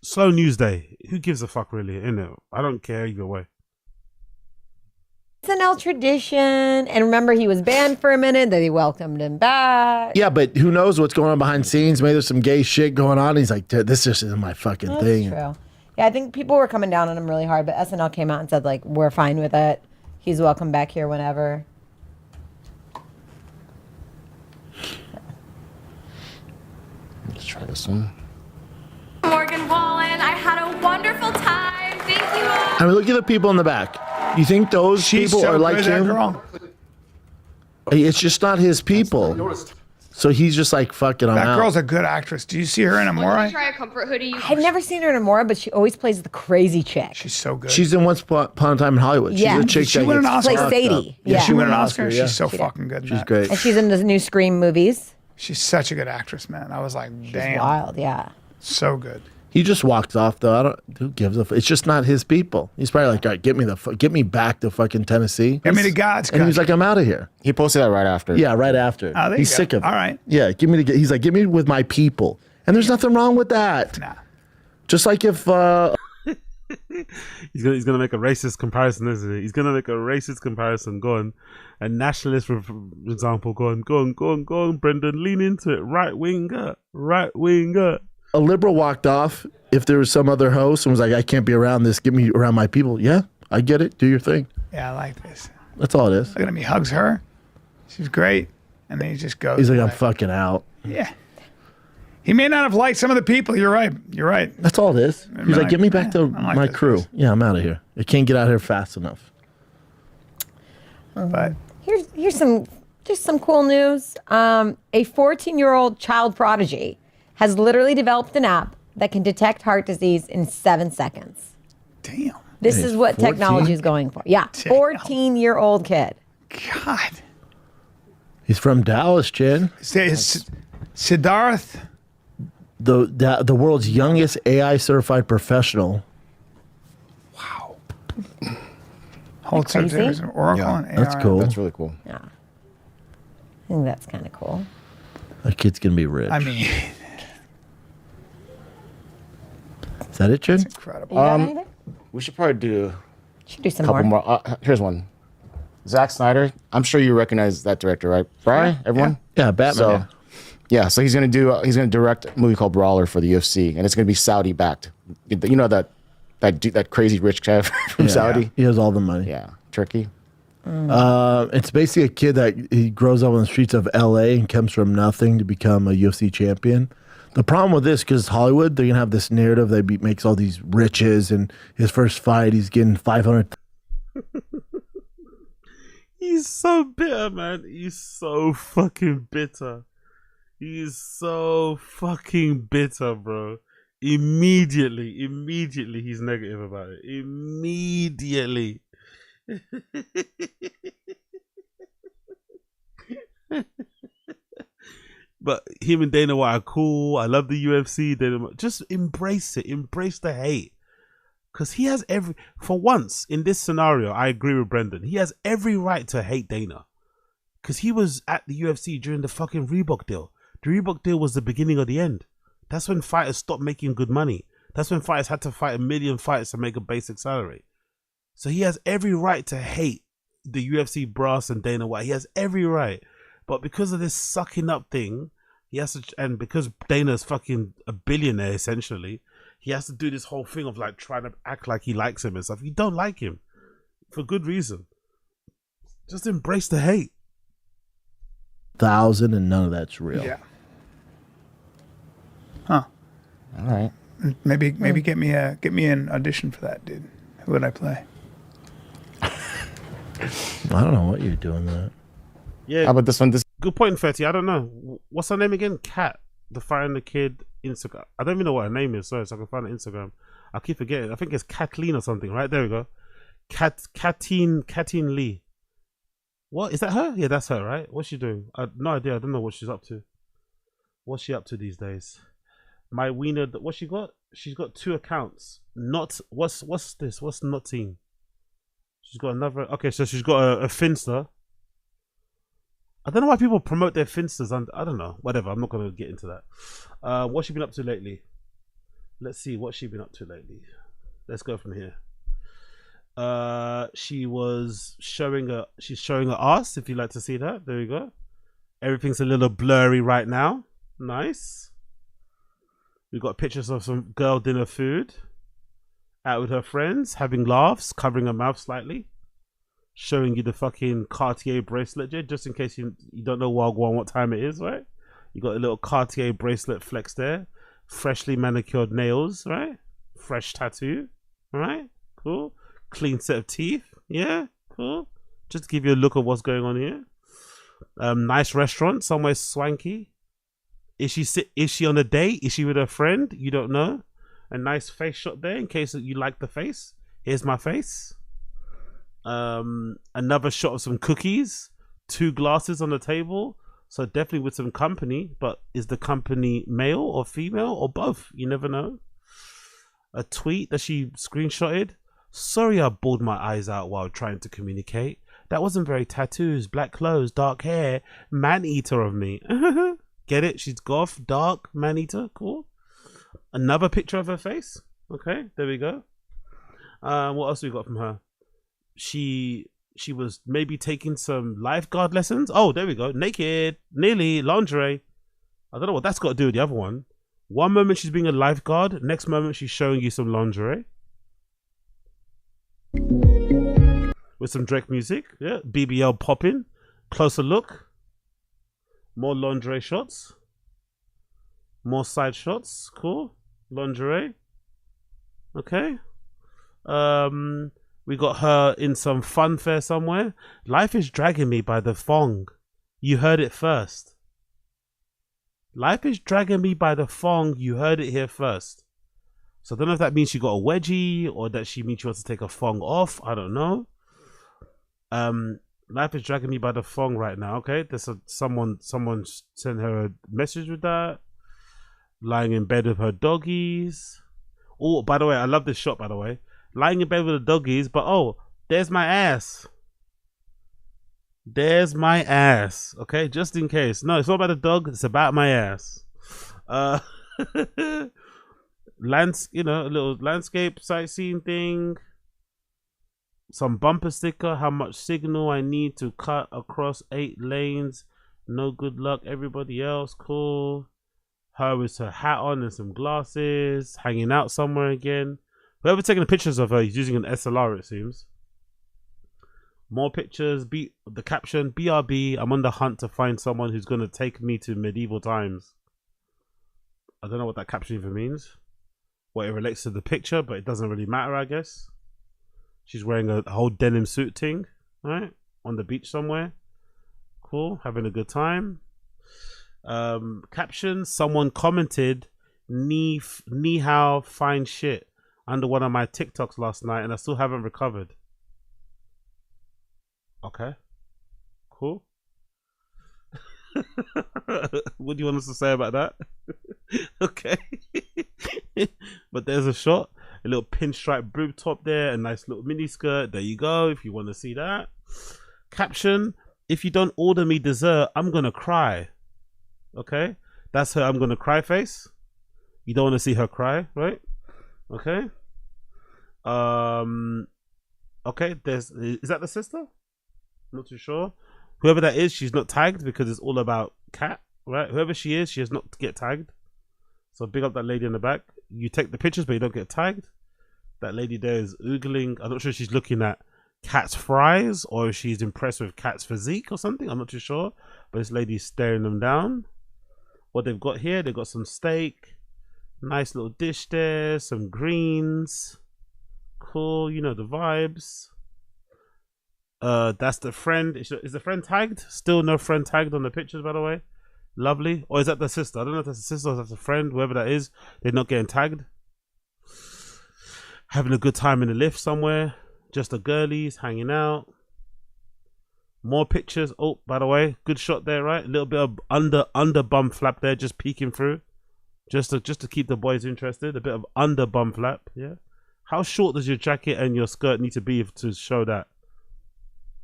Speaker 1: slow news day. Who gives a fuck, really? Innit? I don't care either way.
Speaker 4: SNL tradition. And remember, he was banned for a minute. Then he welcomed him back.
Speaker 6: Yeah, but who knows what's going on behind scenes? Maybe there's some gay shit going on. He's like, this just isn't my fucking
Speaker 4: That's
Speaker 6: thing.
Speaker 4: true. Yeah, I think people were coming down on him really hard, but SNL came out and said, like, we're fine with it. He's welcome back here whenever.
Speaker 2: Let's try this one.
Speaker 7: Morgan Wallen, I had a wonderful time. Thank you all.
Speaker 6: I mean, look at the people in the back. You think those people
Speaker 18: so
Speaker 6: are like
Speaker 18: good, that
Speaker 6: him?
Speaker 18: girl.
Speaker 6: It's just not his people. So he's just like, fuck it, I'm
Speaker 18: That
Speaker 6: out.
Speaker 18: girl's a good actress. Do you see her in
Speaker 7: Did you
Speaker 18: Amore?
Speaker 7: try a comfort hoodie?
Speaker 4: I've never seen her in Amora, but she always plays the crazy chick.
Speaker 18: She's so good.
Speaker 6: She's in Once Upon a Time in Hollywood. She's
Speaker 4: Yeah.
Speaker 6: a chick
Speaker 18: She
Speaker 6: that
Speaker 18: won an
Speaker 6: gets
Speaker 18: Oscar.
Speaker 6: fucked
Speaker 4: Plays
Speaker 6: up.
Speaker 4: Sadie.
Speaker 18: Yeah, she won an Oscar.
Speaker 6: yeah.
Speaker 18: She's so fucking good. in
Speaker 6: She's
Speaker 18: that.
Speaker 6: great.
Speaker 4: And she's in the new Scream movies.
Speaker 18: She's such a good actress, man. I was like, damn.
Speaker 4: Wild, yeah.
Speaker 18: So good.
Speaker 6: He just walks off though. Who gives a? It's just not his people. He's probably like, all right, get me back to fucking Tennessee.
Speaker 18: Get me to God's
Speaker 6: And he was like, I'm out of here.
Speaker 2: He posted that right after.
Speaker 6: Yeah, right after.
Speaker 18: Oh, there
Speaker 6: He's
Speaker 18: you go.
Speaker 6: sick of it.
Speaker 18: All right.
Speaker 6: Yeah, he's like, give me with my people. And there's nothing wrong with that.
Speaker 18: Nah.
Speaker 6: Just like if
Speaker 1: He's gonna make a racist comparison, isn't he? He's gonna make a racist comparison. Go on, a nationalist, for example. Go on, Brendan, lean into it. Right winger.
Speaker 6: a liberal walked off, if there was some other host and was like, I can't be around this, get me around my people. Yeah, I get it. Do your thing.
Speaker 18: Yeah, I like this.
Speaker 6: That's all it is.
Speaker 18: Look at him. He hugs her. She's great. And then he just goes.
Speaker 6: He's like, I'm
Speaker 18: away.
Speaker 6: fucking out.
Speaker 18: Yeah. He may not have liked some of the people. You're right.
Speaker 6: That's all it is. He's like, get me back to
Speaker 18: I like
Speaker 6: my
Speaker 18: this
Speaker 6: crew. Yeah, I'm out of here. I can't get out of here fast enough.
Speaker 18: But
Speaker 4: here's some cool news. A 14-year-old child prodigy has literally developed an app that can detect heart disease in 7 seconds.
Speaker 18: Damn.
Speaker 4: This
Speaker 6: He's
Speaker 4: is what
Speaker 6: 14?
Speaker 4: technology is going for. Yeah, 14-year-old kid.
Speaker 18: God.
Speaker 6: He's from Dallas, Jen.
Speaker 18: Siddharth.
Speaker 6: The world's youngest AI certified professional.
Speaker 18: Hold
Speaker 4: crazy?
Speaker 18: certificates in Oracle
Speaker 2: Yeah,
Speaker 18: and
Speaker 6: that's
Speaker 18: ARM.
Speaker 6: cool.
Speaker 2: That's really cool.
Speaker 4: Yeah. I think that's kind of cool.
Speaker 6: That kid's gonna be rich.
Speaker 18: I mean,
Speaker 6: is that it, Jen?
Speaker 18: incredible.
Speaker 4: You got anything?
Speaker 2: We should probably do
Speaker 4: Should do
Speaker 2: a
Speaker 4: some
Speaker 2: couple
Speaker 4: more.
Speaker 2: more. Here's one. Zack Snyder. I'm sure you recognize that director, right? Brian, everyone.
Speaker 6: Yeah, Batman.
Speaker 2: So he's gonna direct a movie called Brawler for the UFC, and it's gonna be Saudi backed. You know that crazy rich guy from Saudi.
Speaker 6: He has all the money.
Speaker 2: Yeah, Turkey.
Speaker 6: It's basically a kid that he grows up on the streets of LA and comes from nothing to become a UFC champion. The problem with this, because Hollywood, they're gonna have this narrative that he makes all these riches, and his first fight, he's getting 500.
Speaker 1: He's so bitter, man. He's so fucking bitter. He's so fucking bitter, bro. Immediately, he's negative about it. Immediately. But him and Dana White are cool. I love the UFC. Just embrace it. Embrace the hate. Because he has for once in this scenario, I agree with Brendan. He has every right to hate Dana. Because he was at the UFC during the fucking Reebok deal. The Reebok deal was the beginning of the end. That's when fighters stopped making good money. That's when fighters had to fight 1 million fights to make a basic salary. So he has every right to hate the UFC brass and Dana White. He has every right. But because of this sucking up thing, he has to, and because Dana's fucking a billionaire essentially, he has to do this whole thing of like trying to act like he likes him and stuff. You don't like him for good reason. Just embrace the hate.
Speaker 6: 1,000 and none of that's real.
Speaker 18: Yeah. Huh.
Speaker 2: All right.
Speaker 18: Maybe get me an audition for that, dude. Who would I play?
Speaker 6: I don't know what you're doing that.
Speaker 1: Yeah.
Speaker 2: How about this one?
Speaker 1: Good point, Fetty. I don't know. What's her name again? Kat, the firing the kid Instagram. I don't even know what her name is, so I can find her Instagram. I keep forgetting. I think it's Kathleen or something, right? There we go. Kathleen Lee. What? Is that her? Yeah, that's her, right? What's she doing? No idea. I don't know what she's up to. What's she up to these days? My wiener, what's she got? She's got 2 accounts. Not, what's this? What's not team? She's got another, okay, so she's got a Finster. I don't know why people promote their Finsters, and I don't know, whatever, I'm not going to get into that. What's she been up to lately? Let's see what she's been up to lately. Let's go from here. She's showing her ass, if you like to see that. There you go. Everything's a little blurry right now. Nice. We've got pictures of some girl dinner food. Out with her friends, having laughs, covering her mouth slightly. Showing you the fucking Cartier bracelet, just in case you don't know what time it is, right? You got a little Cartier bracelet flex there. Freshly manicured nails, right? Fresh tattoo, all right? Cool. Clean set of teeth, yeah, cool. Just to give you a look of what's going on here. Nice restaurant, somewhere swanky. Is she on a date? Is she with her friend? You don't know. A nice face shot there in case you like the face. Here's my face. Another shot of some cookies. 2 glasses on the table. So definitely with some company. But is the company male or female or both? You never know. A tweet that she screenshotted. Sorry I bawled my eyes out while trying to communicate. That wasn't very tattoos, black clothes, dark hair, man-eater of me. Get it? She's goth, dark, man-eater. Cool. Another picture of her face. Okay, there we go. What else we got from her? She was maybe taking some lifeguard lessons. Oh, there we go. Naked, nearly lingerie. I don't know what that's got to do with the other one. One moment she's being a lifeguard, next moment she's showing you some lingerie. With some Drake music, yeah. BBL popping. Closer look. More lingerie shots. More side shots. Cool. Lingerie. Okay. We got her in some fun fair somewhere. Life is dragging me by the thong. You heard it first. Life is dragging me by the thong. You heard it here first. So I don't know if that means she got a wedgie or that she means she wants to take a thong off. I don't know. Life is dragging me by the thong right now. Okay, there's someone sent her a message with that. Lying in bed with her doggies. Oh, by the way, I love this shot, by the way. Lying in bed with the doggies, but oh, there's my ass. There's my ass. Okay, just in case. No, it's not about the dog, it's about my ass. A little landscape sightseeing thing. Some bumper sticker. How much signal I need to cut across 8 lanes. No good luck, everybody else. Cool. Her with her hat on and some glasses. Hanging out somewhere again. Whoever taking the pictures of her is using an SLR, it seems. More pictures. The caption, BRB, I'm on the hunt to find someone who's going to take me to medieval times. I don't know what that caption even means. What it relates to the picture, but it doesn't really matter, I guess. She's wearing a whole denim suit thing, right? On the beach somewhere. Cool, having a good time. Caption, someone commented, ni hao, fine shit, under one of my TikToks last night, and I still haven't recovered. Okay, cool. What do you want us to say about that? Okay. But there's a shot. A little pinstripe boob top there. A nice little mini skirt. There you go, if you want to see that. Caption, if you don't order me dessert, I'm going to cry. Okay. That's her I'm going to cry face. You don't want to see her cry, right? Okay. Okay. Is that the sister? I'm not too sure. Whoever that is, she's not tagged because it's all about cat, right? Whoever she is, she has not to get tagged. So big up that lady in the back. You take the pictures, but you don't get tagged. That lady there is oogling. I'm not sure if she's looking at Cat's fries or if she's impressed with Cat's physique or something. I'm not too sure. But this lady's staring them down. What they've got here, they've got some steak. Nice little dish there. Some greens. Cool. You know the vibes. That's the friend. Is the friend tagged? Still no friend tagged on the pictures, by the way. Lovely. Or is that the sister? I don't know if that's the sister or if that's a friend. Whoever that is, they're not getting tagged. Having a good time in the lift somewhere. Just the girlies hanging out. More pictures. Oh, by the way, good shot there, right? A little bit of under bum flap there, just peeking through. Just to keep the boys interested. A bit of under bum flap, yeah. How short does your jacket and your skirt need to be to show that?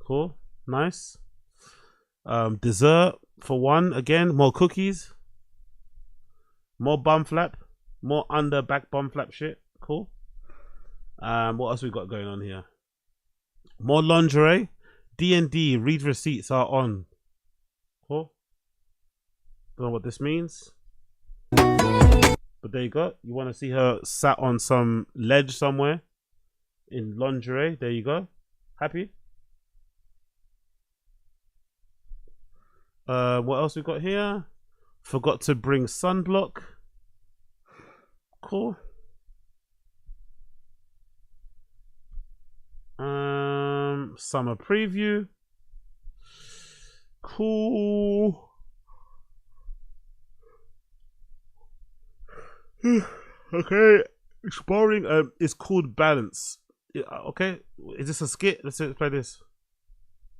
Speaker 1: Cool. Nice. Dessert for one. Again, more cookies. More bum flap. More under back bum flap shit. Cool. What else we got going on here? More lingerie. D&D. Read receipts are on. Cool. Don't know what this means. But there you go. You want to see her sat on some ledge somewhere in lingerie. There you go. Happy? What else we got here? Forgot to bring sunblock. Cool. Summer preview. Cool. Okay. Exploring. It's called Balance. Yeah, okay. Is this a skit? Let's play this.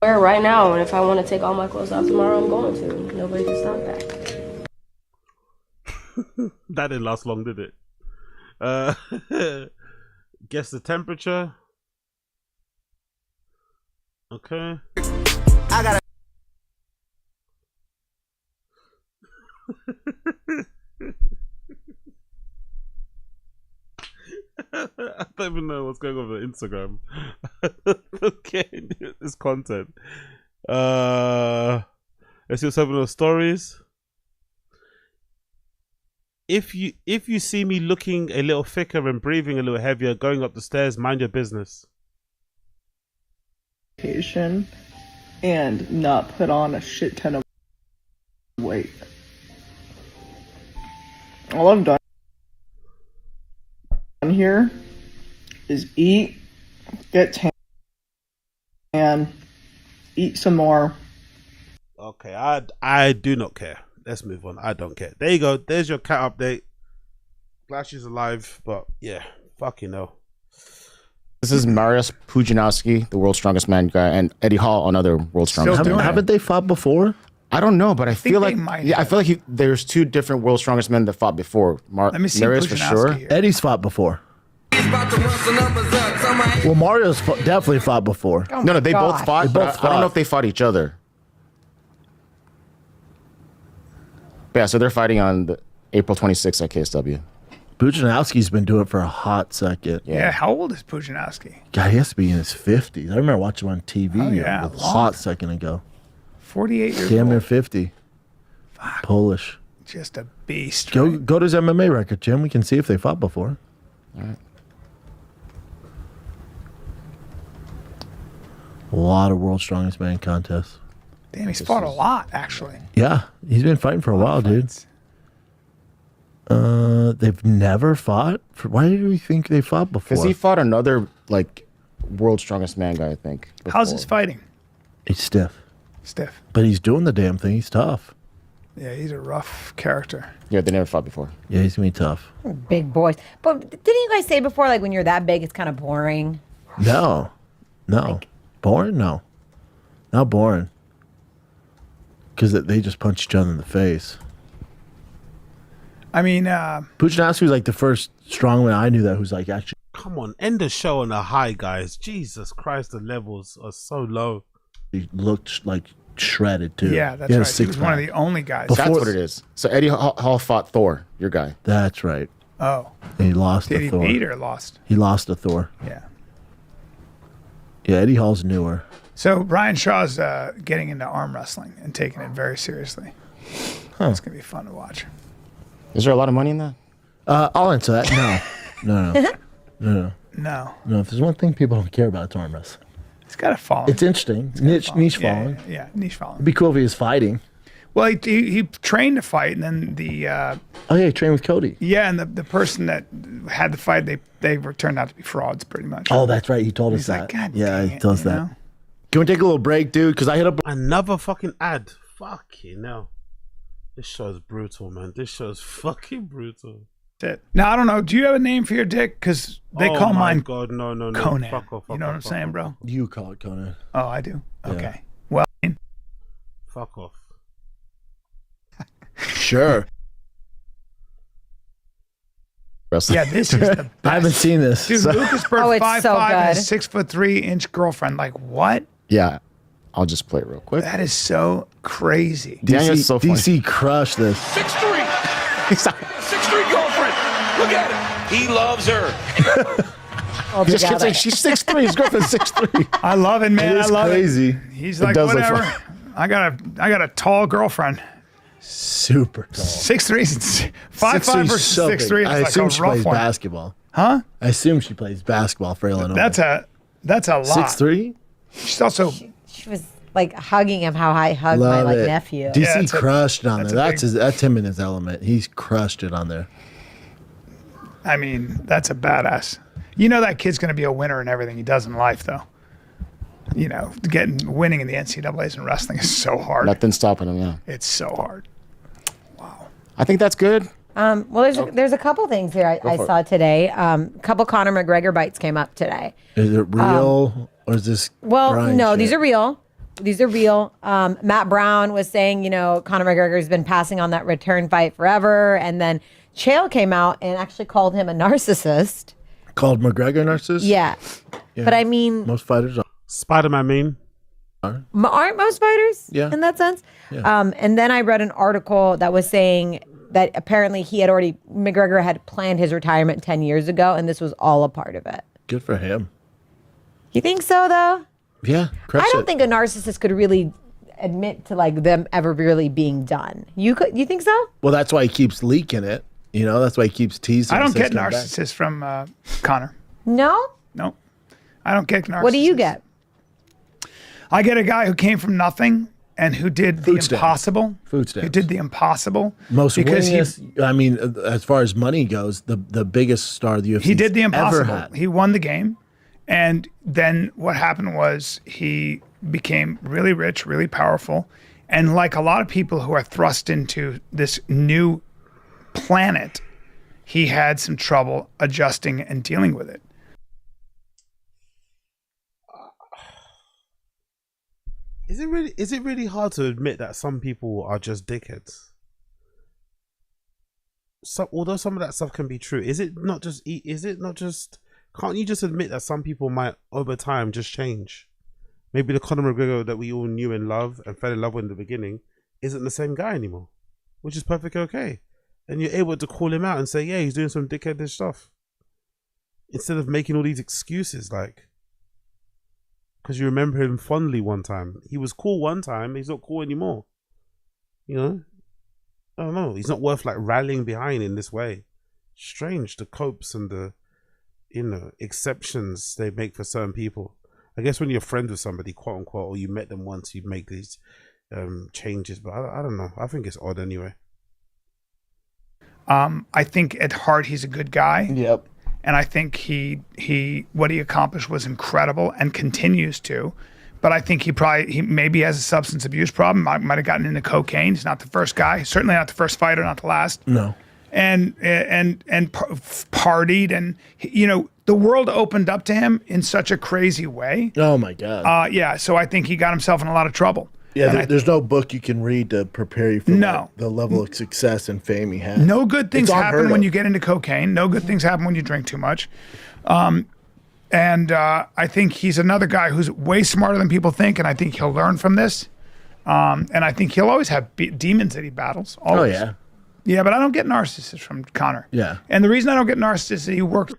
Speaker 17: Wear it right now, and if I want to take all my clothes off tomorrow, I'm going to. Nobody can stop that.
Speaker 1: That didn't last long, did it? Guess the temperature. Okay. I gotta. I don't even know what's going on with Instagram. Okay, this content. Let's see what's happening on stories. If you see me looking a little thicker and breathing a little heavier going up the stairs, mind your business.
Speaker 21: And not put on a shit ton of weight. All I've done here is eat, get tan, eat some more.
Speaker 1: Okay, I do not care. Let's move on. I don't care. There you go. There's your cat update. Flash is alive, but yeah, fucking hell.
Speaker 2: This is Mariusz Pudzianowski, the world's strongest man guy, and Eddie Hall, another world's strongest man.
Speaker 6: Haven't they fought before?
Speaker 2: I don't know, but I feel like I feel like there's two different world's strongest men that fought before.
Speaker 18: Let me see
Speaker 2: Mariusz for sure.
Speaker 18: here.
Speaker 6: Eddie's fought before. Well, Mario's definitely fought before.
Speaker 4: Oh
Speaker 2: No,
Speaker 4: my
Speaker 2: they
Speaker 4: God.
Speaker 2: both fought.
Speaker 6: They
Speaker 2: But
Speaker 6: both
Speaker 2: I don't know
Speaker 6: fought.
Speaker 2: if they fought each other. But yeah, so they're fighting on April 26th at KSW.
Speaker 6: Pudzianowski's been doing it for a hot second.
Speaker 18: Yeah, how old is Pudzianowski?
Speaker 6: God, he has to be in his 50s. I remember watching him on TV
Speaker 18: Oh, yeah,
Speaker 6: a
Speaker 18: long.
Speaker 6: hot second ago.
Speaker 18: 48 years
Speaker 6: Damn near
Speaker 18: old.
Speaker 6: 50. Polish.
Speaker 18: Just a beast.
Speaker 6: Go to his MMA record, Jim. We can see if they fought before.
Speaker 2: All right.
Speaker 6: A lot of world's strongest man contests.
Speaker 18: Damn, he's fought a lot, actually.
Speaker 6: Yeah, he's been fighting for a while, dude. They've never fought. Why do we think they fought before?
Speaker 2: Because he fought another like world's strongest man guy, I think.
Speaker 18: How's his fighting?
Speaker 6: He's stiff.
Speaker 18: Stiff.
Speaker 6: But he's doing the damn thing. He's tough.
Speaker 18: Yeah, he's a rough character.
Speaker 2: Yeah, they never fought before.
Speaker 6: Yeah, he's gonna be tough.
Speaker 4: Big boys. But didn't you guys say before, like when you're that big, it's kind of boring?
Speaker 6: No. Boring? No. Not boring. Because they just punch each other in the face.
Speaker 18: I mean,
Speaker 6: Pudzianowski was like the first strongman I knew that who's like actually.
Speaker 1: Come on, end the show on a high, guys. Jesus Christ, the levels are so low.
Speaker 6: He looked like shredded too.
Speaker 18: yeah, that's
Speaker 6: He had a
Speaker 18: right. He was one of
Speaker 6: six-pack.
Speaker 18: the only guys.
Speaker 2: That's what it is. So Eddie Hall fought Thor, your guy.
Speaker 6: That's right.
Speaker 18: Oh.
Speaker 6: And he lost
Speaker 18: Did
Speaker 6: to
Speaker 18: he
Speaker 6: Thor.
Speaker 18: beat or lost?
Speaker 6: He lost to Thor.
Speaker 18: Yeah.
Speaker 6: Yeah, Eddie Hall's newer.
Speaker 18: So Ryan Shaw's getting into arm wrestling and taking it very seriously.
Speaker 6: Huh.
Speaker 18: It's going to be fun to watch.
Speaker 2: Is there a lot of money in that?
Speaker 6: I'll answer that. No.
Speaker 18: No.
Speaker 6: No, if there's one thing people don't care about, it's arm wrestling.
Speaker 18: It's got to fall.
Speaker 6: It's interesting. Niche following.
Speaker 18: Yeah, niche following.
Speaker 6: It'd be cool if he was fighting.
Speaker 18: Well, he trained to fight, and then the
Speaker 6: Oh yeah, he trained with Cody.
Speaker 18: yeah, and the person that had the fight, they were turned out to be frauds, pretty much.
Speaker 6: Oh, that's right. He told us
Speaker 18: He's
Speaker 6: that.
Speaker 18: like, God
Speaker 6: yeah,
Speaker 18: dang
Speaker 6: he
Speaker 18: it,
Speaker 6: told us
Speaker 18: you
Speaker 6: that.
Speaker 18: know?
Speaker 6: Can we take a little break, dude? Because I hit up
Speaker 1: Another fucking ad. Fucking hell. This show's brutal, man. This show's fucking brutal.
Speaker 18: That's it. Now I don't know. Do you have a name for your dick? Because they
Speaker 1: Oh
Speaker 18: call
Speaker 1: my
Speaker 18: mine
Speaker 1: God, no.
Speaker 18: Conan.
Speaker 1: Fuck off,
Speaker 18: You know what I'm saying, bro?
Speaker 6: You call it Conan.
Speaker 18: Oh, I do.
Speaker 6: Yeah.
Speaker 18: Okay. Well,
Speaker 1: Fuck off.
Speaker 6: Sure.
Speaker 18: yeah, this is the best.
Speaker 6: I haven't seen this.
Speaker 18: Dude,
Speaker 6: so-
Speaker 18: Lucas Bird,
Speaker 4: Oh, it's
Speaker 18: 5'5"
Speaker 4: so
Speaker 18: and a
Speaker 4: good.
Speaker 18: 6'3" girlfriend. Like what?
Speaker 2: Yeah. I'll just play it real quick.
Speaker 18: That is so crazy.
Speaker 2: Daniel's so funny.
Speaker 6: DC crushed this.
Speaker 19: 6'3". 6'3" girlfriend.
Speaker 14: Look at him. He loves her.
Speaker 2: He just kept saying she's 6'3". His girlfriend's 6'3".
Speaker 18: I love it, man.
Speaker 6: It is
Speaker 18: I love
Speaker 6: crazy.
Speaker 18: it. He's
Speaker 6: It
Speaker 18: like,
Speaker 6: does look
Speaker 18: whatever.
Speaker 6: fun.
Speaker 18: I got a tall girlfriend.
Speaker 6: Super tall.
Speaker 18: 6'3", 5'5" versus
Speaker 6: so big.
Speaker 18: 6'3".
Speaker 6: I
Speaker 18: It's
Speaker 6: assume
Speaker 18: like a
Speaker 6: she
Speaker 18: rough
Speaker 6: plays
Speaker 18: one.
Speaker 6: basketball.
Speaker 18: Huh?
Speaker 6: I assume she plays basketball for Illinois.
Speaker 18: That's a lot.
Speaker 6: 6'3".
Speaker 18: She's also.
Speaker 4: She was like hugging him how I hugged my
Speaker 6: Love
Speaker 4: like
Speaker 6: it.
Speaker 4: nephew.
Speaker 6: DC crushed on there.
Speaker 18: that's a
Speaker 6: That's him in his element. He's crushed it on there.
Speaker 18: I mean, that's a badass. You know that kid's going to be a winner in everything he does in life, though. You know, winning in the NCAAs in wrestling is so hard.
Speaker 2: Nothing's stopping him. Yeah.
Speaker 18: It's so hard.
Speaker 2: I think that's good.
Speaker 4: Well, there's a couple things here I
Speaker 2: for it.
Speaker 4: saw today. A couple Conor McGregor bites came up today.
Speaker 6: Is it real or is this?
Speaker 4: Well,
Speaker 6: Brian
Speaker 4: no,
Speaker 6: shit?
Speaker 4: these are real. These are real. Matt Brown was saying, Conor McGregor's been passing on that return fight forever. And then Chael came out and actually called him a narcissist.
Speaker 6: Called McGregor narcissist?
Speaker 4: Yeah. But I mean,
Speaker 6: most fighters are.
Speaker 1: Spider-Man meme.
Speaker 4: aren't most fighters in that sense?
Speaker 6: Yeah.
Speaker 4: And then I read an article that was saying that apparently McGregor had planned his retirement 10 years ago, and this was all a part of it.
Speaker 6: Good for him.
Speaker 4: You think so, though?
Speaker 6: Yeah.
Speaker 4: I don't think a narcissist could really admit to like them ever really being done. You think so?
Speaker 6: Well, that's why he keeps leaking it. That's why he keeps teasing.
Speaker 18: I don't
Speaker 6: us
Speaker 18: get
Speaker 6: to come back.
Speaker 18: narcissists from Connor.
Speaker 4: No?
Speaker 18: No. I don't get narcissists.
Speaker 4: What do you get?
Speaker 18: I get a guy who came from nothing and who did the impossible.
Speaker 6: Food stamps.
Speaker 18: Who did the impossible.
Speaker 6: Most
Speaker 18: because
Speaker 6: winningest, I mean, as far as money goes, the biggest star of the UFC
Speaker 18: he did the
Speaker 6: ever
Speaker 18: impossible.
Speaker 6: had.
Speaker 18: He won the game. And then what happened was he became really rich, really powerful. And like a lot of people who are thrust into this new planet, he had some trouble adjusting and dealing with it.
Speaker 1: Is it really hard to admit that some people are just dickheads? Although some of that stuff can be true, is it not just? Can't you just admit that some people might over time just change? Maybe the Conor McGregor that we all knew and love and fell in love with in the beginning isn't the same guy anymore, which is perfectly okay. And you're able to call him out and say, yeah, he's doing some dickheadish stuff, instead of making all these excuses like. Because you remember him fondly one time. He was cool one time, he's not cool anymore. I don't know. He's not worth like rallying behind in this way. Strange, the copes and the, exceptions they make for certain people. I guess when you're friends with somebody, quote unquote, or you met them once, you make these changes. But I don't know. I think it's odd anyway.
Speaker 18: I think at heart he's a good guy.
Speaker 6: Yep.
Speaker 18: And I think he what he accomplished was incredible and continues to. But I think he maybe has a substance abuse problem. Might have gotten into cocaine. He's not the first guy. Certainly not the first fighter. Not the last.
Speaker 6: No.
Speaker 18: And partied, and the world opened up to him in such a crazy way.
Speaker 6: Oh my God.
Speaker 18: Yeah. So I think he got himself in a lot of trouble.
Speaker 6: Yeah, there's no book you can read to prepare you for the level of success and fame he had.
Speaker 18: No good things
Speaker 6: It's
Speaker 18: happen
Speaker 6: unheard
Speaker 18: when
Speaker 6: of.
Speaker 18: you get into cocaine. No good things happen when you drink too much. And I think he's another guy who's way smarter than people think, and I think he'll learn from this. And I think he'll always have demons that he battles. Always.
Speaker 6: Oh, yeah.
Speaker 18: Yeah, but I don't get narcissists from Connor.
Speaker 6: Yeah.
Speaker 18: And the reason I don't get narcissists is he works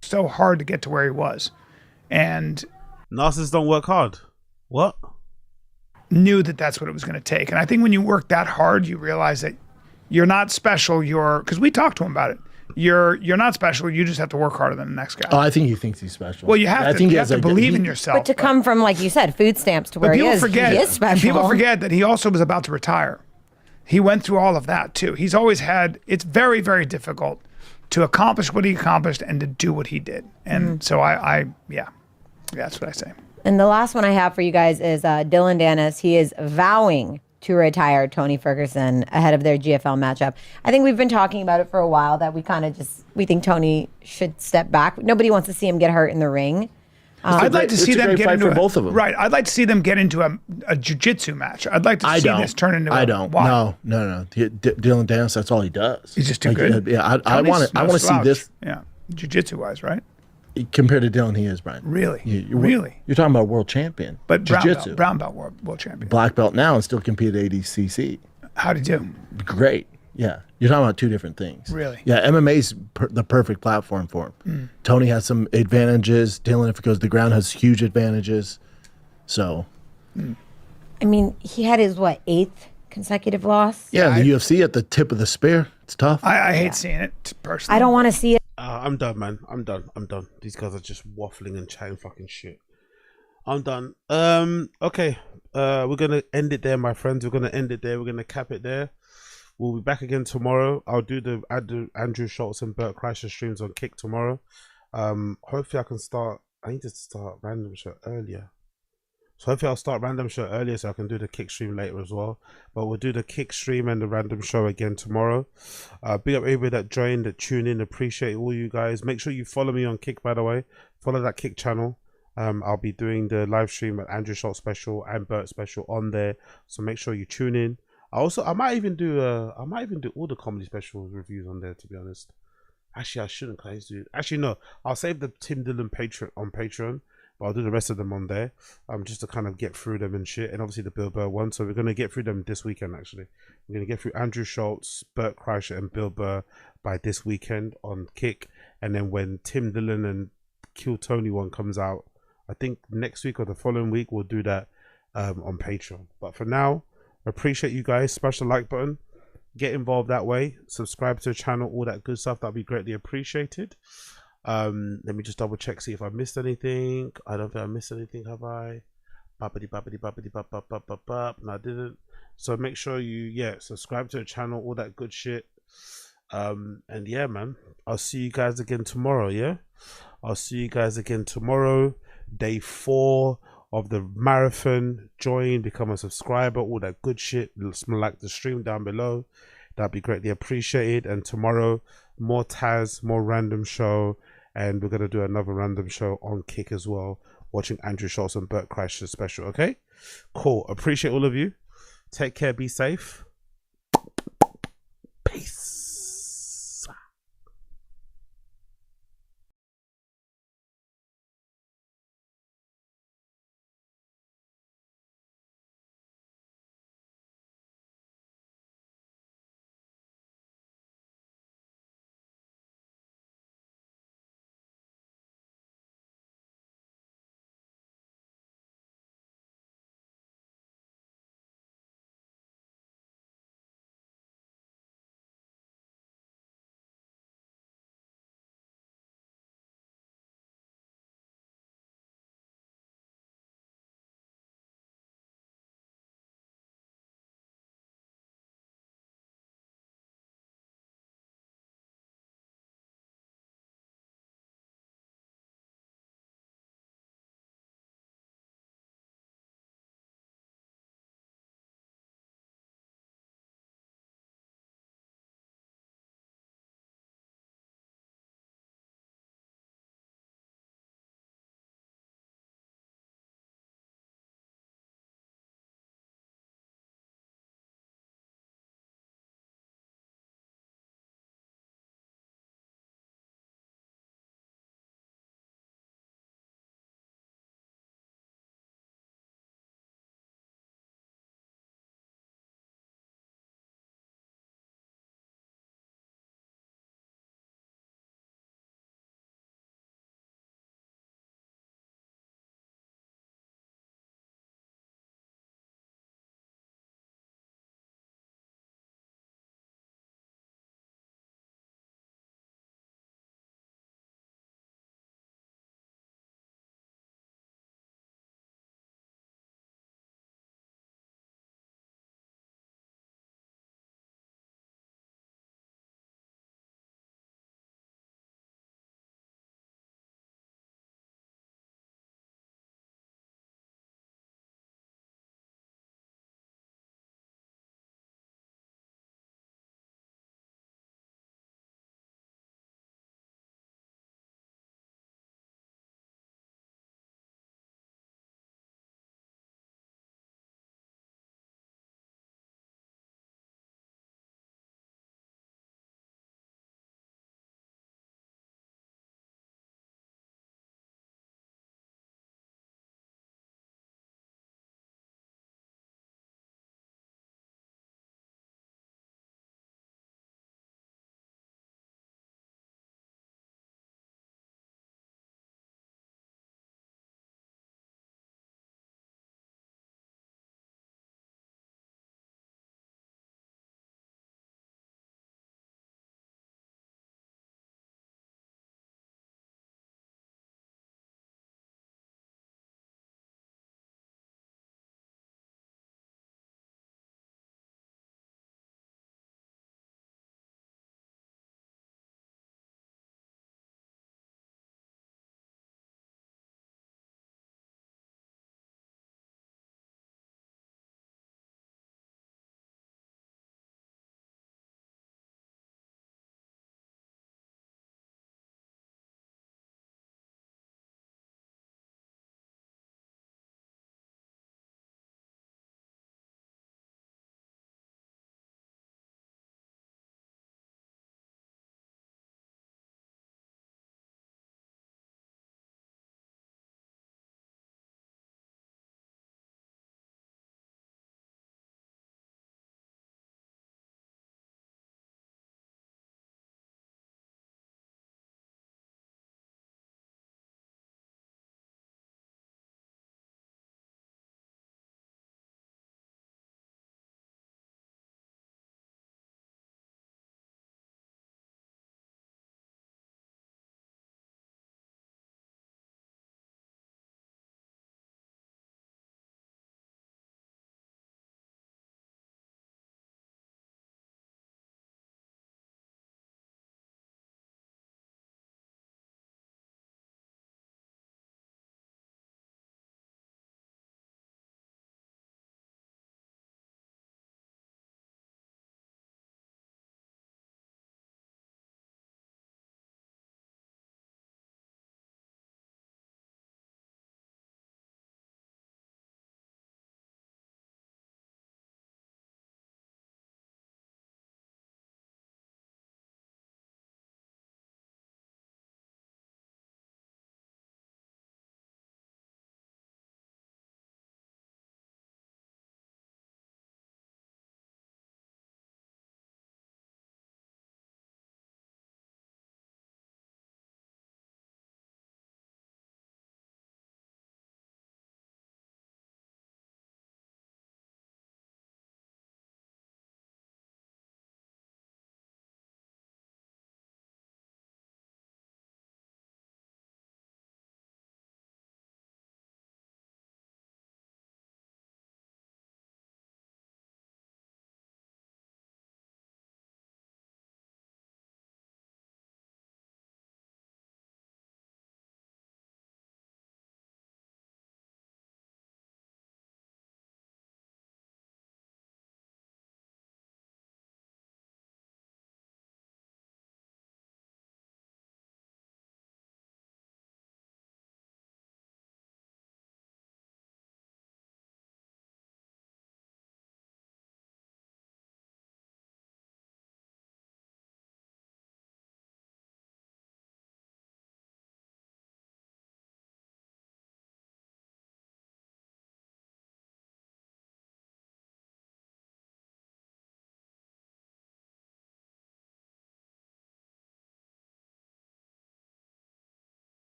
Speaker 18: so hard to get to where he was. And
Speaker 1: narcissists don't work hard. What?
Speaker 18: Knew that that's what it was going to take. And I think when you work that hard, you realize that you're not special. Because we talked to him about it. You're not special. You just have to work harder than the next guy.
Speaker 6: Oh, I think he thinks he's special.
Speaker 18: Well, you have to believe in yourself.
Speaker 4: But to come from, like you said, food stamps to where he is special.
Speaker 18: People forget that he also was about to retire. He went through all of that too. He's always had. It's very, very difficult to accomplish what he accomplished and to do what he did. And so yeah, that's what I say.
Speaker 4: And the last one I have for you guys is Dylan Dennis. He is vowing to retire Tony Ferguson ahead of their GFL matchup. I think we've been talking about it for a while that we think Tony should step back. Nobody wants to see him get hurt in the ring.
Speaker 18: I'd like to see them get into
Speaker 6: both of them.
Speaker 18: Right. I'd like to see them get into a jiu-jitsu match. I'd like to see this turn into.
Speaker 6: I don't.
Speaker 18: Why?
Speaker 6: No. Dylan Dennis, that's all he does.
Speaker 18: He's just too good.
Speaker 6: Yeah, I want to see this.
Speaker 18: Yeah, jiu-jitsu wise, right?
Speaker 6: Compared to Dylan, he is, Brian.
Speaker 18: Really?
Speaker 6: Really? You're talking about world champion.
Speaker 18: But
Speaker 6: jiu-jitsu.
Speaker 18: brown belt world champion.
Speaker 6: Black belt now and still compete at ADCC.
Speaker 18: How'd he do?
Speaker 6: Great. Yeah. You're talking about two different things.
Speaker 18: Really?
Speaker 6: Yeah, MMA's the perfect platform for him. Tony has some advantages. Dylan, if it goes to the ground, has huge advantages. So.
Speaker 4: I mean, he had his, 8th consecutive loss?
Speaker 6: Yeah, the UFC at the tip of the spear. It's tough.
Speaker 18: I hate seeing it, personally.
Speaker 4: I don't want to see it.
Speaker 1: I'm done, man. I'm done. These guys are just waffling and chatting fucking shit. I'm done. Okay. We're gonna end it there, my friends. We're gonna end it there. We're gonna cap it there. We'll be back again tomorrow. I'll do the Andrew Schultz and Bert Kreischer streams on Kick tomorrow. Hopefully I can start. I need to start Random Show earlier. So hopefully I'll start Random Show earlier so I can do the Kick stream later as well. But we'll do the Kick stream and the Random Show again tomorrow. Big up everybody that joined, that tuned in. Appreciate all you guys. Make sure you follow me on Kick, by the way. Follow that Kick channel. I'll be doing the live stream at Andrew Schultz special and Bert special on there. So make sure you tune in. I might even do all the comedy special reviews on there, to be honest. Actually, I shouldn't. Actually, no. I'll save the Tim Dillon on Patreon, but I'll do the rest of them on there. Just to kind of get through them and shit, and obviously the Bill Burr one. So we're gonna get through them this weekend. Actually, we're gonna get through Andrew Schultz, Bert Kreischer, and Bill Burr by this weekend on Kick, and then when Tim Dillon and Kill Tony one comes out, I think next week or the following week we'll do that on Patreon. But for now, appreciate you guys. Smash the like button. Get involved that way. Subscribe to the channel. All that good stuff. That'd be greatly appreciated. Let me just double check, see if I missed anything. I don't think I missed anything, have I? Boppity boppity boppity bop bop bop bop bop. No, I didn't. So make sure you subscribe to the channel. All that good shit. And yeah, man. I'll see you guys again tomorrow. Yeah, I'll see you guys again tomorrow. Day 4 of the marathon. Join, become a subscriber, all that good shit. Like the stream down below. That'd be greatly appreciated. And tomorrow, more Taz, more Random Show, and we're gonna do another Random Show on Kick as well, watching Andrew Schultz and Bert Kreischer special. Okay, cool. Appreciate all of you. Take care. Be safe.